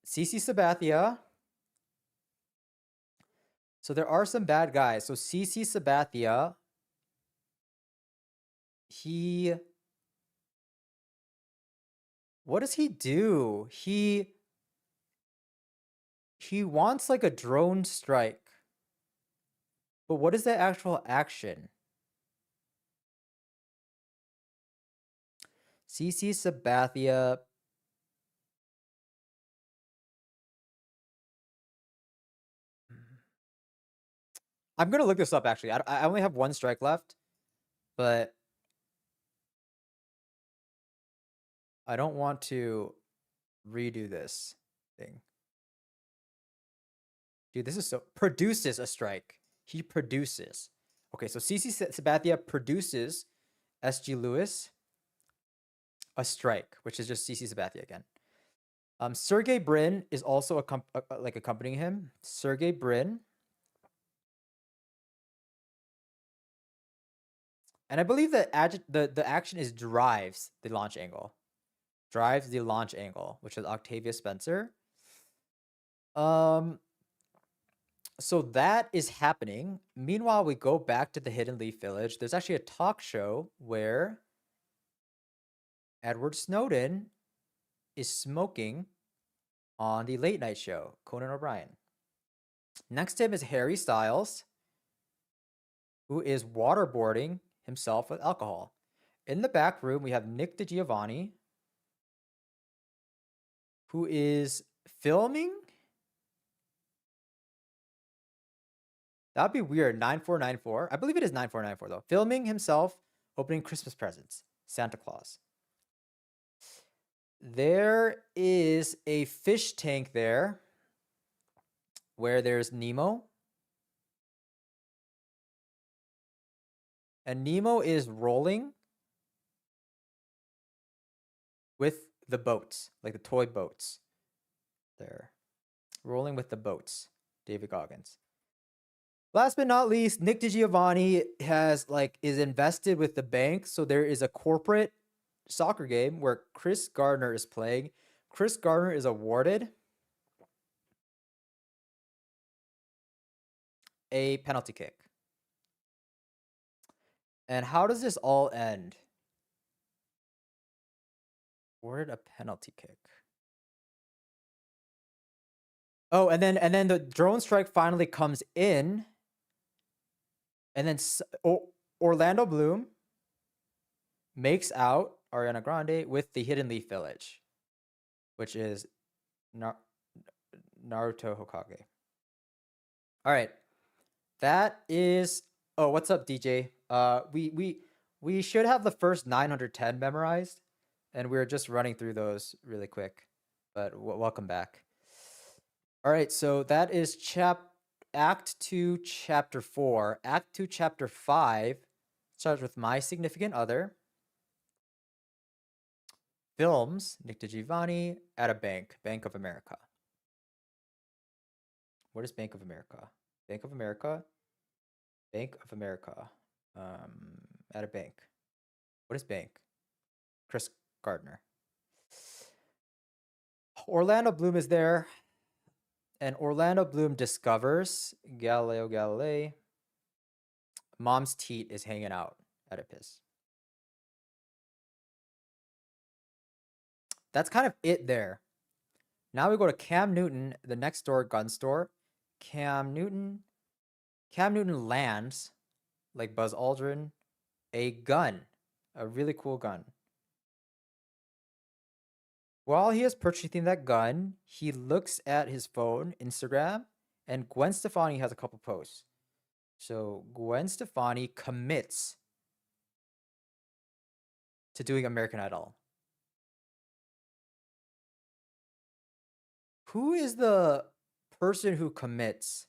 CC Sabathia. So there are some bad guys. So CC Sabathia, what does he do? He wants like a drone strike. But what is the actual action? CC Sabathia. I'm gonna look this up actually. I only have one strike left, but I don't want to redo this thing. Dude, this is so produces a strike. He produces. Okay, so CC Sabathia produces SG Lewis a strike, which is just CC Sabathia again. Sergey Brin is also like accompanying him. Sergey Brin. And I believe that the action is drives the launch angle. Drives the launch angle, which is Octavia Spencer. So that is happening. Meanwhile, we go back to the Hidden Leaf Village. There's actually a talk show where Edward Snowden is smoking on the late night show, Conan O'Brien. Next to him is Harry Styles, who is waterboarding himself with alcohol. In the back room, we have Nick DiGiovanni, who is filming. That'd be weird. 9494. I believe it is 9494 though. Filming himself opening Christmas presents. Santa Claus. There is a fish tank there where there's Nemo. And Nemo is rolling with the boats, like the toy boats. There. Rolling with the boats. David Goggins. Last but not least, Nick DiGiovanni is invested with the bank. So there is a corporate soccer game where Chris Gardner is playing. Chris Gardner is awarded a penalty kick. And how does this all end? Awarded a penalty kick. Oh, and then the drone strike finally comes in. And then Orlando Bloom makes out Ariana Grande with the Hidden Leaf Village, which is Naruto Hokage. All right. That is... Oh, what's up, DJ? We should have the first 910 memorized, and we're just running through those really quick. But welcome back. All right, so that is Act 2, Chapter 4. Act 2, Chapter 5 starts with My Significant Other. Films Nick DiGiovanni at a bank, Bank of America. What is Bank of America? Bank of America? Bank of America. At a bank. What is bank? Chris Gardner. Orlando Bloom is there. And Orlando Bloom discovers Galileo Galilei. Mom's teat is hanging out at a piss. That's kind of it there. Now we go to Cam Newton, the next door gun store. Cam Newton lands, like Buzz Aldrin, a gun, a really cool gun. While he is purchasing that gun, he looks at his phone, Instagram, and Gwen Stefani has a couple posts. So Gwen Stefani commits to doing American Idol. Who is the person who commits?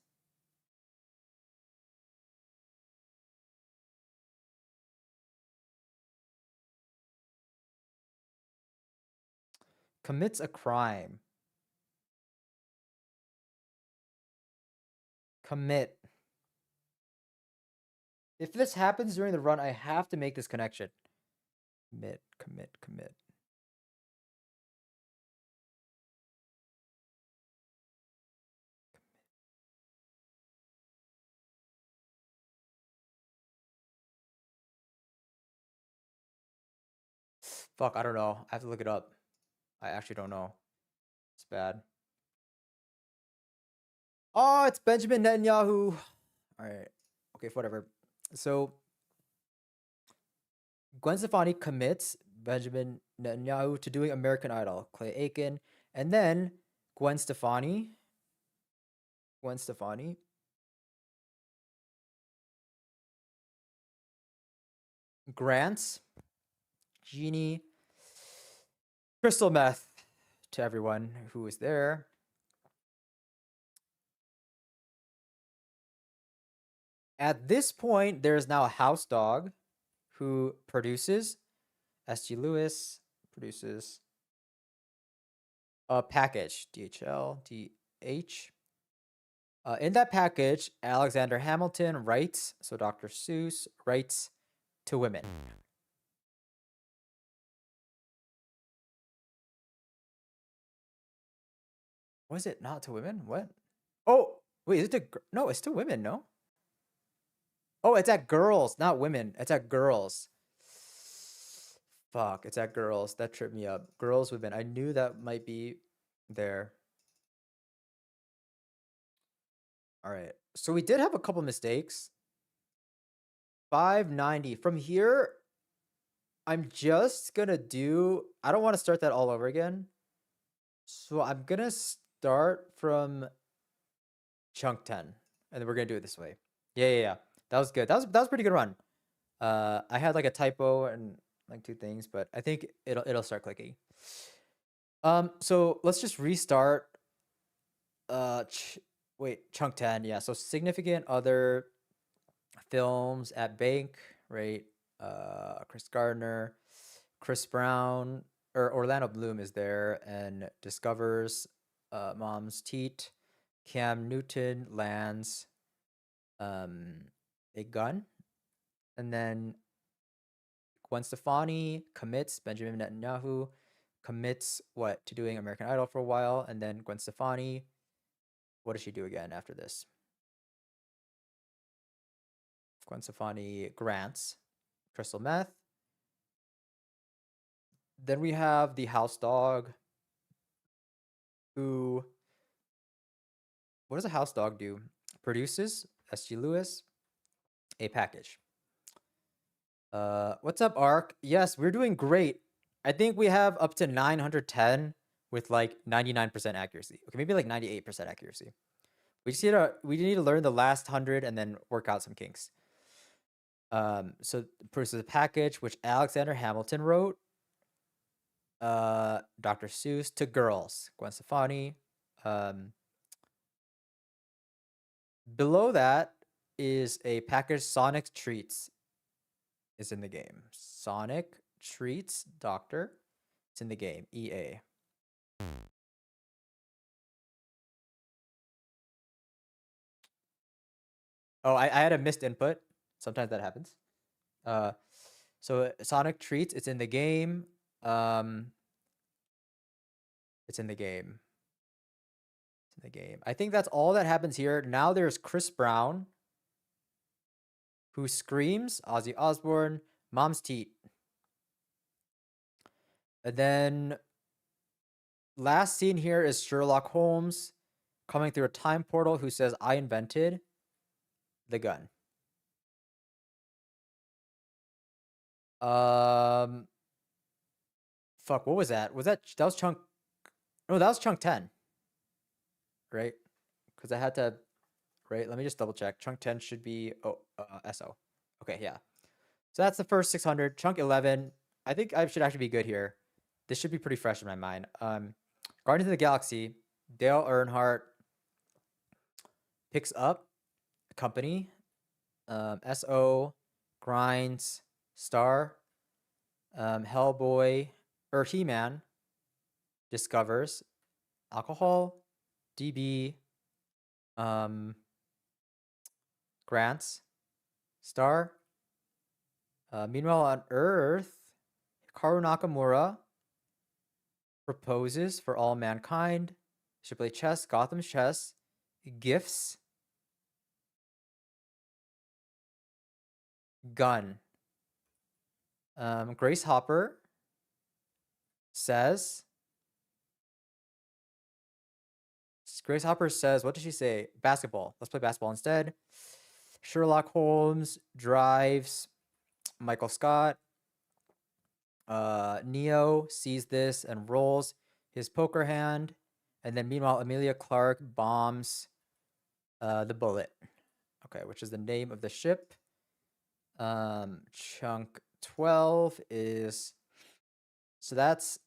Commits a crime. Commit. If this happens during the run, I have to make this connection. Commit. Fuck, I don't know. I have to look it up. I actually don't know. It's bad. Oh, it's Benjamin Netanyahu. All right. Okay, whatever. So Gwen Stefani commits Benjamin Netanyahu to doing American Idol, Clay Aiken, and then Gwen Stefani grants Genie crystal meth to everyone who is there. At this point, there is now a house dog who produces. SG Lewis produces a package. DHL, DH. In that package, Alexander Hamilton writes, so Dr. Seuss writes to women. Was it not to women? What? Oh, wait, is it to no, it's to women, no? Oh, it's at girls, not women. It's at girls. Fuck, it's at girls. That tripped me up. Girls, women. I knew that might be there. All right. So we did have a couple mistakes. 590. From here, I'm just gonna do, I don't want to start that all over again. So I'm gonna start from chunk 10. And then we're gonna do it this way. Yeah. That was good. That was a pretty good run. I had like a typo and like two things, but I think it'll start clicking. So let's just restart. Wait, chunk 10. Yeah, so significant other films at bank, right? Chris Gardner, Chris Brown, or Orlando Bloom is there and discovers mom's teat. Cam Newton lands a gun, and then Gwen Stefani commits. Benjamin Netanyahu commits what to doing American Idol for a while, and then Gwen Stefani, what does she do again after this? Gwen Stefani grants crystal meth. Then we have the house dog who, what does a house dog do? Produces, SG Lewis, a package. What's up, Ark? Yes, we're doing great. I think we have up to 910 with like 99% accuracy. Okay, maybe like 98% accuracy. We need to learn the last 100 and then work out some kinks. So produces a package which Alexander Hamilton wrote. Dr. Seuss to girls. Gwen Stefani. Below that is a package. Sonic Treats is in the game. Sonic Treats Doctor. It's in the game. EA. Oh, I had a missed input. Sometimes that happens. So Sonic Treats, it's in the game. It's in the game. It's in the game. I think that's all that happens here. Now there's Chris Brown, who screams, Ozzy Osbourne, mom's teat. And then last scene here is Sherlock Holmes coming through a time portal who says, I invented the gun. Fuck, what was that? That was chunk, no, that was chunk 10. Right? Because I had to, right? Let me just double check. Chunk 10 should be, SO. Okay, yeah. So that's the first 600. Chunk 11, I think I should actually be good here. This should be pretty fresh in my mind. Guardians of the Galaxy, Dale Earnhardt picks up a company, SO, grinds, Star, Hellboy, or He-Man discovers alcohol, DB, grants, Star. Meanwhile, on Earth, Hikaru Nakamura proposes for all mankind. Should play chess, Gotham chess, gifts, gun. Grace Hopper says, what did she say? Basketball. Let's play basketball instead. Sherlock Holmes drives Michael Scott. Neo sees this and rolls his poker hand. And then meanwhile, Amelia Clark bombs the Bullet. Okay, which is the name of the ship. Chunk 12 is, so that's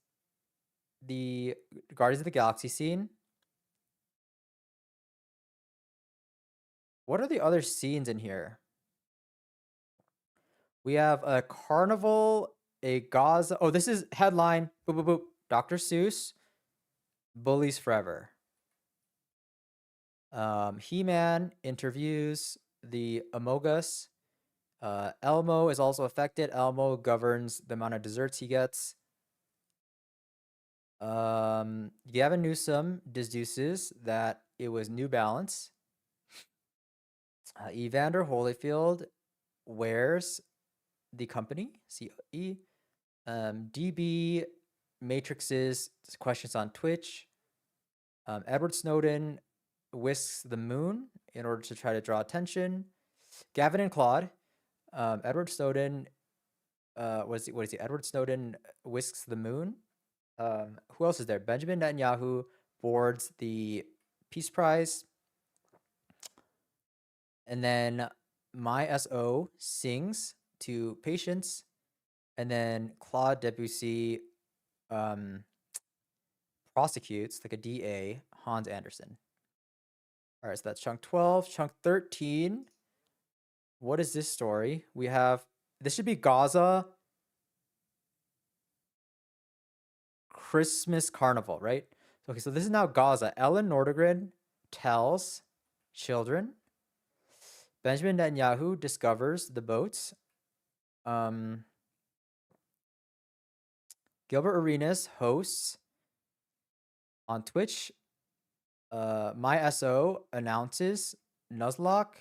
the Guardians of the Galaxy scene. What are the other scenes in here? We have a carnival, a Gaza. Oh, this is headline. Boop, boop, boop. Dr. Seuss, Bullies Forever. He-Man interviews the Amogus. Elmo is also affected. Elmo governs the amount of desserts he gets. Gavin Newsom deduces that it was New Balance. Evander Holyfield wears the company, CE. DB matrixes questions on Twitch. Edward Snowden whisks the moon in order to try to draw attention. Gavin and Claude. Edward Snowden, what is he? Edward Snowden whisks the moon. Who else is there? Benjamin Netanyahu boards the Peace Prize. And then My SO sings to Patience. And then Claude Debussy prosecutes, like a DA, Hans Andersen. All right, so that's chunk 12. Chunk 13. What is this story? We have, this should be Gaza Christmas Carnival, right? Okay, so this is now Gaza. Ellen Nordegren tells children. Benjamin Netanyahu discovers the boats. Gilbert Arenas hosts on Twitch. My SO announces Nuzlocke.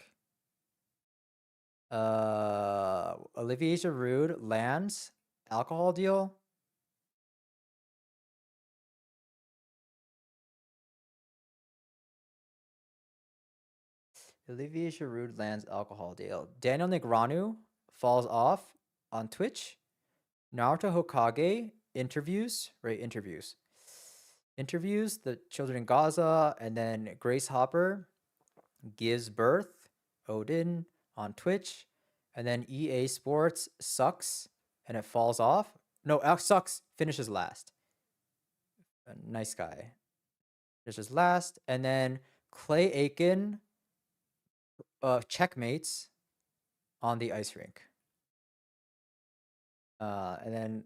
Olivier Giroud lands alcohol deal. Olivier Giroud lands alcohol deal. Daniel Negreanu falls off on Twitch. Naruto Hokage interviews the children in Gaza, and then Grace Hopper gives birth, Odin, on Twitch, and then EA Sports sucks, and it falls off. No, sucks finishes last. A nice guy. Finishes last, and then Clay Aiken checkmates on the ice rink. And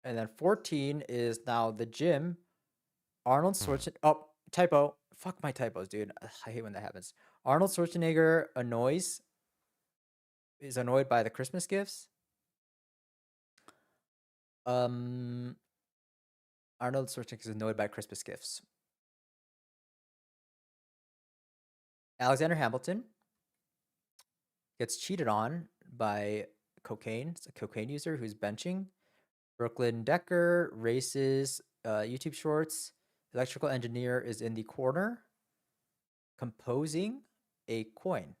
then 14 is now the gym. Arnold Schwarzenegger. Oh, typo. Fuck my typos, dude. Ugh, I hate when that happens. Arnold Schwarzenegger is annoyed by the Christmas gifts. Arnold Schwarzenegger is annoyed by Christmas gifts. Alexander Hamilton gets cheated on by cocaine. It's a cocaine user who's benching. Brooklyn Decker races YouTube shorts. Electrical engineer is in the corner composing a coin.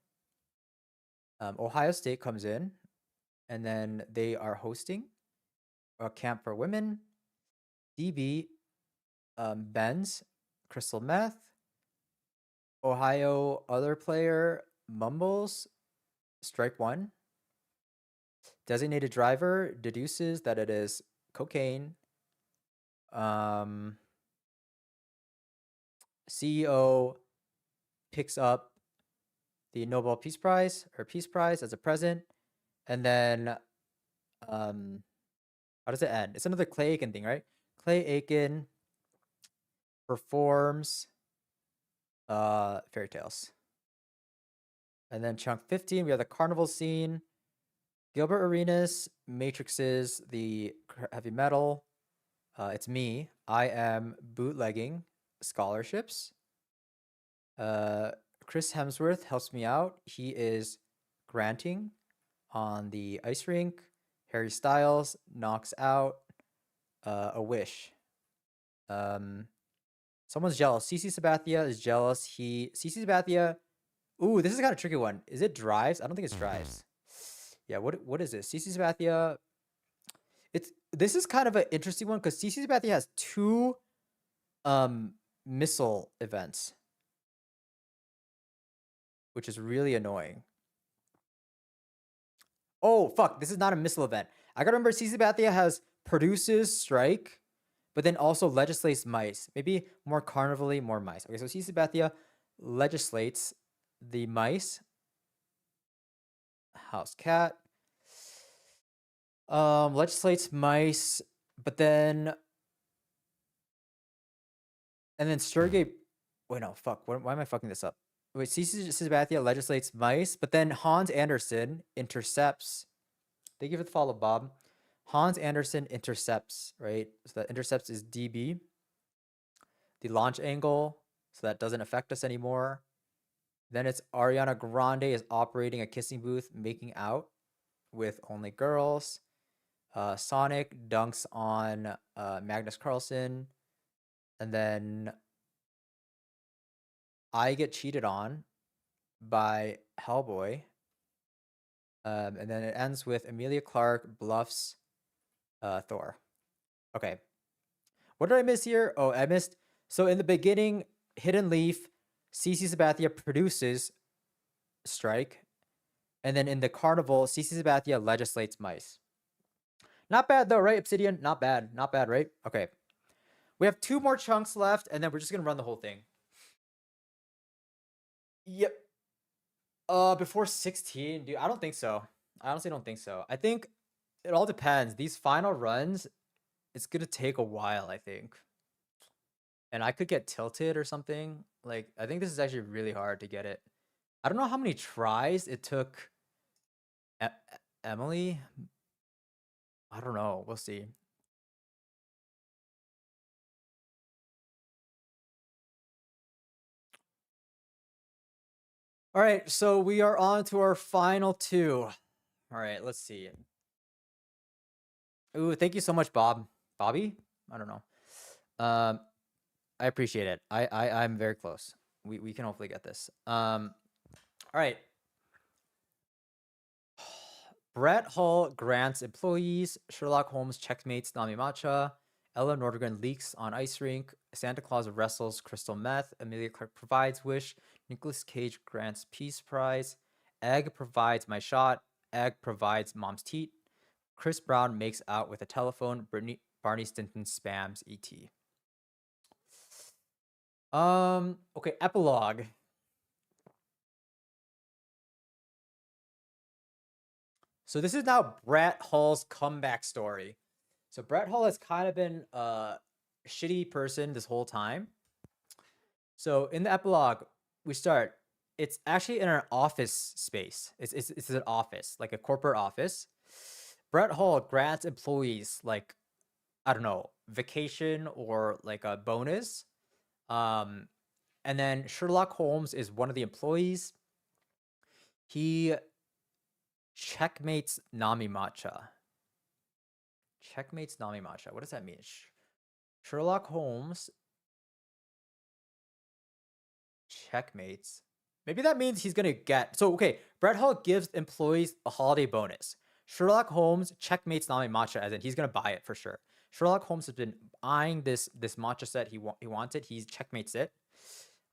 Ohio State comes in, and then they are hosting a camp for women. DB bends crystal meth. Ohio other player mumbles strike one. Designated driver deduces that it is cocaine. CEO picks up the Nobel Peace Prize as a present. And then, how does it end? It's another Clay Aiken thing, right? Clay Aiken performs Fairy Tales. And then chunk 15, we have the carnival scene. Gilbert Arenas matrixes the heavy metal. It's me. I am bootlegging scholarships. Chris Hemsworth helps me out. He is granting on the ice rink. Harry Styles knocks out a wish. Someone's jealous. CC Sabathia is jealous. CC Sabathia. Ooh, this is kind of a tricky one. Is it drives? I don't think it's drives. Yeah, what is this? CC Sabathia. This is kind of an interesting one because CC Sabathia has two missile events, which is really annoying. Oh fuck, this is not a missile event. I gotta remember CC Sabathia has produces strike, but then also legislates mice. Maybe more carnivally, more mice. Okay, so CC Sabathia legislates the mice, house cat, legislates mice, but then and then Sergey. Wait, no, fuck. Why am I fucking this up? Wait, CC Sabathia legislates mice, but then Hans Andersen intercepts. Thank you for the follow, Bob. Hans Andersen intercepts, right? So that intercepts is DB. The launch angle, so that doesn't affect us anymore. Then it's Ariana Grande is operating a kissing booth, making out with only girls. Sonic dunks on Magnus Carlsen. And then I get cheated on by Hellboy. And then it ends with Emilia Clarke bluffs Thor. Okay. What did I miss here? Oh, I missed. So in the beginning, Hidden Leaf, CC Sabathia produces Strike. And then in the carnival, CC Sabathia legislates mice. Not bad though, right, Obsidian? Not bad. Not bad, right? Okay. We have 2 more chunks left, and then we're just gonna run the whole thing. Yep. Before 16, dude, I don't think so. I honestly don't think so. I think it all depends. These final runs, it's gonna take a while, I think. And I could get tilted or something. Like, I think this is actually really hard to get it. I don't know how many tries it took Emily. I don't know. We'll see. All right, so we are on to our final 2. All right, let's see. Ooh, thank you so much, Bob. Bobby? I don't know. I appreciate it. I'm very close. We can hopefully get this. All right. Brett Hull grants employees. Sherlock Holmes checkmates Nami Matcha. Ella Nordgren leaks on ice rink. Santa Claus wrestles crystal meth. Emilia Clarke provides wish. Nicolas Cage grants peace prize. Egg provides my shot. Egg provides mom's teat. Chris Brown makes out with a telephone. Barney Stinson spams ET. Okay, epilogue. So this is now Brett Hull's comeback story. So Brett Hull has kind of been a shitty person this whole time. So in the epilogue, we start. It's actually in an office space. It's an office, like a corporate office. Brett Hull grants employees like, I don't know, vacation or like a bonus. And then Sherlock Holmes is one of the employees. He checkmates Nami Matcha. Checkmates Nami Matcha. What does that mean? Sherlock Holmes checkmates. Maybe that means he's gonna get. So okay, Brett Hull gives employees a holiday bonus. Sherlock Holmes checkmates Nami Matcha, as in he's gonna buy it for sure. Sherlock Holmes has been eyeing this matcha set. He wants it. He checkmates it.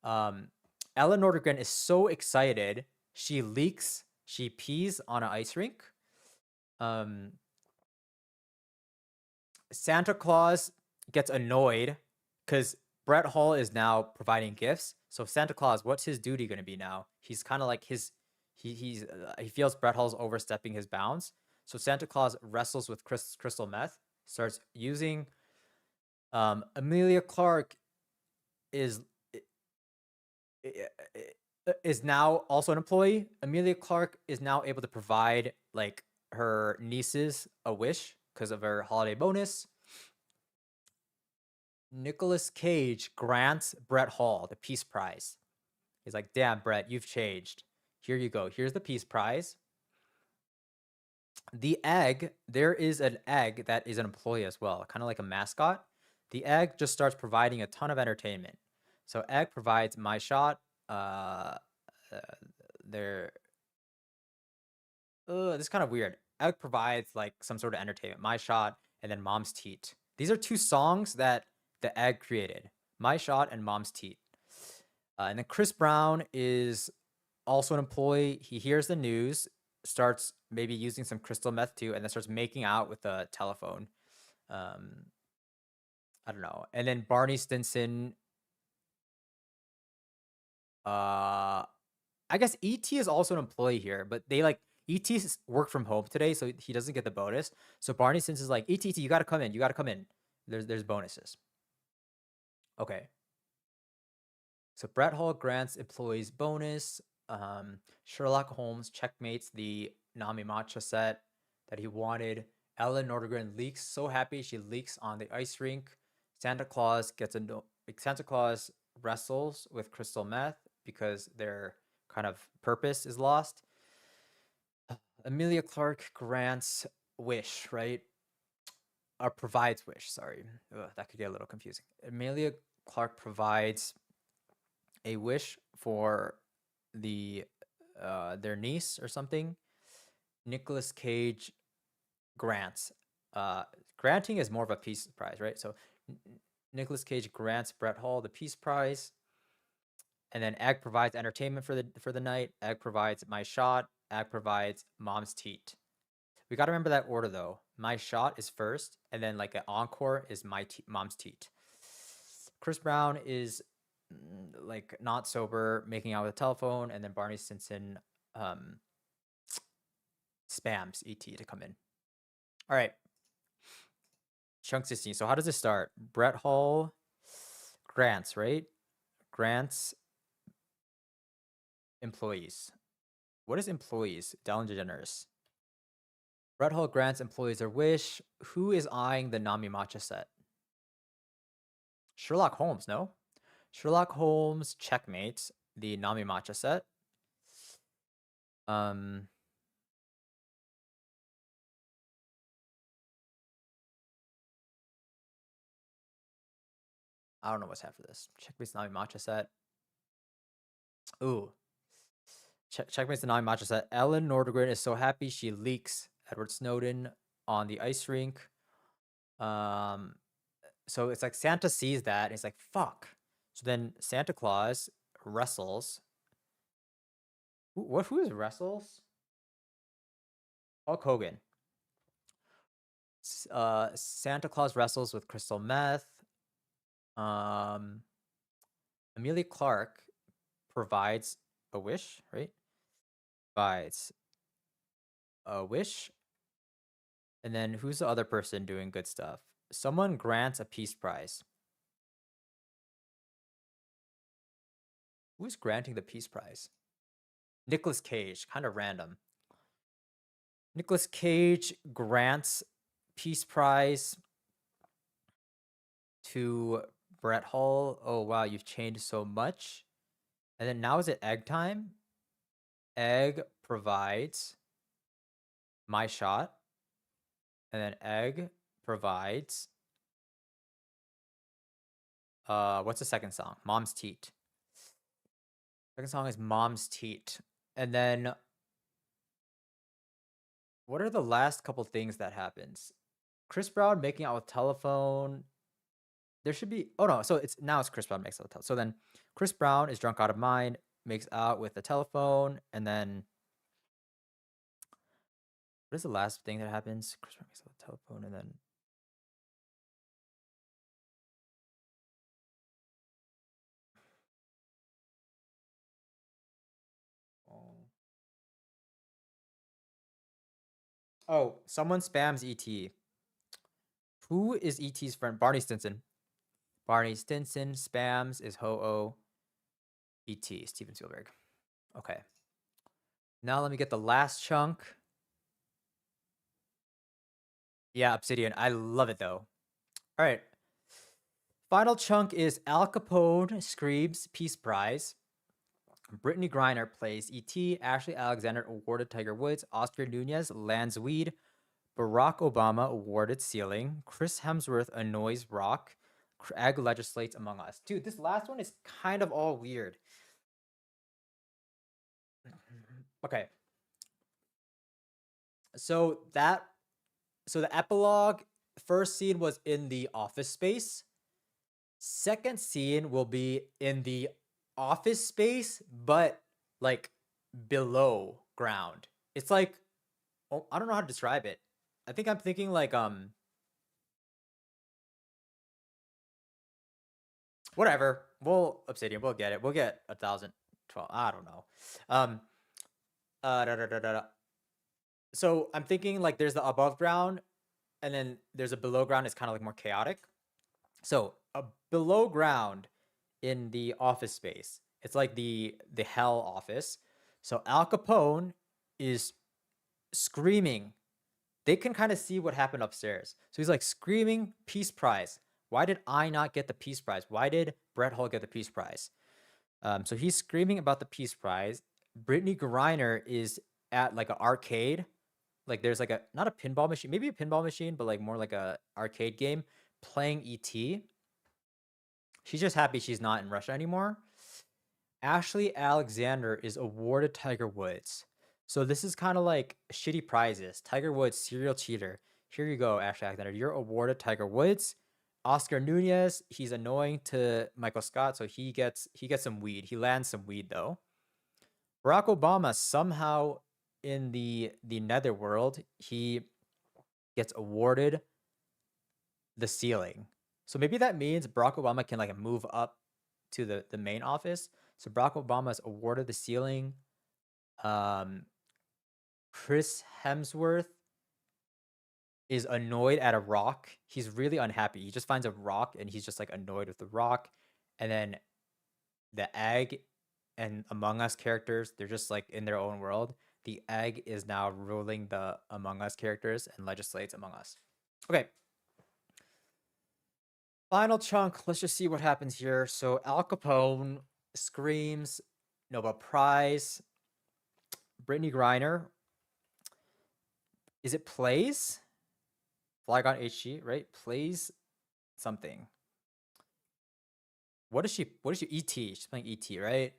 Ella Nordgren is so excited. She leaks. She pees on an ice rink. Santa Claus gets annoyed because Brett Hull is now providing gifts. So Santa Claus, what's his duty going to be now? He's kind of like he feels Brett Hull's overstepping his bounds. So Santa Claus wrestles with crystal meth, starts using. Emilia Clarke is now also an employee. Emilia Clarke is now able to provide like her nieces a wish because of her holiday bonus. Nicolas Cage grants Brett Hull the Peace Prize. He's like, damn, Brett, you've changed. Here you go. Here's the Peace Prize. The egg, there is an egg that is an employee as well, kind of like a mascot. The egg just starts providing a ton of entertainment. So egg provides my shot. This is kind of weird. Egg provides like some sort of entertainment. My shot and then mom's teat. These are 2 songs that the egg created. My shot and mom's teat. And then Chris Brown is also an employee. He hears the news, starts maybe using some crystal meth too, and then starts making out with a telephone. I don't know. And then Barney Stinson Uh, I guess ET is also an employee here, but they like ET work from home today, so he doesn't get the bonus. So Barney Stinson is like, ET, you gotta come in. You gotta come in. There's bonuses. Okay. So Brett Hall grants employees bonus. Sherlock Holmes checkmates the Nami Matcha set that he wanted. Ellen Nordegren leaks. So happy she leaks on the ice rink. Santa Claus Santa Claus wrestles with crystal meth because their kind of purpose is lost. Amelia Clark grants wish, right? Or provides wish. Sorry, that could get a little confusing. Amelia Clark provides a wish for the their niece or something. Nicolas Cage grants. Granting is more of a peace prize, right? So Nicolas Cage grants Brett Hall the peace prize, and then Egg provides entertainment for the night. Egg provides my shot. Egg provides mom's teat. We got to remember that order though. My shot is first, and then like an encore is mom's teat. Chris Brown is like not sober, making out with a telephone, and then Barney Stinson spams ET to come in. All right. Chunk 16. So how does this start? Brett Hall grants, right? Grants employees. What is employees? Ellen DeGeneres. Brett Hall grants employees their wish. Who is eyeing the Nami Matcha set? Sherlock Holmes, no? Sherlock Holmes checkmates the Nami Matcha set. I don't know what's after this. Checkmates Nami Matcha set. Ooh. Checkmates the Nami Matcha set. Ellen Nordegren is so happy she leaks Edward Snowden on the ice rink. So it's like Santa sees that and he's like, fuck. So then Santa Claus wrestles. Who is wrestles? Hulk Hogan. Santa Claus wrestles with crystal meth. Amelia Clark provides a wish, right? Provides a wish. And then who's the other person doing good stuff? Someone grants a peace prize. Who's granting the peace prize? Nicolas Cage, kind of random. Nicolas Cage grants peace prize to Brett Hall. Oh wow, you've changed so much. And then now is it Egg time? Egg provides my shot. And then Egg provides what's the second song? Mom's Teat. Second song is Mom's Teat. And then what are the last couple things that happens? Chris Brown making out with telephone. There should be so it's Chris Brown makes out with telephone. So then Chris Brown is drunk out of mind, makes out with the telephone, and then what is the last thing that happens? Chris Brown makes out with the telephone, and then someone spams ET. Who is ET's friend? Barney Stinson. Barney Stinson spams is Ho-Oh. ET, Steven Spielberg. Okay. Now let me get the last chunk. Yeah, Obsidian. I love it though. All right. Final chunk is Al Capone Screams Peace Prize. Brittany Griner plays E.T. Ashley Alexander awarded Tiger Woods. Oscar Nunez lands weed. Barack Obama awarded ceiling. Chris Hemsworth annoys Rock. Egg legislates Among Us. Dude, this last one is kind of all weird. Okay. So the epilogue, first scene was in the office space. Second scene will be in the office space, but like below ground. It's like, I don't know how to describe it. I think I'm thinking like whatever. Obsidian, we'll get it. We'll get 1,000. 12. I don't know. Um, da, da, da, da, da. So I'm thinking like there's the above ground, and then there's a below ground. It's kind of like more chaotic. So a below ground in the office space. It's like the hell office. So Al Capone is screaming. They can kind of see what happened upstairs. So he's like screaming, Peace Prize. Why did I not get the Peace Prize? Why did Brett Hull get the Peace Prize? So he's screaming about the Peace Prize. Brittany Griner is at like an arcade. Like there's like a not a pinball machine, maybe a pinball machine, but like more like a arcade game playing ET. She's just happy she's not in Russia anymore. Ashley Alexander is awarded Tiger Woods. So this is kind of like shitty prizes. Tiger Woods, serial cheater. Here you go, Ashley Alexander. You're awarded Tiger Woods. Oscar Nunez, he's annoying to Michael Scott, so he gets some weed. He lands some weed though. Barack Obama somehow in the netherworld, he gets awarded the ceiling. So maybe that means Barack Obama can like move up to the main office. So Barack Obama is awarded the ceiling. Chris Hemsworth is annoyed at a rock. He's really unhappy. He just finds a rock and he's just like annoyed with the rock. And then the egg and Among Us characters, they're just like in their own world. The egg is now ruling the Among Us characters and legislates Among Us. Okay. Final chunk. Let's just see what happens here. So Al Capone screams Nobel Prize. Brittany Griner. Is it plays? Flygon HG, right? Plays something. What is she? ET. She's playing ET, right?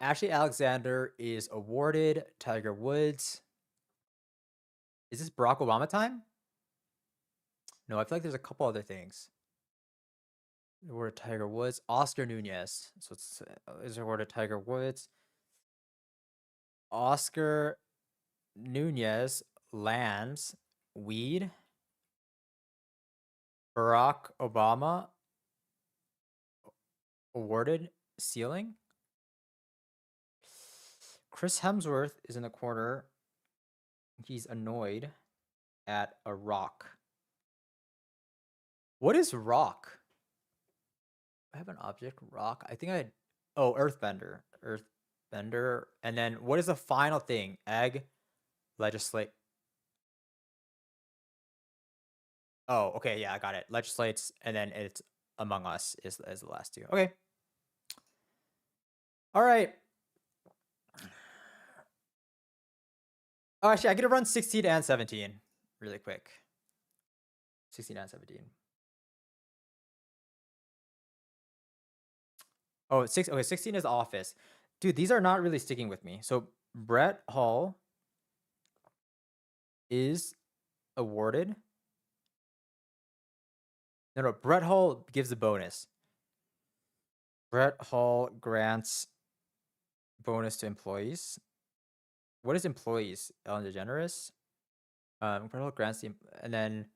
Ashley Alexander is awarded Tiger Woods. Is this Barack Obama time? No, I feel like there's a couple other things. Awarded Tiger Woods. Oscar Nunez. So it's is awarded Tiger Woods. Oscar Nunez lands weed. Barack Obama awarded ceiling. Chris Hemsworth is in the corner. He's annoyed at a rock. What is rock? I have an object, rock. I think oh, Earthbender. Earthbender. And then what is the final thing? Egg, legislate. Oh, okay, yeah, I got it. Legislates, and then it's Among Us is the last two. Okay. All right. Oh, actually, I get to run 16 and 17 really quick. 16 and 17. Oh, okay, 16 is Office. Dude, these are not really sticking with me. So Brett Hull is awarded. No, Brett Hull gives a bonus. Brett Hull grants bonus to employees. What is employees? Ellen DeGeneres. Brett Hull grants and then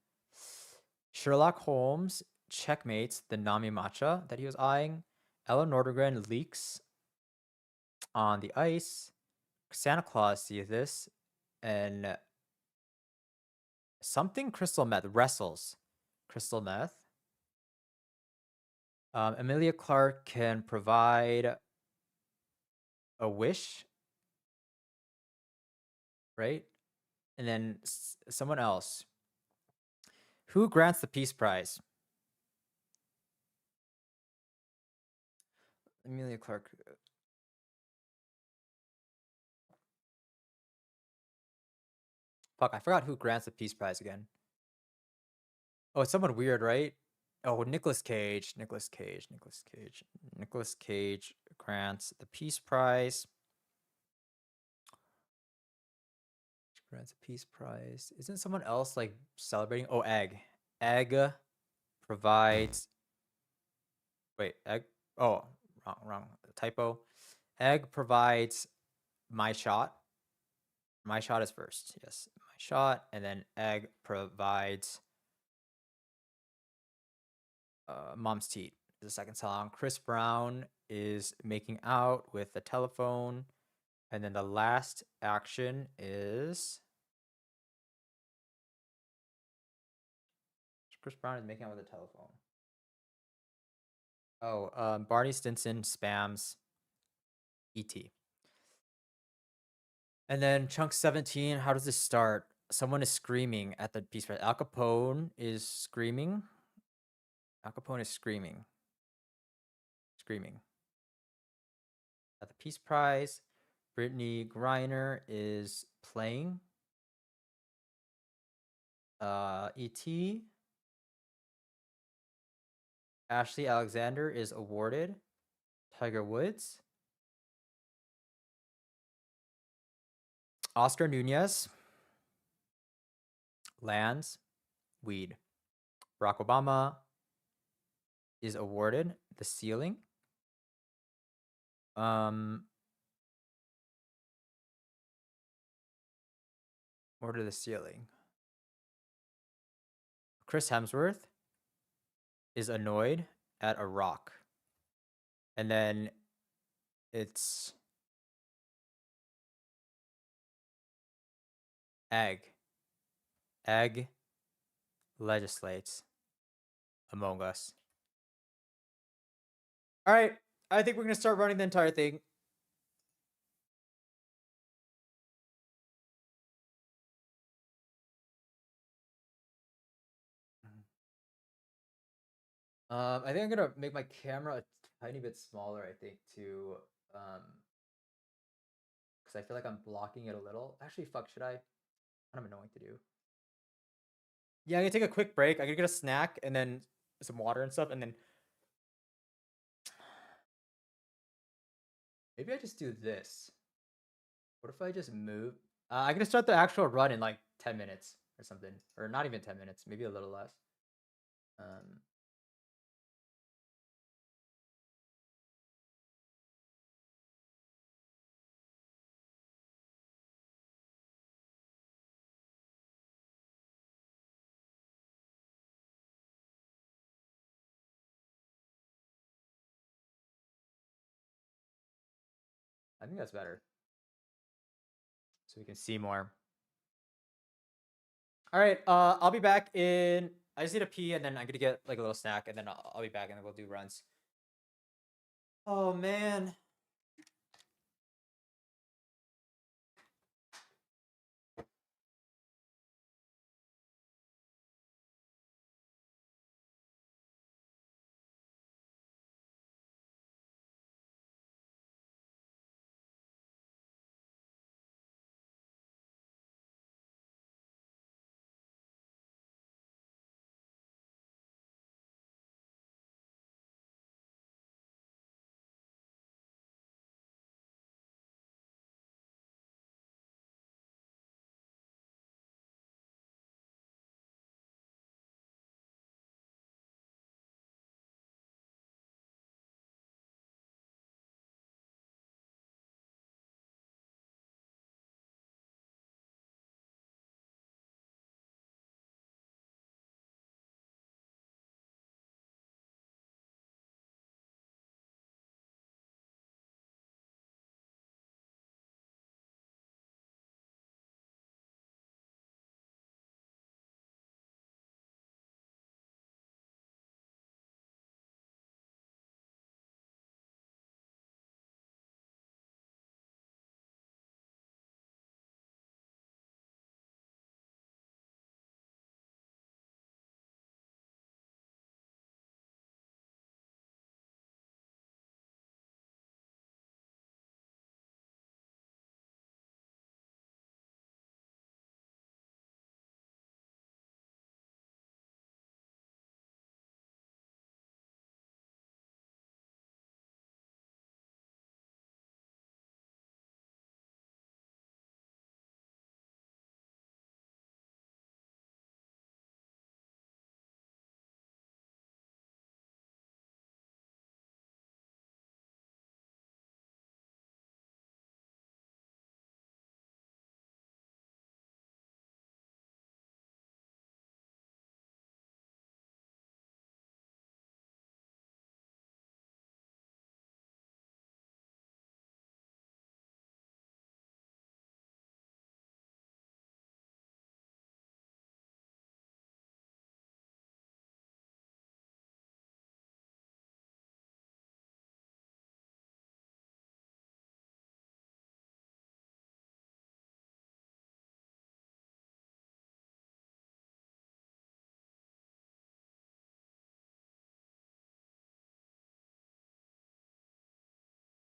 Sherlock Holmes checkmates the Nami Matcha that he was eyeing. Ella Nordegren leaks on the ice. Santa Claus sees this, and something crystal meth wrestles crystal meth. Emilia Clarke can provide a wish, right? And then someone else. Who grants the Peace Prize? Emilia Clarke. Fuck, I forgot who grants the Peace Prize again. Oh, it's someone weird, right? Oh, Nicolas Cage. Nicolas Cage grants the Peace Prize. Grants a Peace Prize. Isn't someone else like celebrating? Oh, Egg. Egg provides. Wait, Egg. Oh, wrong. Typo. Egg provides my shot. My shot is first. Yes, my shot, and then Egg provides mom's teat the second song. Chris Brown is making out with the telephone. And then the last action is Chris Brown is making out with the telephone. Oh, Barney Stinson spams ET. And then chunk 17, how does this start? Someone is screaming at the Peace Prize. Al Capone is screaming. Al Capone is screaming. Screaming. At the Peace Prize, Brittany Griner is playing. E.T. Ashley Alexander is awarded. Tiger Woods. Oscar Nunez lands weed. Barack Obama is awarded the ceiling. Order the ceiling. Chris Hemsworth is annoyed at a rock. And then it's Egg. Egg legislates Among Us. All right. I think we're going to start running the entire thing. I think I'm going to make my camera a tiny bit smaller, I think, to because I feel like I'm blocking it a little. Actually, fuck, should I? Kind of annoying to do. Yeah, I'm going to take a quick break. I'm going to get a snack and then some water and stuff, and then maybe I just do this. What if I just move? I'm going to start the actual run in like 10 minutes or something. Or not even 10 minutes, maybe a little less. I think that's better. So we can see more. All right, I'll be back in. I just need to pee, and then I'm gonna get like a little snack, and then I'll be back, and then we'll do runs. Oh man.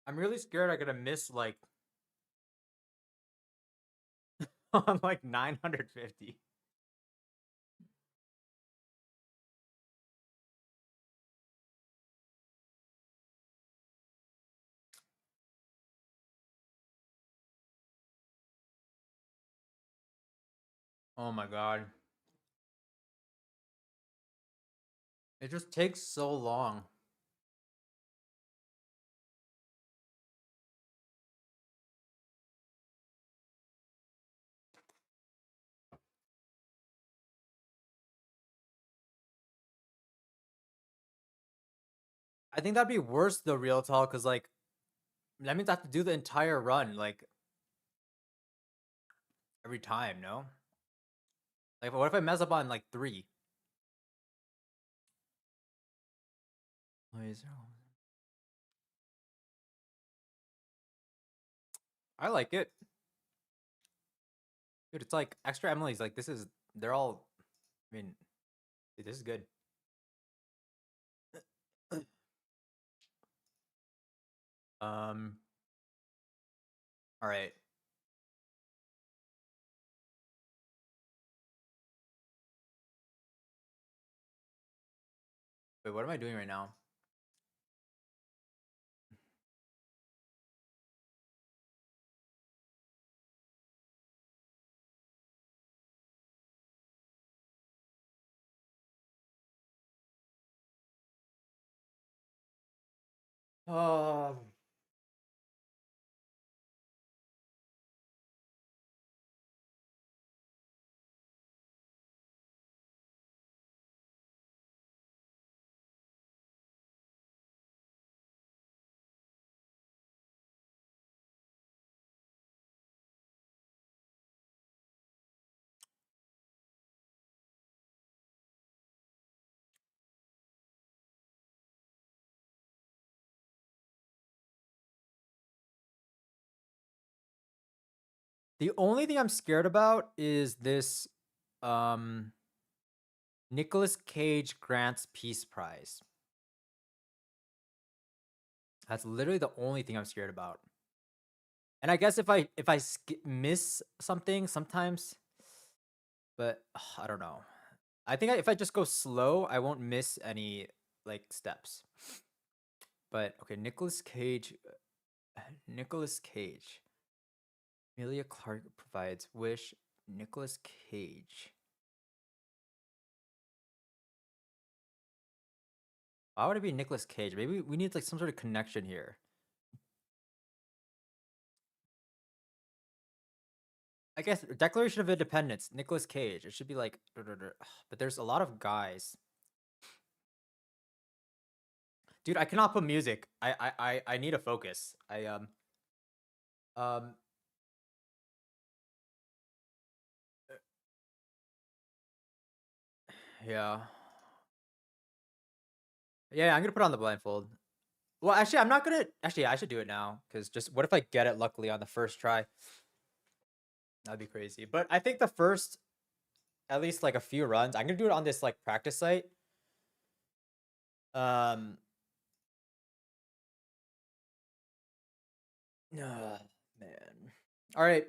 I'm really scared I'm gonna miss like on like 950. Oh my god. It just takes so long. I think that'd be worse though, real talk, because like that means I have to do the entire run like every time, no? Like what if I mess up on like 3? I like it. Dude, it's like extra Emily's like this is they're all I mean dude, this is good. Um all right. Wait, what am I doing right now? Oh, the only thing I'm scared about is this um Nicolas Cage grants Peace Prize. That's literally the only thing I'm scared about. And I guess if I miss something sometimes, but I don't know. I think if I just go slow, I won't miss any like steps. But okay, Nicolas Cage, Nicolas Cage, Emilia Clarke provides Wish, Nicolas Cage. Why would it be Nicolas Cage? Maybe we need like some sort of connection here. I guess Declaration of Independence, Nicolas Cage. It should be like, but there's a lot of guys. Dude, I cannot put music. I need a focus. Um yeah. Yeah, I'm gonna put on the blindfold. Well, actually, I'm not gonna. Actually, I should do it now because just what if I get it luckily on the first try? That'd be crazy. But I think the first, at least like a few runs, I'm gonna do it on this like practice site. Um, man. All right.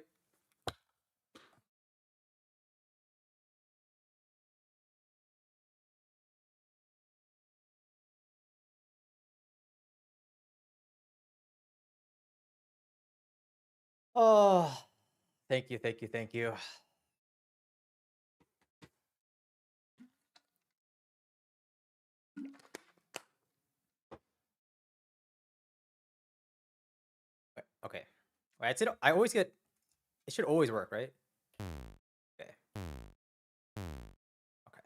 Oh, thank you, thank you, thank you. Wait, okay. Wait, I'd say I always get. It should always work, right? Okay. Okay.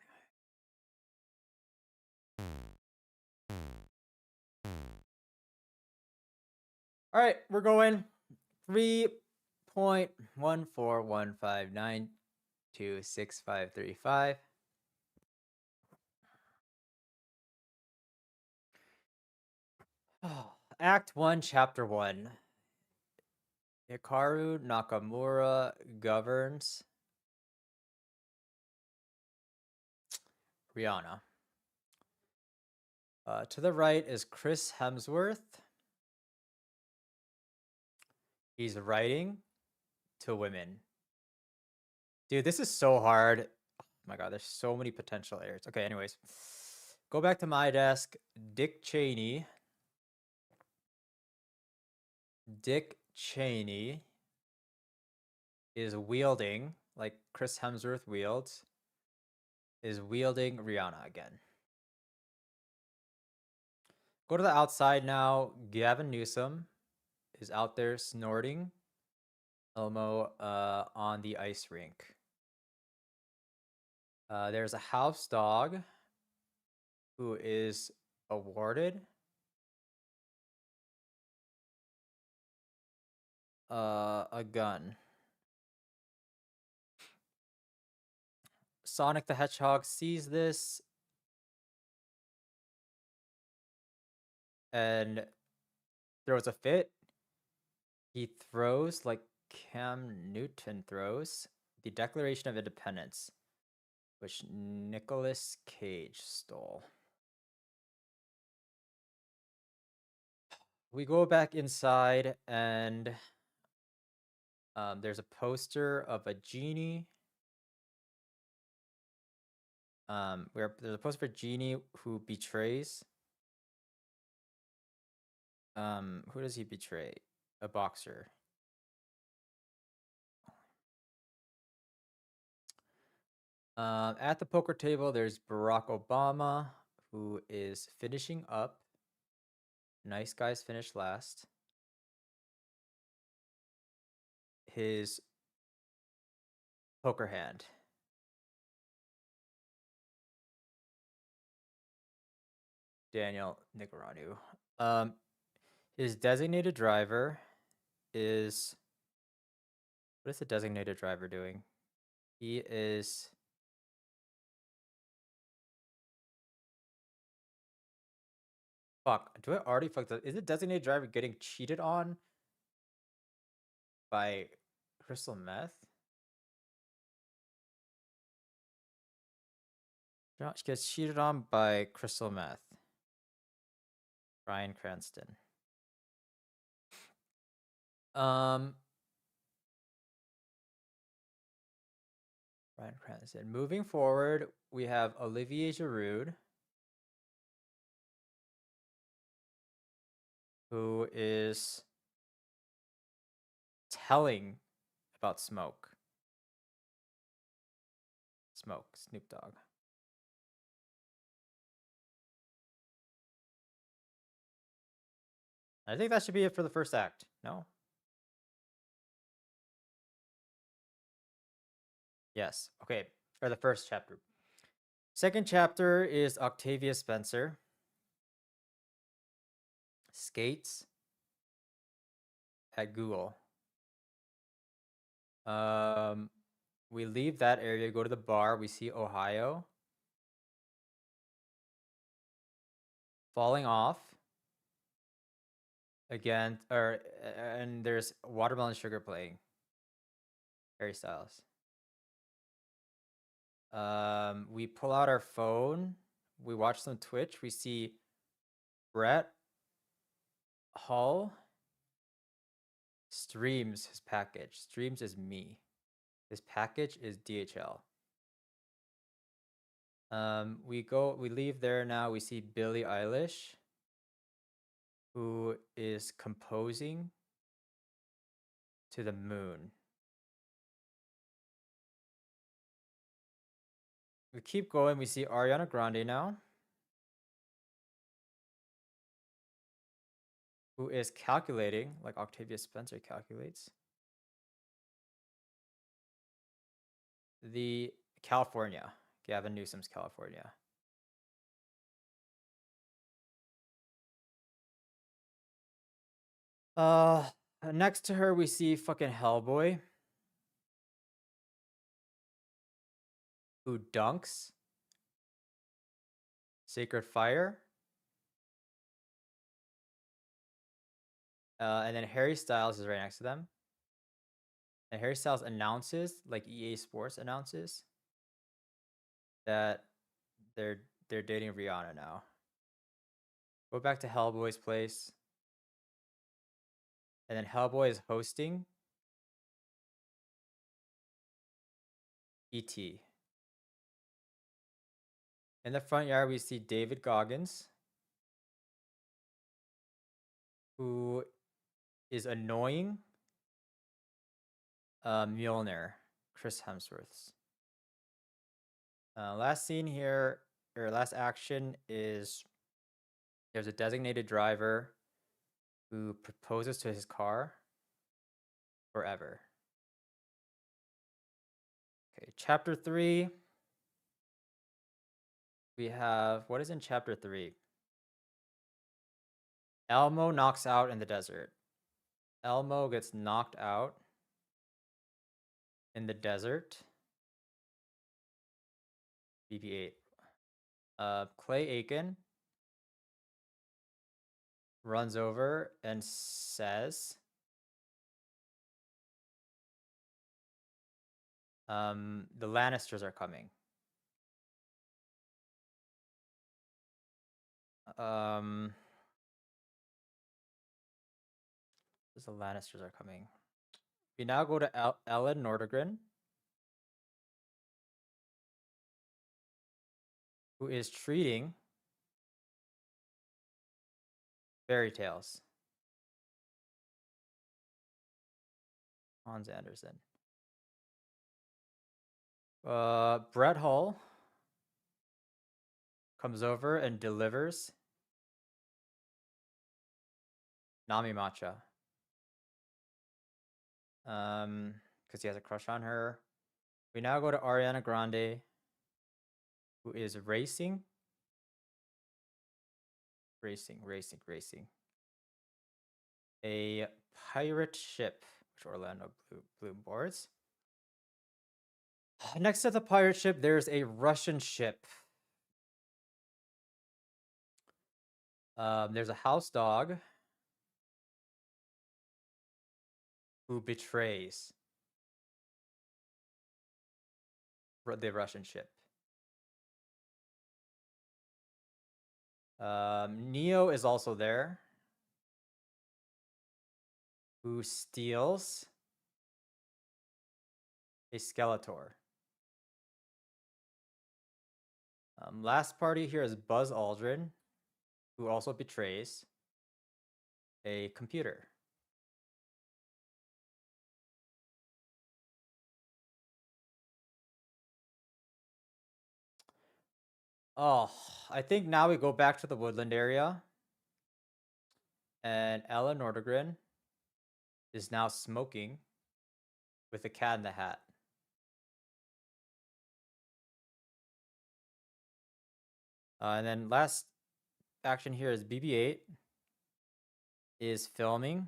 All right, we're going 3.14159.26535. Oh, Act 1, Chapter 1. Hikaru Nakamura governs Rihanna. To the right is Chris Hemsworth. He's writing to women. Dude, this is so hard. Oh my god, there's so many potential areas. Okay, anyways. Go back to my desk. Dick Cheney. Dick Cheney is wielding, like Chris Hemsworth wields, is wielding Rihanna again. Go to the outside now. Gavin Newsom is out there snorting Elmo on the ice rink. There's a house dog who is awarded a gun. Sonic the Hedgehog sees this and throws a fit. He throws like Cam Newton throws the Declaration of Independence, which Nicolas Cage stole. We go back inside and there's a poster of a genie. There's a poster for a genie who betrays. Who does he betray? A boxer. At the poker table, there's Barack Obama, who is finishing up. Nice guys finish last. His poker hand. Daniel Negreanu. His designated driver is... What is the designated driver doing? He is... Fuck, do I already fucked up? Is the designated driver getting cheated on by crystal meth? Josh gets cheated on by crystal meth. Bryan Cranston. Bryan Cranston. Moving forward, we have Olivier Giroud, who is telling about Smoke. Snoop Dogg. I think that should be it for the first act. No? Yes. Okay. For the first chapter. Second chapter is Octavia Spencer. Skates at Google. We leave that area, go to the bar. We see Ohio falling off again, and there's Watermelon Sugar playing. Harry Styles. We pull out our phone. We watch some Twitch. We see Brett Hull streams his package. Streams is me. His package is DHL. We leave there now. We see Billie Eilish, who is composing to the moon. We keep going. We see Ariana Grande now, who is calculating like Octavia Spencer calculates. The California, Gavin Newsom's California. Next to her, we see fucking Hellboy, who dunks Sacred Fire. And then Harry Styles is right next to them. And Harry Styles announces, like EA Sports announces, that they're dating Rihanna now. Go back to Hellboy's place. And then Hellboy is hosting E.T. In the front yard, we see David Goggins, who is annoying Mjolnir, Chris Hemsworth's. Last scene here, or last action is there's a designated driver who proposes to his car forever. Okay, chapter 3. We have, what is in chapter 3? Elmo knocks out in the desert. Elmo gets knocked out in the desert. BB-8. Clay Aiken runs over and says, the Lannisters are coming. The Lannisters are coming. We now go to Ellen Nordegren, who is treating Fairy Tales. Hans Anderson. Brett Hull comes over and delivers Nami Matcha. Because he has a crush on her. We now go to Ariana Grande, who is racing. A pirate ship, which Orlando Bloom boards. Next to the pirate ship, there's a Russian ship. There's a house dog who betrays the Russian ship. Neo is also there, who steals a Skeletor. Last party here is Buzz Aldrin, who also betrays a computer. Oh, I think now we go back to the woodland area. And Ella Nordegren is now smoking with a cat in the hat. And then last action here is BB-8 is filming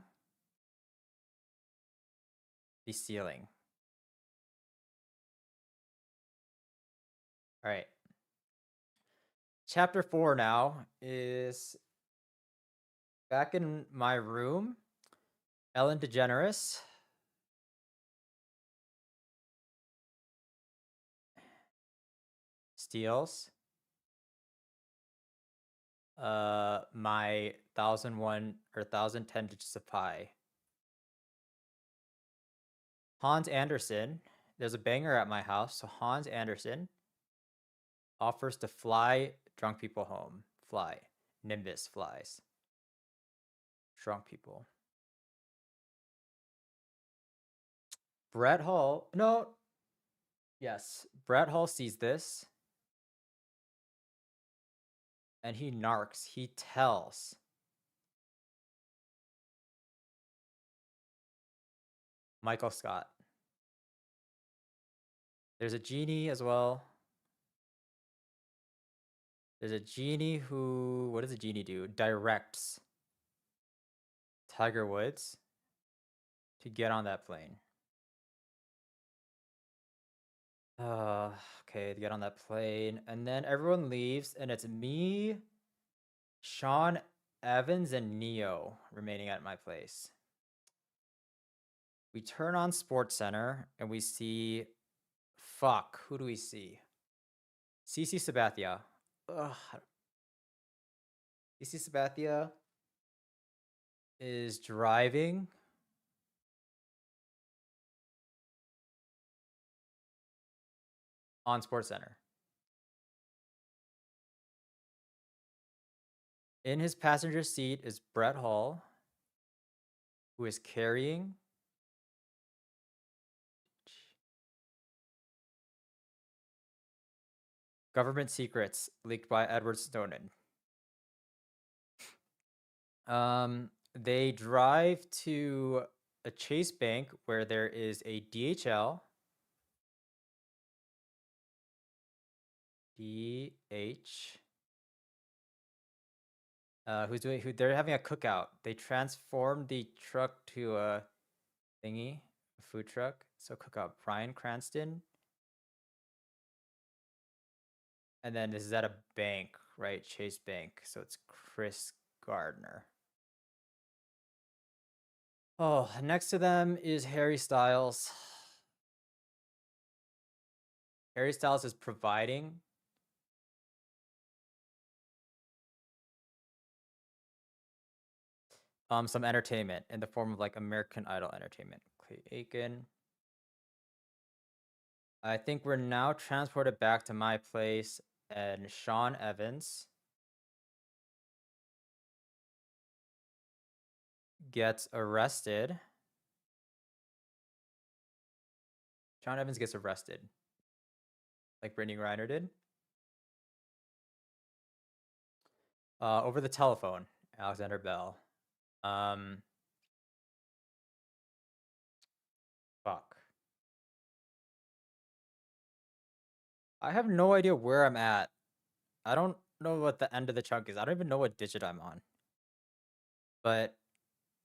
the ceiling. All right. Chapter 4 now is back in my room. Ellen DeGeneres steals my 1001 or 1010 Digits of Pi. Hans Anderson, there's a banger at my house, so Hans Anderson offers to fly drunk people home. Fly. Nimbus flies. Drunk people. Brett Hull, no. Yes, Brett Hull sees this. And he narcs. He tells Michael Scott. There's a genie as well. There's a genie who, what does a genie do? Directs Tiger Woods to get on that plane. Okay, to get on that plane. And then everyone leaves, and it's me, Sean Evans, and Neo remaining at my place. We turn on Sports Center, and we see, who do we see? CC Sabathia. CC Sabathia is driving on SportsCenter. In his passenger seat is Brett Hull, who is carrying government secrets leaked by Edward Snowden. They drive to a Chase Bank where there is a DHL. Who they're having a cookout. They transformed the truck to a thingy, a food truck. So cookout. Bryan Cranston. And then this is at a bank, right? Chase Bank. So it's Chris Gardner. Oh, next to them is Harry Styles. Harry Styles is providing some entertainment in the form of like American Idol entertainment. Clay Aiken. I think we're now transported back to my place, and Sean Evans gets arrested. Sean Evans gets arrested, like Brittany Griner did. Over the telephone, Alexander Bell. Fuck. I have no idea where I'm at. I don't know what the end of the chunk is. I don't even know what digit I'm on. But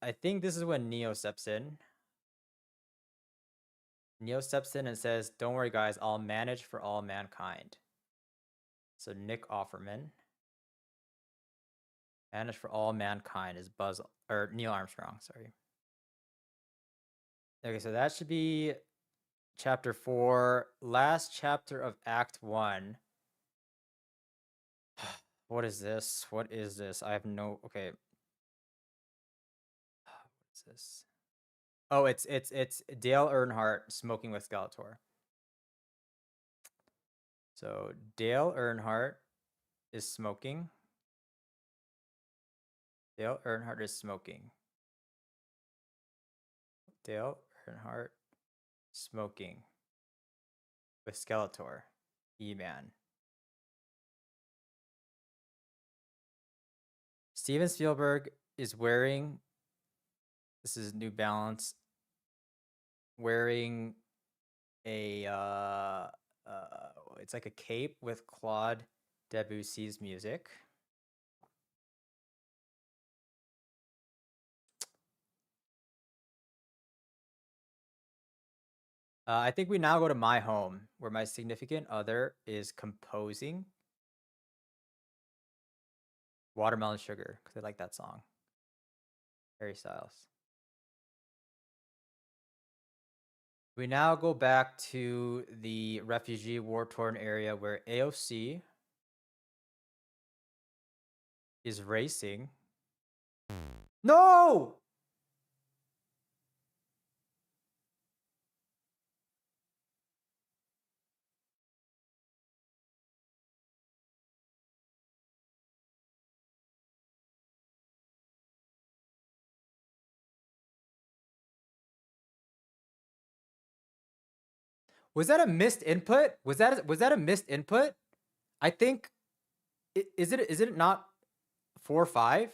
I think this is when Neo steps in. Neo steps in and says, "Don't worry, guys. I'll manage for all mankind." So Nick Offerman. Manage for all mankind is Neil Armstrong, sorry. Okay, so that should be chapter 4, last chapter of Act 1. What is this? What is this? I have no... Okay. What is this? Oh, it's Dale Earnhardt smoking with Skeletor. So Dale Earnhardt is smoking. Dale Earnhardt is smoking. Dale Earnhardt smoking with Skeletor. E-Man. Steven Spielberg is wearing, this is New Balance, wearing a, it's like a cape with Claude Debussy's music. I think we now go to my home, where my significant other is composing Watermelon Sugar, because I like that song. Harry Styles. We now go back to the refugee war-torn area where AOC is racing. No! Was that a missed input? Was that a missed input? I think is it not 4-5?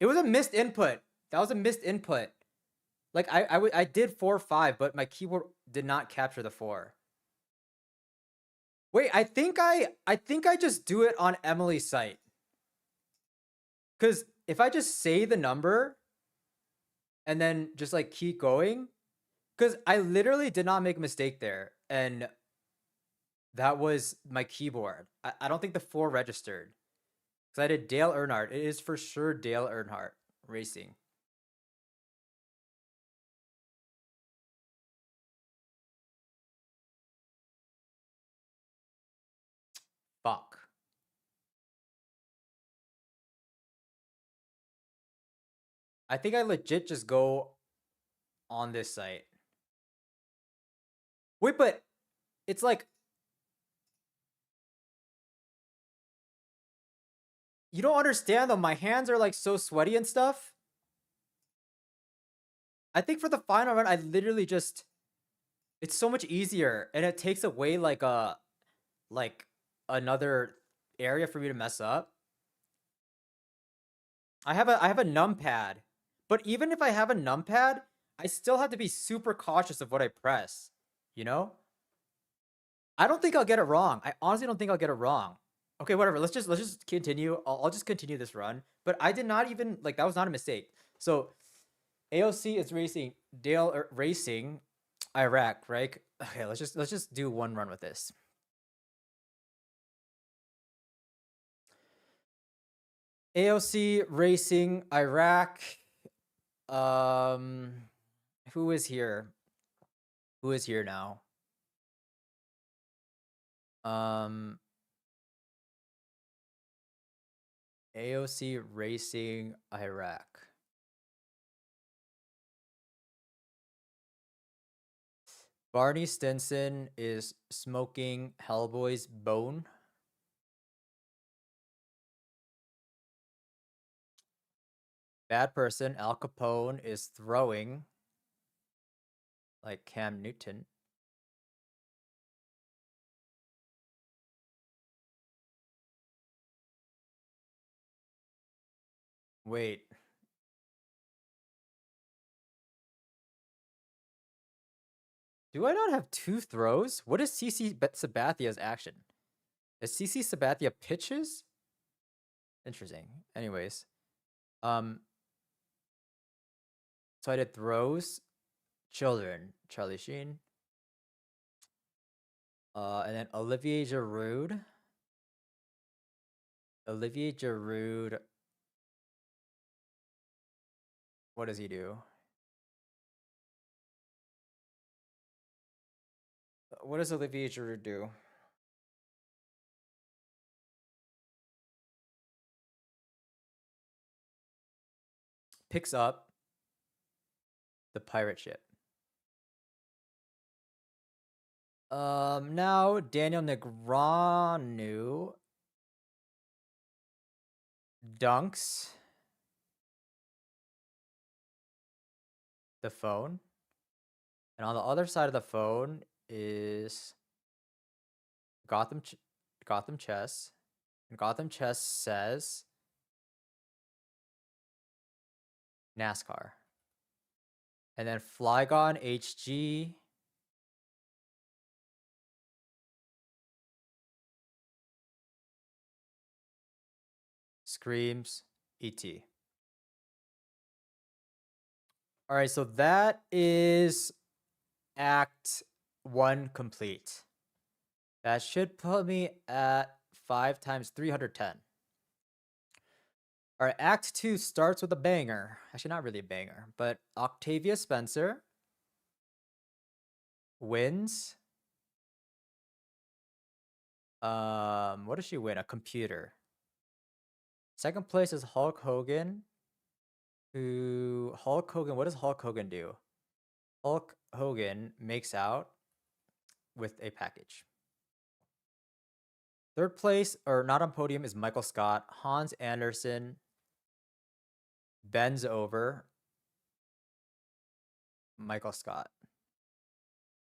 It was a missed input. That was a missed input. Like I did 4-5, but my keyboard did not capture the 4. Wait, I think I just do it on Emily's site. Cause if I just say the number and then just like keep going, because I literally did not make a mistake there. And that was my keyboard. I don't think the 4 registered. Because I did Dale Earnhardt. It is for sure Dale Earnhardt racing. Fuck. I think I legit just go on this site. Wait, but it's like You don't understand though. My hands are like so sweaty and stuff. I think for the final run, I literally just it's so much easier and it takes away like another area for me to mess up. I have a numpad, but even if I have a numpad, I still have to be super cautious of what I press. You know? I don't think I'll get it wrong. I honestly don't think I'll get it wrong. Okay, whatever. Let's just continue. I'll just continue this run. But I did not even like that was not a mistake. So AOC is racing racing Iraq, right? Okay, let's just do one run with this. AOC racing Iraq. Um, who is here? Who is here now? Um, AOC racing Iraq. Barney Stinson is smoking Hellboy's bone. Bad person, Al Capone is throwing like Cam Newton. Wait. Do I not have two throws? What is CC Sabathia's action? Is CC Sabathia pitches? Interesting. Anyways. So I did throws, children, Charlie Sheen. And then Olivier Giroud. Olivier Giroud. What does he do? What does Olivier Giroud do? Picks up the pirate ship. Now Daniel Negreanu dunks the phone. And on the other side of the phone is Gotham Chess. And Gotham Chess says NASCAR. And then Flygon HG screams ET. All right, so that is Act 1 complete. That should put me at 5 times 310. All right, Act 2 starts with a banger. Actually, not really a banger, but Octavia Spencer wins. What does she win? A computer. Second place is Hulk Hogan. What does Hulk Hogan do? Hulk Hogan makes out with a package. Third place, or not on podium, is Michael Scott. Hans Anderson bends over Michael Scott.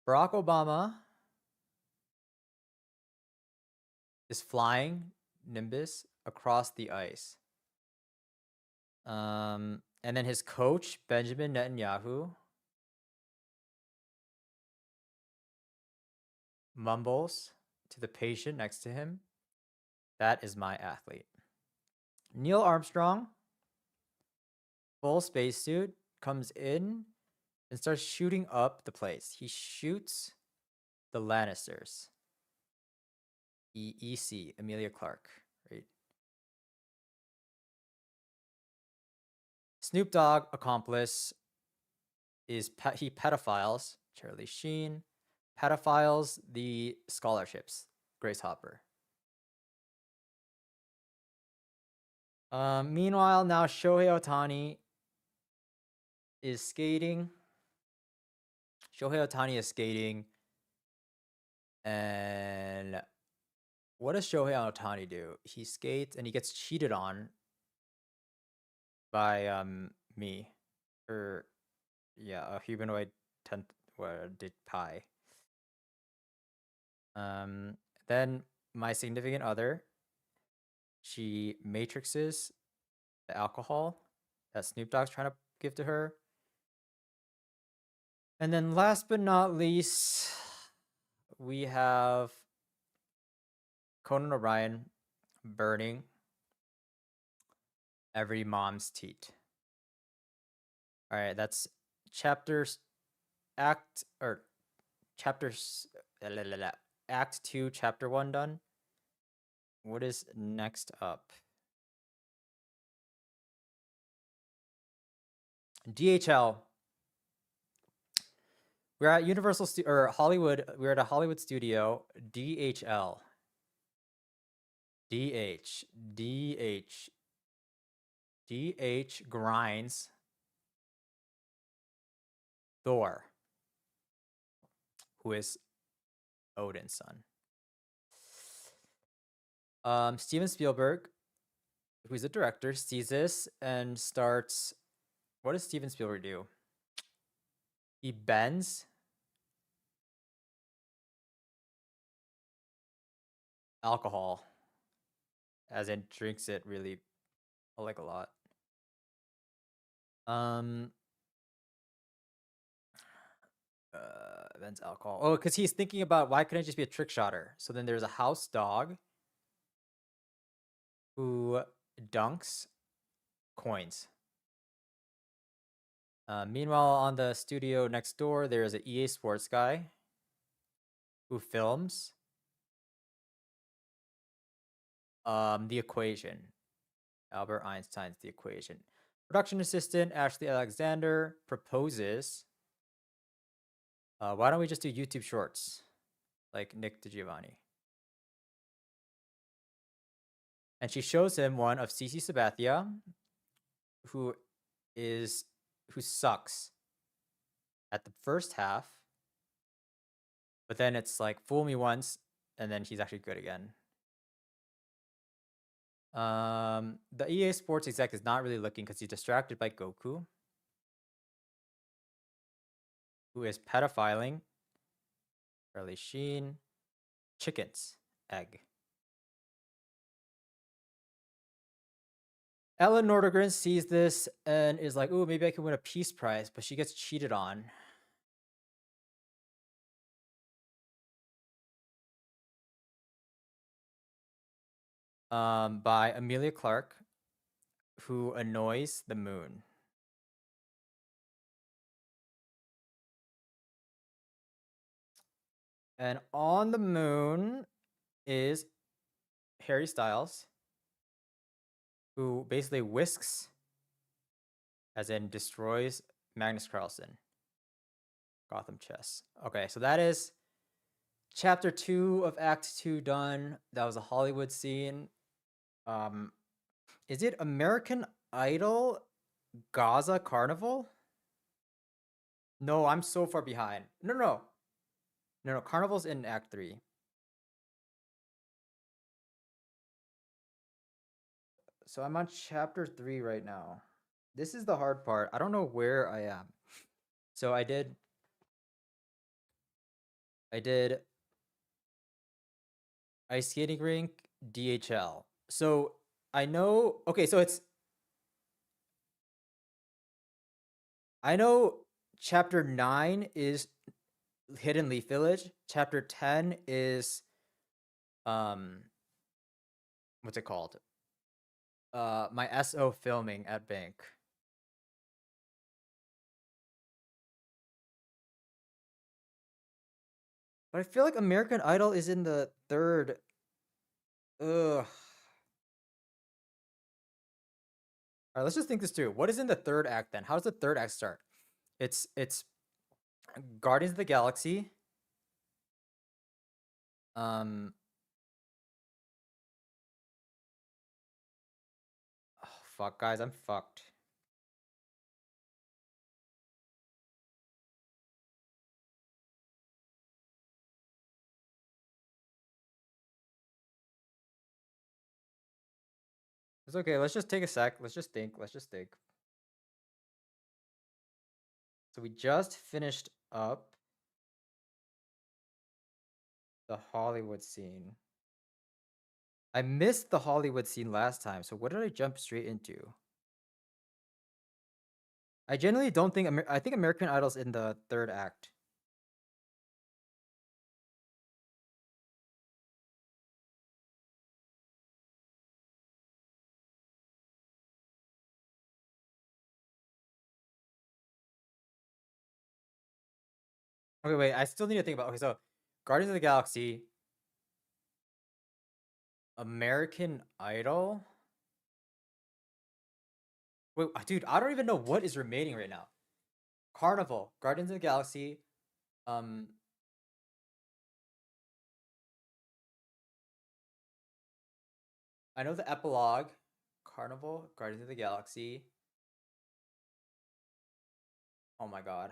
Barack Obama is flying Nimbus across the ice. And then his coach, Benjamin Netanyahu, mumbles to the patient next to him, "That is my athlete." Neil Armstrong, full spacesuit, comes in and starts shooting up the place. He shoots the Lannisters. EC, Emilia Clarke, right? Snoop Dogg, accomplice, is he pedophiles Charlie Sheen, pedophiles the scholarships, Grace Hopper. Meanwhile, now Shohei Ohtani is skating. And what does Shohei Ohtani do? He skates and he gets cheated on by me, or yeah, a humanoid tenth did pi. Then my significant other, she matrixes the alcohol that Snoop Dogg's trying to give to her. And then last but not least, we have Conan O'Brien burning every mom's teat. All right, that's chapters, act, or chapters, act 2, chapter 1 done. What is next up? DHL. We're at Universal or Hollywood. We're at a Hollywood studio. DHL. DH grinds Thor, who is Odin's son. Steven Spielberg, who's the director, sees this and starts. What does Steven Spielberg do? He bends alcohol, as in drinks it really, like a lot. Bends alcohol. Oh, because he's thinking about why couldn't it just be a trick shotter? So then there's a house dog who dunks coins. Meanwhile, on the studio next door, there's an EA Sports guy who films The Equation. Albert Einstein's The Equation. Production assistant Ashley Alexander proposes. Why don't we just do YouTube shorts like Nick DiGiovanni? And she shows him one of Cici Sabathia, who sucks at the first half, but then it's like fool me once, and then he's actually good again. The EA Sports exec is not really looking because he's distracted by Goku, who is pedophiling Charlie Sheen. Chickens. Egg. Ellen Nordegren sees this and is like, ooh, maybe I can win a Peace Prize, but she gets cheated on. By Amelia Clark, who annoys the moon. And on the moon is Harry Styles, who basically whisks, as in destroys, Magnus Carlsen. Gotham Chess. Okay, so that is chapter 2 of Act 2 done. That was a Hollywood scene. Is it American Idol Gaza Carnival? No, I'm so far behind. No. Carnival's in Act 3. So I'm on chapter 3 right now. This is the hard part. I don't know where I am. So I did ice skating rink, DHL. So I know, okay, so I know chapter 9 is Hidden Leaf Village. Chapter 10 is what's it called? My SO filming at bank. But I feel like American Idol is in the third. Ugh. All right, let's just think this through. What is in the third act then? How does the third act start? It's Guardians of the Galaxy. Oh, fuck, guys, I'm fucked. It's okay. Let's just take a sec. Let's just think. Let's just think. So we just finished up the Hollywood scene. I missed the Hollywood scene last time. So what did I jump straight into? I generally don't think I think American Idol's in the third act. Okay, wait. I still need to think about. Okay, so Guardians of the Galaxy, American Idol. Wait, dude, I don't even know what is remaining right now. Carnival, Guardians of the Galaxy. Um, I know the epilogue. Carnival, Guardians of the Galaxy. Oh my god.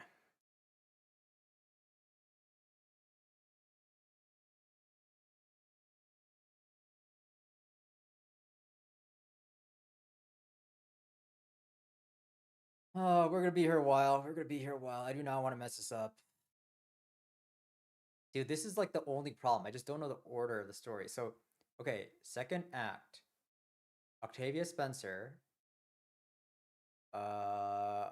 Oh, we're gonna be here a while. We're gonna be here a while. I do not want to mess this up. Dude, this is like the only problem. I just don't know the order of the story. So, okay, second act. Octavia Spencer. Uh,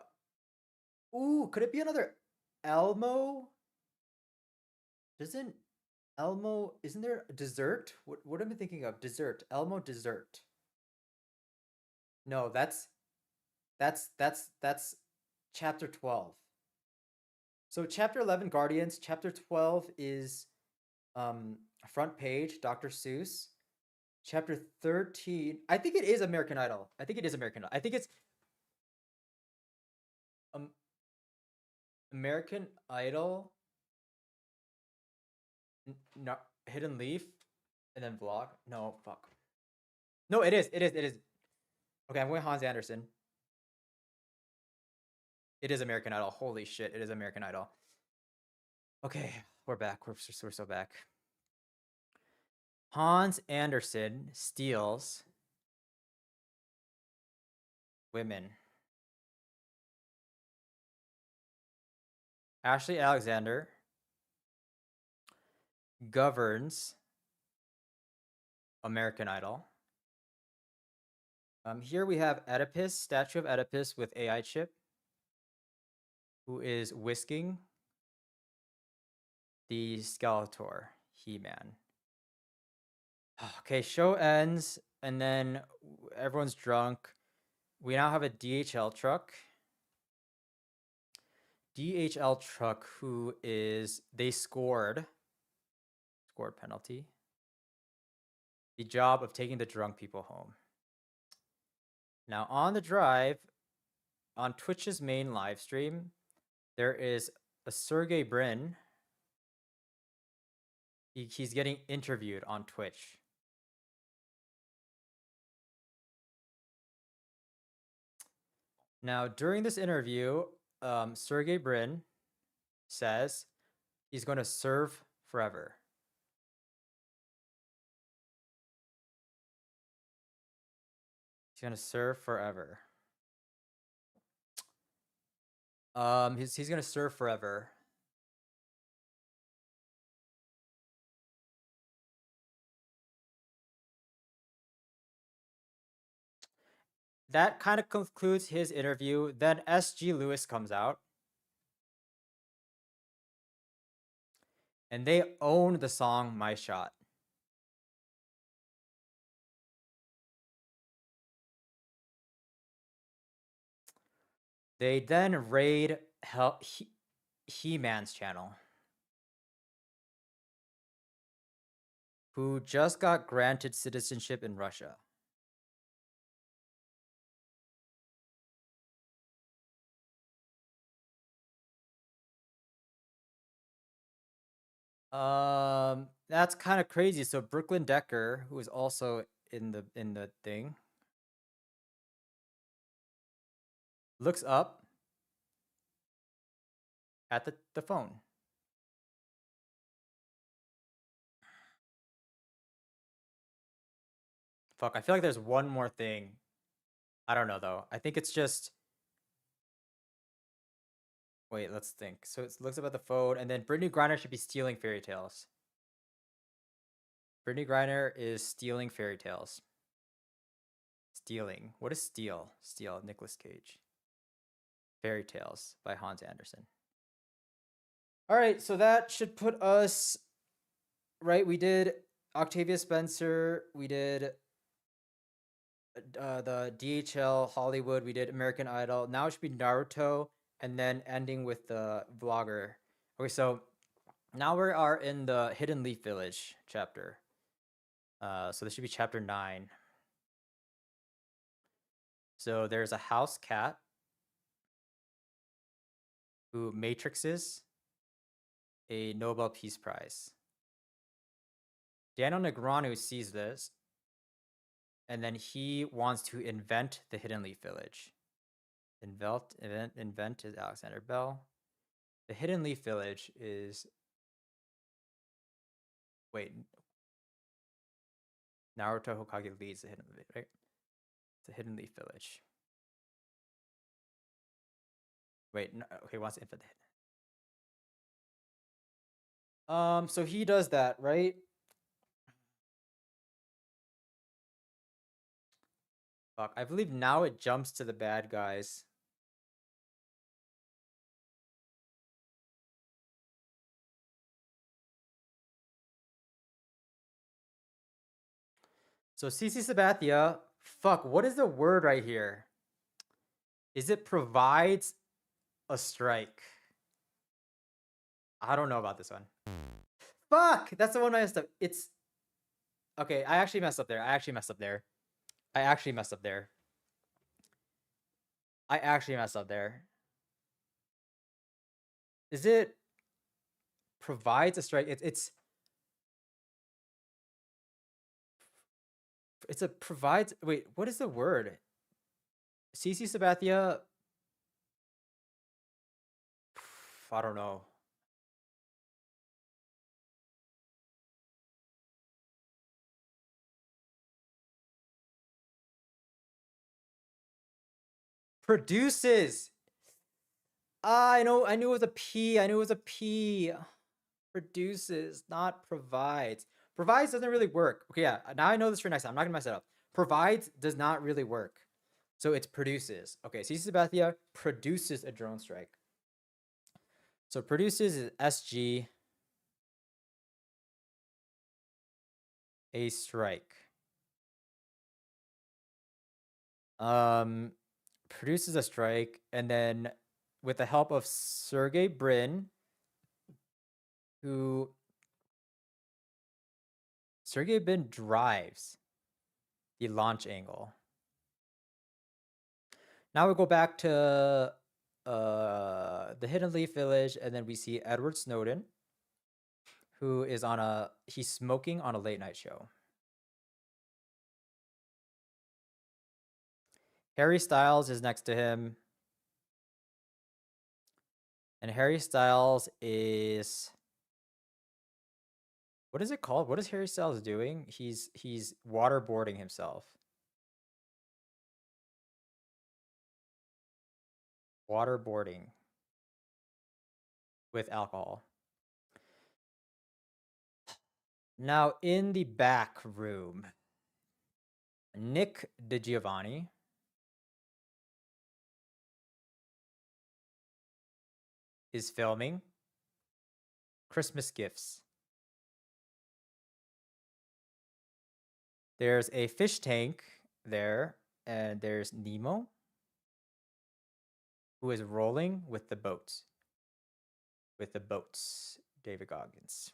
ooh, could it be another Elmo? Doesn't Elmo, isn't there a dessert? What am I thinking of? Dessert. Elmo dessert. No, that's chapter 12. So chapter 11 Guardians, chapter 12 is front page Dr. Seuss. Chapter 13, I think it is American Idol. I think it is American Idol. I think it's um American Idol, no, Hidden Leaf, and then Vlog. No, fuck. No, it is. It is. It is. Okay, I'm going Hans Anderson. It is American Idol. Holy shit, it is American Idol. Okay, we're back. We're so back. Hans Anderson steals women. Ashley Alexander governs American Idol. Here we have Oedipus, statue of Oedipus with AI chip, who is whisking the Skeletor, He-Man. Okay, show ends, and then everyone's drunk. We now have a DHL truck. DHL truck, who is, they scored penalty, the job of taking the drunk people home. Now on the drive, on Twitch's main live stream, there is a Sergey Brin. He's getting interviewed on Twitch. Now, during this interview, Sergey Brin says he's going to serve forever. He's going to serve forever. He's going to serve forever. That kind of concludes his interview. Then SG Lewis comes out. And they own the song My Shot. They then raid He-Man's channel, who just got granted citizenship in Russia. That's kind of crazy. So Brooklyn Decker, who is also in the thing, looks up at the phone. Fuck, I feel like there's one more thing. I don't know though. I think it's just. Wait, let's think. So it looks up at the phone, and then Brittany Griner should be stealing fairy tales. Brittany Griner is stealing fairy tales. Stealing. What is steal? Steal. Nicolas Cage. Fairy Tales by Hans Andersen. All right, so that should put us right. We did Octavia Spencer. We did the DHL Hollywood. We did American Idol. Now it should be Naruto, and then ending with the vlogger. Okay, so now we are in the Hidden Leaf Village chapter. So this should be chapter 9. So there's a house cat who matrixes a Nobel Peace Prize. Daniel Negreanu sees this, and then he wants to invent the Hidden Leaf Village. Invent is Alexander Bell. The Hidden Leaf Village is... Wait. Naruto Hokage leads the Hidden Leaf, right? It's the Hidden Leaf Village. Wait, no, okay, wants to invent the Hidden. So he does that, right? Fuck, I believe now it jumps to the bad guys. So CC Sabathia, fuck, what is the word right here? Is it provides a strike? I don't know about this one. Fuck, that's the one I messed up. It's okay. I actually messed up there. I actually messed up there. Is it provides a strike? It's a provides. Wait, what is the word? CC Sabathia. I don't know. Produces. I know. I knew it was a P. Produces, not provides. Provides doesn't really work. Okay, yeah. Now I know this for next time. I'm not gonna mess it up. Provides does not really work. So it's produces. Okay, CC Sabathia produces a drone strike. So produces is SG a strike. Produces a strike, and then with the help of Sergey Brin, Sergey Brin drives the launch angle. Now we go back to the Hidden Leaf Village, and then we see Edward Snowden, who is he's smoking on a late night show. Harry Styles is next to him. And Harry Styles is... What is it called? What is Harry Styles doing? He's waterboarding himself. Waterboarding with alcohol. Now in the back room, Nick DiGiovanni is filming Christmas gifts. There's a fish tank there, and there's Nemo, who is rolling with the boats. David Goggins.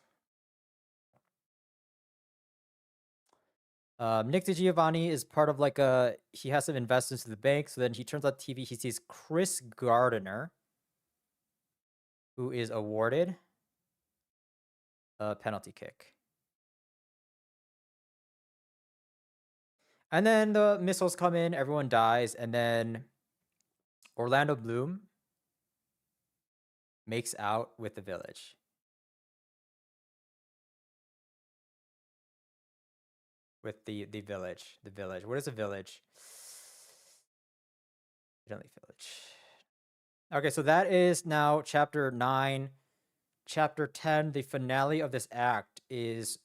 Nick DiGiovanni is part of he has some investments in the bank. So then he turns on TV. He sees Chris Gardner, who is awarded a penalty kick. And then the missiles come in, everyone dies, and then Orlando Bloom makes out with the village. with the village. The village. What is a village? Deadly village. Okay, so that is now chapter 9. Chapter 10, the finale of this act, is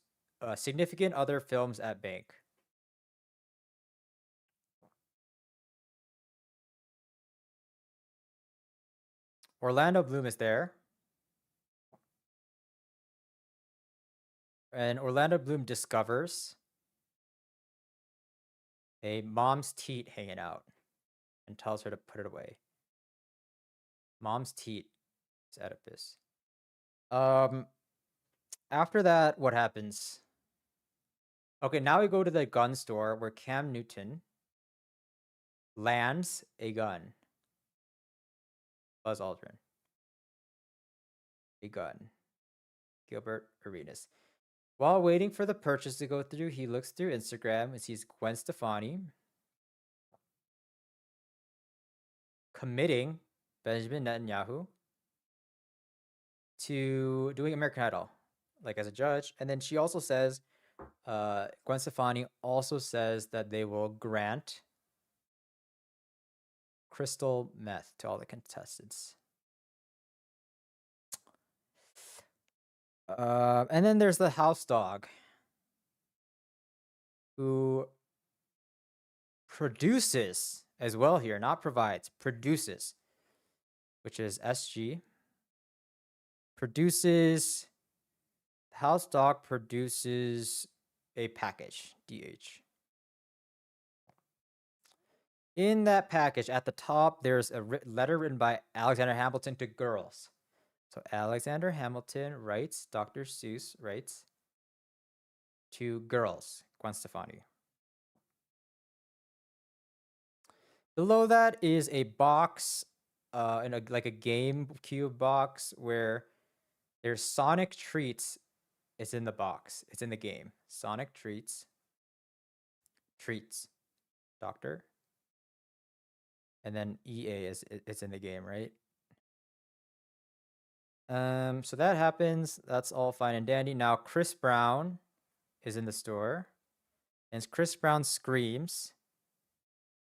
significant other films at bank. Orlando Bloom is there. And Orlando Bloom discovers a mom's teat hanging out and tells her to put it away. Mom's teat is Oedipus. After that, what happens? Okay, now we go to the gun store where Cam Newton lands a gun. Buzz Aldrin. A gun. Gilbert Arenas. While waiting for the purchase to go through, he looks through Instagram and sees Gwen Stefani committing Benjamin Netanyahu to doing American Idol, like as a judge. And then she also says, Gwen Stefani also says that they will grant crystal meth to all the contestants. And then there's the house dog who produces as well here, not provides, produces, which is SG. Produces, house dog produces a package, DH. In that package, at the top, there's a letter written by Alexander Hamilton to girls. So Alexander Hamilton writes, Dr. Seuss writes to girls, Gwen Stefani. Below that is a box, like a GameCube box where there's Sonic Treats. It's in the box. It's in the game. Sonic Treats. Treats. Doctor. And then EA it's in the game, right? So that happens. That's all fine and dandy. Now Chris Brown is in the store. And Chris Brown screams,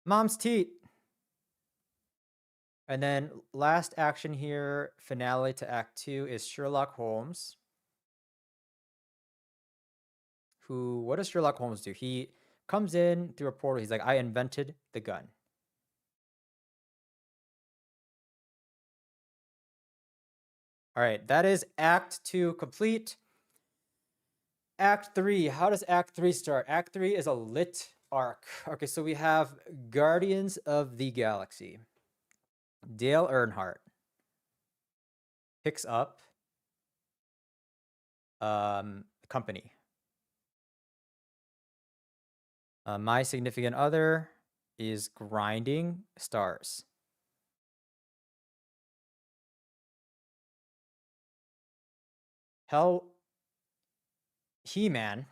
"Mom's teat!" And then last action here, finale to Act 2, is Sherlock Holmes. What does Sherlock Holmes do? He comes in through a portal. He's like, I invented the gun. All right, that is Act 2 complete. Act 3, how does Act 3 start? Act 3 is a lit arc. Okay, so we have Guardians of the Galaxy. Dale Earnhardt picks up company. My significant other is grinding stars. He-Man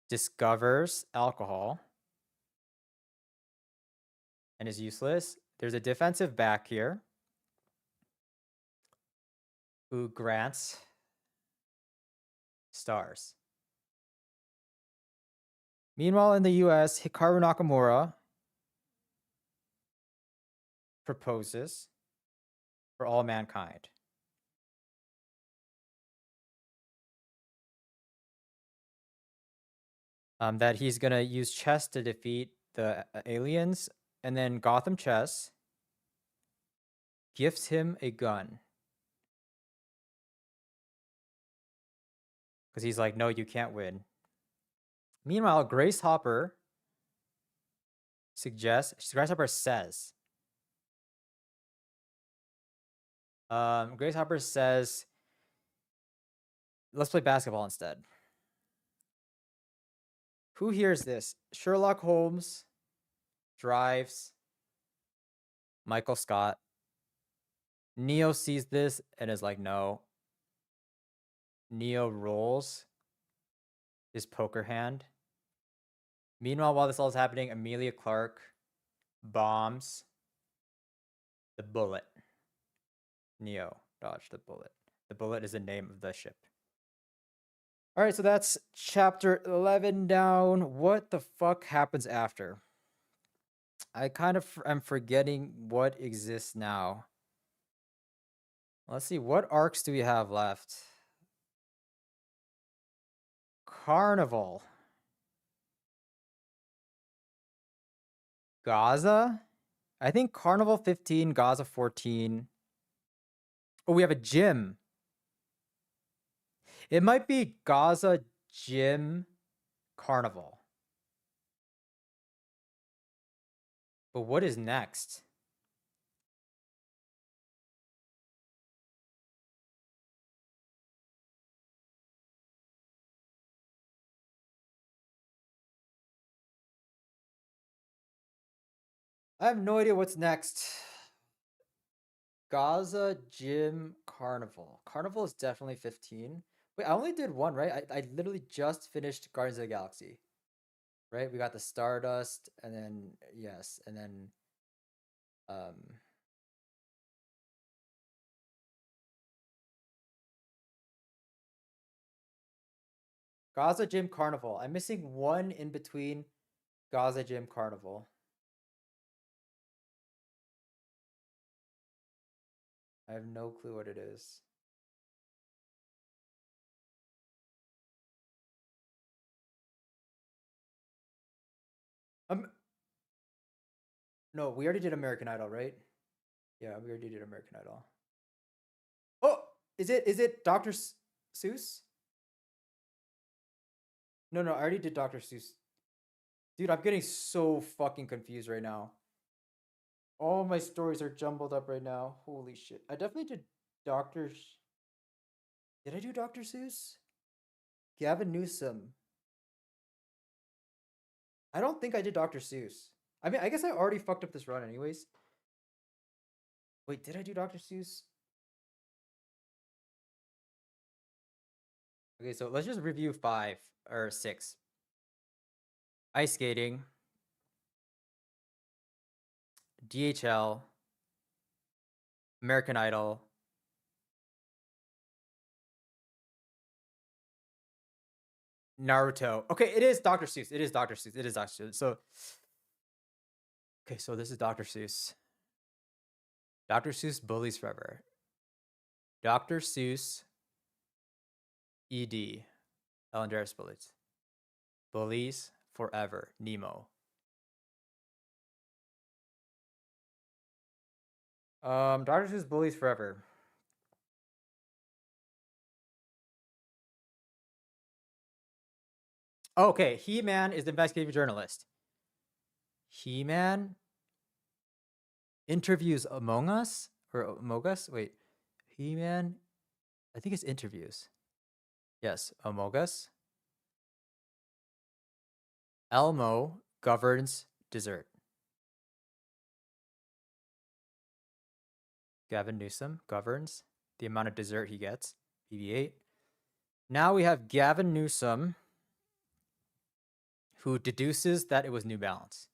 discovers alcohol and is useless. There's a defensive back here who grants stars. Meanwhile, in the US, Hikaru Nakamura proposes for all mankind. That he's going to use chess to defeat the aliens. And then Gotham Chess gifts him a gun. Because he's like, no, you can't win. Meanwhile, Grace Hopper says, Grace Hopper says, let's play basketball instead. Who hears this? Sherlock Holmes drives. Michael Scott. Neo sees this and is like, no. Neo rolls his poker hand. Meanwhile, while this all is happening, Amelia Clark bombs the Bullet. Neo dodged the Bullet. The Bullet is the name of the ship. All right, so that's chapter 11 down. What the fuck happens after? I kind of am forgetting what exists now. Let's see, what arcs do we have left? Carnival. Gaza? I think Carnival 15, Gaza 14. Oh, we have a gym. It might be Gaza Gym Carnival. But what is next? I have no idea what's next. Gaza Gym Carnival. Carnival is definitely 15. Wait, I only did one, right? I literally just finished Guardians of the Galaxy. Right? We got the Stardust, and then yes, and then um Gaza Gym Carnival. I'm missing one in between Gaza Gym Carnival. I have no clue what it is. No, we already did American Idol, right? Yeah, we already did American Idol. Oh, is it Dr. Seuss? No, no, I already did Dr. Seuss. Dude, I'm getting so fucking confused right now. All my stories are jumbled up right now. Holy shit. I definitely did Dr. Did I do Dr. Seuss? Gavin Newsom. I don't think I did Dr. Seuss. I mean, I guess I already fucked up this run anyways. Wait, did I do Dr. Seuss? Okay, so let's just review 5 or 6. Ice skating, DHL, American Idol, Naruto. Okay, it is Dr. Seuss. It is Dr. Seuss. It is Dr. Seuss. So, okay, so this is Dr. Seuss. Dr. Seuss bullies forever. Dr. Seuss, ED, Elendris Bullets. Bullies forever, Nemo. Dr. Seuss bullies forever. Okay, He-Man is the investigative journalist. He-Man interviews Among Us or Among Us. Wait, He-Man. I think it's interviews. Yes, Among Us. Elmo governs dessert. Gavin Newsom governs the amount of dessert he gets. BB-8. Now we have Gavin Newsom, who deduces that it was New Balance.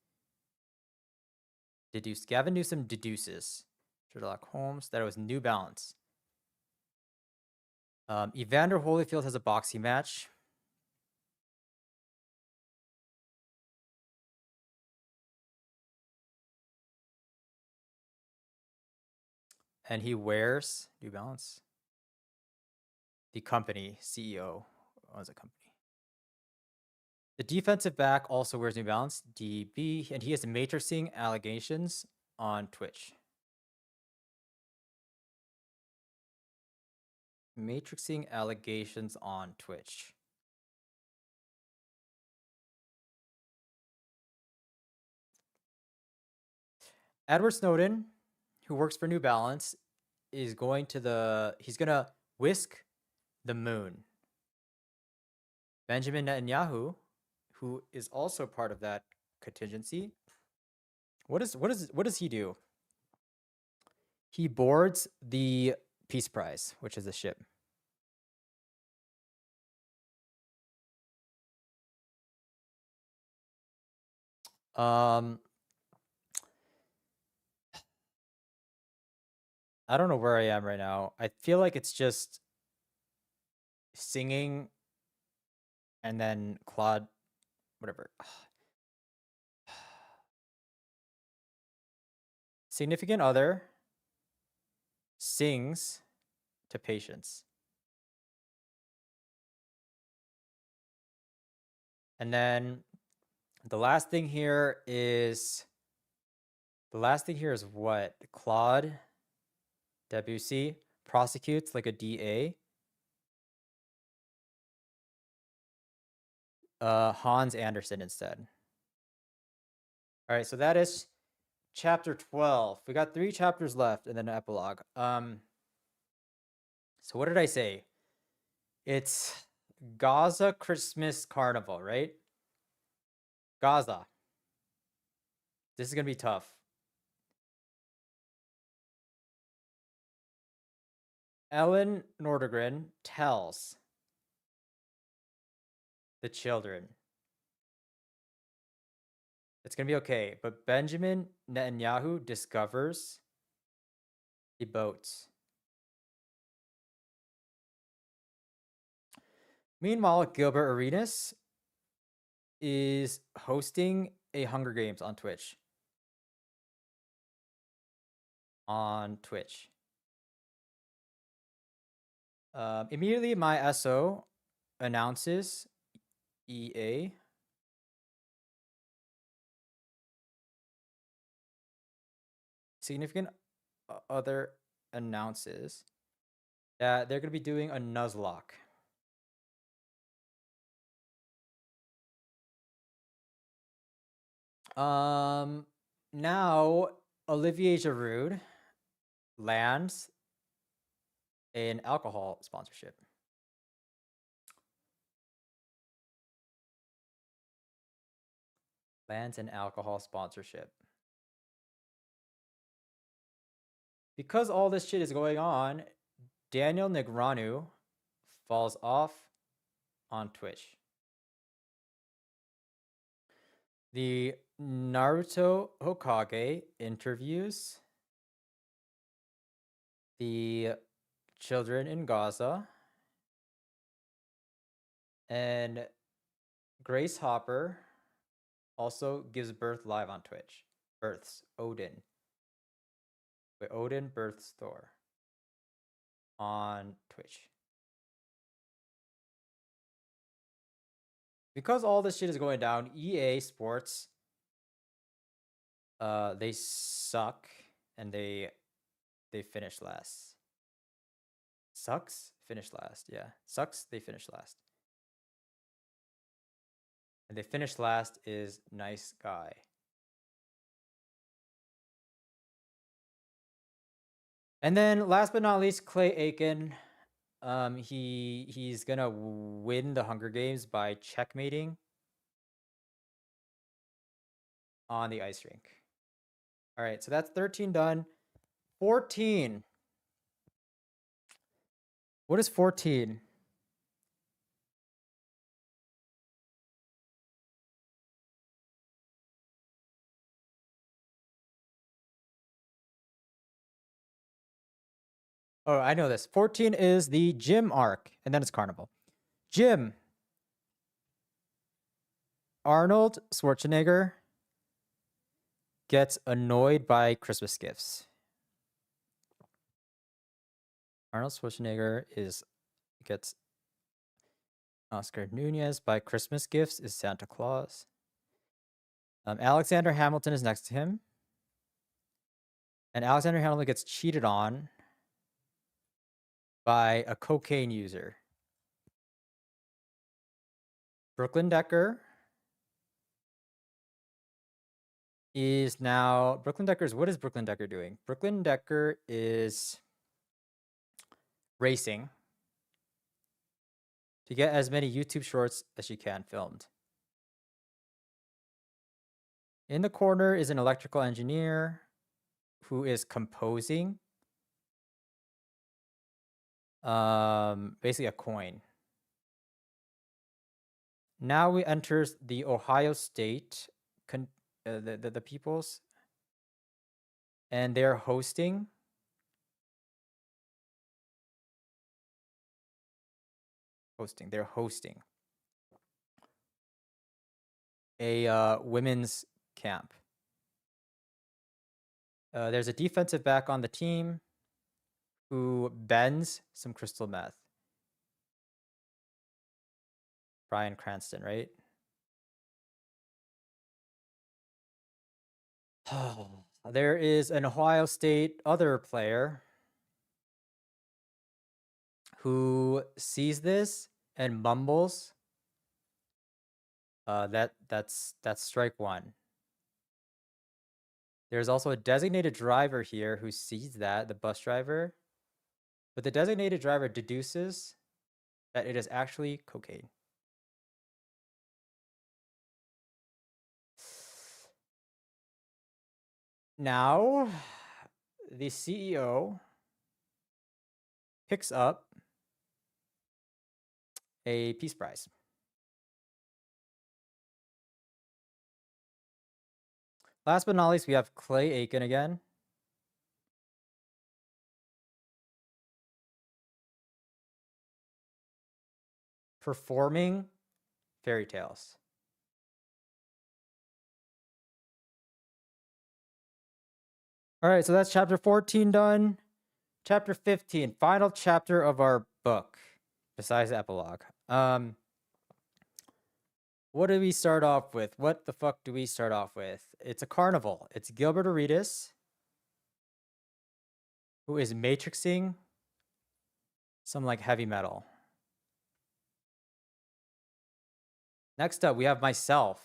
Gavin Newsom deduces Sherlock Holmes that it was New Balance. Evander Holyfield has a boxing match. And he wears New Balance. The company CEO owns a company. The defensive back also wears New Balance, DB, and he has matrixing allegations on Twitch. Matrixing allegations on Twitch. Edward Snowden, who works for New Balance, is going to he's gonna whisk the moon. Benjamin Netanyahu, who is also part of that contingency, what does he do? He boards the Peace Prize, which is a ship. I don't know where I am right now. I feel like it's just singing and then Claude, whatever. Significant other sings to patients. And then the last thing here is what? Claude Debussy prosecutes like a DA. Hans Andersen instead. All right, so that is chapter 12. We got 3 chapters left and then an epilogue. So what did I say? It's Gaza Christmas Carnival, right? Gaza. This is going to be tough. Ellen Nordegren tells the children it's going to be okay, but Benjamin Netanyahu discovers the boats. Meanwhile, Gilbert Arenas is hosting a Hunger Games on Twitch. Immediately, my SO announces EA. Significant other announces that they're going to be doing a Nuzlocke. Now Olivier Giroud lands an alcohol sponsorship. Lands an alcohol sponsorship. Because all this shit is going on, Daniel Negreanu falls off on Twitch. The Naruto Hokage interviews the children in Gaza, and Grace Hopper also gives birth live on Twitch. Births Odin. Odin Birth Store on Twitch. Because all this shit is going down, EA Sports, they suck and they finished last. Sucks? Finished last, yeah. Sucks, they finished last. And they finished last is Nice Guy. And then last but not least, Clay Aiken. He's gonna win the Hunger Games by checkmating on the ice rink. All right, so that's 13 done. 14. What is 14? Oh, I know this. 14 is the gym arc, and then it's Carnival. Gym. Arnold Schwarzenegger gets annoyed by Christmas gifts. Arnold Schwarzenegger gets Oscar Nunez by Christmas gifts is Santa Claus. Alexander Hamilton is next to him. And Alexander Hamilton gets cheated on by a cocaine user. Brooklyn Decker is now... What is Brooklyn Decker doing? Brooklyn Decker is racing to get as many YouTube shorts as she can filmed. In the corner is an electrical engineer who is composing basically a coin. Now we enter the Ohio State, the peoples, and they're hosting They're hosting a women's camp. There's a defensive back on the team who bends some crystal meth. Bryan Cranston, right? There is an Ohio State other player who sees this and mumbles. That's strike one. There's also a designated driver here who sees that, the bus driver. But the designated driver deduces that it is actually cocaine. Now, the CEO picks up a Peace Prize. Last but not least, we have Clay Aiken again. Performing fairy tales. All right, so that's chapter 14 done. Chapter 15, final chapter of our book, besides the epilogue. What do we start off with? What the fuck do we start off with? It's a carnival. It's Gilbert Aretas, who is matrixing some like heavy metal. Next up, we have myself.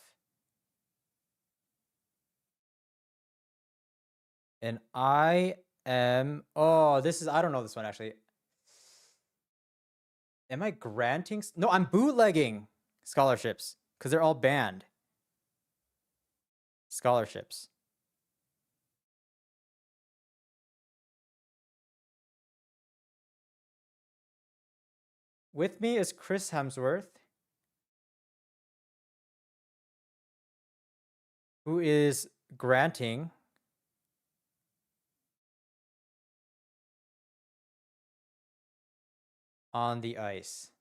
And I am, I don't know this one actually. Am I granting? No, I'm bootlegging scholarships because they're all banned. Scholarships. With me is Chris Hemsworth, who is granting on the ice.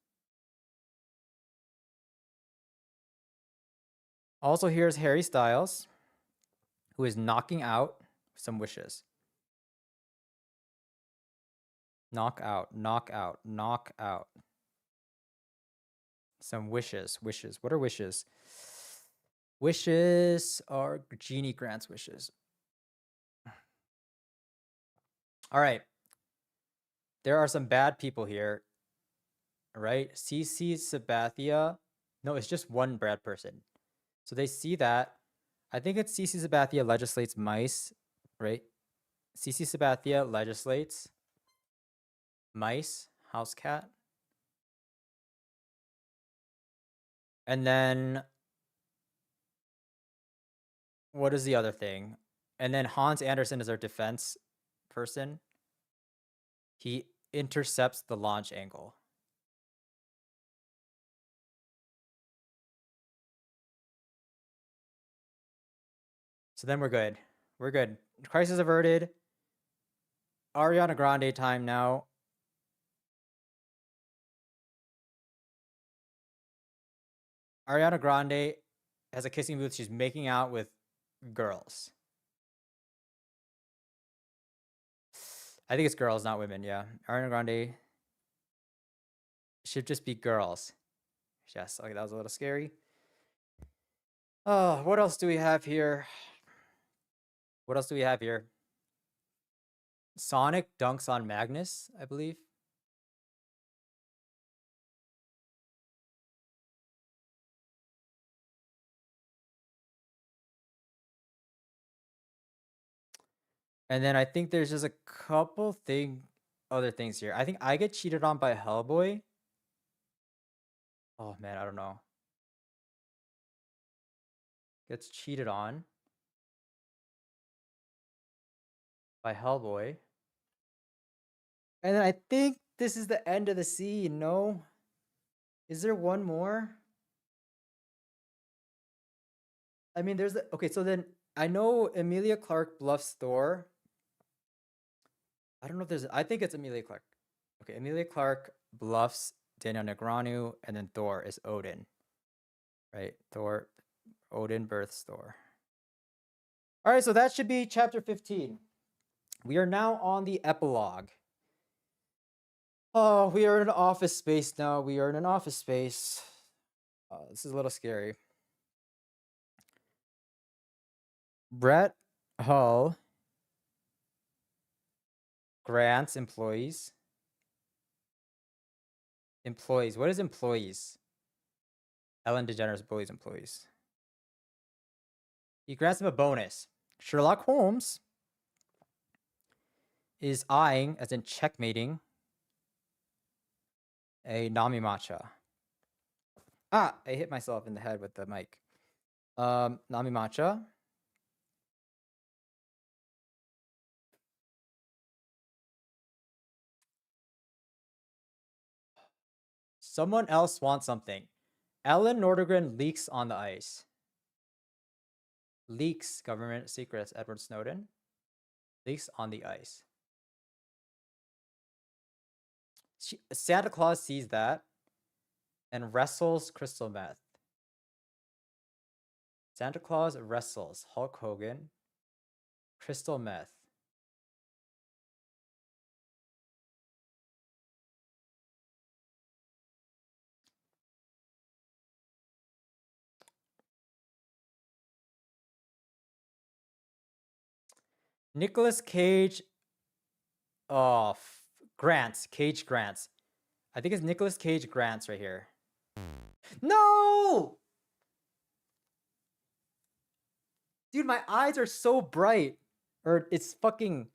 Also, here's Harry Styles, who is knocking out some wishes. Knock out, knock out, knock out. Some wishes, wishes. What are wishes? Wishes are Genie grants wishes. All right. There are some bad people here, right? CC Sabathia. No, it's just one bad person. So they see that. I think it's CC Sabathia legislates mice, right? CC Sabathia legislates mice, house cat. And then what is the other thing? And then Hans Anderson is our defense person. He intercepts the launch angle. So then we're good. We're good. Crisis averted. Ariana Grande time now. Ariana Grande has a kissing booth. She's making out with girls. I think it's girls, not women. Yeah. Ariana Grande should just be girls. Yes. Okay, that was a little scary. Oh, what else do we have here? What else do we have here? Sonic dunks on Magnus, I believe. And then I think there's just a couple other things here. I think I get cheated on by Hellboy. Oh man, I don't know. Gets cheated on by Hellboy. And then I think this is the end of the scene, no? Is there one more? I mean, okay, so then I know Emilia Clarke bluffs Thor. I don't know if I think it's Emilia Clarke. Okay, Emilia Clarke bluffs Daniel Negreanu, and then Thor is Odin. Right? Thor Odin Birth Store. All right, so that should be chapter 15. We are now on the epilogue. Oh, we are in an office space now. We are in an office space. This is a little scary. Brett Hull grants employees. Employees. What is employees? Ellen DeGeneres bullies employees. He grants them a bonus. Sherlock Holmes is eyeing, as in checkmating, a Nami Matcha. Ah, I hit myself in the head with the mic. Nami Matcha. Someone else wants something. Ellen Nordegren leaks on the ice. Leaks government secrets, Edward Snowden. Leaks on the ice. Santa Claus sees that and wrestles crystal meth. Santa Claus wrestles Hulk Hogan, crystal meth. Nicolas Cage. Oh, Grants. Cage Grants. I think it's Nicolas Cage Grants right here. No! Dude, my eyes are so bright. Or it's fucking...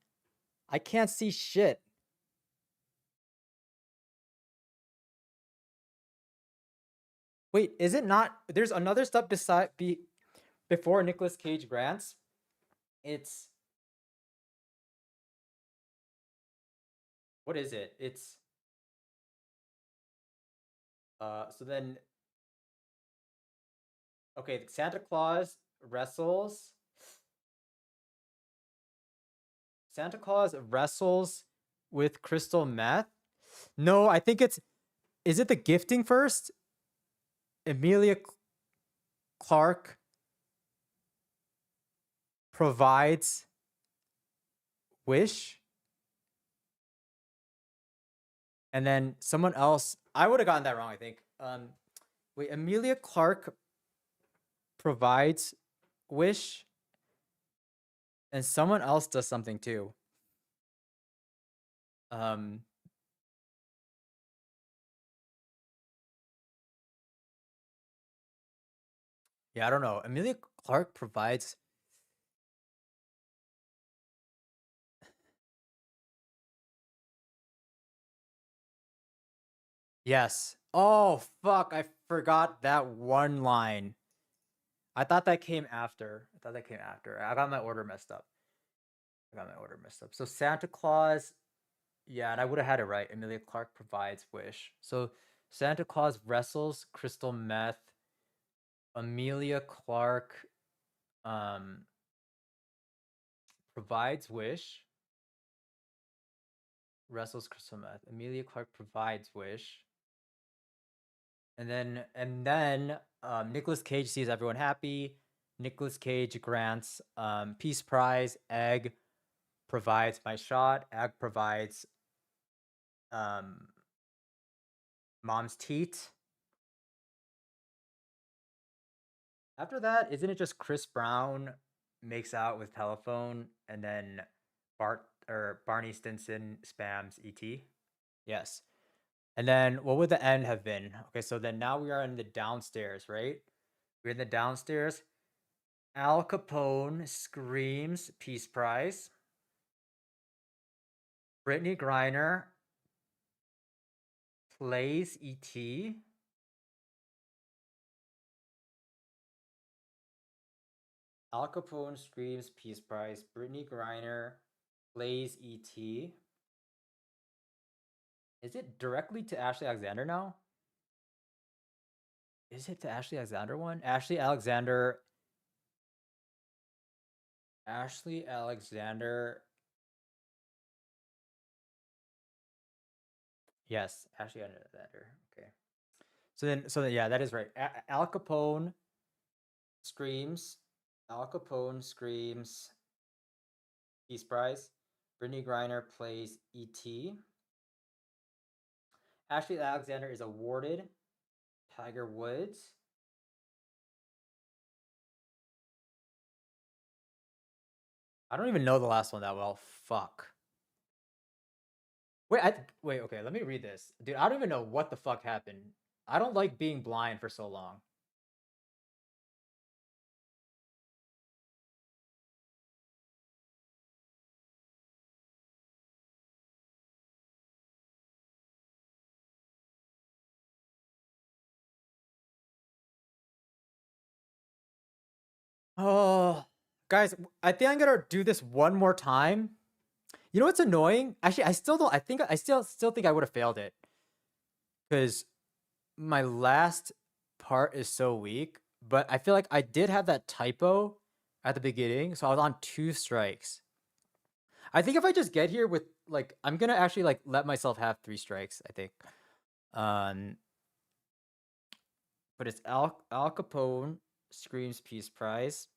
I can't see shit. Wait, is it not? There's another stuff before Nicolas Cage Grants. It's... What is it? It's... So then... Okay, Santa Claus wrestles... Santa Claus wrestles with crystal meth? No, I think it's... Is it the gifting first? Emilia Clarke provides wish? And then someone else... I would have gotten that wrong, I think. Wait, Emilia Clarke provides wish? And someone else does something too. Yeah, I don't know. Emilia Clarke provides... Yes. Oh, fuck. I forgot that one line. I thought that came after. I got my order messed up. So Santa Claus... Yeah, and I would have had it right. Emilia Clarke provides wish. So Santa Claus wrestles crystal meth. Emilia Clarke provides wish. Wrestles crystal meth. Emilia Clarke provides wish. And then Nicolas Cage sees everyone happy. Nicolas Cage grants Peace Prize. Egg provides my shot. Egg provides mom's teat. After that, isn't it just Chris Brown makes out with telephone and then Barney Stinson spams ET? Yes. And then what would the end have been? Okay, so then now we are in the downstairs, right? We're in the downstairs. Al Capone screams Peace Prize. Brittany Griner plays ET. Al Capone screams Peace Prize. Brittany Griner plays ET. Is it directly to Ashley Alexander now? Is it the Ashley Alexander one? Ashley Alexander. Yes, Ashley Alexander. Okay. So then, yeah, that is right. Al Capone screams. Al Capone screams Peace Prize. Brittany Griner plays E.T. Ashley Alexander is awarded Tiger Woods. I don't even know the last one that well. Fuck. Wait, okay, let me read this. Dude, I don't even know what the fuck happened. I don't like being blind for so long. Oh, guys, I think I'm gonna do this one more time. You know what's annoying? Actually, I still don't. I think I still think I would have failed it because my last part is so weak. But I feel like I did have that typo at the beginning, so I was on 2 strikes. I think if I just get here with like, I'm gonna actually like let myself have 3 strikes. I think. Um, but it's Al Capone screams Peace Prize.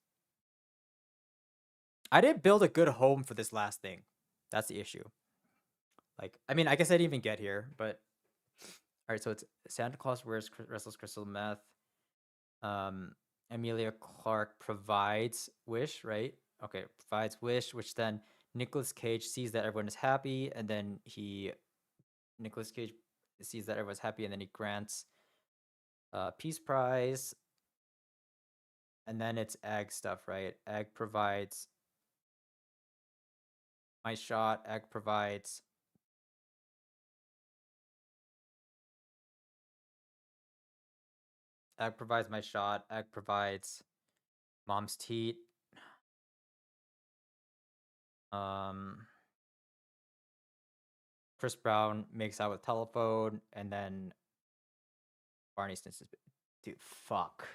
I didn't build a good home for this last thing. That's the issue. Like, I mean, I guess I didn't even get here, but all right. So it's Santa Claus wears restless crystal meth. Emilia Clarke provides wish, right? Okay, provides wish, which then Nicolas Cage sees that everyone is happy, and then Nicolas Cage sees that everyone's happy, and then he grants Peace Prize, and then it's Egg stuff, right? Egg provides my shot. Egg provides my shot. Egg provides mom's teat. Chris Brown makes out with telephone, and then Barney Stinson. Dude, fuck.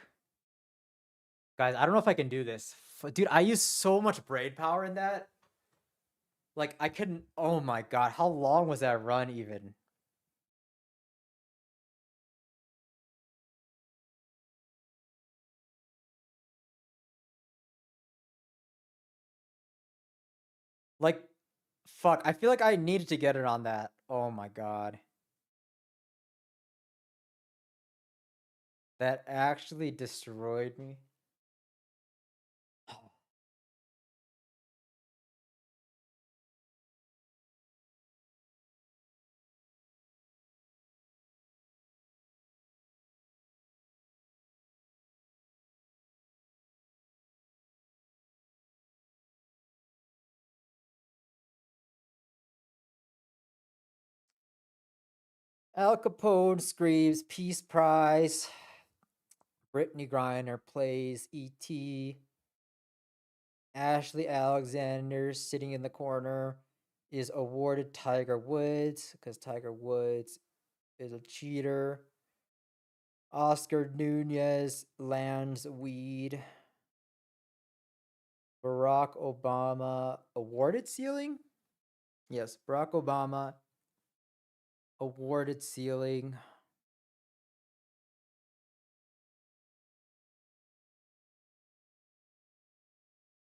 Guys, I don't know if I can do this. Dude, I use so much brain power in that. Like, I couldn't. Oh my god, how long was that run even? Like, fuck, I feel like I needed to get it on that. Oh my god. That actually destroyed me. Al Capone screams Peace Prize. Brittany Griner plays E.T. Ashley Alexander, sitting in the corner, is awarded Tiger Woods because Tiger Woods is a cheater. Oscar Nunez lands weed. Barack Obama awarded ceiling? Yes, Barack Obama awarded ceiling.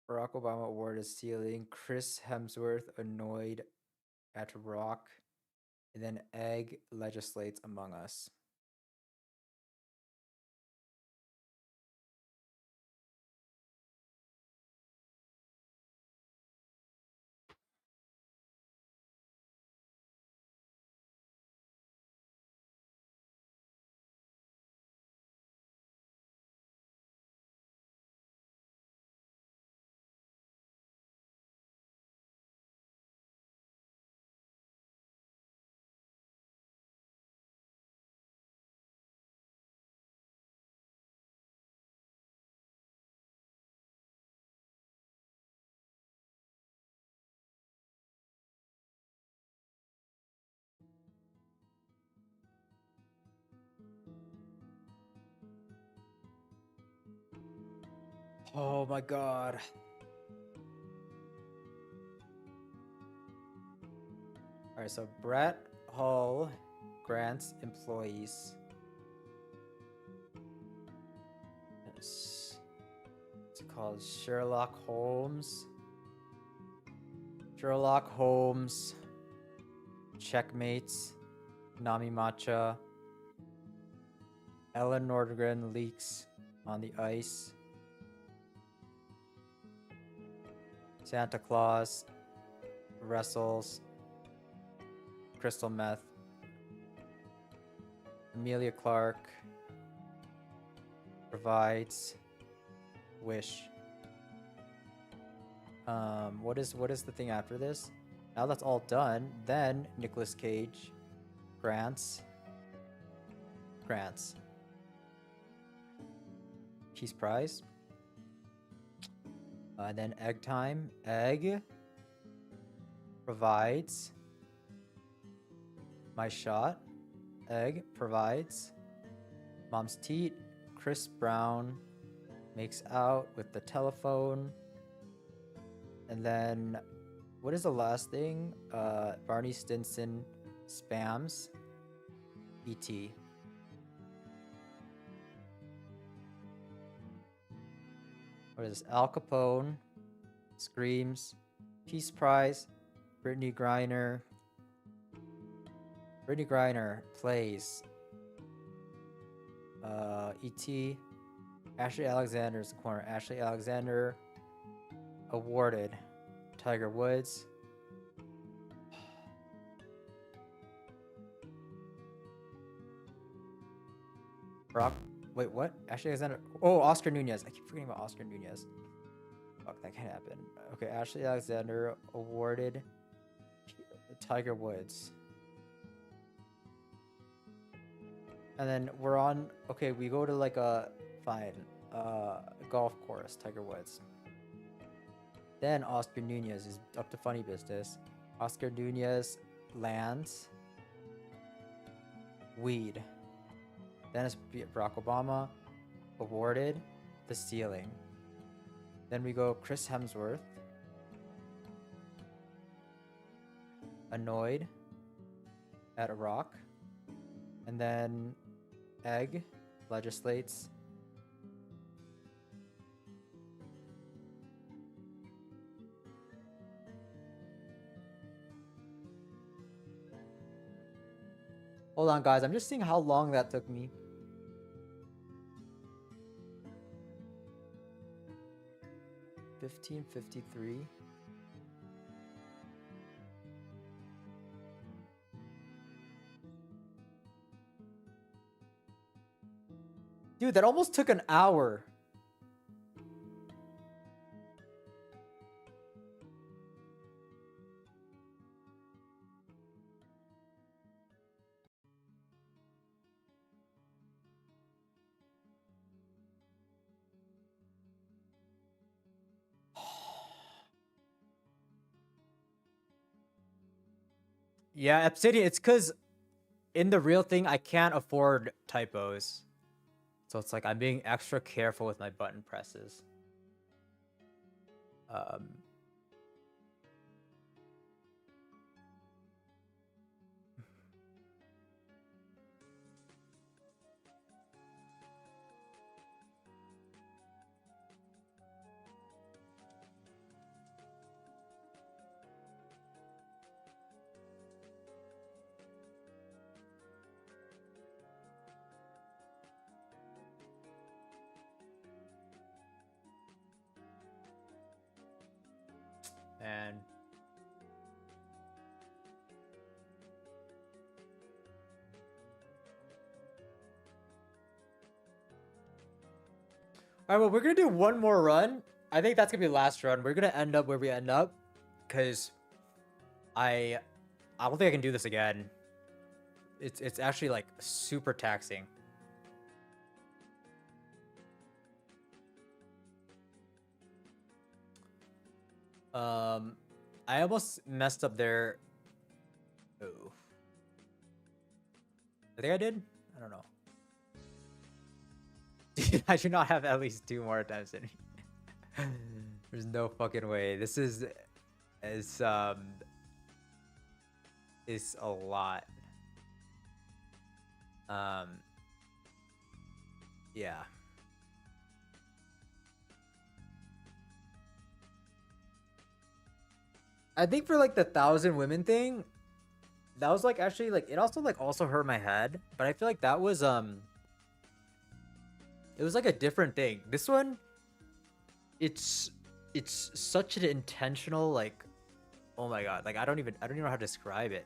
Barack Obama awarded ceiling. Chris Hemsworth annoyed at Rock. And then Egg legislates Among Us. Oh my god. Alright, so Brett Hull grants employees. Yes. called? Sherlock Holmes. Sherlock Holmes. Checkmates. Nami Matcha. Ellen Nordgren leaks on the ice. Santa Claus wrestles. Crystal meth. Amelia Clark provides. Wish. What is the thing after this? Now that's all done. Then Nicolas Cage grants. Peace Prize. Then Egg Time. Egg provides. My Shot. Egg provides. Mom's Teat. Chris Brown makes out with the telephone. And then, what is the last thing? Barney Stinson spams. E.T. What is this? Al Capone screams. Peace Prize. Brittany Griner. Brittany Griner plays. E.T. Ashley Alexander's the corner. Ashley Alexander awarded. Tiger Woods. Brock. Wait, what? Ashley Alexander. Oh, Oscar Nunez. I keep forgetting about Oscar Nunez. Fuck, that can't happen. Okay, Ashley Alexander awarded Tiger Woods. And then we're on. Okay, we go to like a golf course. Tiger Woods. Then Oscar Nunez is up to funny business. Oscar Nunez lands weed. Then it's Barack Obama awarded the ceiling. Then we go Chris Hemsworth annoyed at a rock. And then Egg legislates. Hold on, guys. I'm just seeing how long that took me. $15.53. Dude, that almost took an hour. Yeah, Obsidian, it's because in the real thing, I can't afford typos. So it's like I'm being extra careful with my button presses. And all right, well, we're gonna do one more run. I think that's gonna be the last run. We're gonna end up where we end up, because I don't think I can do this again. It's actually like super taxing. I almost messed up there. Oh, I think I did. I don't know. Dude, I should not have at least 2 more attempts in me. There's no fucking way. This is a lot. Yeah. I think for like the 1,000 women thing, that was like actually like it also like also hurt my head, but I feel like that was it was like a different thing. This one, it's it's such an intentional like, oh my god, like I don't even know how to describe it.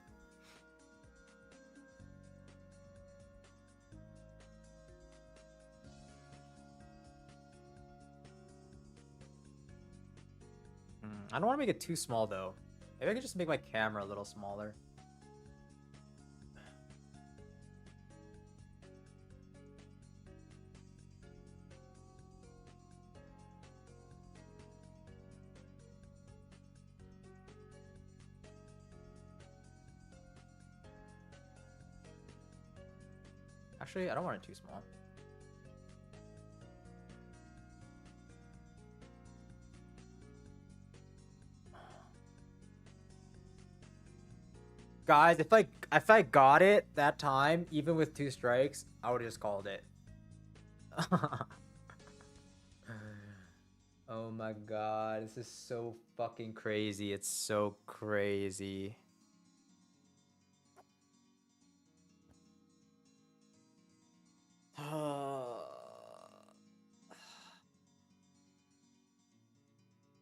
I don't want to make it too small though. Maybe I could just make my camera a little smaller. Actually, I don't want it too small. Guys, if I got it that time, even with 2 strikes, I would have just called it. Oh my god, this is so fucking crazy. It's so crazy.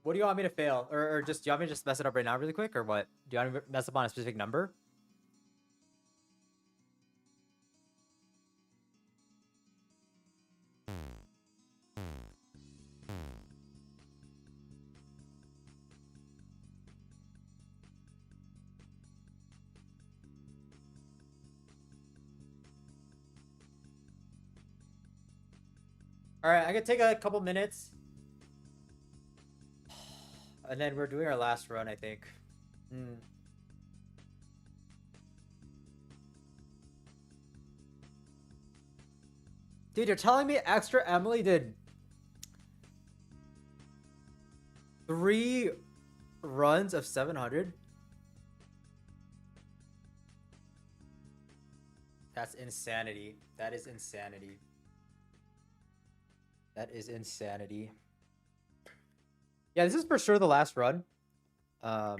What do you want me to fail? Or just, do you want me to just mess it up right now really quick, or what? Do you want me to mess up on a specific number? Alright, I can take a couple minutes. And then we're doing our last run, I think. Dude, you're telling me Extra Emily did 3 runs of 700? That's insanity. That is insanity. That is insanity. Yeah, this is for sure the last run. I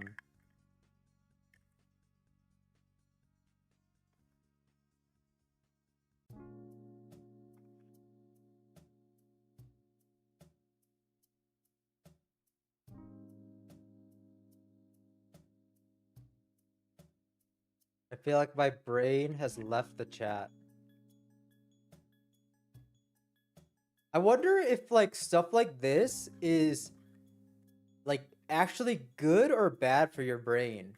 feel like my brain has left the chat. I wonder if like stuff like this is like actually good or bad for your brain.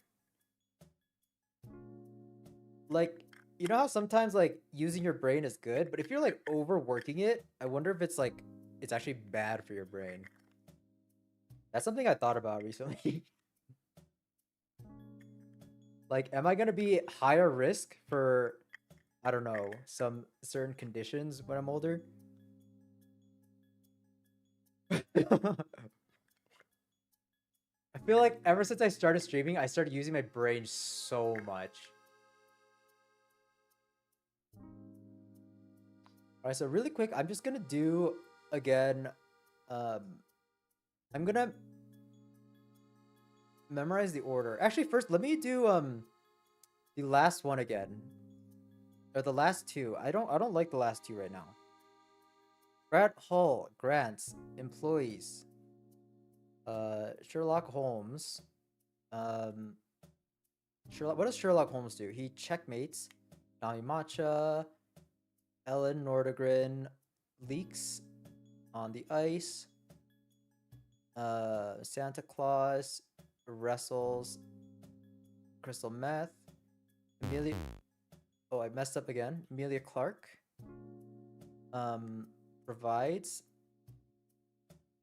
Like, you know how sometimes like using your brain is good, but if you're like overworking it, I wonder if it's like it's actually bad for your brain. That's something I thought about recently. Like, am I gonna be higher risk for, I don't know, some certain conditions when I'm older? I feel like ever since I started streaming, I started using my brain so much. Alright, so really quick, I'm just gonna do, again, I'm gonna memorize the order. Actually, first, let me do, the last one again. Or the last 2. I don't like the last 2 right now. Brad Hall, grants, employees. Sherlock Holmes. What does Sherlock Holmes do? He checkmates Nami Matcha, Ellen Nordegren, leaks on the ice. Santa Claus wrestles crystal meth. Amelia. Oh, I messed up again. Amelia Clark. Provides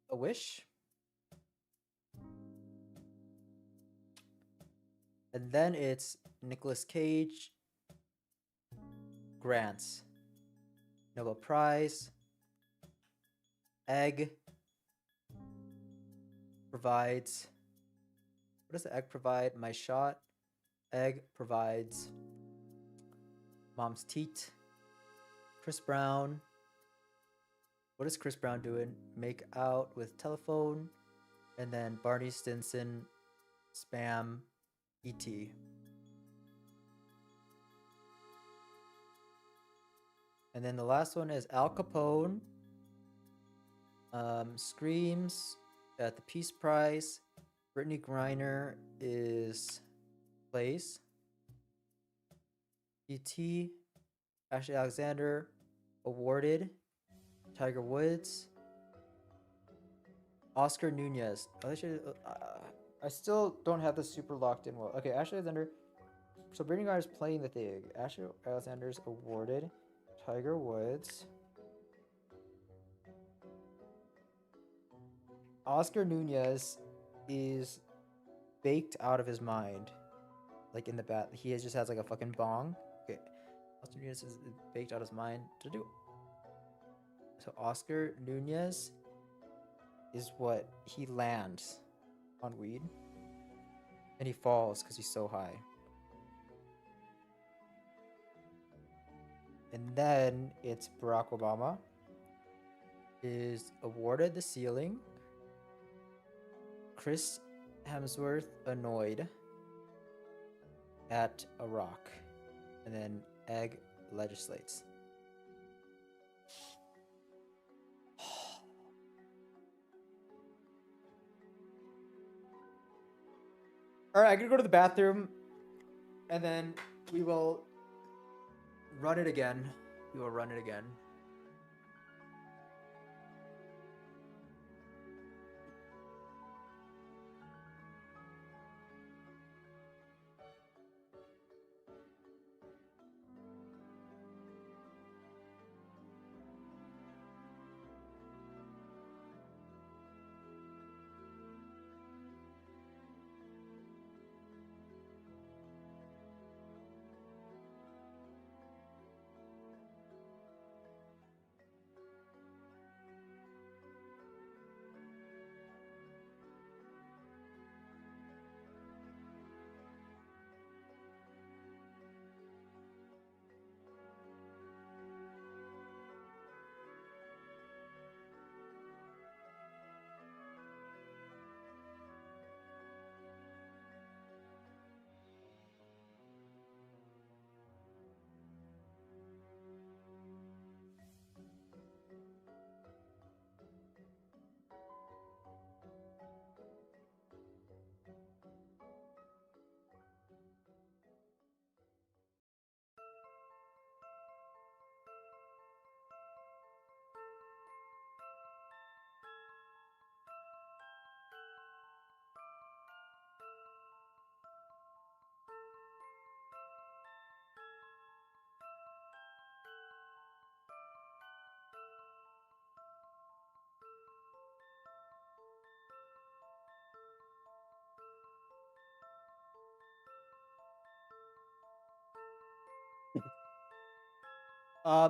a wish. And then it's Nicolas Cage grants Nobel Prize. Egg provides. What does the egg provide? My shot. Egg provides mom's teat. Chris Brown. What is Chris Brown doing? Make out with telephone. And then Barney Stinson spam, ET. And then the last one is Al Capone. Screams at the Peace Prize. Brittany Griner is Plays. E.T. Ashley Alexander awarded. Tiger Woods. Oscar Nunez. I still don't have this super locked in well. Okay, Ashley Alexander. So Brittany Griner's playing the thing. Ashley Alexander's awarded. Tiger Woods. Oscar Nunez is baked out of his mind. Like in the bat. He just has like a fucking bong. Okay. Oscar Nunez is baked out of his mind to do. So Oscar Nunez is what? He lands on weed. And he falls because he's so high. And then it's Barack Obama is awarded the ceiling. Chris Hemsworth annoyed at a rock. And then Egg legislates. Alright, I'm gonna go to the bathroom. And then we will run it again. We will run it again.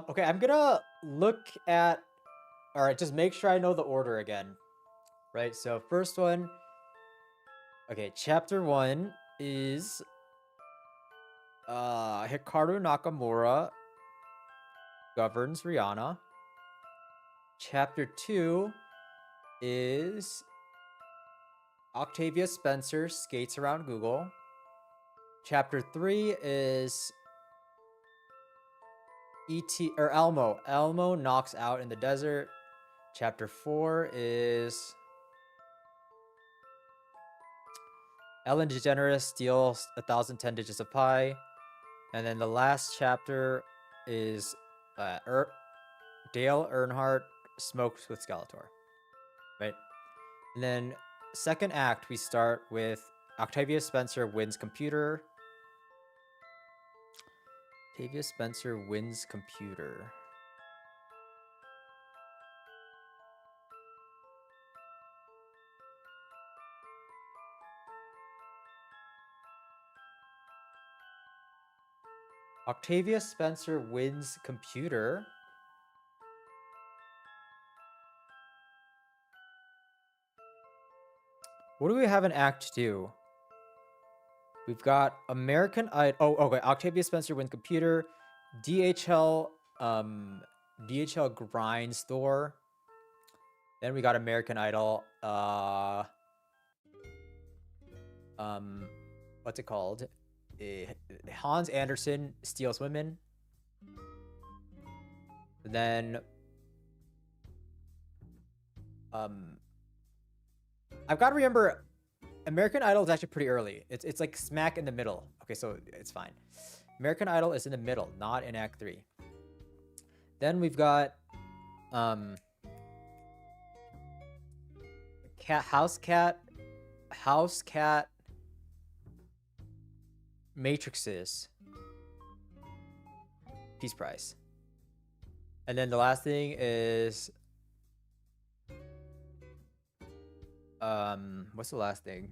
Okay, I'm gonna look at. All right, just make sure I know the order again. Right. So first one. Okay, chapter 1 is Hikaru Nakamura governs Rihanna. Chapter 2 is Octavia Spencer skates around Google. Chapter 3 is E.T. or Elmo. Elmo knocks out in the desert. Chapter 4 is Ellen DeGeneres steals 1,010 digits of pi. And then the last chapter is Dale Earnhardt smokes with Skeletor. Right? And then second act, we start with Octavia Spencer wins computer. Octavia Spencer wins computer. Octavia Spencer wins computer. What do we have in Act 2? We've got American Idol. Oh, okay. Octavia Spencer wins computer. DHL grind store. Then we got American Idol. um, what's it called? Hans Andersen steals women. Then I've got to remember American Idol is actually pretty early. It's like smack in the middle. Okay, so it's fine. American Idol is in the middle, not in Act 3. Then we've got House Cat Matrixes Peace Prize. And then the last thing is what's the last thing?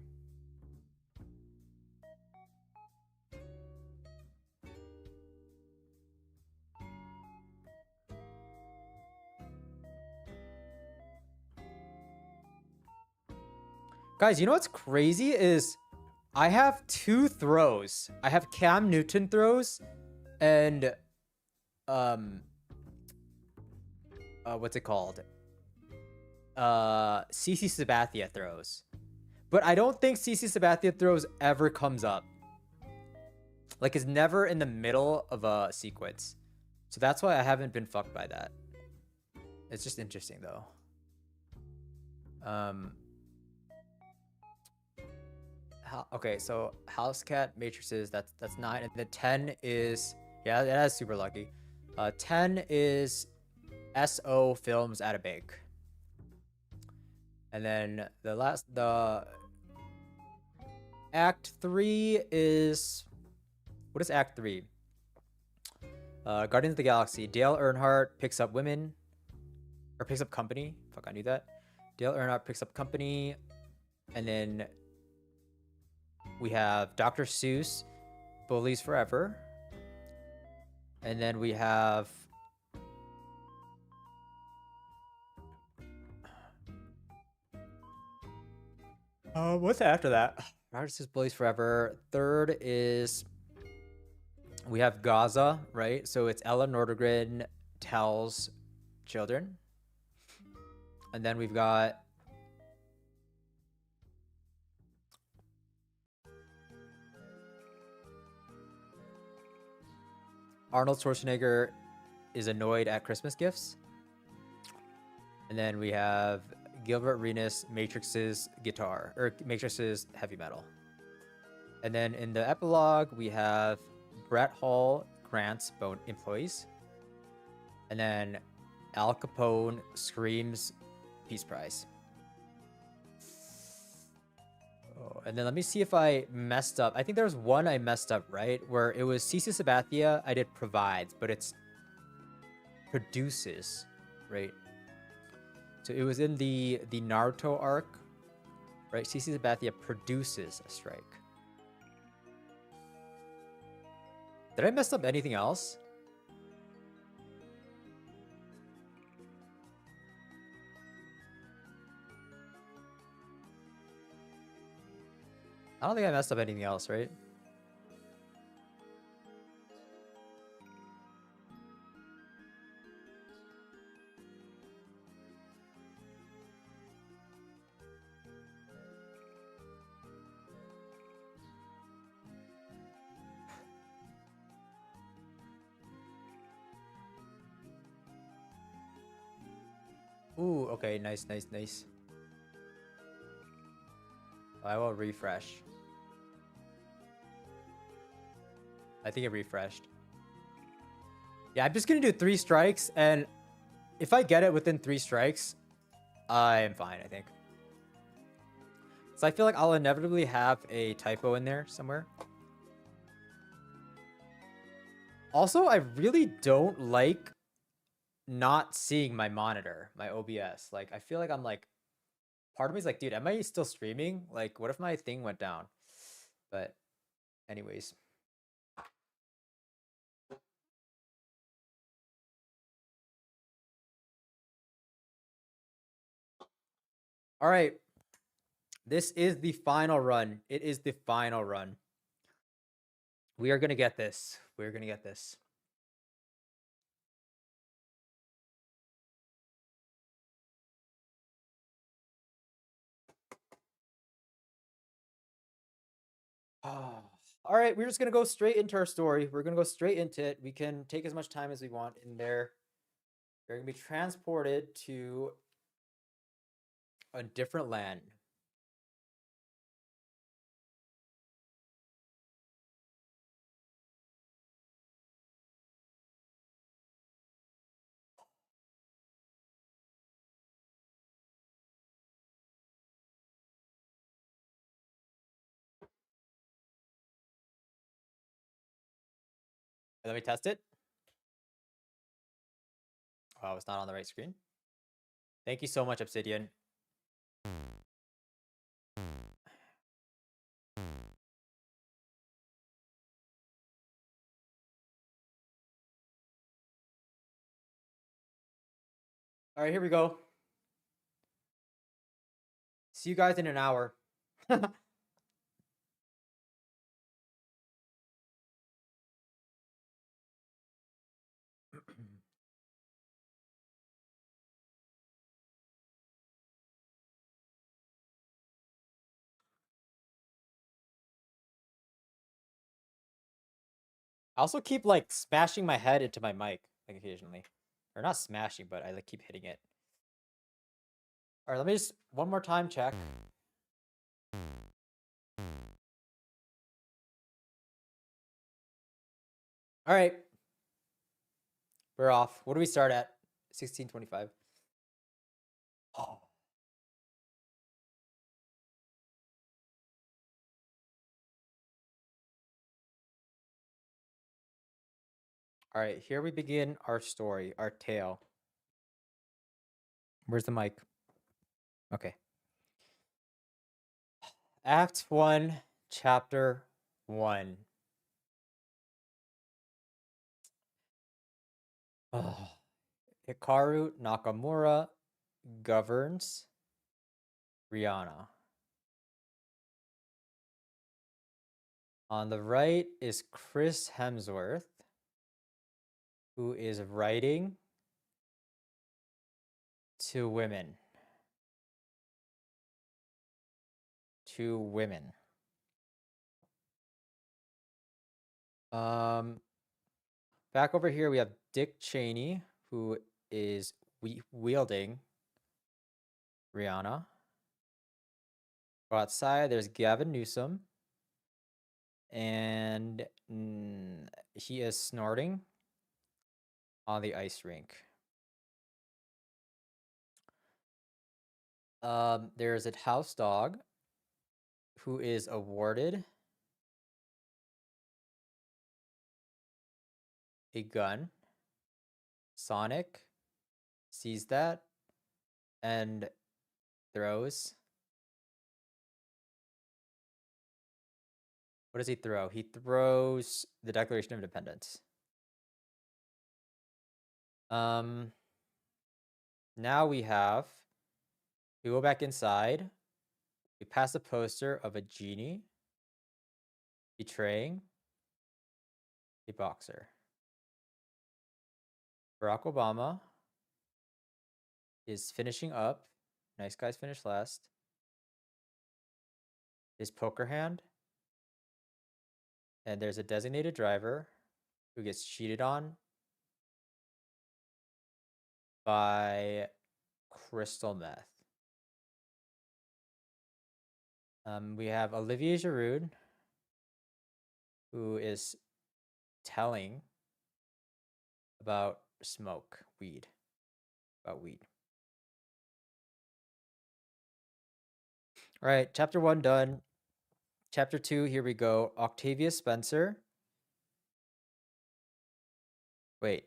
Guys, you know what's crazy is I have 2 throws. I have Cam Newton throws and what's it called? CC Sabathia throws. But I don't think CC Sabathia throws ever comes up. Like, it's never in the middle of a sequence. So that's why I haven't been fucked by that. It's just interesting though. Okay, so House Cat Matrices, that's 9, and the 10 is, yeah, that's super lucky. 10 is SO Films at a Bank. And then the Act 3 is, what is Act 3? Guardians of the Galaxy. Dale Earnhardt picks up women, or picks up company. Fuck, I knew that. Dale Earnhardt picks up company, and then we have Dr. Seuss, Bullies Forever. And then we have what's after that? Dr. Seuss, Bullies Forever. Third is we have Gaza, right? So it's Ella Nordegren tells children. And then we've got Arnold Schwarzenegger is annoyed at Christmas gifts. And then we have Gilbert Arenas, Matrix's guitar, or Matrix's heavy metal. And then in the epilogue, we have Brett Hall grants bone employees. And then Al Capone screams Peace Prize. Oh, and then let me see if I messed up. I think there was one I messed up, right? Where it was CC Sabathia, I did provides, but it's produces, right? So it was in the Naruto arc, right? CC Sabathia produces a strike. Did I mess up anything else? I don't think I messed up anything else, right? Ooh, okay, nice, nice, nice. I will refresh. I think it refreshed. Yeah, I'm just gonna do 3 strikes, and if I get it within 3 strikes, I am fine, I think. So I feel like I'll inevitably have a typo in there somewhere. Also, I really don't like not seeing my monitor, my OBS. Like, I feel like I'm like, part of me is like, dude, am I still streaming? Like, what if my thing went down? But anyways. All right. This is the final run. It is the final run. We are going to get this. We're going to get this. All right, we're just gonna go straight into our story. We're gonna go straight into it. We can take as much time as we want in there. We're gonna be transported to a different land. Let me test it. Oh, it's not on the right screen. Thank you so much, Obsidian. All right, here we go. See you guys in an hour. I also keep like smashing my head into my mic like occasionally. Or not smashing, but I like keep hitting it. All right, let me just one more time check. All right. We're off. What do we start at? 1625. Oh. All right, here we begin our story, our tale. Where's the mic? Okay. Act 1, Chapter 1. Oh. Hikaru Nakamura governs Rihanna. On the right is Chris Hemsworth, who is writing to women. To women. Back over here we have Dick Cheney, who is wielding Rihanna. Go outside, there's Gavin Newsom, and he is snorting on the ice rink. There's a house dog who is awarded a gun. Sonic sees that and throws. What does he throw? He throws the Declaration of Independence. Now we go back inside. We pass a poster of a genie betraying a boxer. Barack Obama is finishing up. Nice guys finish last. His poker hand. And there's a designated driver who gets cheated on by crystal meth. We have Olivier Giroud, who is telling about weed. All right, chapter 1 done. Chapter 2, here we go. Octavia Spencer. Wait.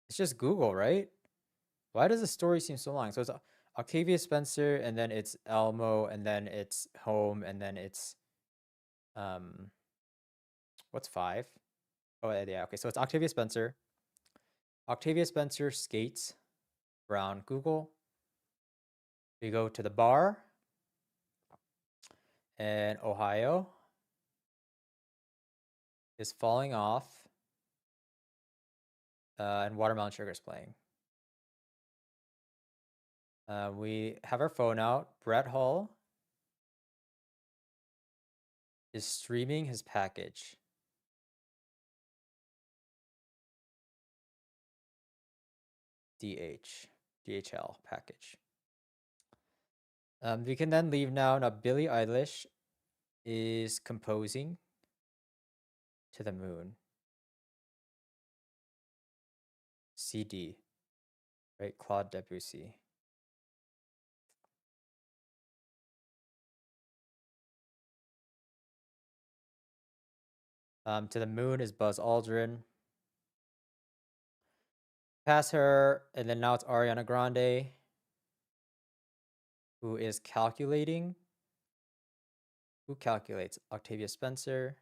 It's just Google, right? Why does the story seem so long? So it's Octavia Spencer, and then it's Elmo, and then it's home, and then it's what's 5? Oh yeah, okay. So it's Octavia Spencer. Octavia Spencer skates around Google. We go to the bar and Ohio is falling off, and Watermelon Sugar is playing. We have our phone out. Brett Hall is streaming his package. DHL package. We can then leave now. Now Billie Eilish is composing To the Moon. CD, right? Claude Debussy. To the Moon is Buzz Aldrin. Pass her, and then now it's Ariana Grande, who is calculating. Who calculates? Octavia Spencer.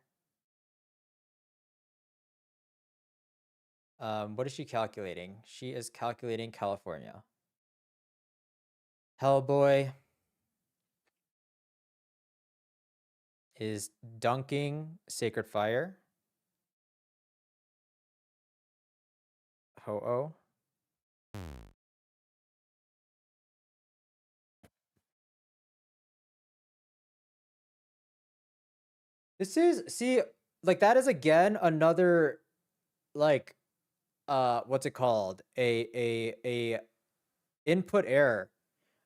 What is she calculating? She is calculating California. Hellboy is dunking Sacred Fire. Ho-Oh. This is, see, like that is again another, like, what's it called? A input error.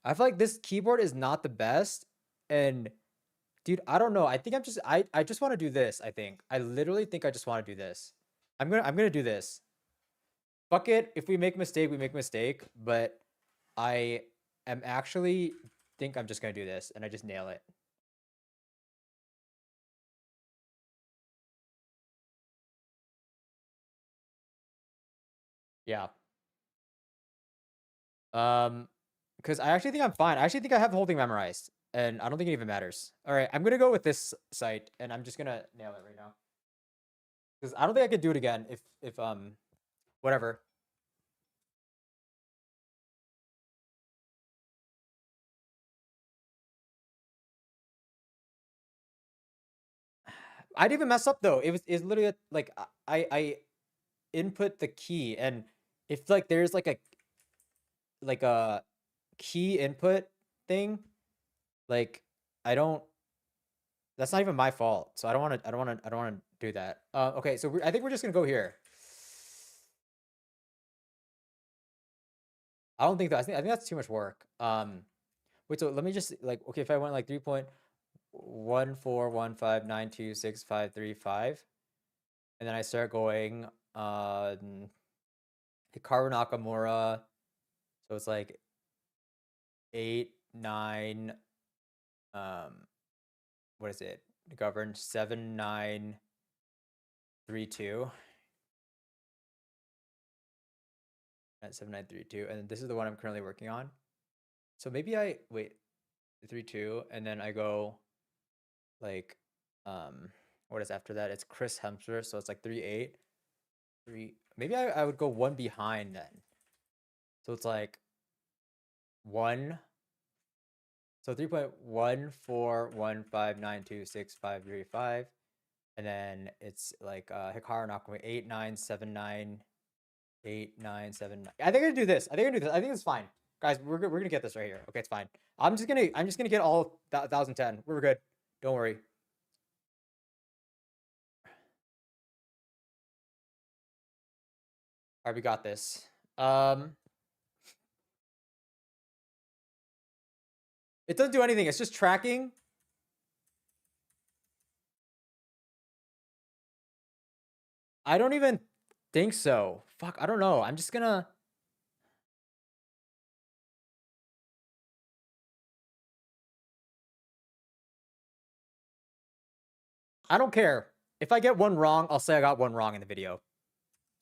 I feel like this keyboard is not the best, and dude, I don't know. I think I just want to do this, I think. I literally think I just want to do this. I'm gonna do this. Fuck it. If we make a mistake, we make a mistake, but I am actually think I'm just gonna do this and I just nail it. Yeah. Because I actually think I'm fine. I actually think I have the whole thing memorized, and I don't think it even matters. All right, I'm gonna go with this site, and I'm just gonna nail it right now. Because I don't think I could do it again if whatever. I didn't even mess up though. It's literally like I input the key, and if like there's like a key input thing, like I don't. That's not even my fault. So I don't want to. I don't want to. I don't want to do that. Okay. So I think we're just gonna go here. I don't think that. I think that's too much work. Wait. So let me just like. Okay. If I went like 3.1415926535, and then I start going. Hikaru Nakamura. So it's like 8, 9. What is it? Govern 7932. At 7932, and this is the one I'm currently working on. So maybe I wait 3-2, and then I go like what is after that? It's Chris Hemsworth, so it's like 3-8. 3. Maybe I would go one behind then. So it's like 1. So 3.1415926535, and then it's like Hikaru Nakamura 8-9-7-9. 8-9-7-9. I think I'm gonna do this. I think I'm gonna do this. I think it's fine, guys. We're gonna get this right here. Okay, it's fine. I'm just gonna get all 1010. We're good. Don't worry. All right, we got this. It doesn't do anything. It's just tracking. I don't even think so. Fuck, I don't know. I'm just gonna. I don't care. If I get one wrong, I'll say I got one wrong in the video.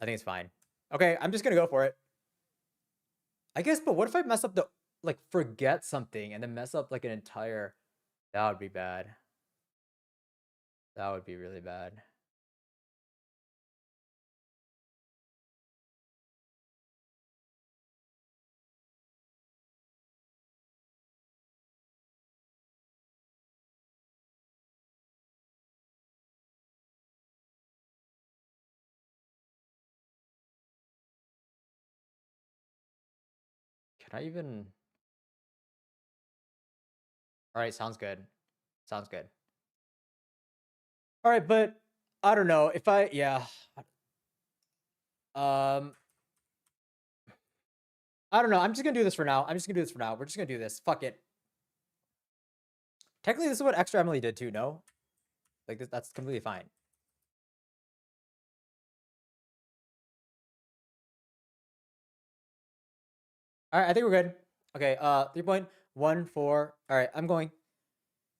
I think it's fine. Okay, I'm just gonna go for it. I guess, but what if I mess up like forget something and then mess up like an entire. That would be bad. That would be really bad. Can I even All right, sounds good. Sounds good. All right, but I don't know if um I don't know. I'm just gonna do this for now. We're just gonna do this. Fuck it. Technically, this is what Extra Emily did too. No, like that's completely fine. All right, I think we're good. Okay, 3.14. All right, I'm going.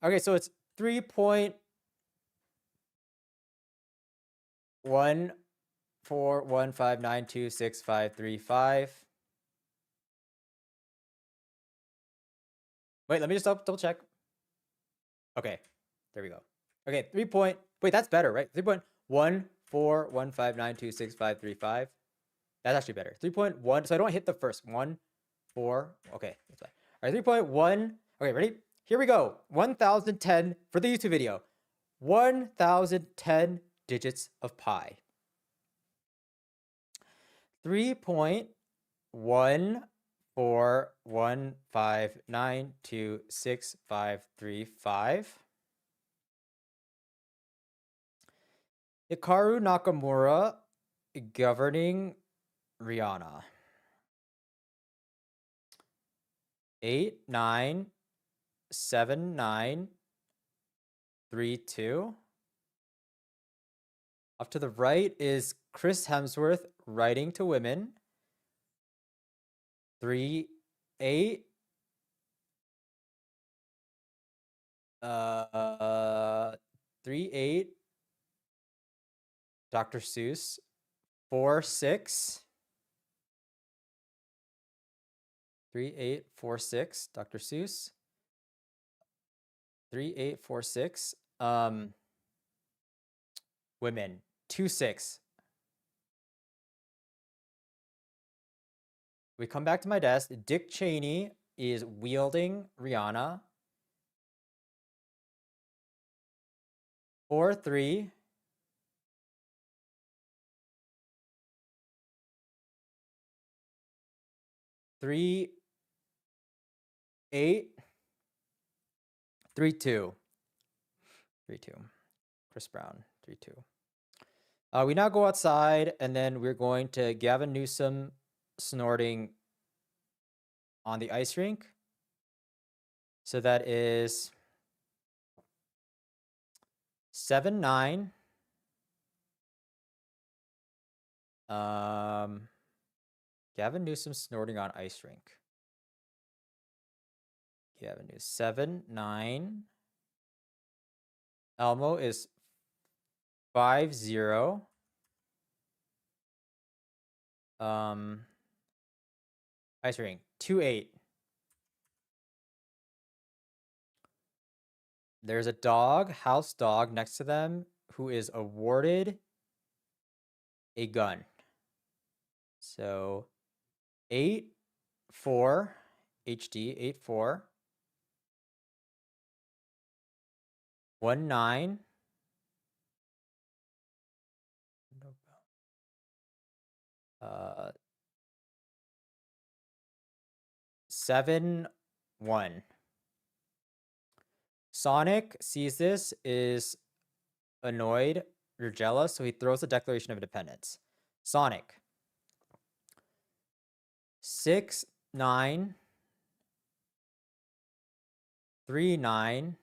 Okay, so it's 3.1415926535. Wait, let me just double check. Okay, there we go. Okay, wait, that's better, right? 3.1415926535. That's actually better. 3.1, so I don't hit the first 1, 4. Okay, that's fine. All right, 3.1. Okay, ready? Here we go. 1010 for the YouTube video. 1010 digits of pi. 3.1415926535. Hikaru Nakamura governing Rihanna. 897932. Off to the right is Chris Hemsworth writing to women. 38 38 Dr. Seuss. 46 3846 Dr. Seuss. 3846 women. 26. We come back to my desk. Dick Cheney is wielding Rihanna. 43 3 8 3 2 3 2. Chris Brown 3 2. We now go outside, and then we're going to Gavin Newsom snorting on the ice rink. So that is 7-9. Gavin Newsom snorting on ice rink. Gavin Newsom 7-9. Elmo is 5-0. Ice rink 2-8. There's a dog, house dog next to them who is awarded a gun. So 8-4 HD 8-4. 1-9. 7-1. Sonic sees this, is annoyed or jealous, so he throws the Declaration of Independence. Sonic 6-9. 3-9.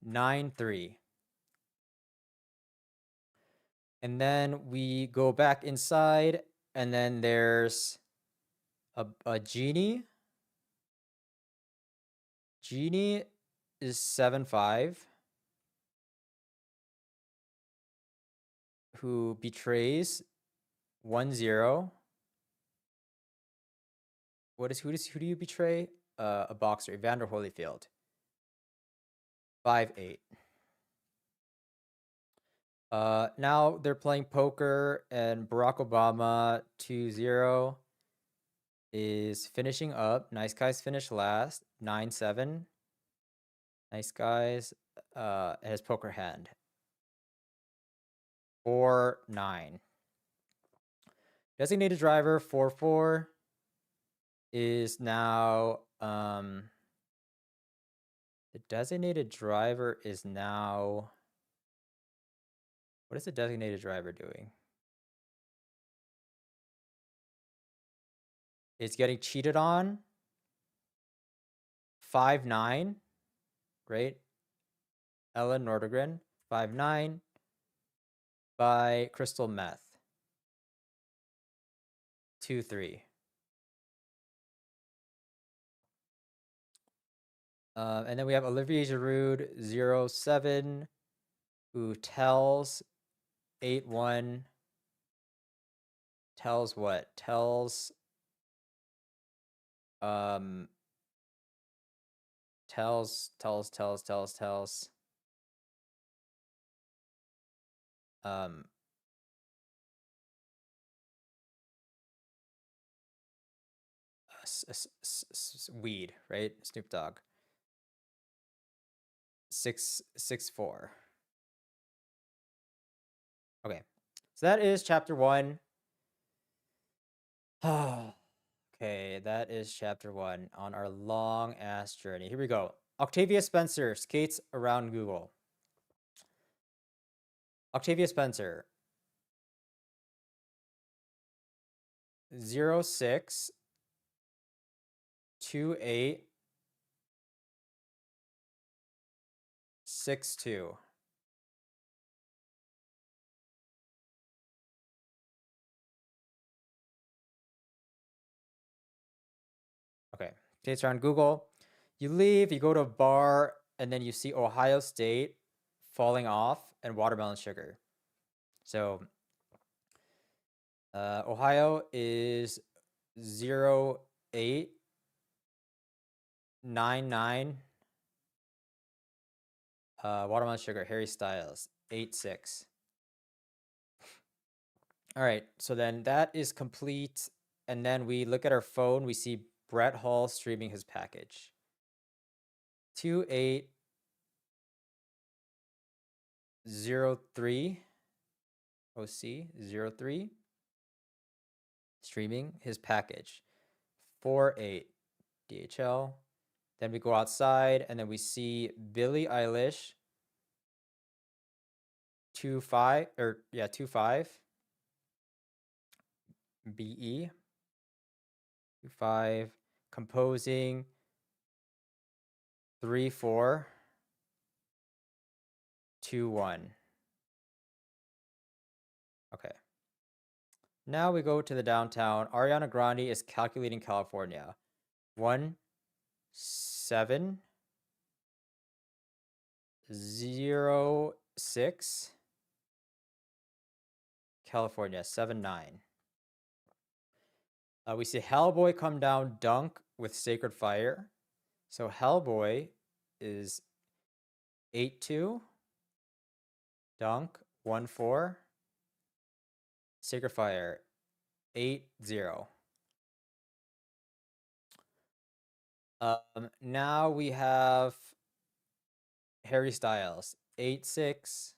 9-3. And then we go back inside, and then there's a genie. Genie is 7-5. Who betrays 1-0. Who do you betray? A boxer, Evander Holyfield. 5-8. Now they're playing poker, and Barack Obama 2-0 is finishing up. Nice Guys finished last. 9-7. Nice Guys has poker hand. 4-9. Designated driver 4-4. is now the designated driver is now, what is the designated driver doing? It's getting cheated on. 5-9, right? Ellen Nordegren, 5-9 by Crystal Meth. 2-3. And then we have Olivier Giroud, 0-7, who tells 8-1. Tells what? Tells weed, right? Snoop Dogg. 6-4. Okay, so that is chapter 1. Okay, that is chapter 1 on our long ass journey. Here we go. Octavia Spencer skates around Google. Octavia Spencer, 0-6, 2-8, 6-2. Okay, skates around Google. You leave, you go to a bar, and then you see Ohio State falling off and watermelon sugar. So Ohio is 0-8, 9-9. Watermelon sugar, Harry Styles, 8-6. All right, so then that is complete. And then we look at our phone, we see Brett Hall streaming his package. 2-8, 0-3, OC, 0-3, streaming his package. 4-8, DHL. Then we go outside, and then we see Billie Eilish, 2-5, 2-5, BE, 2-5, composing, 3-4, 2-1. Okay. Now we go to the downtown. Ariana Grande is calculating California. 1-7, 0-6, California, 7-9. We see Hellboy come down, dunk with Sacred Fire. So Hellboy is 8-2, dunk, 1-4, Sacred Fire, 8-0. Now we have Harry Styles, 8-6,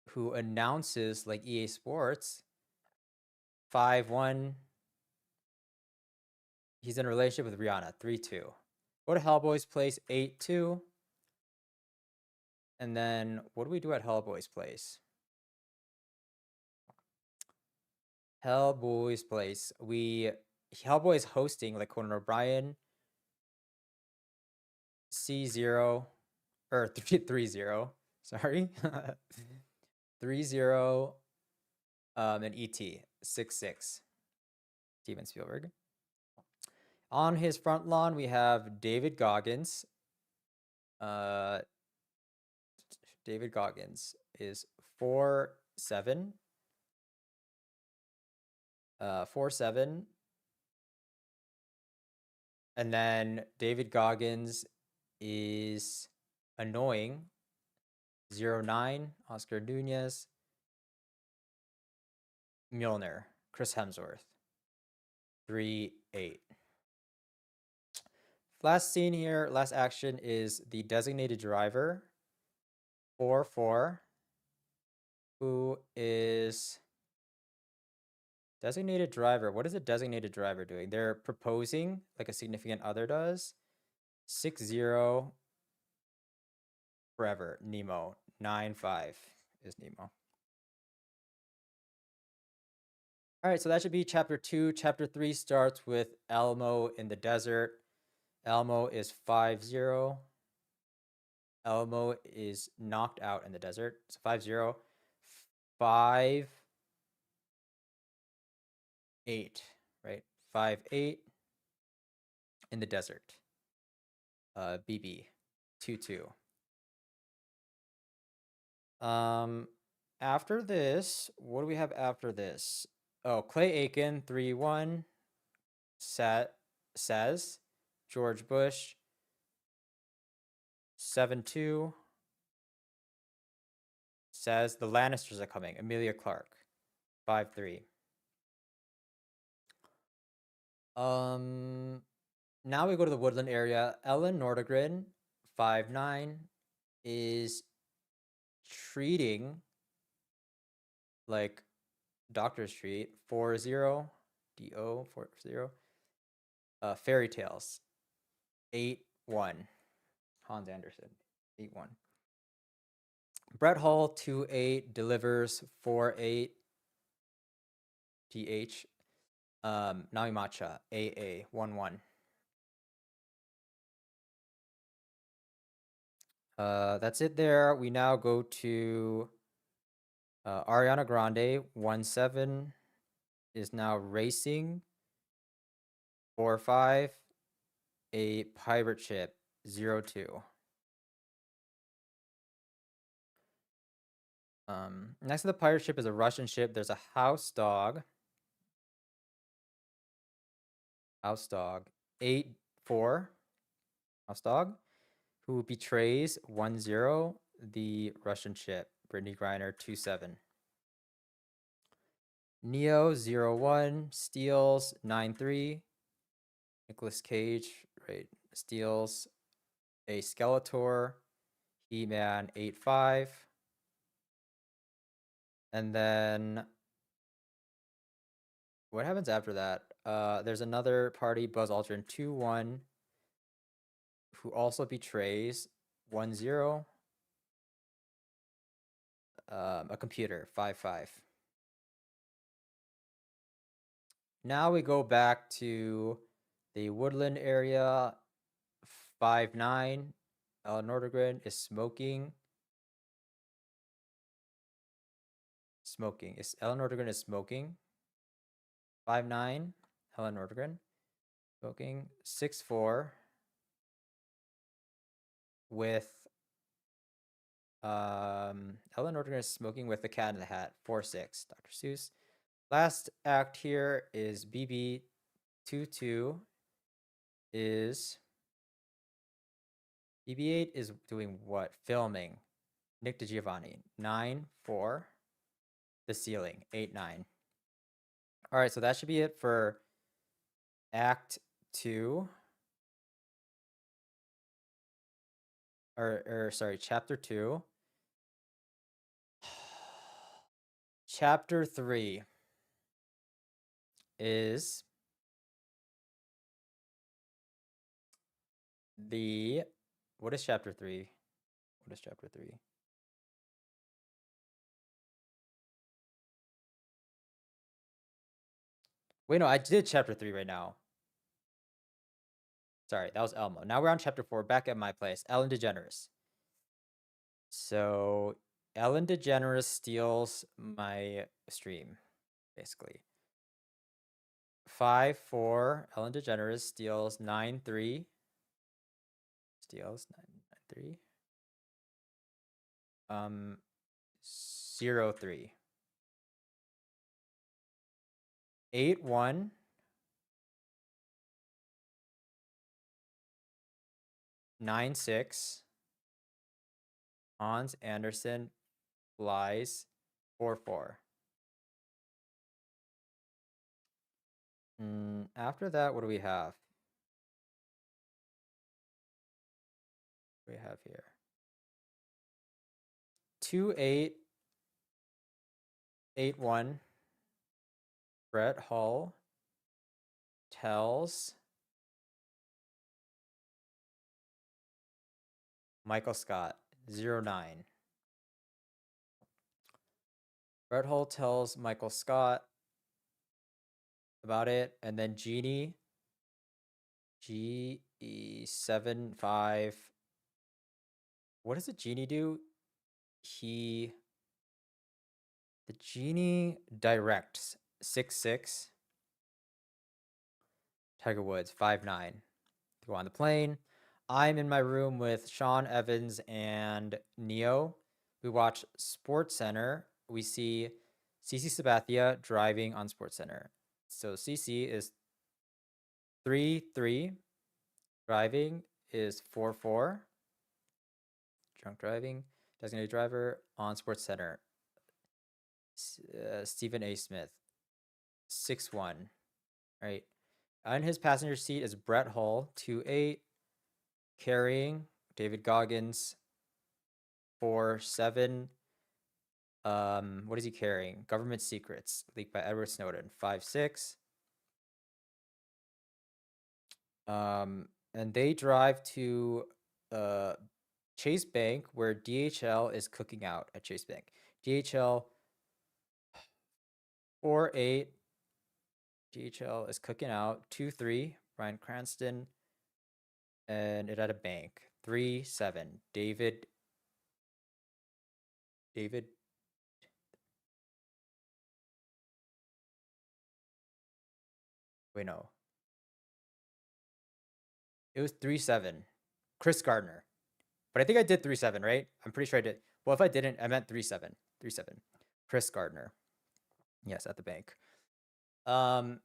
who announces like EA Sports, 5-1. He's in a relationship with Rihanna, 3-2. Go to Hellboy's place, 8-2. And then what do we do at Hellboy's place? Hellboy's place. Hellboy is hosting like Conan O'Brien. C0 or 3-0. Sorry. 3-0. And ET 6-6. Steven Spielberg. On his front lawn, we have David Goggins. David Goggins is 4-7. 4-7. And then David Goggins is annoying. 0-9. Oscar Nunez. Mjolnir. Chris Hemsworth. 3-8. Last scene here, last action is the designated driver. 4-4. Who is Designated driver. What is a designated driver doing? They're proposing like a significant other does. 6-0 forever. Nemo. 9-5 is Nemo. All right, so that should be chapter 2. Chapter 3 starts with Elmo in the desert. Elmo is 5-0. Elmo is knocked out in the desert. So 5-0. 5-8, right? 5-8 in the desert. BB 2-2. After this, what do we have after this? Oh, Clay Aiken 3-1 says George Bush 7-2 says the Lannisters are coming. Emilia Clarke 5-3. Now we go to the Woodland area. Ellen Nordegren 5-9 is treating like Doctor Street 4-0. DO 4-0. Fairy Tales 8-1. Hans Andersen 8-1. Brett Hall 2-8 delivers 4-8. TH. Nami Matcha AA 1-1. That's it there. We now go to Ariana Grande 1-7 is now racing 4-5. A pirate ship 0-2. Next to the pirate ship is a Russian ship. There's a house dog. House dog 8-4. House dog who betrays 1-0 the Russian ship. Brittany Griner 2-7. Neo 0-1 steals 9-3. Nicolas Cage, right, steals a Skeletor. He-Man 8-5. And then what happens after that? There's another party, Buzz Aldrin 2-1, who also betrays 1-0 a computer 5-5. Now we go back to the Woodland area 5-9. Ellen Nordegren is smoking. Ellen Nordegren is smoking. 5-9. Helen Nordegren smoking. 6-4 with Ellen Nordegren is smoking with the Cat in the Hat 4-6. Dr. Seuss. Last act here is BB 2-2 is BB8 is doing what? Filming. Nick DiGiovanni 9-4. The Ceiling 8-9. All right, so that should be it for Act 2. Or sorry, Chapter 2. Chapter 3 is the what is Chapter 3? What is Chapter 3? Wait, no, I did Chapter 3 right now. Sorry, that was Elmo. Now we're on Chapter 4, back at my place. Ellen DeGeneres. So Ellen DeGeneres steals my stream, basically. 5-4. Ellen DeGeneres steals 9-3. Steals 9-3. 0-3. 8-1. 9-6. Hans Andersen flies 4-4. After that, what do we have? What do we have here? 2-8. 8-1 Brett Hull tells Michael Scott 09. Brett Hull tells Michael Scott about it, and then Genie GE75. What does the Genie do? The Genie directs 6'6". Tiger Woods 5'9". Go on the plane. I'm in my room with Sean Evans and Neo. We watch Sports Center. We see CC Sabathia driving on Sports Center. So CC is 3-3. Driving is 4-4. Drunk driving. Designated driver on Sports Center. Stephen A. Smith 6-1. Right. On his passenger seat is Brett Hull 2-8. Carrying David Goggins 4-7. What is he carrying? Government Secrets, leaked by Edward Snowden 5-6. And they drive to Chase Bank, where DHL is cooking out at Chase Bank. DHL 4-8. DHL is cooking out 2-3. Bryan Cranston, and it at a bank 3-7. David. Wait, no. It was 3-7. Chris Gardner. But I think I did 3-7, right? I'm pretty sure I did. Well, if I didn't, I meant 3-7. 3-7. Chris Gardner. Yes, at the bank. What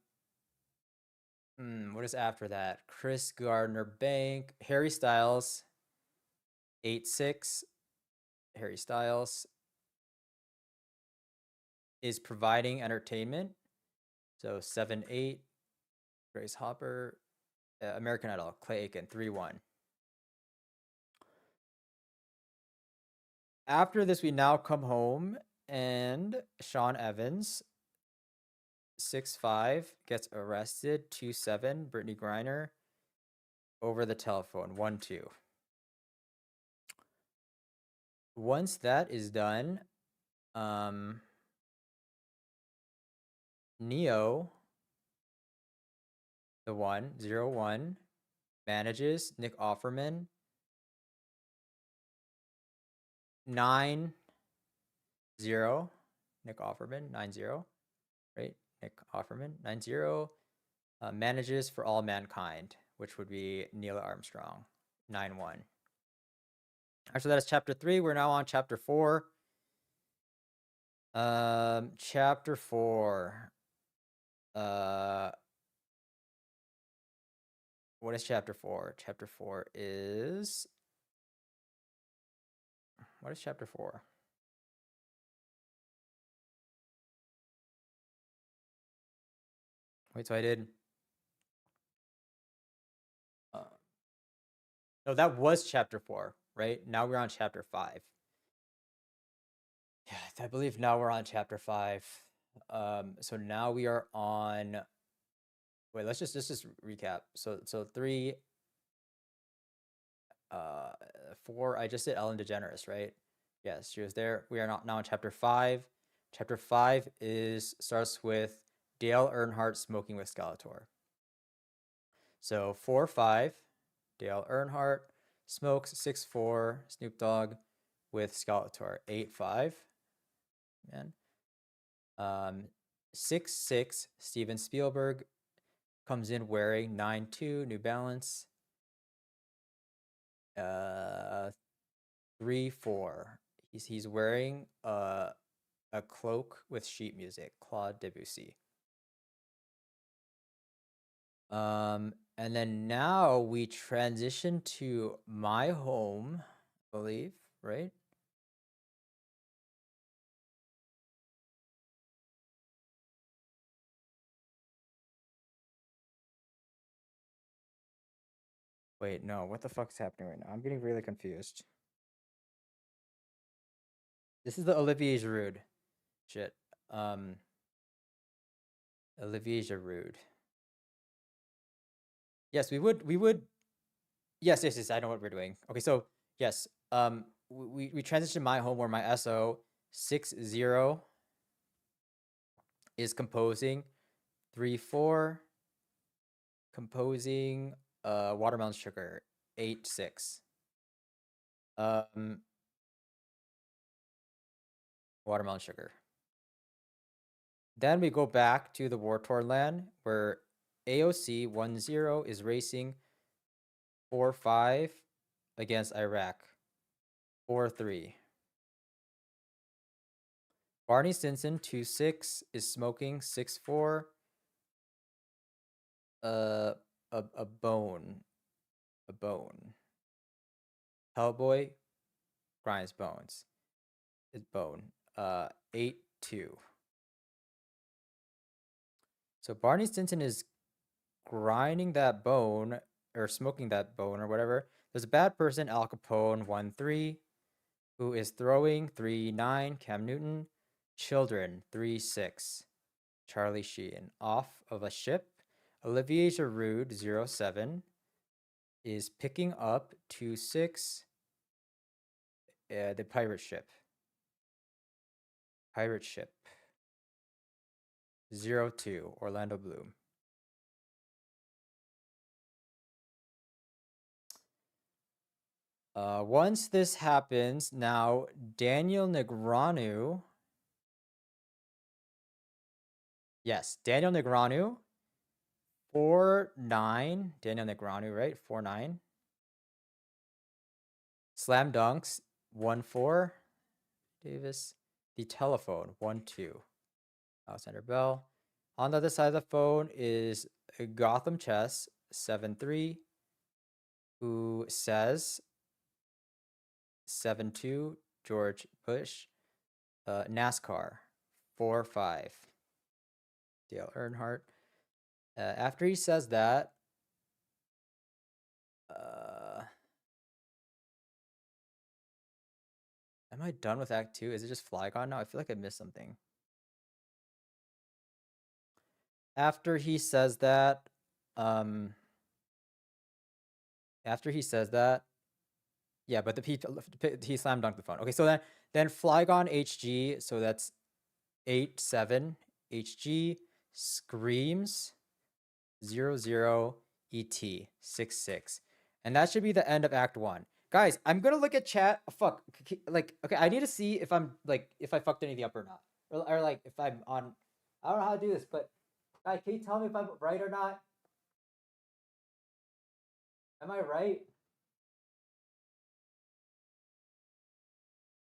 is after that? Chris Gardner Bank. Harry Styles 8-6. Harry Styles is providing entertainment. So 7-8. Grace Hopper. American Idol. Clay Aiken 3-1. After this, we now come home, and Sean Evans 6'5" gets arrested. 2-7. Brittany Griner over the telephone 1-2. Once that is done, Neo, the 0-1, manages Nick Offerman 9-0. Nick Offerman 9-0, right? Nick Offerman 9-0 manages For All Mankind, which would be Neil Armstrong 9-1. Alright, so that is chapter 3. We're now on chapter 4. Chapter 4. What is chapter 4? Chapter 4 is... What is chapter 4? Wait, so I did... No, that was chapter 4, right? Now we're on chapter 5. Yeah, I believe now we're on chapter 5. So now we are on... Wait, let's just recap. So 3... 4, I just did Ellen DeGeneres, right? Yes, she was there. We are now in chapter 5. Chapter 5 starts with Dale Earnhardt smoking with Skeletor. So 4-5, Dale Earnhardt smokes. 6-4, Snoop Dogg with Skeletor. 8-5, man. 6-6, Steven Spielberg comes in wearing 9-2 New Balance. 3-4, he's wearing a cloak with sheet music, Claude Debussy. And then now we transition to my home, I believe, right? Wait, no, what the fuck's happening right now? I'm getting really confused. This is the Olivier Giroud shit. Olivier Giroud. Yes, we would. Yes, yes, yes. I know what we're doing. Okay, so yes, we transitioned my home where my SO 60 is composing 3-4, composing watermelon sugar 8-6. Watermelon sugar. Then we go back to the war-torn land where AOC 10 is racing 4-5 against Iraq 4-3. Barney Stinson 2-6 is smoking 6-4. A bone. Hellboy grinds bones. It's bone. 8-2. So Barney Stinson is grinding that bone or smoking that bone or whatever. There's a bad person, Al Capone 1-3, who is throwing 3-9, Cam Newton. Children 3-6, Charlie Sheen. Off of a ship, Olivier Giroud 0-7 is picking up 2-6, the pirate ship. 0-2, Orlando Bloom. Once this happens, now Daniel Negreanu. Yes, Daniel Negreanu. 4-9. Daniel Negreanu, right? 4-9. Slam dunks 1-4. Davis. The telephone 1-2. Alexander Bell. On the other side of the phone is Gotham Chess 7-3, who says 7-2, George Bush. NASCAR 4-5, Dale Earnhardt. After he says that, am I done with Act 2? Is it just Flygon now? I feel like I missed something. After he says that, yeah, but he slam dunked the phone. Okay, so then Flygon HG, so that's 8-7. HG screams 0-0 ET 6-6. And that should be the end of Act 1. Guys, I'm gonna look at chat. Fuck. Like, okay, I need to see if I'm like if I fucked anything up or not. Or like if I'm on, I don't know how to do this, but guys, can you tell me if I'm right or not? Am I right?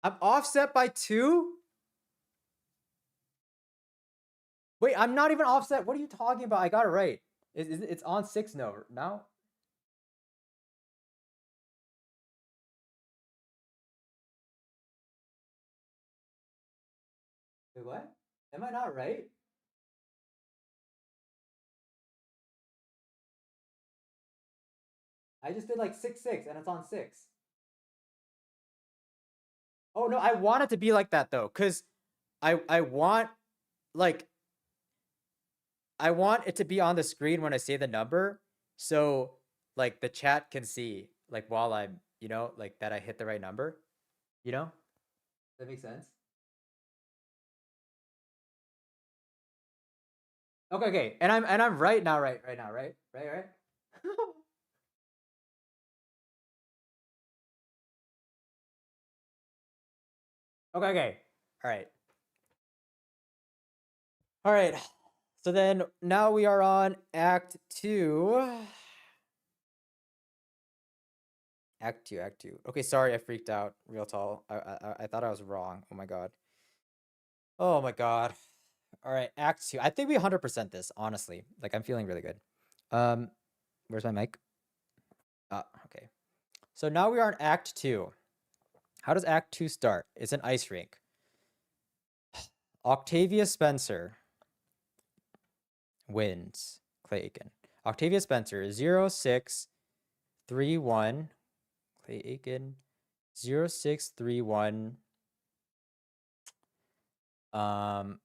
I'm offset by 2? Wait, I'm not even offset. What are you talking about? I got it right. It's on 6 now? Wait, what? Am I not right? I just did like 6-6 and it's on 6. Oh no, I want it to be like that though, cause I want like I want it to be on the screen when I say the number, so like the chat can see like while I'm like that I hit the right number. Does that make sense? Okay, and I'm right now, right now, right? Okay. All right. So then now we are on Act 2. Act 2. Okay, sorry, I freaked out. Real tall. I thought I was wrong. Oh my god. Oh my god. All right, Act 2. I think we 100% this, honestly. Like, I'm feeling really good. Where's my mic? Okay. So now we are in Act 2. How does Act 2 start? It's an ice rink. Octavia Spencer wins. Clay Aiken. Octavia Spencer 0-6-3-1. Clay Aiken 0-6-3-1.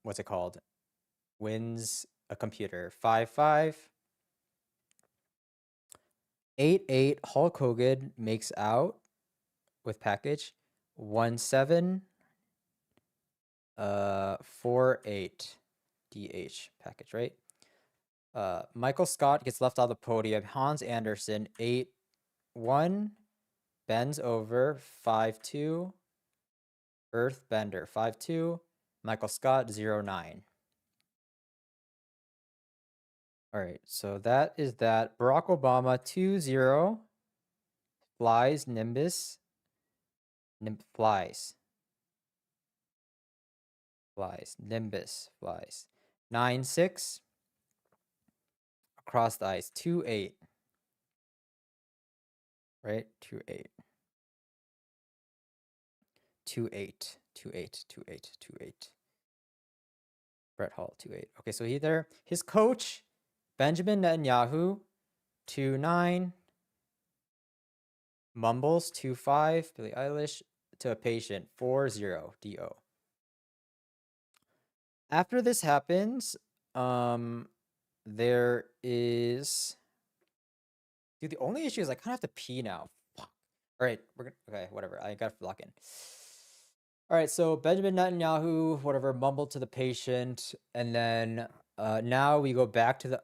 What's it called? Wins a computer. 5-5. 8-8. Hulk Hogan makes out with package. 1-7. 4-8. DH package, right? Michael Scott gets left on the podium. Hans Anderson, 8-1. Bends over, 5-2. Earthbender, 5-2. Michael Scott, 0-9. All right, so that is that. Barack Obama, 2-0. Flies, Nimbus. Flies. Nimbus, flies. 9-6. Across the ice, 2-8. Right? 2-8. 2-8. 2-8. 2-8. 2-8. Brett Hall, 2-8. Okay, so his coach, Benjamin Netanyahu, 2-9. Mumbles, 2-5. Billie Eilish, to a patient, 4-0. DO. After this happens, there is... Dude, the only issue is I kind of have to pee now. Fuck. All right, okay, whatever. I got to lock in. All right, so Benjamin Netanyahu, whatever, mumbled to the patient, and then now we go back to the...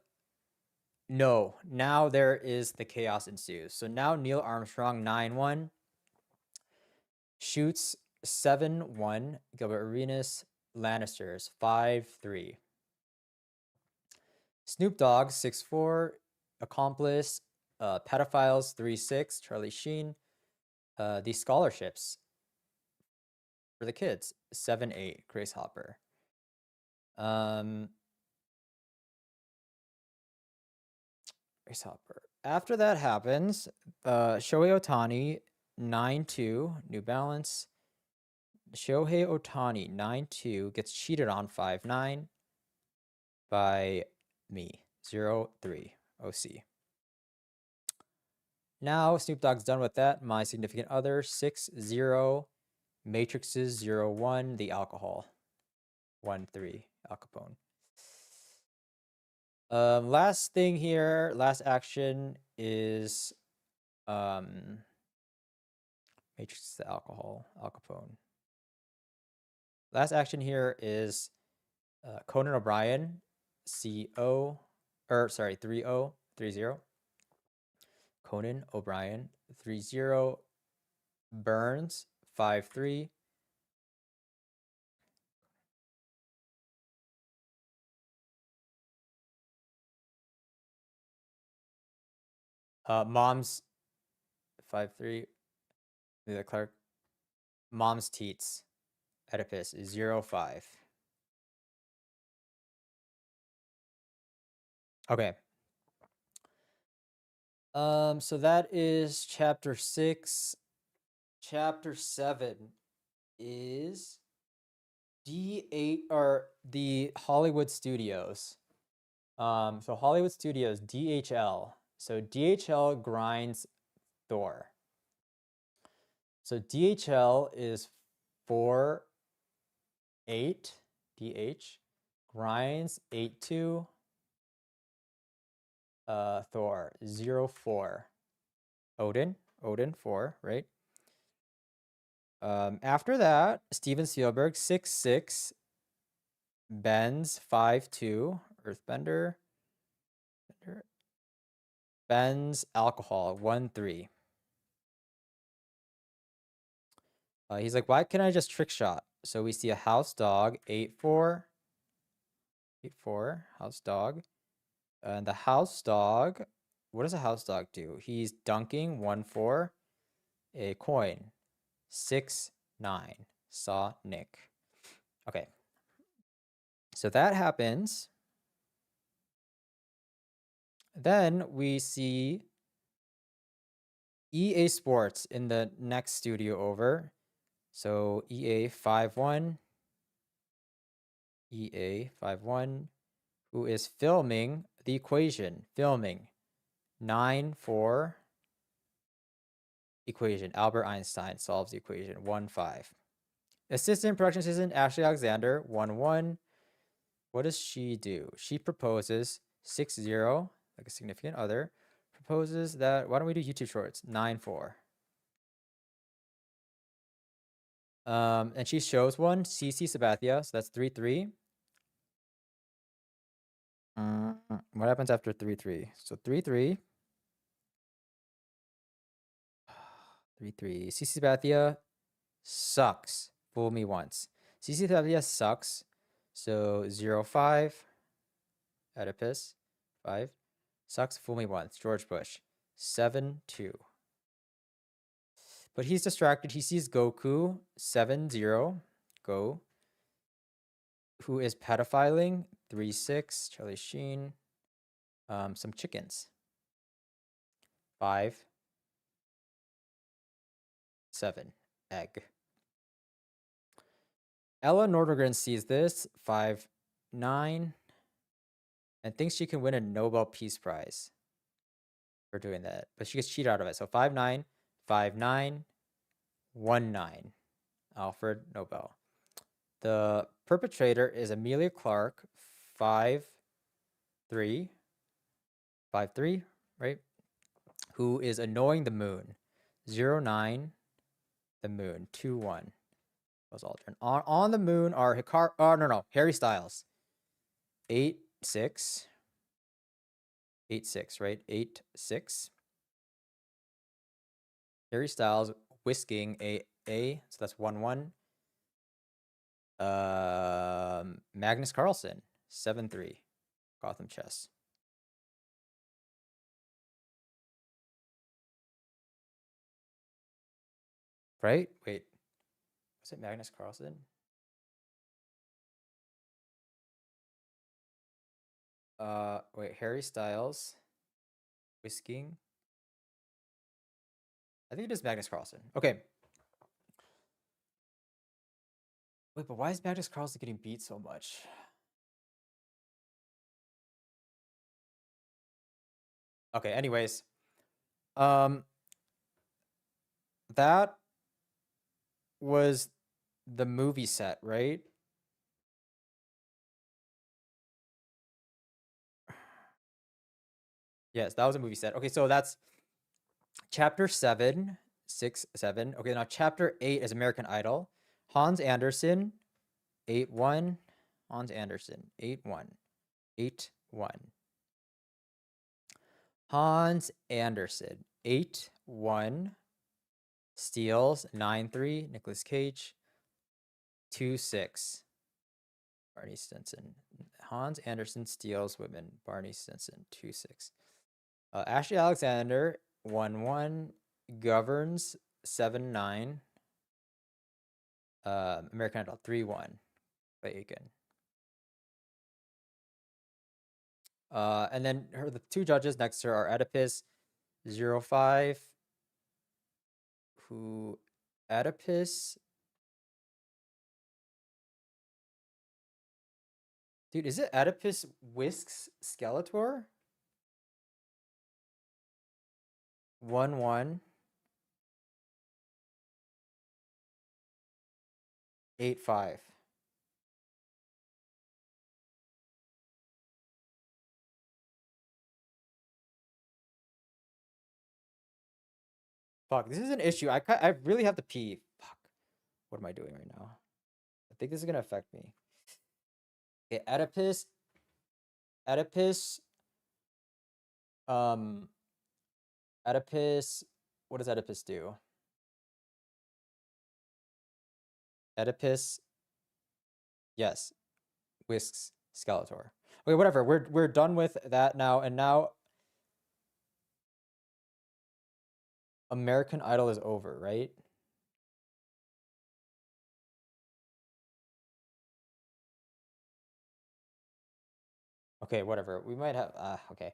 No, now there is the chaos ensues. So now Neil Armstrong, 9-1, shoots 7-1, Gilbert Arenas, Lannisters, 5-3. Snoop Dogg, 6-4, Accomplice, Pedophiles, 3-6, Charlie Sheen. The scholarships for the kids, 7-8, Grace Hopper. Grace Hopper. After that happens, Shohei Ohtani, 9-2, New Balance. Shohei Ohtani, 9-2, gets cheated on 5-9 by me, 0-3, OC. Now, Snoop Dogg's done with that. My Significant Other, 6-0. Matrixes, 0-1. The Alcohol, 1-3. Al Capone. Last thing here, last action is Matrix, the Alcohol, Al Capone. Last action here is Conan O'Brien, 3-0. Conan O'Brien, 3-0. Burns, 5-3. Mom's, 5-3. Leila Clark. Mom's Teats, Oedipus, 0-5. Okay. So that is chapter 6. Chapter 7 is D8 or the Hollywood Studios. So Hollywood Studios, DHL. So DHL grinds Thor. So DHL is 4-8. DH grinds 8-2. Thor 0-4. Odin 4, right? After that, Steven Spielberg 6-6. Benz 5-2. Earthbender. Benz Alcohol 1-3. He's like, why can't I just trick shot? So we see a house dog 8-4. 8-4. House dog. And the house dog, what does a house dog do? He's dunking 1-4. A coin 6-9. Saw Nick. Okay. So that happens. Then we see EA Sports in the next studio over. So EA 5-1. EA 5-1. Who is filming the equation. Filming 9-4. Equation. Albert Einstein solves the equation. 1-5. Assistant production assistant Ashley Alexander 1-1. What does she do? She proposes 6-0, like a significant other, proposes that, why don't we do YouTube Shorts? 9-4. And she shows one, CC Sabathia, so that's 3-3. What happens after 3-3? So 3-3. 3-3. CC Sabathia sucks. Fool me once. CC Sabathia sucks. So 0-5. Oedipus. 5. Sucks. Fool me once. George Bush. 7-2. But he's distracted. He sees Goku. 7-0. Go. Who is pedophiling? 3-6. Charlie Sheen. Some chickens. 5-7. Egg. Ella Nordegren sees this. 5-9. And thinks she can win a Nobel Peace Prize for doing that. But she gets cheated out of it. So 5-9. 5-9. 1-9. Alfred Nobel. The perpetrator is Amelia Clark. 5-3. 5-3, right? Who is annoying the moon. 0-9. The moon. 2-1. Buzz Aldrin. On the moon are Harry Styles. 8-6. 8-6, right? 8-6. Harry Styles whisking a so that's 1-1. Magnus Carlsen. 7-3. Gotham Chess. Right? Wait. Was it Magnus Carlsen? Wait, Harry Styles whisking. I think it is Magnus Carlsen. Okay. Wait, but why is Magnus Carlsen getting beat so much? Okay, anyways. That was the movie set, right? Yes, that was a movie set. Okay, so that's chapter 7, 6, 7. Okay, now chapter 8 is American Idol. Hans Andersen, 8-1. Hans Andersen, 8-1. 8-1. Hans Andersen, 8-1. Steals, 9-3. Nicolas Cage, 2-6. Barney Stinson. Hans Andersen steals women. Barney Stinson, 2-6. Ashley Alexander, 1-1. Governs, 7-9. American Idol, 3-1. By Aiken. And then the two judges next to her are Oedipus, 0-5. Who Oedipus? Dude, is it Oedipus whisks Skeletor? 1-1. 8-5. Fuck, this is an issue. I really have to pee. Fuck. What am I doing right now? I think this is gonna affect me. Okay, Oedipus. Oedipus. Oedipus. What does Oedipus do? Oedipus. Yes. Whisks Skeletor. Okay, whatever. We're done with that now, and now American Idol is over, right? Okay, whatever. We might have okay.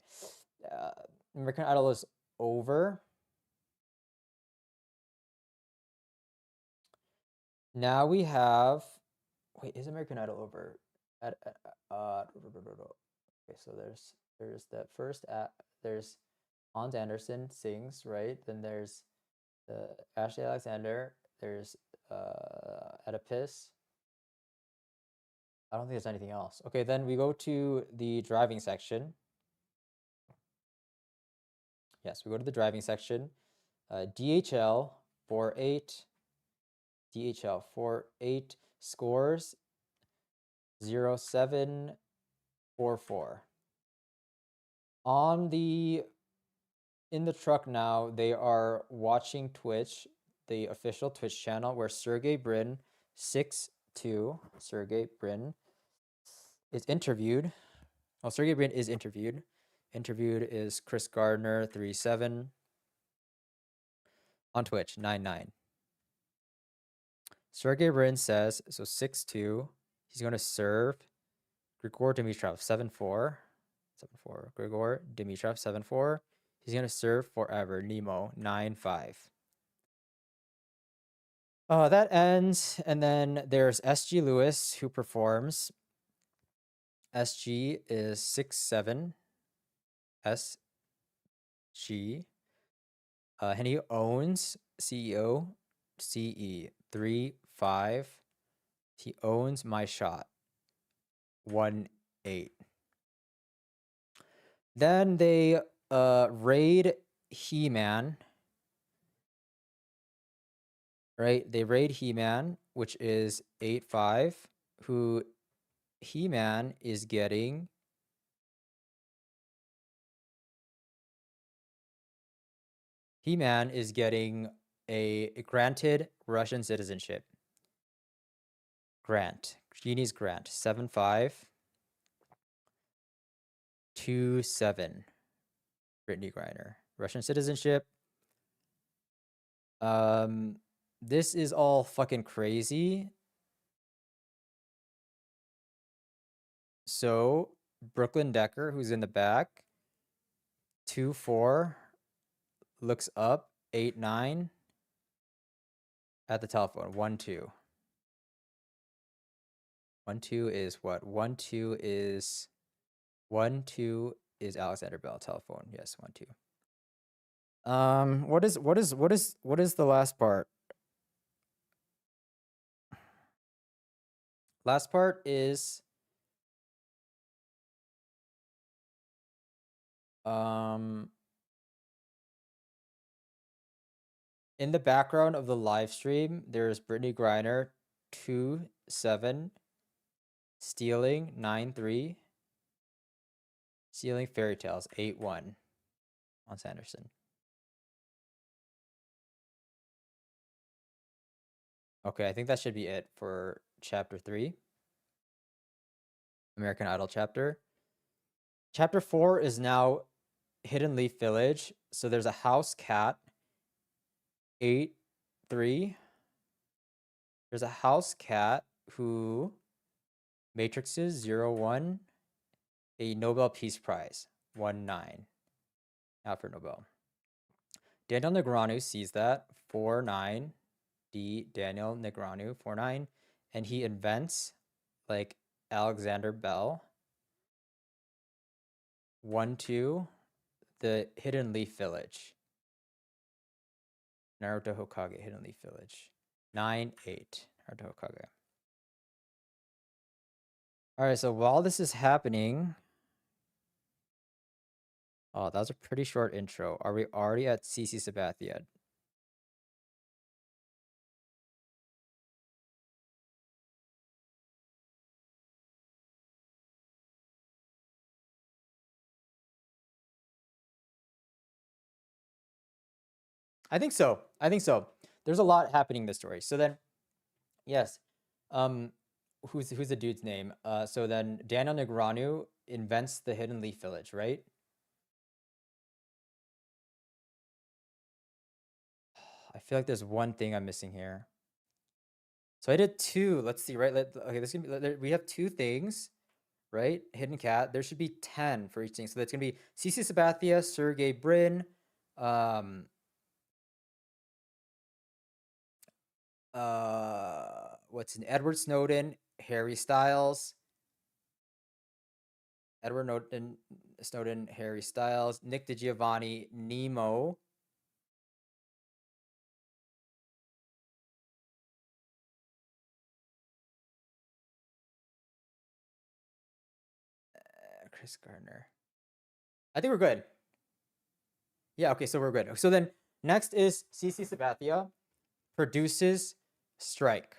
American Idol is over. Now we have wait, is American Idol over? Okay, so there's the first there's Hans Andersen sings, right? Then there's the Ashley Alexander, there's Oedipus. I don't think there's anything else. Okay, then we go to the driving section. Yes, we go to the driving section. DHL 48. DHL 48 scores 0744. In the truck now, they are watching Twitch, the official Twitch channel, where Sergey Brin 62, Sergey Brin is interviewed. Oh, Sergey Brin is interviewed. Interviewed is Chris Gardner 37 on Twitch 99. Sergey Brin says, so 6-2, he's going to serve Grigor Dimitrov 7-4. 7-4. Grigor Dimitrov 7-4. He's going to serve forever. Nemo 9-5. That ends, and then there's SG Lewis who performs. SG is 6-7. SG. And he owns CEO CE 3-5. He owns my shot 1-8. Then they raid He-Man. Right? They raid He-Man, which is 8-5, who He-Man is getting a granted Russian citizenship. Grant. Genie's grant. 7-5. 2-7. Brittany Griner. Russian citizenship. This is all fucking crazy. So, Brooklyn Decker, who's in the back, 2-4, looks up, 8-9, at the telephone, 1-2. 1-2 is what? 1-2 is Alexander Bell, telephone. Yes, 1-2. What is the last part? Last part is in the background of the live stream, there's Brittany Griner 2-7, stealing 9-3, stealing Fairy Tales 8-1 on Sanderson. Okay, I think that should be it for chapter 3. American Idol chapter. Chapter 4 is now Hidden Leaf Village. So there's a house cat. 8-3. There's a house cat who matrixes 0-1. A Nobel Peace Prize 1-9. Alfred Nobel. Daniel Negreanu sees that 4-9. Daniel Negreanu 4-9. And he invents like Alexander Bell 1-2. The Hidden Leaf Village. Naruto Hokage Hidden Leaf Village 9-8. Naruto Hokage. All right, so while this is happening, oh, that was a pretty short intro. Are we already at CC Sabathia? I think so. There's a lot happening in this story. So then, yes, who's the dude's name? So then Daniel Negreanu invents the Hidden Leaf Village, right? I feel like there's one thing I'm missing here. So I did 2. Let's see, right? Okay, this gonna be, we have 2 things, right? Hidden Cat. There should be 10 for each thing. So that's gonna be CC Sabathia, Sergey Brin, what's in Edward Snowden, Harry Styles, Snowden, Harry Styles, Nick DiGiovanni, Nemo. Chris Gardner. I think we're good. Yeah, okay, so we're good. So then next is CC Sabathia produces strike.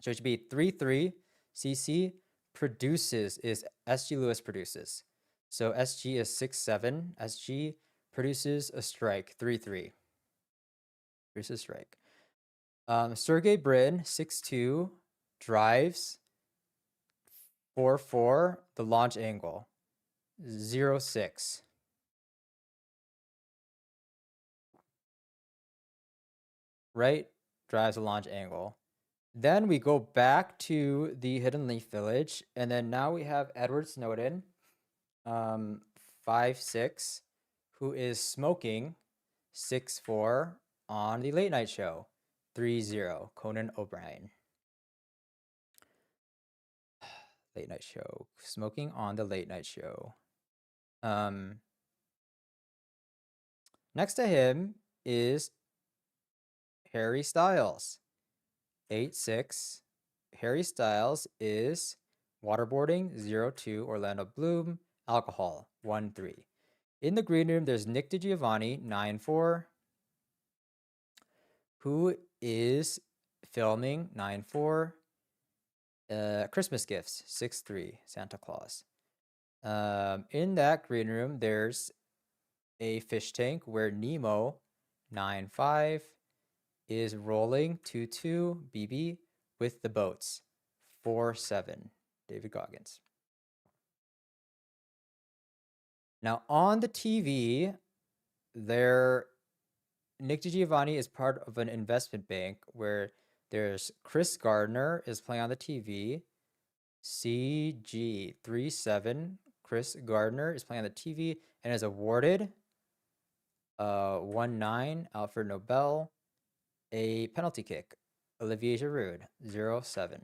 So it should be 3-3. CC produces is SG Lewis produces. So SG is 6-7. SG produces a strike, 3-3. Produces strike. Sergey Brin, 6-2, drives 4-4, the launch angle, 0-6. Right? Drives a launch angle. Then we go back to the Hidden Leaf Village, and then now we have Edward Snowden, 5-6, who is smoking 6-4 on the Late Night Show, 3-0, Conan O'Brien. Late Night Show, smoking on the Late Night Show. Next to him is Harry Styles, 8-6. Harry Styles is waterboarding, 0-2. Orlando Bloom, alcohol, 1-3. In the green room, there's Nick DiGiovanni, 9-4, who is filming, 9-4. Christmas gifts, 6-3, Santa Claus. In that green room, there's a fish tank where Nemo, 9-5, is rolling 2-2 BB with the boats, 4-7, David Goggins. Now on the TV, Nick DiGiovanni is part of an investment bank where there's Chris Gardner is playing on the TV. CG37, Chris Gardner is playing on the TV and is awarded 1-9, Alfred Nobel, a penalty kick, Olivier Giroud, 0-7.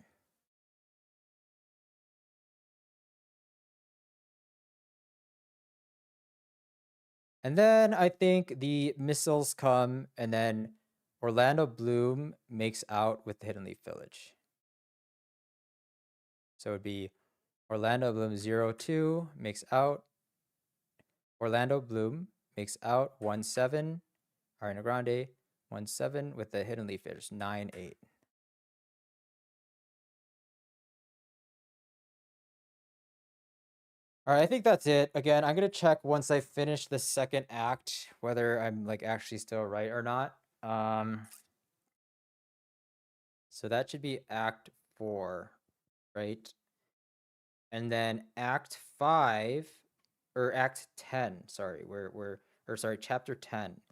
And then I think the missiles come, and then Orlando Bloom makes out with the Hidden Leaf Village. So it would be Orlando Bloom 0-2, makes out. Orlando Bloom makes out 1-7. Ariana Grande 1-7 with the Hidden Leaf Village, 9-8. All right, I think that's it. Again, I'm gonna check once I finish the second act whether I'm like actually still right or not. So that should be Act 4, right? And then Act 5 or Act 10. Sorry, Chapter 10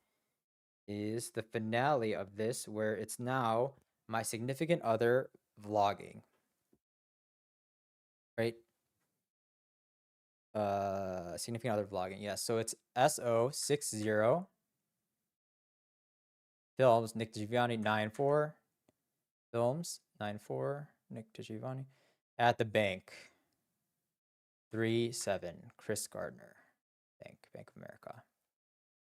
is the finale of this, where it's now my significant other vlogging, right? Significant other vlogging, yes. So it's SO60 films, Nick DiGiovanni 9-4 films, 9-4 Nick DiGiovanni at the bank, 3-7 Chris Gardner, Bank of America.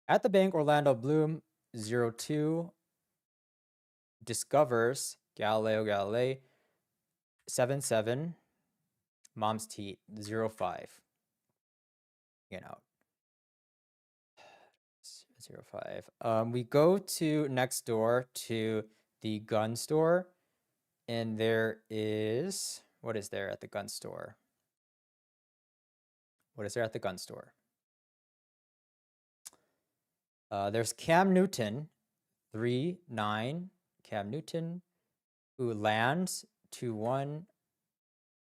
At the bank, Orlando Bloom 0-2 discovers Galileo Galilei, 7-7 Mom's Teat, 0-5. Get out. 0-5. We go to next door to the gun store, and there is, what is there at the gun store? What is there at the gun store? There's Cam Newton, 3-9. Cam Newton, who lands 2-1.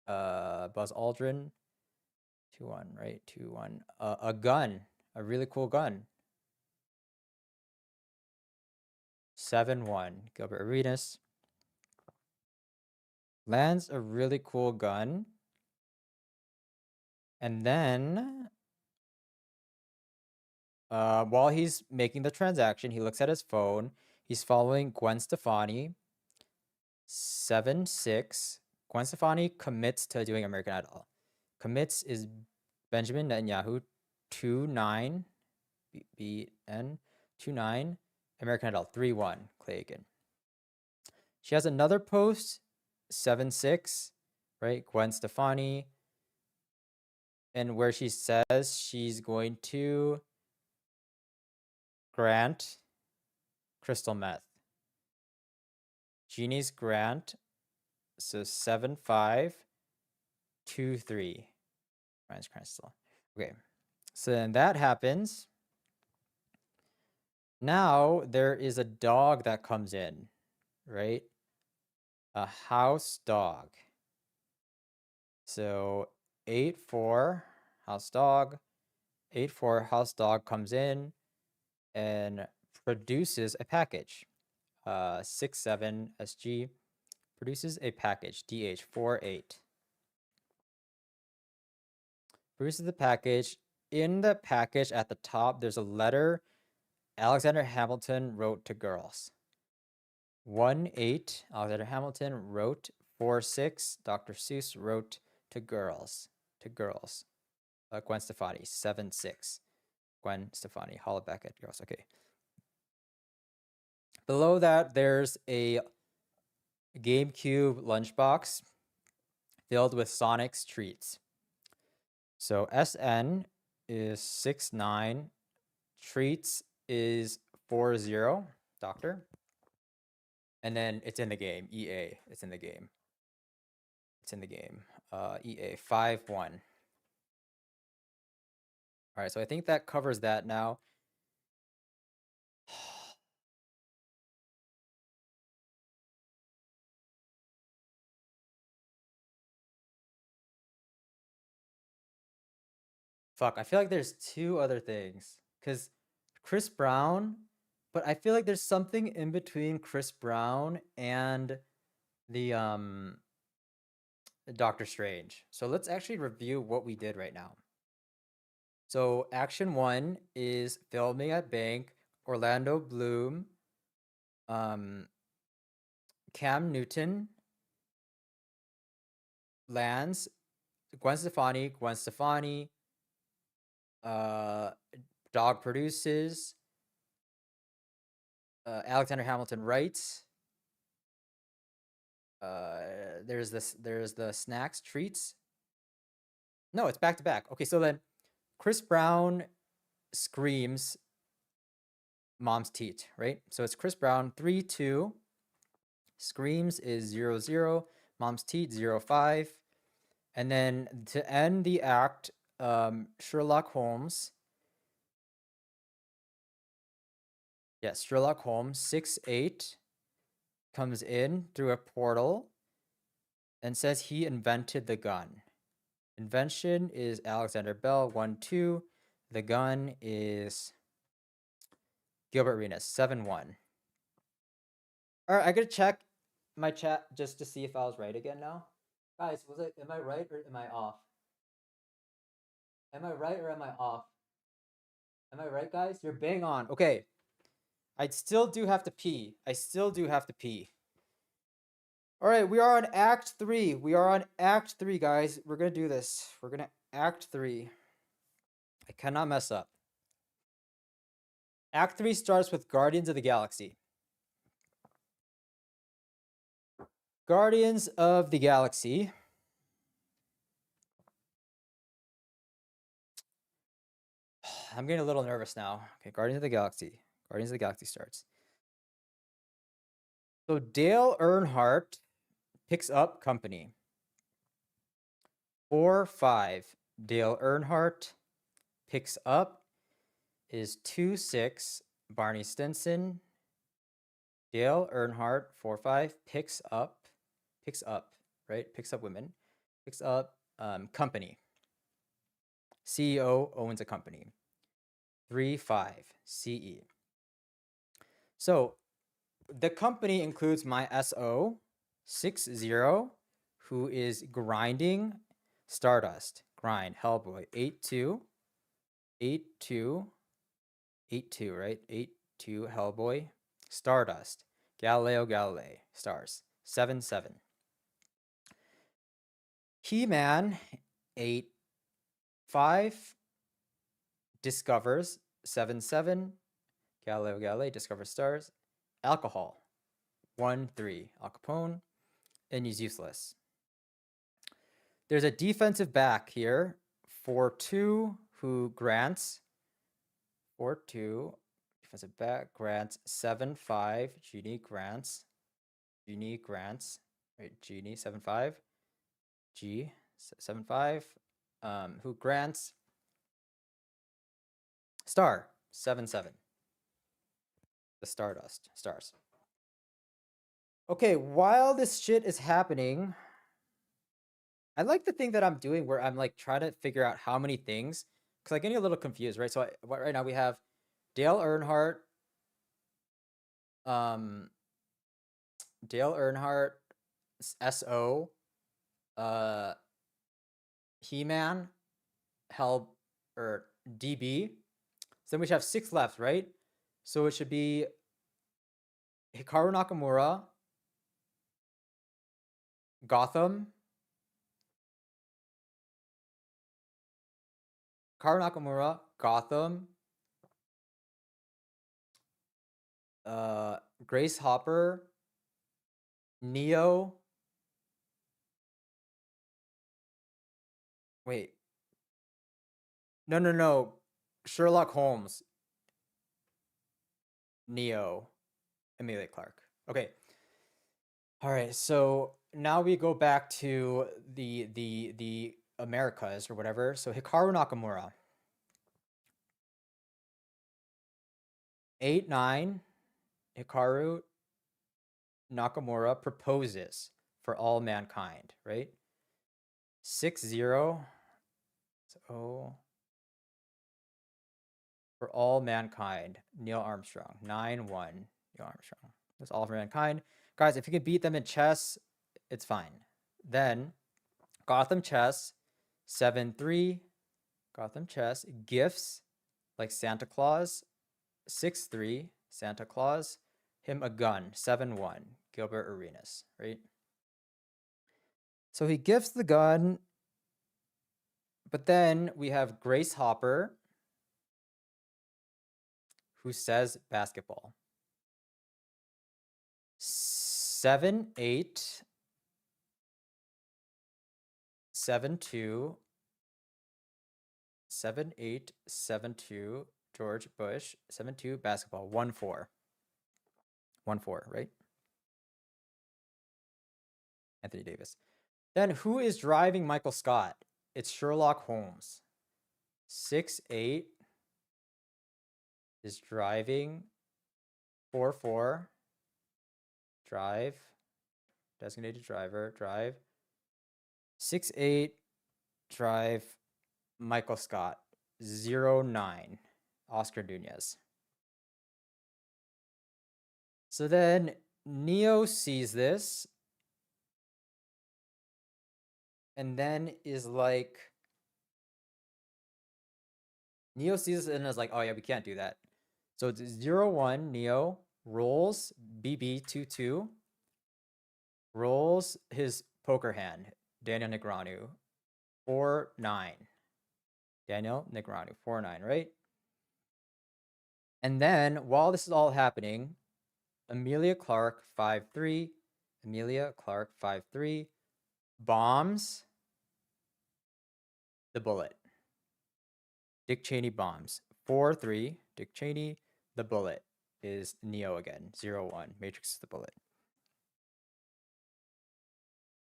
Buzz Aldrin, 2-1, right? 2-1. A gun, a really cool gun. 7-1. Gilbert Arenas lands a really cool gun. And then while he's making the transaction, he looks at his phone. He's following Gwen Stefani, 7-6. Gwen Stefani commits to doing American Idol. Commits is Benjamin Netanyahu, 2-9. BN 2-9. American Idol, 3-1. Clay Aiken. She has another post, 7-6, right? Gwen Stefani. and where she says she's going to grant crystal meth. Genie's grant, so 7523 grants crystal. Okay, so then that happens. Now there is a dog that comes in, right? A house dog. So 84 house dog, 84 house dog comes in and produces a package. 67 SG produces a package, DH48. Produces the package. In the package at the top, there's a letter Alexander Hamilton wrote to girls. 1-8, Alexander Hamilton wrote. 4-6, Dr. Seuss wrote to girls. Gwen Stefani. 7-6, Gwen Stefani. Holla back at girls. Okay. Below that, there's a GameCube lunchbox filled with Sonic's treats. So SN is 69, treats is 40, doctor. And then it's in the game, EA, it's in the game. EA 5-1. All right, so I think that covers that now. Fuck, I feel like there's two other things. Because Chris Brown, but I feel like there's something in between Chris Brown and the Doctor Strange. So let's actually review what we did right now. So action 1 is filming at bank, Orlando Bloom, Cam Newton lands, Gwen Stefani, dog produces, Alexander Hamilton writes, there's the snacks, treats. No, it's back to back. Okay, so then Chris Brown screams mom's teat, right? So it's Chris Brown 3-2, screams is 0-0, mom's teat 0-5, and then to end the act, Sherlock Holmes. Yes, Sherlock Holmes 6-8 comes in through a portal and says he invented the gun. Invention is Alexander Bell 1-2. The gun is Gilbert Arenas 7-1. All right, I gotta check my chat just to see if I was right again now. Guys, am I right or am I off? Am I right or am I off? Am I right, guys? You're bang on. Okay. I still do have to pee. All right, we are on Act 3. Guys. We're going to do this. We're going to Act 3. I cannot mess up. Act 3 starts with Guardians of the Galaxy. Guardians of the Galaxy. I'm getting a little nervous now. Okay, Guardians of the Galaxy. Guardians of the Galaxy starts. So Dale Earnhardt picks up company. 4-5. Dale Earnhardt picks up is 2-6. Barney Stinson. Dale Earnhardt 4-5 picks up, right? Picks up women. Picks up company. CEO owns a company. 3-5 CE. So the company includes my SO 6-0, who is grinding Stardust. Grind Hellboy 8-2. 8-2, right? 8-2 Hellboy. Stardust. Galileo Galilei. Stars. 7-7. He-Man 8-5. Discovers 7-7. Galileo Galilei discovers stars. Alcohol 1-3. Al Capone. And he's useless. There's a defensive back here. 4-2, who grants 4-2, defensive back, grants 7-5, Genie grants, wait, Genie 7-5, G 7-5, who grants Star 7-7. The stars. Okay, while this shit is happening, I like the thing that I'm doing where I'm like trying to figure out how many things, because I'm getting a little confused, right? So right now we have Dale Earnhardt, SO, He-Man, Hell, or DB. So then we should have 6 left, right? So it should be Hikaru Nakamura, Gotham, Grace Hopper, Neo. Wait. No. Sherlock Holmes, Neo, Emilia Clarke. Okay. All right. So now we go back to the Americas or whatever. So Hikaru Nakamura. 8-9. Hikaru Nakamura proposes for all mankind, right? 6-0. So for all mankind, Neil Armstrong. 9-1. Neil Armstrong. That's all for mankind. Guys, if you can beat them in chess, it's fine. Then Gotham Chess, 7-3. Gotham Chess. Gifts, like Santa Claus, 6-3. Santa Claus. Him a gun, 7-1. Gilbert Arenas, right? So he gifts the gun, but then we have Grace Hopper, who says basketball. 7-8. 7-2. 7-8. 7-2. George Bush. 7-2 basketball. 1-4. 1-4, right? Anthony Davis. Then who is driving Michael Scott? It's Sherlock Holmes. 6-8 is driving. 4-4. Drive. Designated driver. Drive. 6-8. Drive. Michael Scott. 0-9. Oscar Nunez. So then Neo sees this and then is like, Neo sees this and is like, oh yeah, we can't do that. So it's 0-1. Neo rolls BB 2-2. Rolls his poker hand, Daniel Negreanu, 4-9. Daniel Negreanu, 4-9, right? And then while this is all happening, Emilia Clarke, 5-3. Emilia Clarke, 5-3. Bombs the bullet. Dick Cheney bombs. 4-3. Dick Cheney, the bullet is Neo again. 0-1. Matrix is the bullet.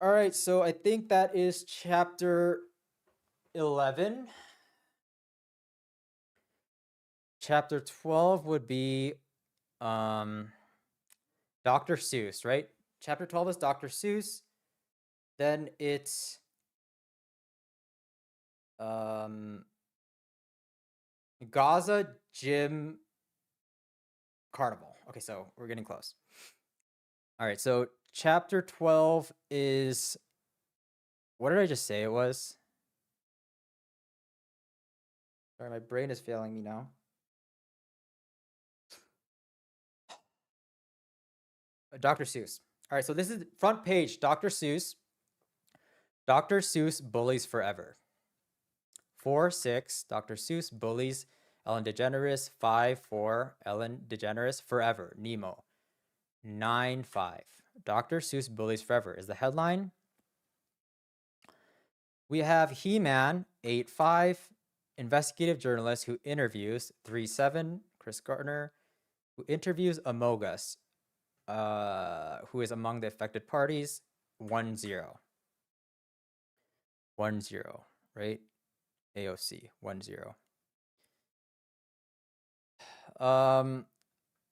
All right, so I think that is chapter 11. Chapter 12 would be Dr. Seuss, right? Chapter 12 is Dr. Seuss. Then it's Gaza Gym Carnival. Okay, so we're getting close. All right, so chapter 12 is, what did I just say it was? Sorry, my brain is failing me now. Dr. Seuss. All right, so this is front page, Dr. Seuss. Dr. Seuss bullies forever. 4-6, Dr. Seuss bullies Ellen DeGeneres. 5-4, Ellen DeGeneres forever. Nemo. 9-5, Dr. Seuss bullies forever is the headline. We have He-Man 8-5, investigative journalist who interviews 3-7, Chris Gardner, who interviews Amogus, who is among the affected parties, 1-0. 1-0, right? AOC 1-0.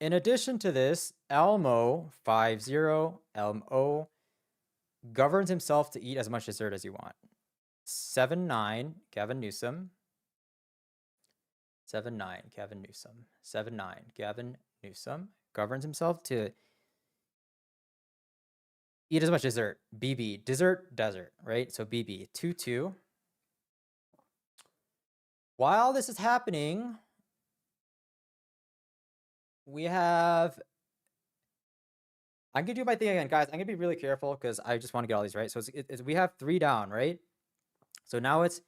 In addition to this, Elmo 5-0, Elmo governs himself to eat as much dessert as you want. 7-9, Gavin Newsom. 7-9, Gavin Newsom. 7-9, Gavin Newsom governs himself to eat as much dessert. BB, dessert, desert, right? So BB, 2-2. While this is happening, we have, I'm gonna do my thing again, guys. I'm gonna be really careful because I just want to get all these right. So we have 3 down, right? So now it's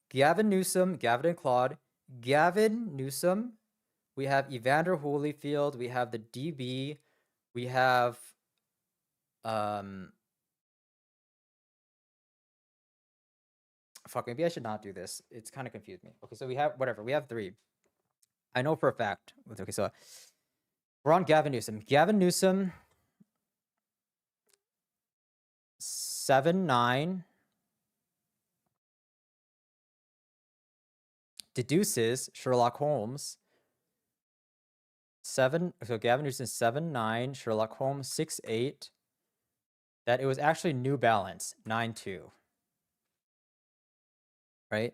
Gavin Newsom, Gavin and Claude, Gavin Newsom. We have Evander Holyfield. We have the DB. We have fuck, maybe I should not do this. It's kind of confused me. Okay, so we have whatever. We have 3. I know for a fact. Okay, so we're on Gavin Newsom. Gavin Newsom 7-9 deduces Sherlock Holmes 7. So Gavin Newsom 7-9, Sherlock Holmes 6-8. That it was actually New Balance 9-2. Right?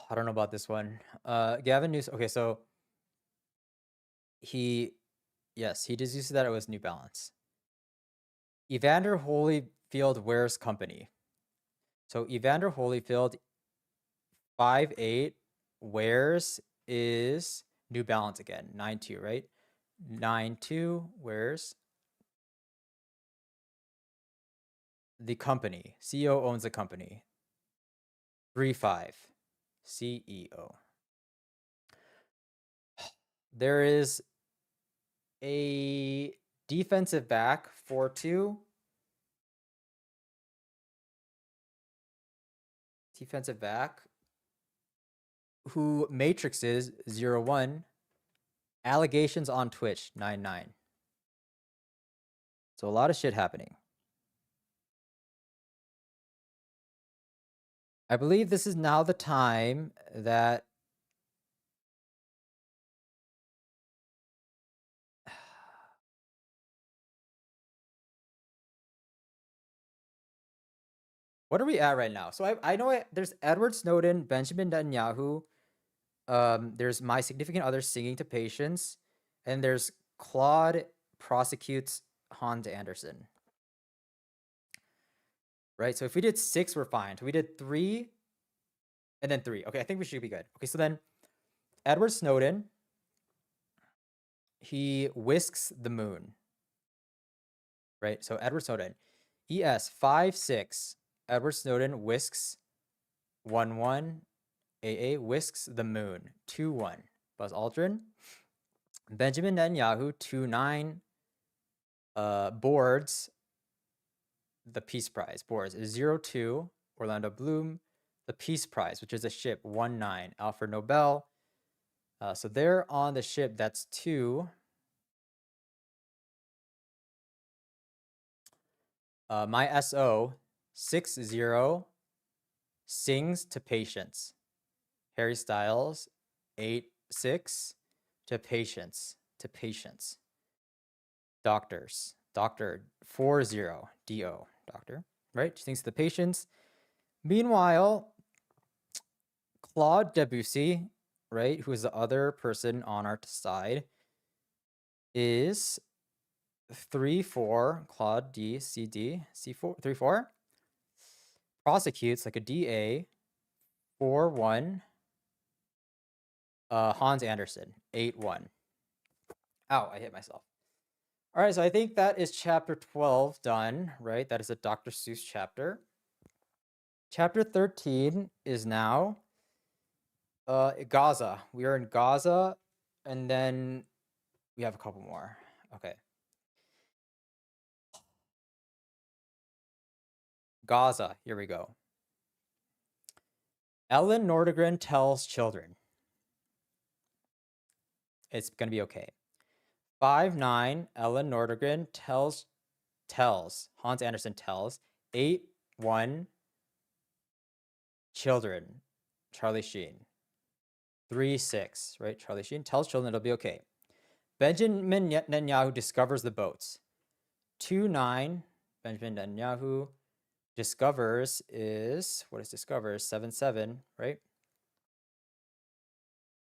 I don't know about this one. Gavin Newsom. Okay, so he deduces that it was New Balance. Evander Holyfield wears company. So Evander Holyfield 5-8 wears is New Balance again. 9-2, right? 9-2 wears the company. CEO owns the company. 3-5 CEO. There is a defensive back 4-2. Defensive back who matrixes 0-1. Allegations on Twitch 9-9. So a lot of shit happening. I believe this is now the time that what are we at right now? So I know there's Edward Snowden, Benjamin Netanyahu. There's My Significant Other singing to Patience, and there's Claude prosecutes Hans Anderson. Right? So if we did 6, we're fine. So we did 3 and then 3. Okay, I think we should be good. Okay, so then Edward Snowden, he whisks the moon. Right? So Edward Snowden, ES 5-6. Edward Snowden whisks 1-1. AA whisks the moon 2-1. Buzz Aldrin. Benjamin Netanyahu 2-9. Boards the Peace Prize. Boards 0-2. Orlando Bloom the Peace Prize, which is a ship 1-9. Alfred Nobel. So they're on the ship. That's 2. My SO 6-0 sings to Patience. Harry Styles 8-6 to Patience. To Patience. Doctors. Doctor 4-0 DO. Doctor. Right? She sings to the Patience. Meanwhile, Claude Debussy, right, who is the other person on our side, is 3-4. Claude D C D C4 3-4 prosecutes like a DA 4-1. Hans Anderson 8-1. Ow, I hit myself. All right, so I think that is chapter 12 done, right? That is a Dr. Seuss chapter. Chapter 13 is now Gaza. We are in Gaza. And then we have a couple more. Okay. Gaza. Here we go. Ellen Nordegren tells children it's gonna be okay. 5-9. Ellen Nordegren tells Hans Andersen tells 8-1 children. Charlie Sheen. 3-6. Right. Charlie Sheen tells children it'll be okay. Benjamin Netanyahu discovers the boats. 2-9. Benjamin Netanyahu discovers is, what is discovers? 7-7, right?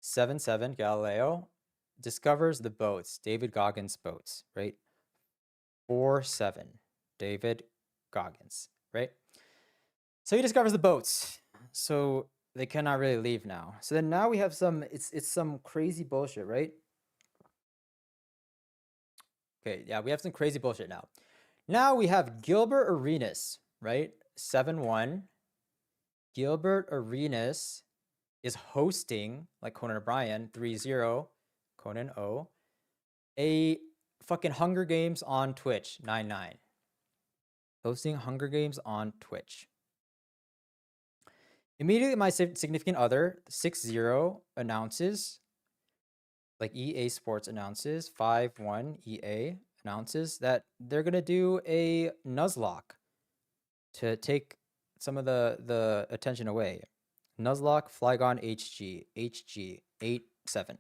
7-7, Galileo discovers the boats. David Goggins boats, right? 4-7, David Goggins, right? So he discovers the boats. So they cannot really leave now. So then now we have some, it's some crazy bullshit, right? Okay, yeah, we have some crazy bullshit now. Now we have Gilbert Arenas, right? 7-1. Gilbert Arenas is hosting, like Conan O'Brien, 3-0, Conan O, a fucking Hunger Games on Twitch, 9-9. Hosting Hunger Games on Twitch. Immediately, my significant other, 6-0, announces, like EA Sports announces, 5-1 EA announces that they're going to do a Nuzlocke to take some of the attention away. Nuzlocke Flygon HG 8-7.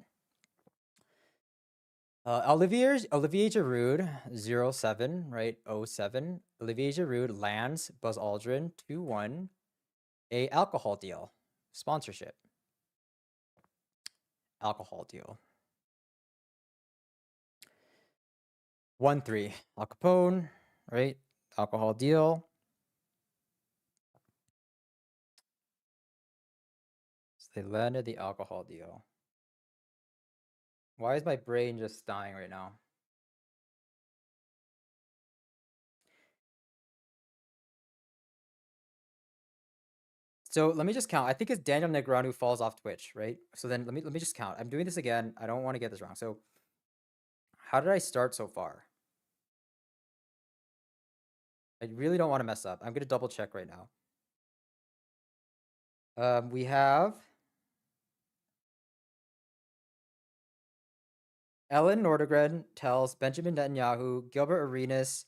Olivier Giroud 0-7, right? 0-7. Olivier Giroud lands Buzz Aldrin 2-1. A alcohol deal. Sponsorship. Alcohol deal. 1-3. Al Capone, right? Alcohol deal. So they landed the alcohol deal. Why is my brain just dying right now? So let me just count. I think it's Daniel Negreanu falls off Twitch, right? So then let me just count. I'm doing this again. I don't want to get this wrong. So how did I start so far? I really don't want to mess up. I'm gonna double check right now. We have Ellen Nordegren tells Benjamin Netanyahu, Gilbert Arenas,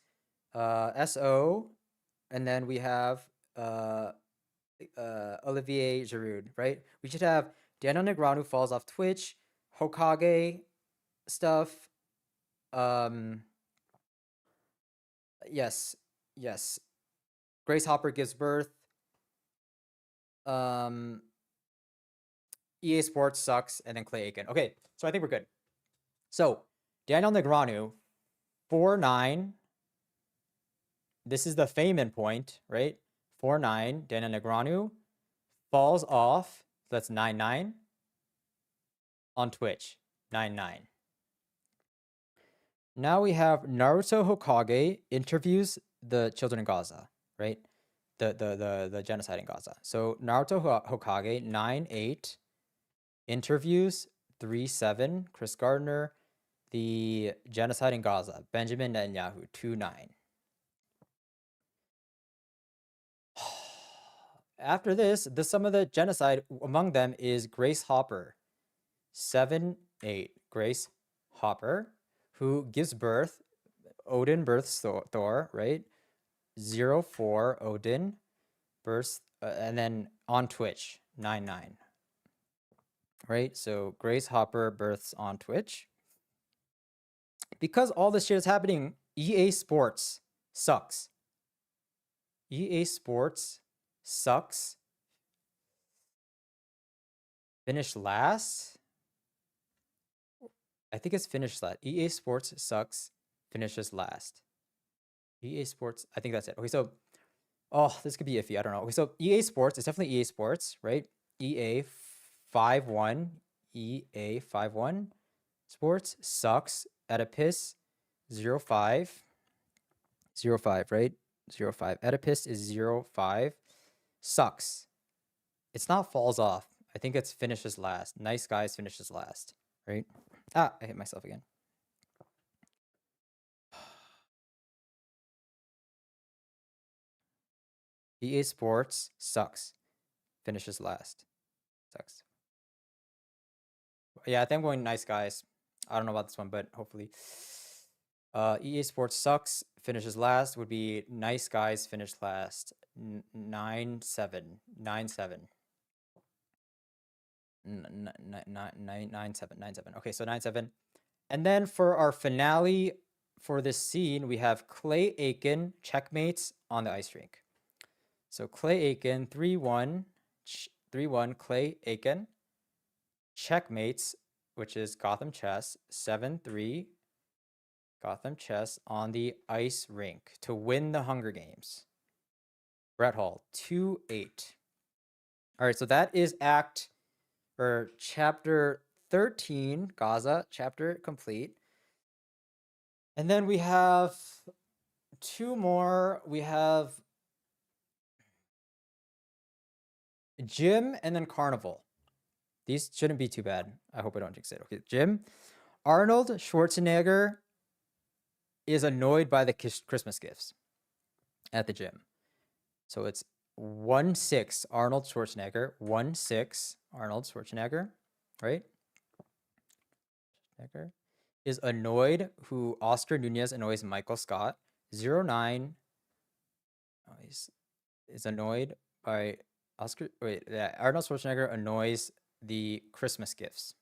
SO, and then we have Olivier Giroud, right? We should have Daniel Negreanu falls off Twitch, Hokage stuff. Yes. Grace Hopper gives birth. EA Sports sucks, and then Clay Aiken. Okay, so I think we're good. So Daniel Negreanu, 4-9. This is the Feynman point, right? 4-9. Daniel Negreanu falls off. That's 9-9 on Twitch. 9-9. Now we have Naruto Hokage interviews the children in Gaza, right? The genocide in Gaza. So Naruto Hokage 9-8 interviews 3-7 Chris Gardner, the genocide in Gaza. Benjamin Netanyahu 2-9. After this, some of the genocide among them is Grace Hopper 7-8. Grace Hopper, who gives birth, Odin births Thor, right? 0-4 Odin births, and then on Twitch 9-9, right? So Grace Hopper births on Twitch. Because all this shit is happening, EA Sports sucks. EA Sports sucks. Finished last. I think it's finished last. EA Sports sucks. Finishes last. EA Sports. I think that's it. Okay, so this could be iffy. I don't know. Okay, so EA Sports. It's definitely EA Sports, right? EA 5-1. EA 5-1. Sports sucks. Oedipus 0-5. 0-5, right? 0-5. Oedipus is 0-5. Sucks. It's not falls off. I think it's finishes last. Nice Guys finishes last, right? Ah, I hit myself again. EA Sports sucks. Finishes last. Sucks. Yeah, I think I'm going Nice Guys. I don't know about this one, but hopefully. EA Sports sucks. Finishes last would be Nice Guys. Finished last. 9-7. 9-7. 9-7. 9-7. Okay, so 9-7. And then for our finale for this scene, we have Clay Aiken checkmates on the ice rink. So Clay Aiken 3-1. 3-1 Clay Aiken checkmates, which is Gotham Chess 7-3 Gotham Chess on the ice rink to win the Hunger Games. Brett Hall 2-8. All right, so that is chapter 13, Gaza chapter complete. And then we have two more. We have Gym and then Carnival. These shouldn't be too bad. I hope I don't jinx it. Okay, Gym. Arnold Schwarzenegger is annoyed by the Christmas gifts at the gym. So it's 1-6 Arnold Schwarzenegger. 1-6 Arnold Schwarzenegger, right? Schwarzenegger is annoyed who Oscar Nunez annoys Michael Scott. 0-9 is annoyed by Arnold Schwarzenegger annoys the Christmas gifts.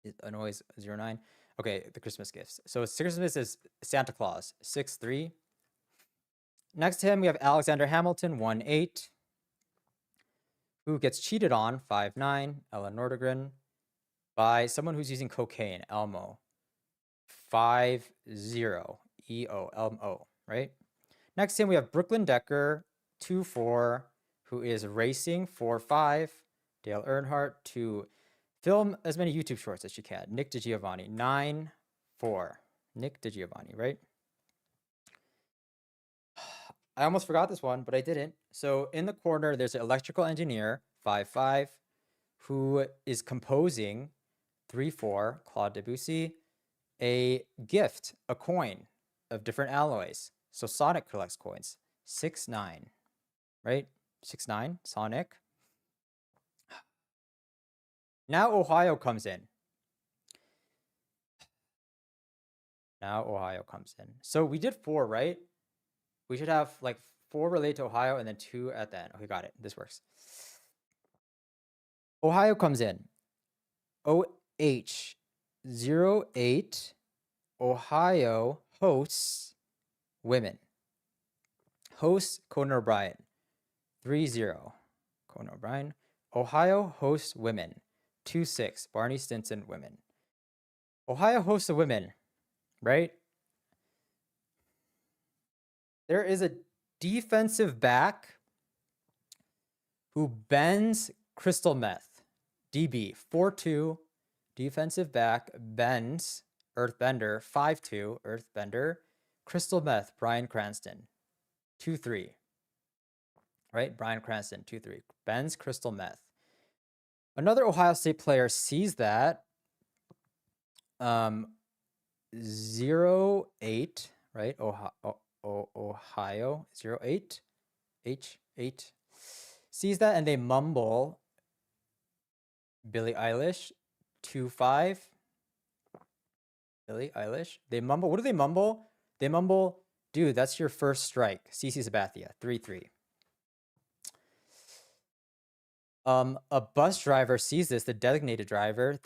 It annoys 0-9. Okay, the Christmas gifts. So Christmas is Santa Claus, 6-3. Next to him, we have Alexander Hamilton, 1-8. Who gets cheated on, 5-9. Ella Nordegren. By someone who's using cocaine, Elmo. 5-0. E-O, Elmo, right? Next to him, we have Brooklyn Decker, 2-4, who is racing, 4-5. Dale Earnhardt, to film as many YouTube shorts as she can. Nick DiGiovanni, 9-4. Nick DiGiovanni, right? I almost forgot this one, but I didn't. So in the corner, there's an electrical engineer, 5-5, who is composing, 3-4, Claude Debussy, a gift, a coin of different alloys. So Sonic collects coins, 6-9, right? 6-9, Sonic. Now Ohio comes in. So we did 4, right? We should have like 4 related to Ohio and then 2 at the end. Okay, got it. This works. Ohio comes in. OH08. Ohio hosts women. Hosts Conan O'Brien. 3-0. Conan O'Brien. Ohio hosts women. 2-6. Barney Stinson women. Ohio hosts the women, right? There is a defensive back who bends crystal meth. DB, 4-2. Defensive back bends Earthbender, 5-2. Earthbender. Crystal meth, Bryan Cranston, 2-3. Right? Bryan Cranston, 2-3. Bends crystal meth. Another Ohio State player sees that. 0-8, right? Ohio 0-8. H8 sees that and they mumble. Billie Eilish 2-5. Billie Eilish. They mumble. What do they mumble? They mumble, dude, that's your first strike. CC Sabathia, 3-3. A bus driver sees this, the designated driver,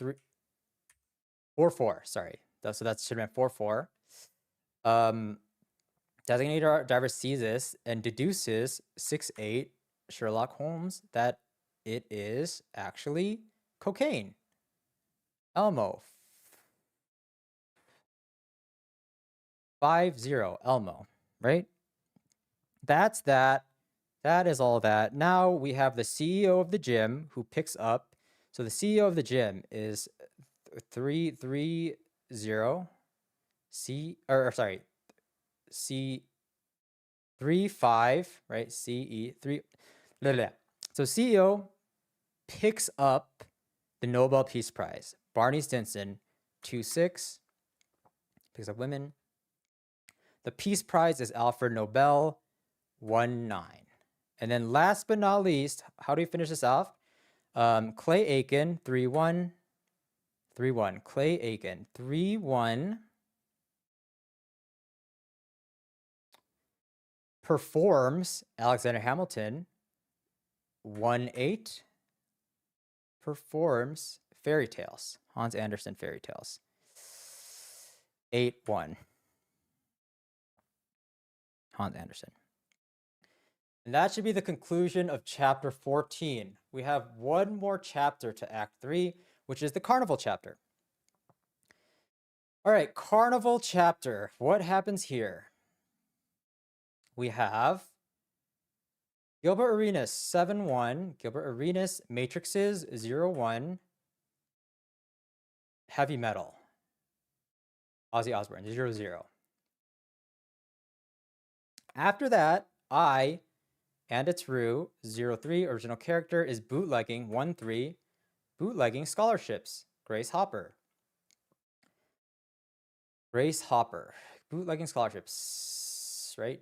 4-4, sorry. So that should have been 4-4. Designated driver sees this and deduces 6-8 Sherlock Holmes that it is actually cocaine. Elmo. 5-0 Elmo, right? That's that. That is all that. Now we have the CEO of the gym who picks up. So the CEO of the gym is 3-0. C 3-5, right? CE 3. Blah, blah. So CEO picks up the Nobel Peace Prize. Barney Stinson 2-6. Picks up women. The Peace Prize is Alfred Nobel, 1-9. And then last but not least, how do we finish this off? Clay Aiken, 3-1. 3-1. Clay Aiken, 3-1. Performs Alexander Hamilton, 1-8. Performs Fairy Tales, Hans Andersen Fairy Tales, 8-1. Hans Andersen. And that should be the conclusion of chapter 14. We have one more chapter to Act 3, which is the Carnival chapter. All right, Carnival chapter. What happens here? We have Gilbert Arenas, 7-1. Gilbert Arenas, Matrixes, 0-1. Heavy Metal. Ozzy Osbourne, 0-0. After that, And It's Rue, 0-3. Original character is Bootlegging, 1-3. Bootlegging Scholarships, Grace Hopper. Grace Hopper. Bootlegging Scholarships, right?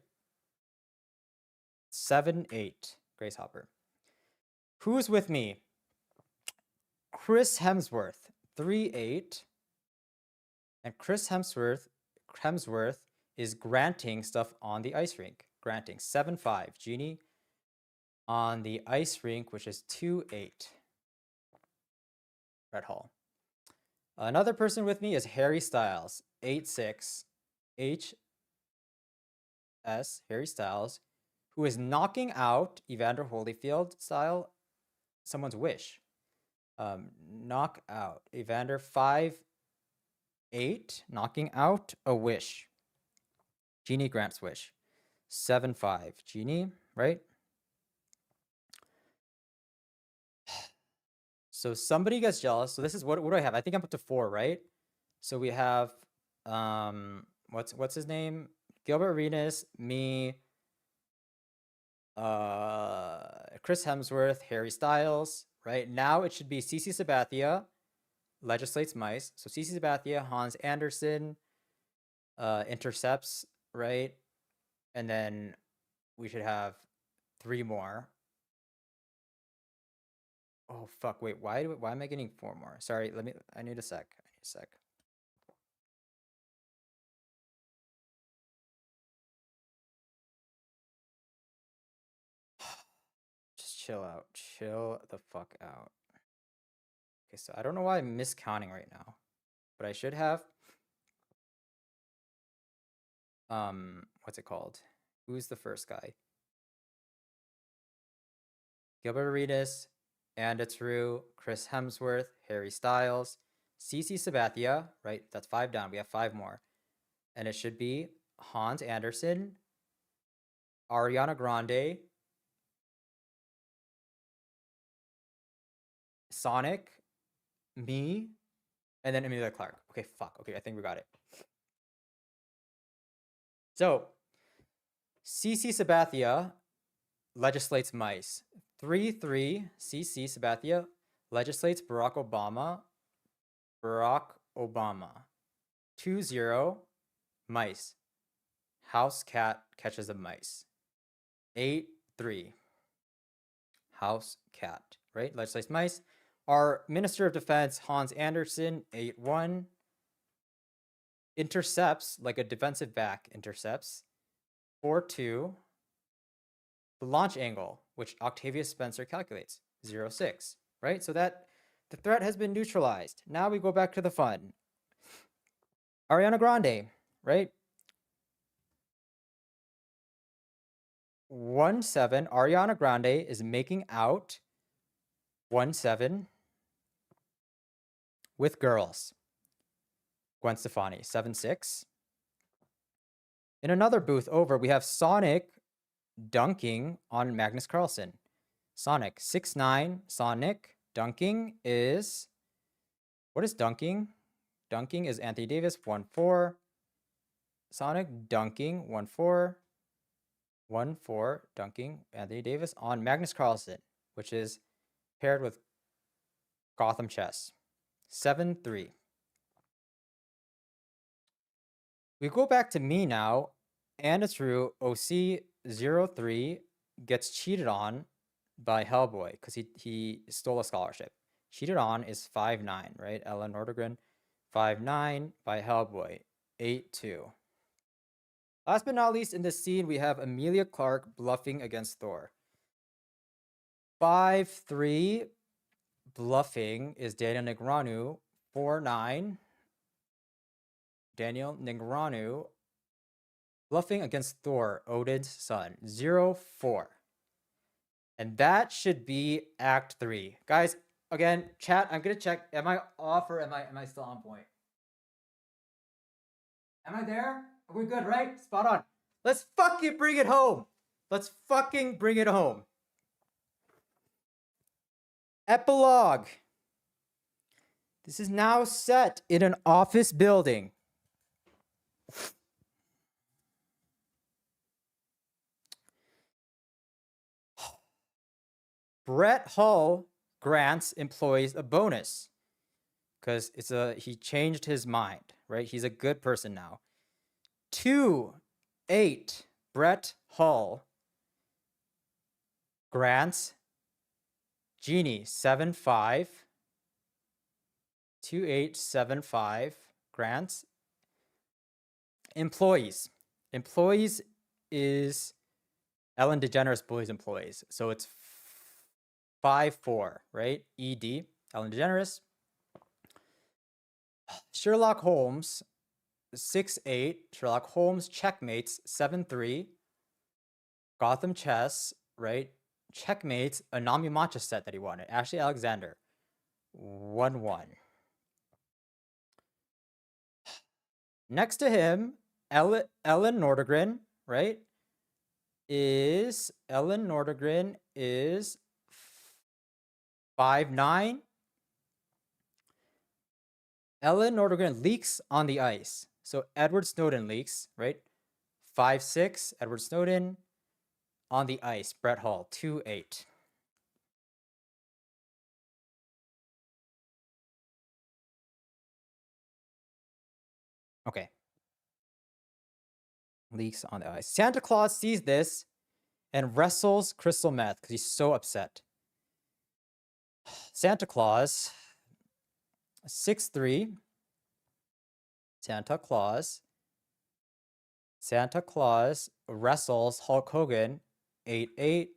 7-8. Grace Hopper. Who's With Me? Chris Hemsworth, 3-8. And Chris Hemsworth is granting stuff on the ice rink. Granting, 7-5. Genie on the ice rink, which is 2-8. Red Hall. Another person with me is Harry Styles, 8-6. HS, Harry Styles, who is knocking out Evander Holyfield style someone's wish. Knock out. Evander, 5-8, knocking out a wish. Genie grants wish. 7-5. Genie, right? So somebody gets jealous. So this is what do I have? I think I'm up to 4, right? So we have what's his name? Gilbert Arenas, me, Chris Hemsworth, Harry Styles, right? Now it should be CC Sabathia legislates mice. So CC Sabathia, Hans Andersen intercepts, right? And then we should have 3 more. Oh fuck! Wait, why am I getting 4 more? Sorry, I need a sec. Just chill out. Chill the fuck out. Okay, so I don't know why I'm miscounting right now, but I should have. What's it called? Who's the first guy? Gilbert Arenas, And It's Rue, Chris Hemsworth, Harry Styles, CC Sabathia, right? That's 5 down. We have 5 more. And it should be Hans Andersen, Ariana Grande, Sonic, me, and then Emilia Clarke. Okay, fuck. Okay, I think we got it. So, CC Sabathia legislates mice. 3-3, CC Sabathia legislates Barack Obama. 2-0, mice. House cat catches a mice. 8-3. House cat, right? Legislates mice. Our Minister of Defense, Hans Andersen, 8-1. Intercepts, like a defensive back intercepts. 4-2. The launch angle, which Octavia Spencer calculates, 0-6, right? So that the threat has been neutralized. Now we go back to the fun. Ariana Grande, right? 1-7. Ariana Grande is making out 1-7 with girls. Gwen Stefani, 7-6. In another booth over, we have Sonic dunking on Magnus Carlsen. Sonic, 6-9. Sonic dunking is... What is dunking? Dunking is Anthony Davis, 1-4. Sonic dunking, 1-4. 1-4 dunking Anthony Davis on Magnus Carlsen, which is paired with Gotham Chess. 7-3. We go back to me now, and it's true. OC03 gets cheated on by Hellboy because he stole a scholarship. Cheated on is 5-9, right? Ellen Nordegren, 5-9 by Hellboy, 8-2. Last but not least, in this scene, we have Emilia Clarke bluffing against Thor. 5-3 bluffing is Daniel Negreanu, 4-9. Daniel Negreanu bluffing against Thor, Odin's son, 0-4. And that should be Act 3. Guys, again, chat, I'm gonna check. Am I off or am I still on point? Am I there? Are we good, right? Spot on. Let's fucking bring it home. Let's fucking bring it home. Epilogue. This is now set in an office building. Brett Hull grants employees a bonus because he changed his mind, right? He's a good person now. 2-8 Brett Hull grants Jeannie 7-5. 2-8-7-5 grants employees. Employees is Ellen DeGeneres bullies employees. So it's 5-4, right? ED, Ellen DeGeneres. Sherlock Holmes, 6-8. Sherlock Holmes checkmates, 7-3. Gotham Chess, right? Checkmates a Nami Mancha set that he wanted. Ashley Alexander, 1-1. Next to him, Ellen Nordegren, right? Ellen Nordegren is 5-9. Ellen Nordegren leaks on the ice. So Edward Snowden leaks, right? 5-6. Edward Snowden on the ice. Brett Hull, 2-8. Okay. Leaks on the ice. Santa Claus sees this and wrestles crystal meth because he's so upset. Santa Claus, 6-3. Santa Claus wrestles Hulk Hogan, 8-8.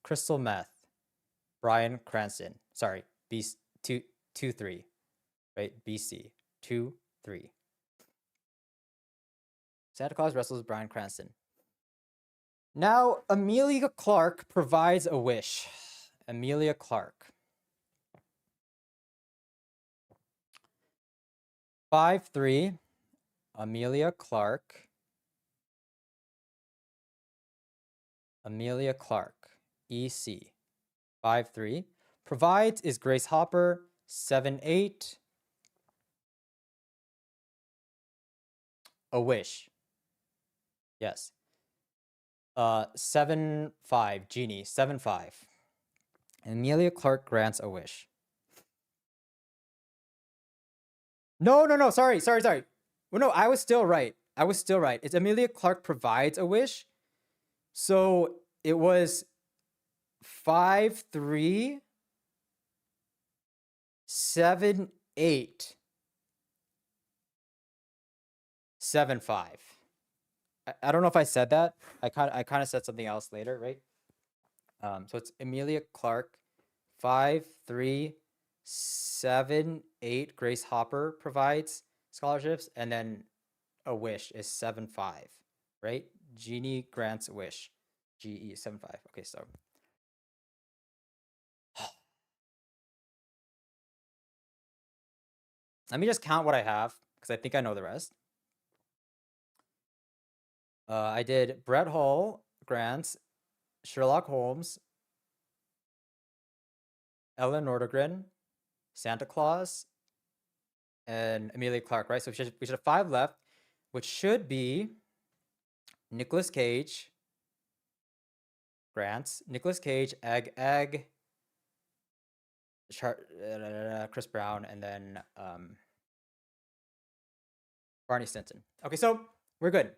Crystal meth. Bryan Cranston. Sorry, BC 2-3. Right? BC 2-3. Santa Claus wrestles Bryan Cranston. Now, Emilia Clarke provides a wish. Emilia Clarke. 5-3. Emilia Clarke. Emilia Clarke. EC. 5-3. Provides is Grace Hopper. 7-8. A wish. Yes. 7-5. Genie. 7-5. Emilia Clarke grants a wish. No. Sorry. Well, no, I was still right. It's Emilia Clarke provides a wish. So it was 5-3, 7-8, 7-5. I don't know if I said that. I kind of said something else later, right? So it's Emilia Clarke, 5-3, 7-8. Grace Hopper provides scholarships, and then a wish is 7-5, right? Genie grants a wish. GE 7-5. Okay, so let me just count what I have because I think I know the rest. I did Brett Hull grants, Sherlock Holmes, Ellen Nordegren, Santa Claus, and Emilia Clarke, right? So we should have 5 left, which should be Nicolas Cage grants, Nicolas Cage, Egg, Chris Brown, and then Barney Stinson. Okay, so we're good.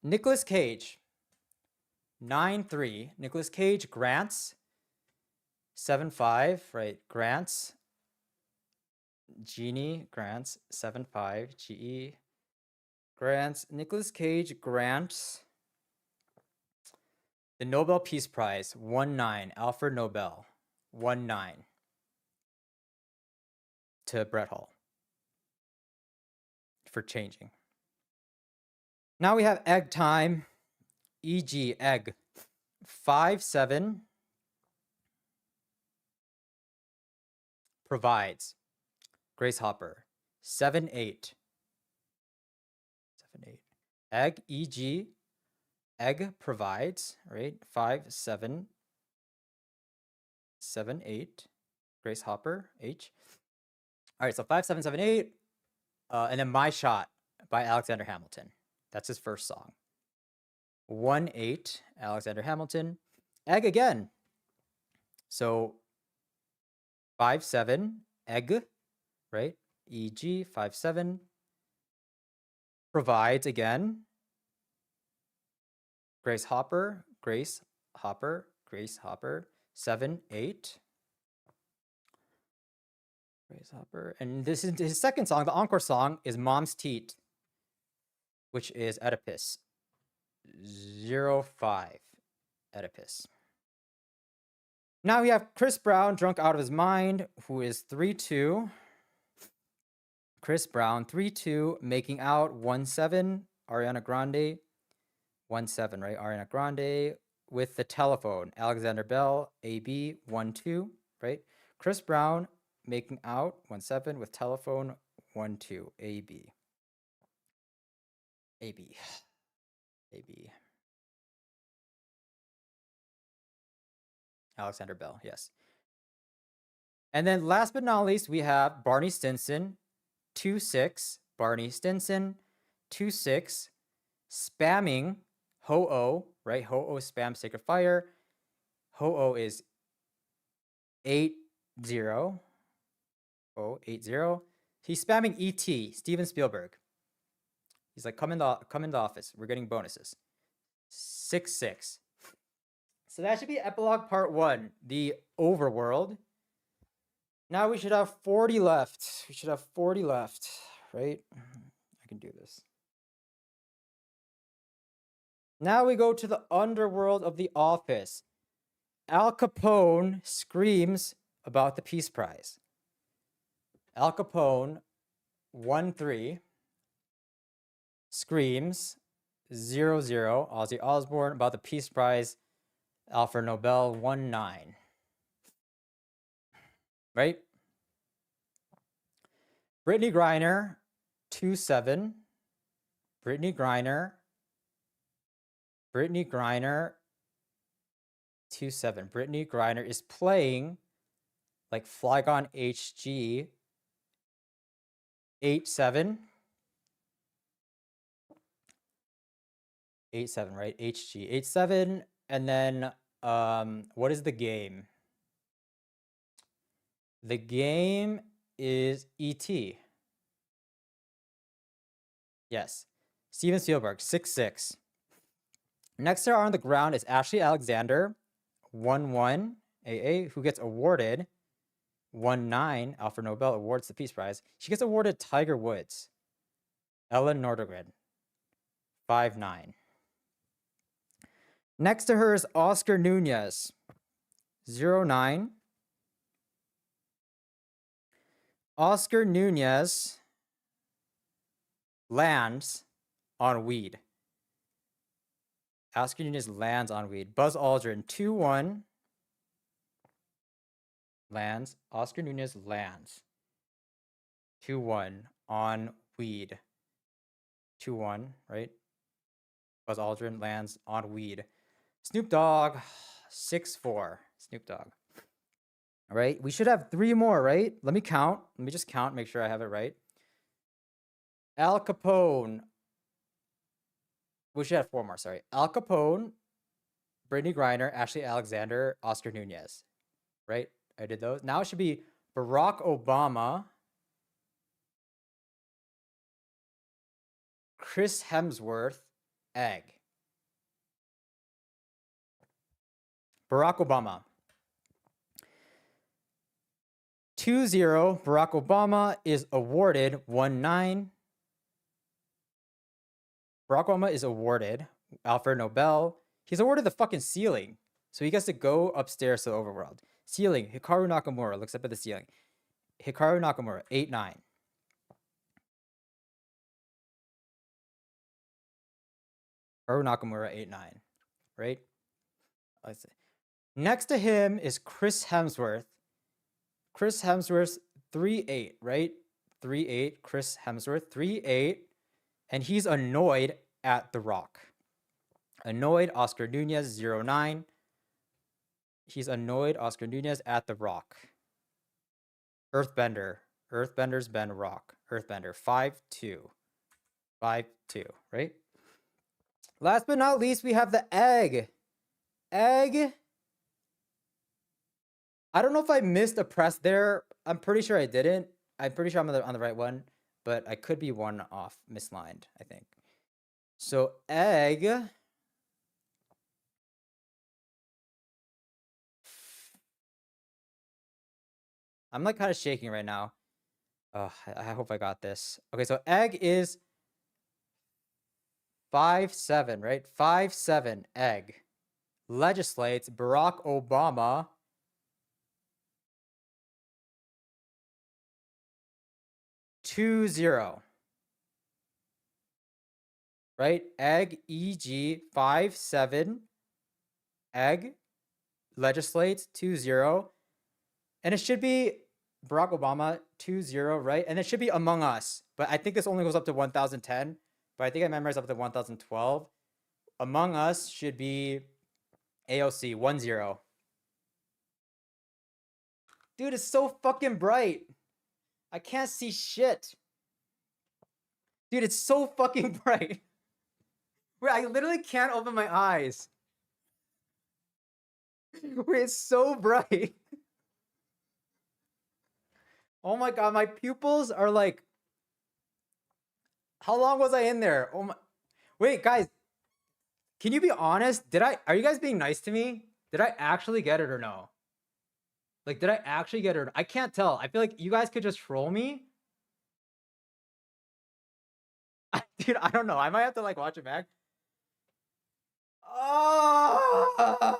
Nicolas Cage. 9-3. Nicolas Cage grants. 7-5, right? Grants. Genie grants. 7-5. GE grants. Nicolas Cage grants the Nobel Peace Prize. 1-9. Alfred Nobel. 1-9 to Brett Hall for changing. Now we have egg time. E.g. egg. 5-7 provides. Grace Hopper. 7-8. 7-8. Egg. E.g. egg provides. Right. 5-7. 7-8. Grace Hopper. H. All right. So 5-7, 7-8. And then My Shot by Alexander Hamilton. That's his first song. 1-8. Alexander Hamilton. Egg again. So 5-7. Egg. Right. E.g. 5-7 provides again. Grace Hopper. Grace Hopper. Grace Hopper. 7-8. Grace Hopper. And this is his second song. The encore song is Mom's Teat, which is Oedipus. 0-5. Oedipus. Now we have Chris Brown, Drunk Out of His Mind, who is 3-2. Chris Brown, 3-2, Making Out, 1-7. Ariana Grande, 1-7, right? Ariana Grande with The Telephone. Alexander Bell, AB, 1-2, right? Chris Brown, Making Out, 1-7 with Telephone, 1-2, AB. AB. AB. Alexander Bell, yes. And then last but not least, we have Barney Stinson, 2-6. Barney Stinson, 2-6. Spamming Ho-Oh, right? Ho-Oh spam Sacred Fire. Ho-Oh is 8-0. Oh, 8-0. He's spamming E.T., Steven Spielberg. He's like, come in the office. We're getting bonuses. 6-6. So that should be epilogue part 1, the overworld. Now we should have 40 left. We should have 40 left, right? I can do this. Now we go to the underworld of The Office. Al Capone screams about the Peace Prize. Al Capone, 1-3, screams 0-0. Ozzy Osbourne about the Peace Prize. Alfred Nobel, 1-9. Right? Brittany Griner, 2-7. Brittany Griner, 2-7. Brittany Griner is playing like Flygon HG, 8-7. 8-7, right? HG, 8-7. And then, what is the game? The game is E.T. Yes. Steven Spielberg, 6-6. Next to her on the ground is Ashley Alexander, 1-1, AA, who gets awarded 1-9. Alfred Nobel awards the Peace Prize. She gets awarded Tiger Woods. Ellen Nordegren, 5-9. Next to her is Oscar Nunez, 0-9. Oscar Nunez lands on weed. Oscar Nunez lands on weed. Buzz Aldrin, 2-1. Lands. Oscar Nunez lands. 2-1 on weed. 2-1, right? Buzz Aldrin lands on weed. Snoop Dogg, 6-4. Snoop Dogg. All right, we should have 3 more, right? Let me count. Let me just count, make sure I have it right. Al Capone. We should have 4 more, sorry. Al Capone, Brittany Griner, Ashley Alexander, Oscar Nunez. Right? I did those. Now it should be Barack Obama, Chris Hemsworth, egg. Barack Obama. 2-0. Barack Obama is awarded 1-9. Barack Obama is awarded Alfred Nobel. He's awarded the fucking ceiling. So he gets to go upstairs to the overworld. Ceiling. Hikaru Nakamura looks up at the ceiling. Hikaru Nakamura, 8-9. Hikaru Nakamura, 8-9. Right? Let's see. Next to him is Chris Hemsworth. Chris Hemsworth, 3-8, right? 3-8. Chris Hemsworth, 3-8. And he's annoyed at The Rock. Annoyed, Oscar Nunez, 0-9. He's annoyed, Oscar Nunez, at The Rock. Earthbender. Earthbender's Ben Rock. Earthbender, 5-2. 5-2, right? Last but not least, we have the egg. Egg. I don't know if I missed a press there. I'm pretty sure I didn't. I'm pretty sure I'm on the right one, but I could be one off, mislined, I think. So egg. I'm like kind of shaking right now. Oh, I hope I got this. Okay, so egg is 5-7, right? 5-7, egg. Legislates Barack Obama 2-0. Right? Egg, EG, 5-7. Egg legislates 2-0. And it should be Barack Obama 2-0, right? And it should be Among Us. But I think this only goes up to 1010. But I think I memorized up to 1012. Among Us should be AOC 1-0. Dude, it's so fucking bright. I can't see shit. Dude, it's so fucking bright. Wait, I literally can't open my eyes. Wait, it's so bright. Oh my god, my pupils are like... How long was I in there? Oh my... Wait, guys. Can you be honest? Are you guys being nice to me? Did I actually get it or no? Like, did I actually get it? I can't tell. I feel like you guys could just troll me. Dude, I don't know. I might have to like watch it back. Oh!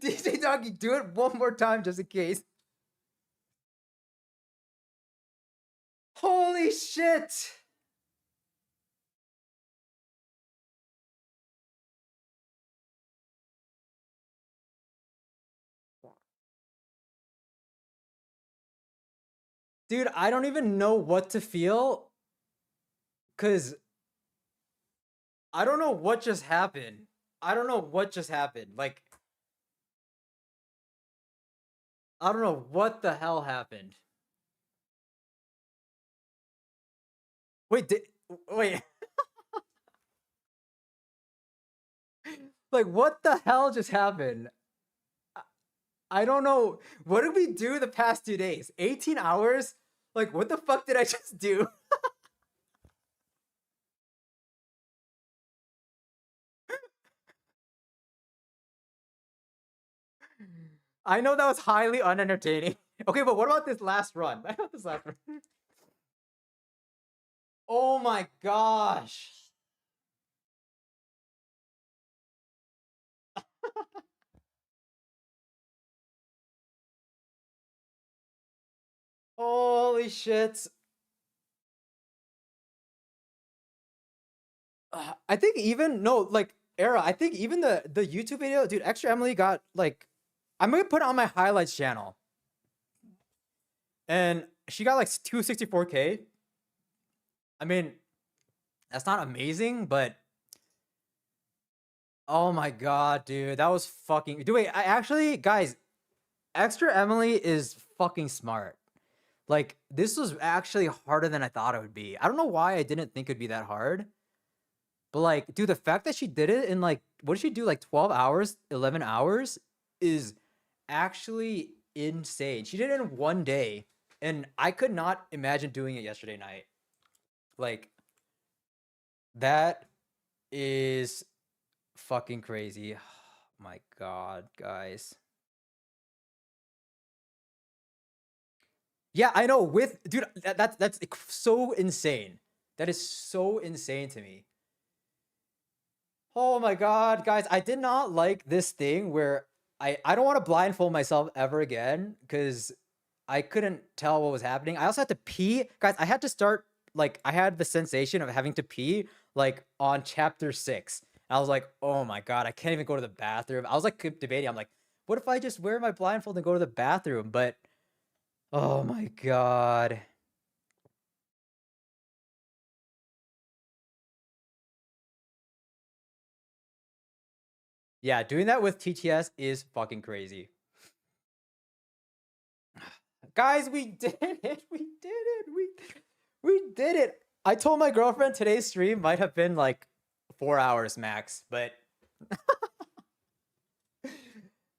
DJ Doggy, do it one more time just in case. Holy shit! Dude, I don't even know what to feel. Cause I don't know what just happened. I don't know what just happened. Like, I don't know what the hell happened. Wait, wait. Like, what the hell just happened? I don't know. What did we do the past 2 days? 18 hours? Like, what the fuck did I just do? I know that was highly unentertaining. Okay, but what about this last run? What about this last run? Oh my gosh. Holy shit. I think even, no, like, Era, I think even the YouTube video, dude, Extra Emily got, like, I'm gonna put it on my highlights channel. And she got, like, 264K. I mean, that's not amazing, but... Oh my god, dude, that was fucking... Dude, wait, I actually, guys, Extra Emily is fucking smart. Like, this was actually harder than I thought it would be. I don't know why I didn't think it'd be that hard. But like, dude, the fact that she did it in like, what did she do? Like 12 hours, 11 hours is actually insane. She did it in one day, and I could not imagine doing it yesterday night. Like, that is fucking crazy. My God, guys. Yeah, I know. With dude, that's so insane. That is so insane to me. Oh my God, guys, I did not like this thing where I don't want to blindfold myself ever again because I couldn't tell what was happening. I also had to pee. Guys, I had to start like I had the sensation of having to pee like on chapter 6. I was like, "Oh my God, I can't even go to the bathroom." I was like debating. I'm like, "What if I just wear my blindfold and go to the bathroom?" But oh my God. Yeah, doing that with TTS is fucking crazy. Guys, we did it. We did it. We did it. I told my girlfriend today's stream might have been like 4 hours max, but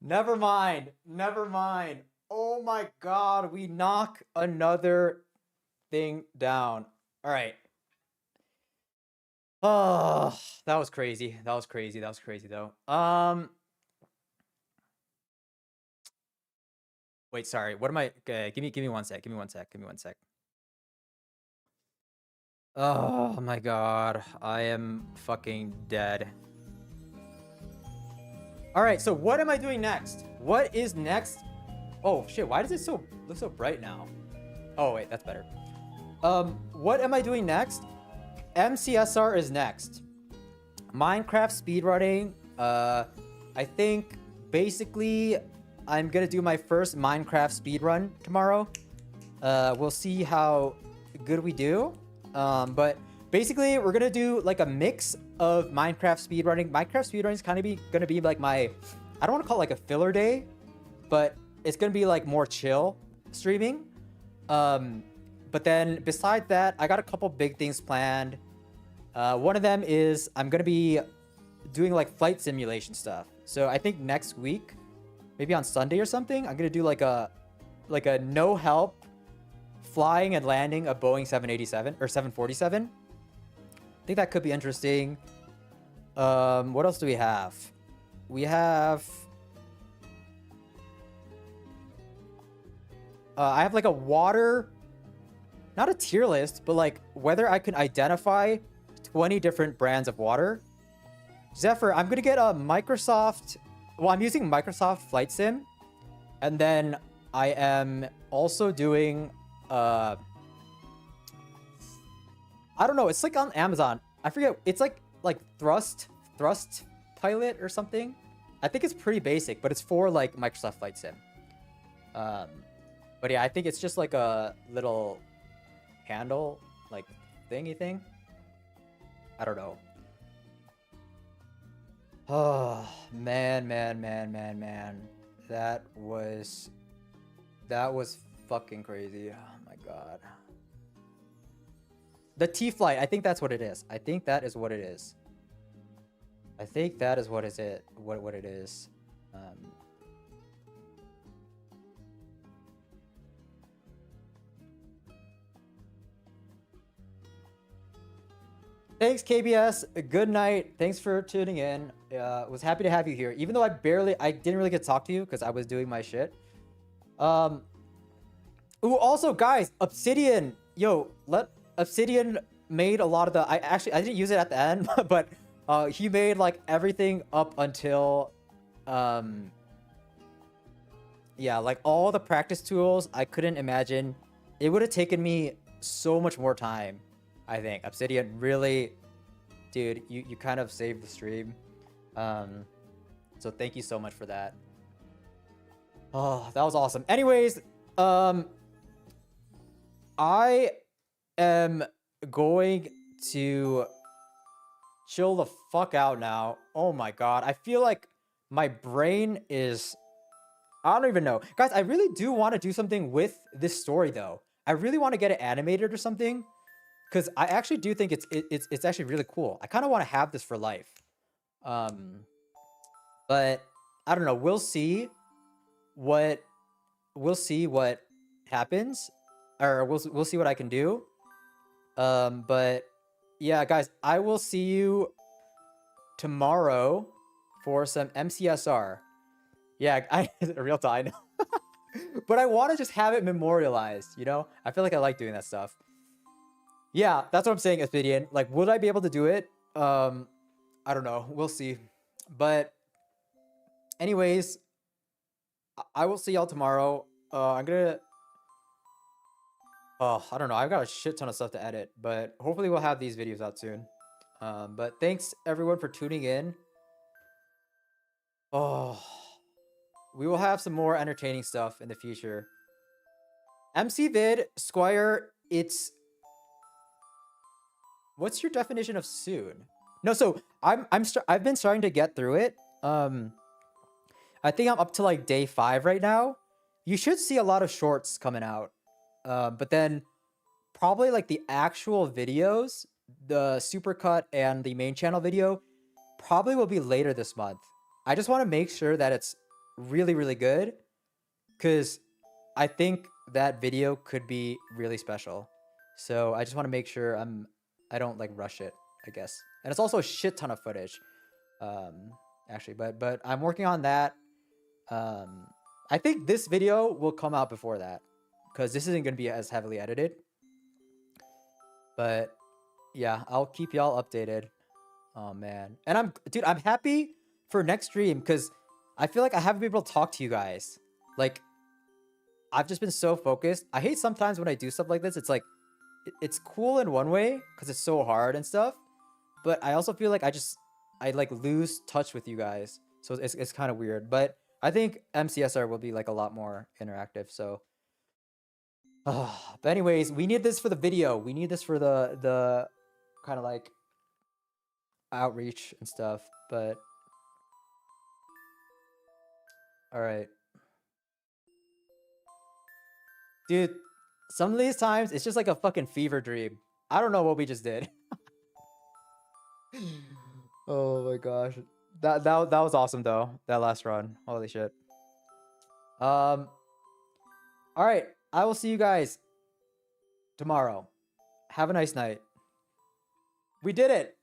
never mind. Never mind. Oh my God, we knock another thing down. All right. Oh, that was crazy. That was crazy. That was crazy though. Wait, sorry. What am I? Give me one sec. Give me one sec. Give me one sec. Oh my God, I am fucking dead. All right, so what am I doing next? What is next? Oh shit, why does it look so bright now? Oh wait, that's better. What am I doing next? MCSR is next. Minecraft speedrunning. I think basically I'm gonna do my first Minecraft speedrun tomorrow. We'll see how good we do. But basically we're gonna do like a mix of Minecraft speedrunning. Minecraft speedrunning is kind of gonna be like my, I don't want to call it like a filler day, but it's gonna be like more chill streaming. But then besides that, I got a couple big things planned. One of them is I'm gonna be doing like flight simulation stuff. So I think next week, maybe on Sunday or something, I'm gonna do like a no help flying and landing a Boeing 787 or 747. I think that could be interesting. What else do we have? We have I have like a water, not a tier list, but like whether I can identify 20 different brands of water. Zephyr, I'm gonna get a Microsoft. Well, I'm using Microsoft Flight Sim, and then I am also doing I don't know, it's like on Amazon. I forget. It's like thrust pilot or something. I think it's pretty basic, but it's for like Microsoft Flight Sim. But yeah, I think it's just like a little handle like thingy thing. I don't know. Oh man. That was fucking crazy. Oh my God. The T-Flight, I think that's what it is. I think that is what it is. I think that is what is it. What it is. Thanks, KBS. Good night. Thanks for tuning in. Was happy to have you here. Even though I didn't really get to talk to you because I was doing my shit. Ooh, also, guys, Obsidian. Yo, Obsidian made a lot of the. I didn't use it at the end, but he made like everything up until, yeah, like all the practice tools. I couldn't imagine. It would have taken me so much more time. I think Obsidian really, dude, you kind of saved the stream. So thank you so much for that. Oh, that was awesome. Anyways, I am going to chill the fuck out now. Oh my God. I feel like my brain is, I don't even know. Guys, I really do want to do something with this story though. I really want to get it animated or something. because I actually do think it's actually really cool. I kind of want to have this for life. But I don't know. What we'll see what happens, or we'll see what I can do. But yeah, guys, I will see you tomorrow for some MCSR. Yeah, I real time. But I want to just have it memorialized, you know? I feel like I like doing that stuff. Yeah, that's what I'm saying, Asphidian. Like, would I be able to do it? I don't know. We'll see. But anyways, I will see y'all tomorrow. I'm gonna... Oh, I don't know. I've got a shit ton of stuff to edit, but hopefully we'll have these videos out soon. But thanks everyone for tuning in. Oh, we will have some more entertaining stuff in the future. MC Vid, Squire, it's... What's your definition of soon? No, so I've been starting to get through it. I think I'm up to like day 5 right now. You should see a lot of shorts coming out. But then probably like the actual videos, the supercut and the main channel video probably will be later this month. I just want to make sure that it's really, really good, because I think that video could be really special. So I just want to make sure I don't like rush it, I guess. And it's also a shit ton of footage. Actually, but I'm working on that. I think this video will come out before that, because this isn't going to be as heavily edited. But yeah, I'll keep y'all updated. Oh man. And dude, I'm happy for next stream, because I feel like I haven't been able to talk to you guys. Like, I've just been so focused. I hate sometimes when I do stuff like this. It's like, it's cool in one way because it's so hard and stuff. But I also feel like I like lose touch with you guys. So it's kind of weird. But I think MCSR will be like a lot more interactive. So, but anyways, we need this for the video. We need this for the kind of like outreach and stuff. But all right, dude. Some of these times it's just like a fucking fever dream. I don't know what we just did. Oh my gosh. That was awesome though. That last run. Holy shit. All right. I will see you guys tomorrow. Have a nice night. We did it.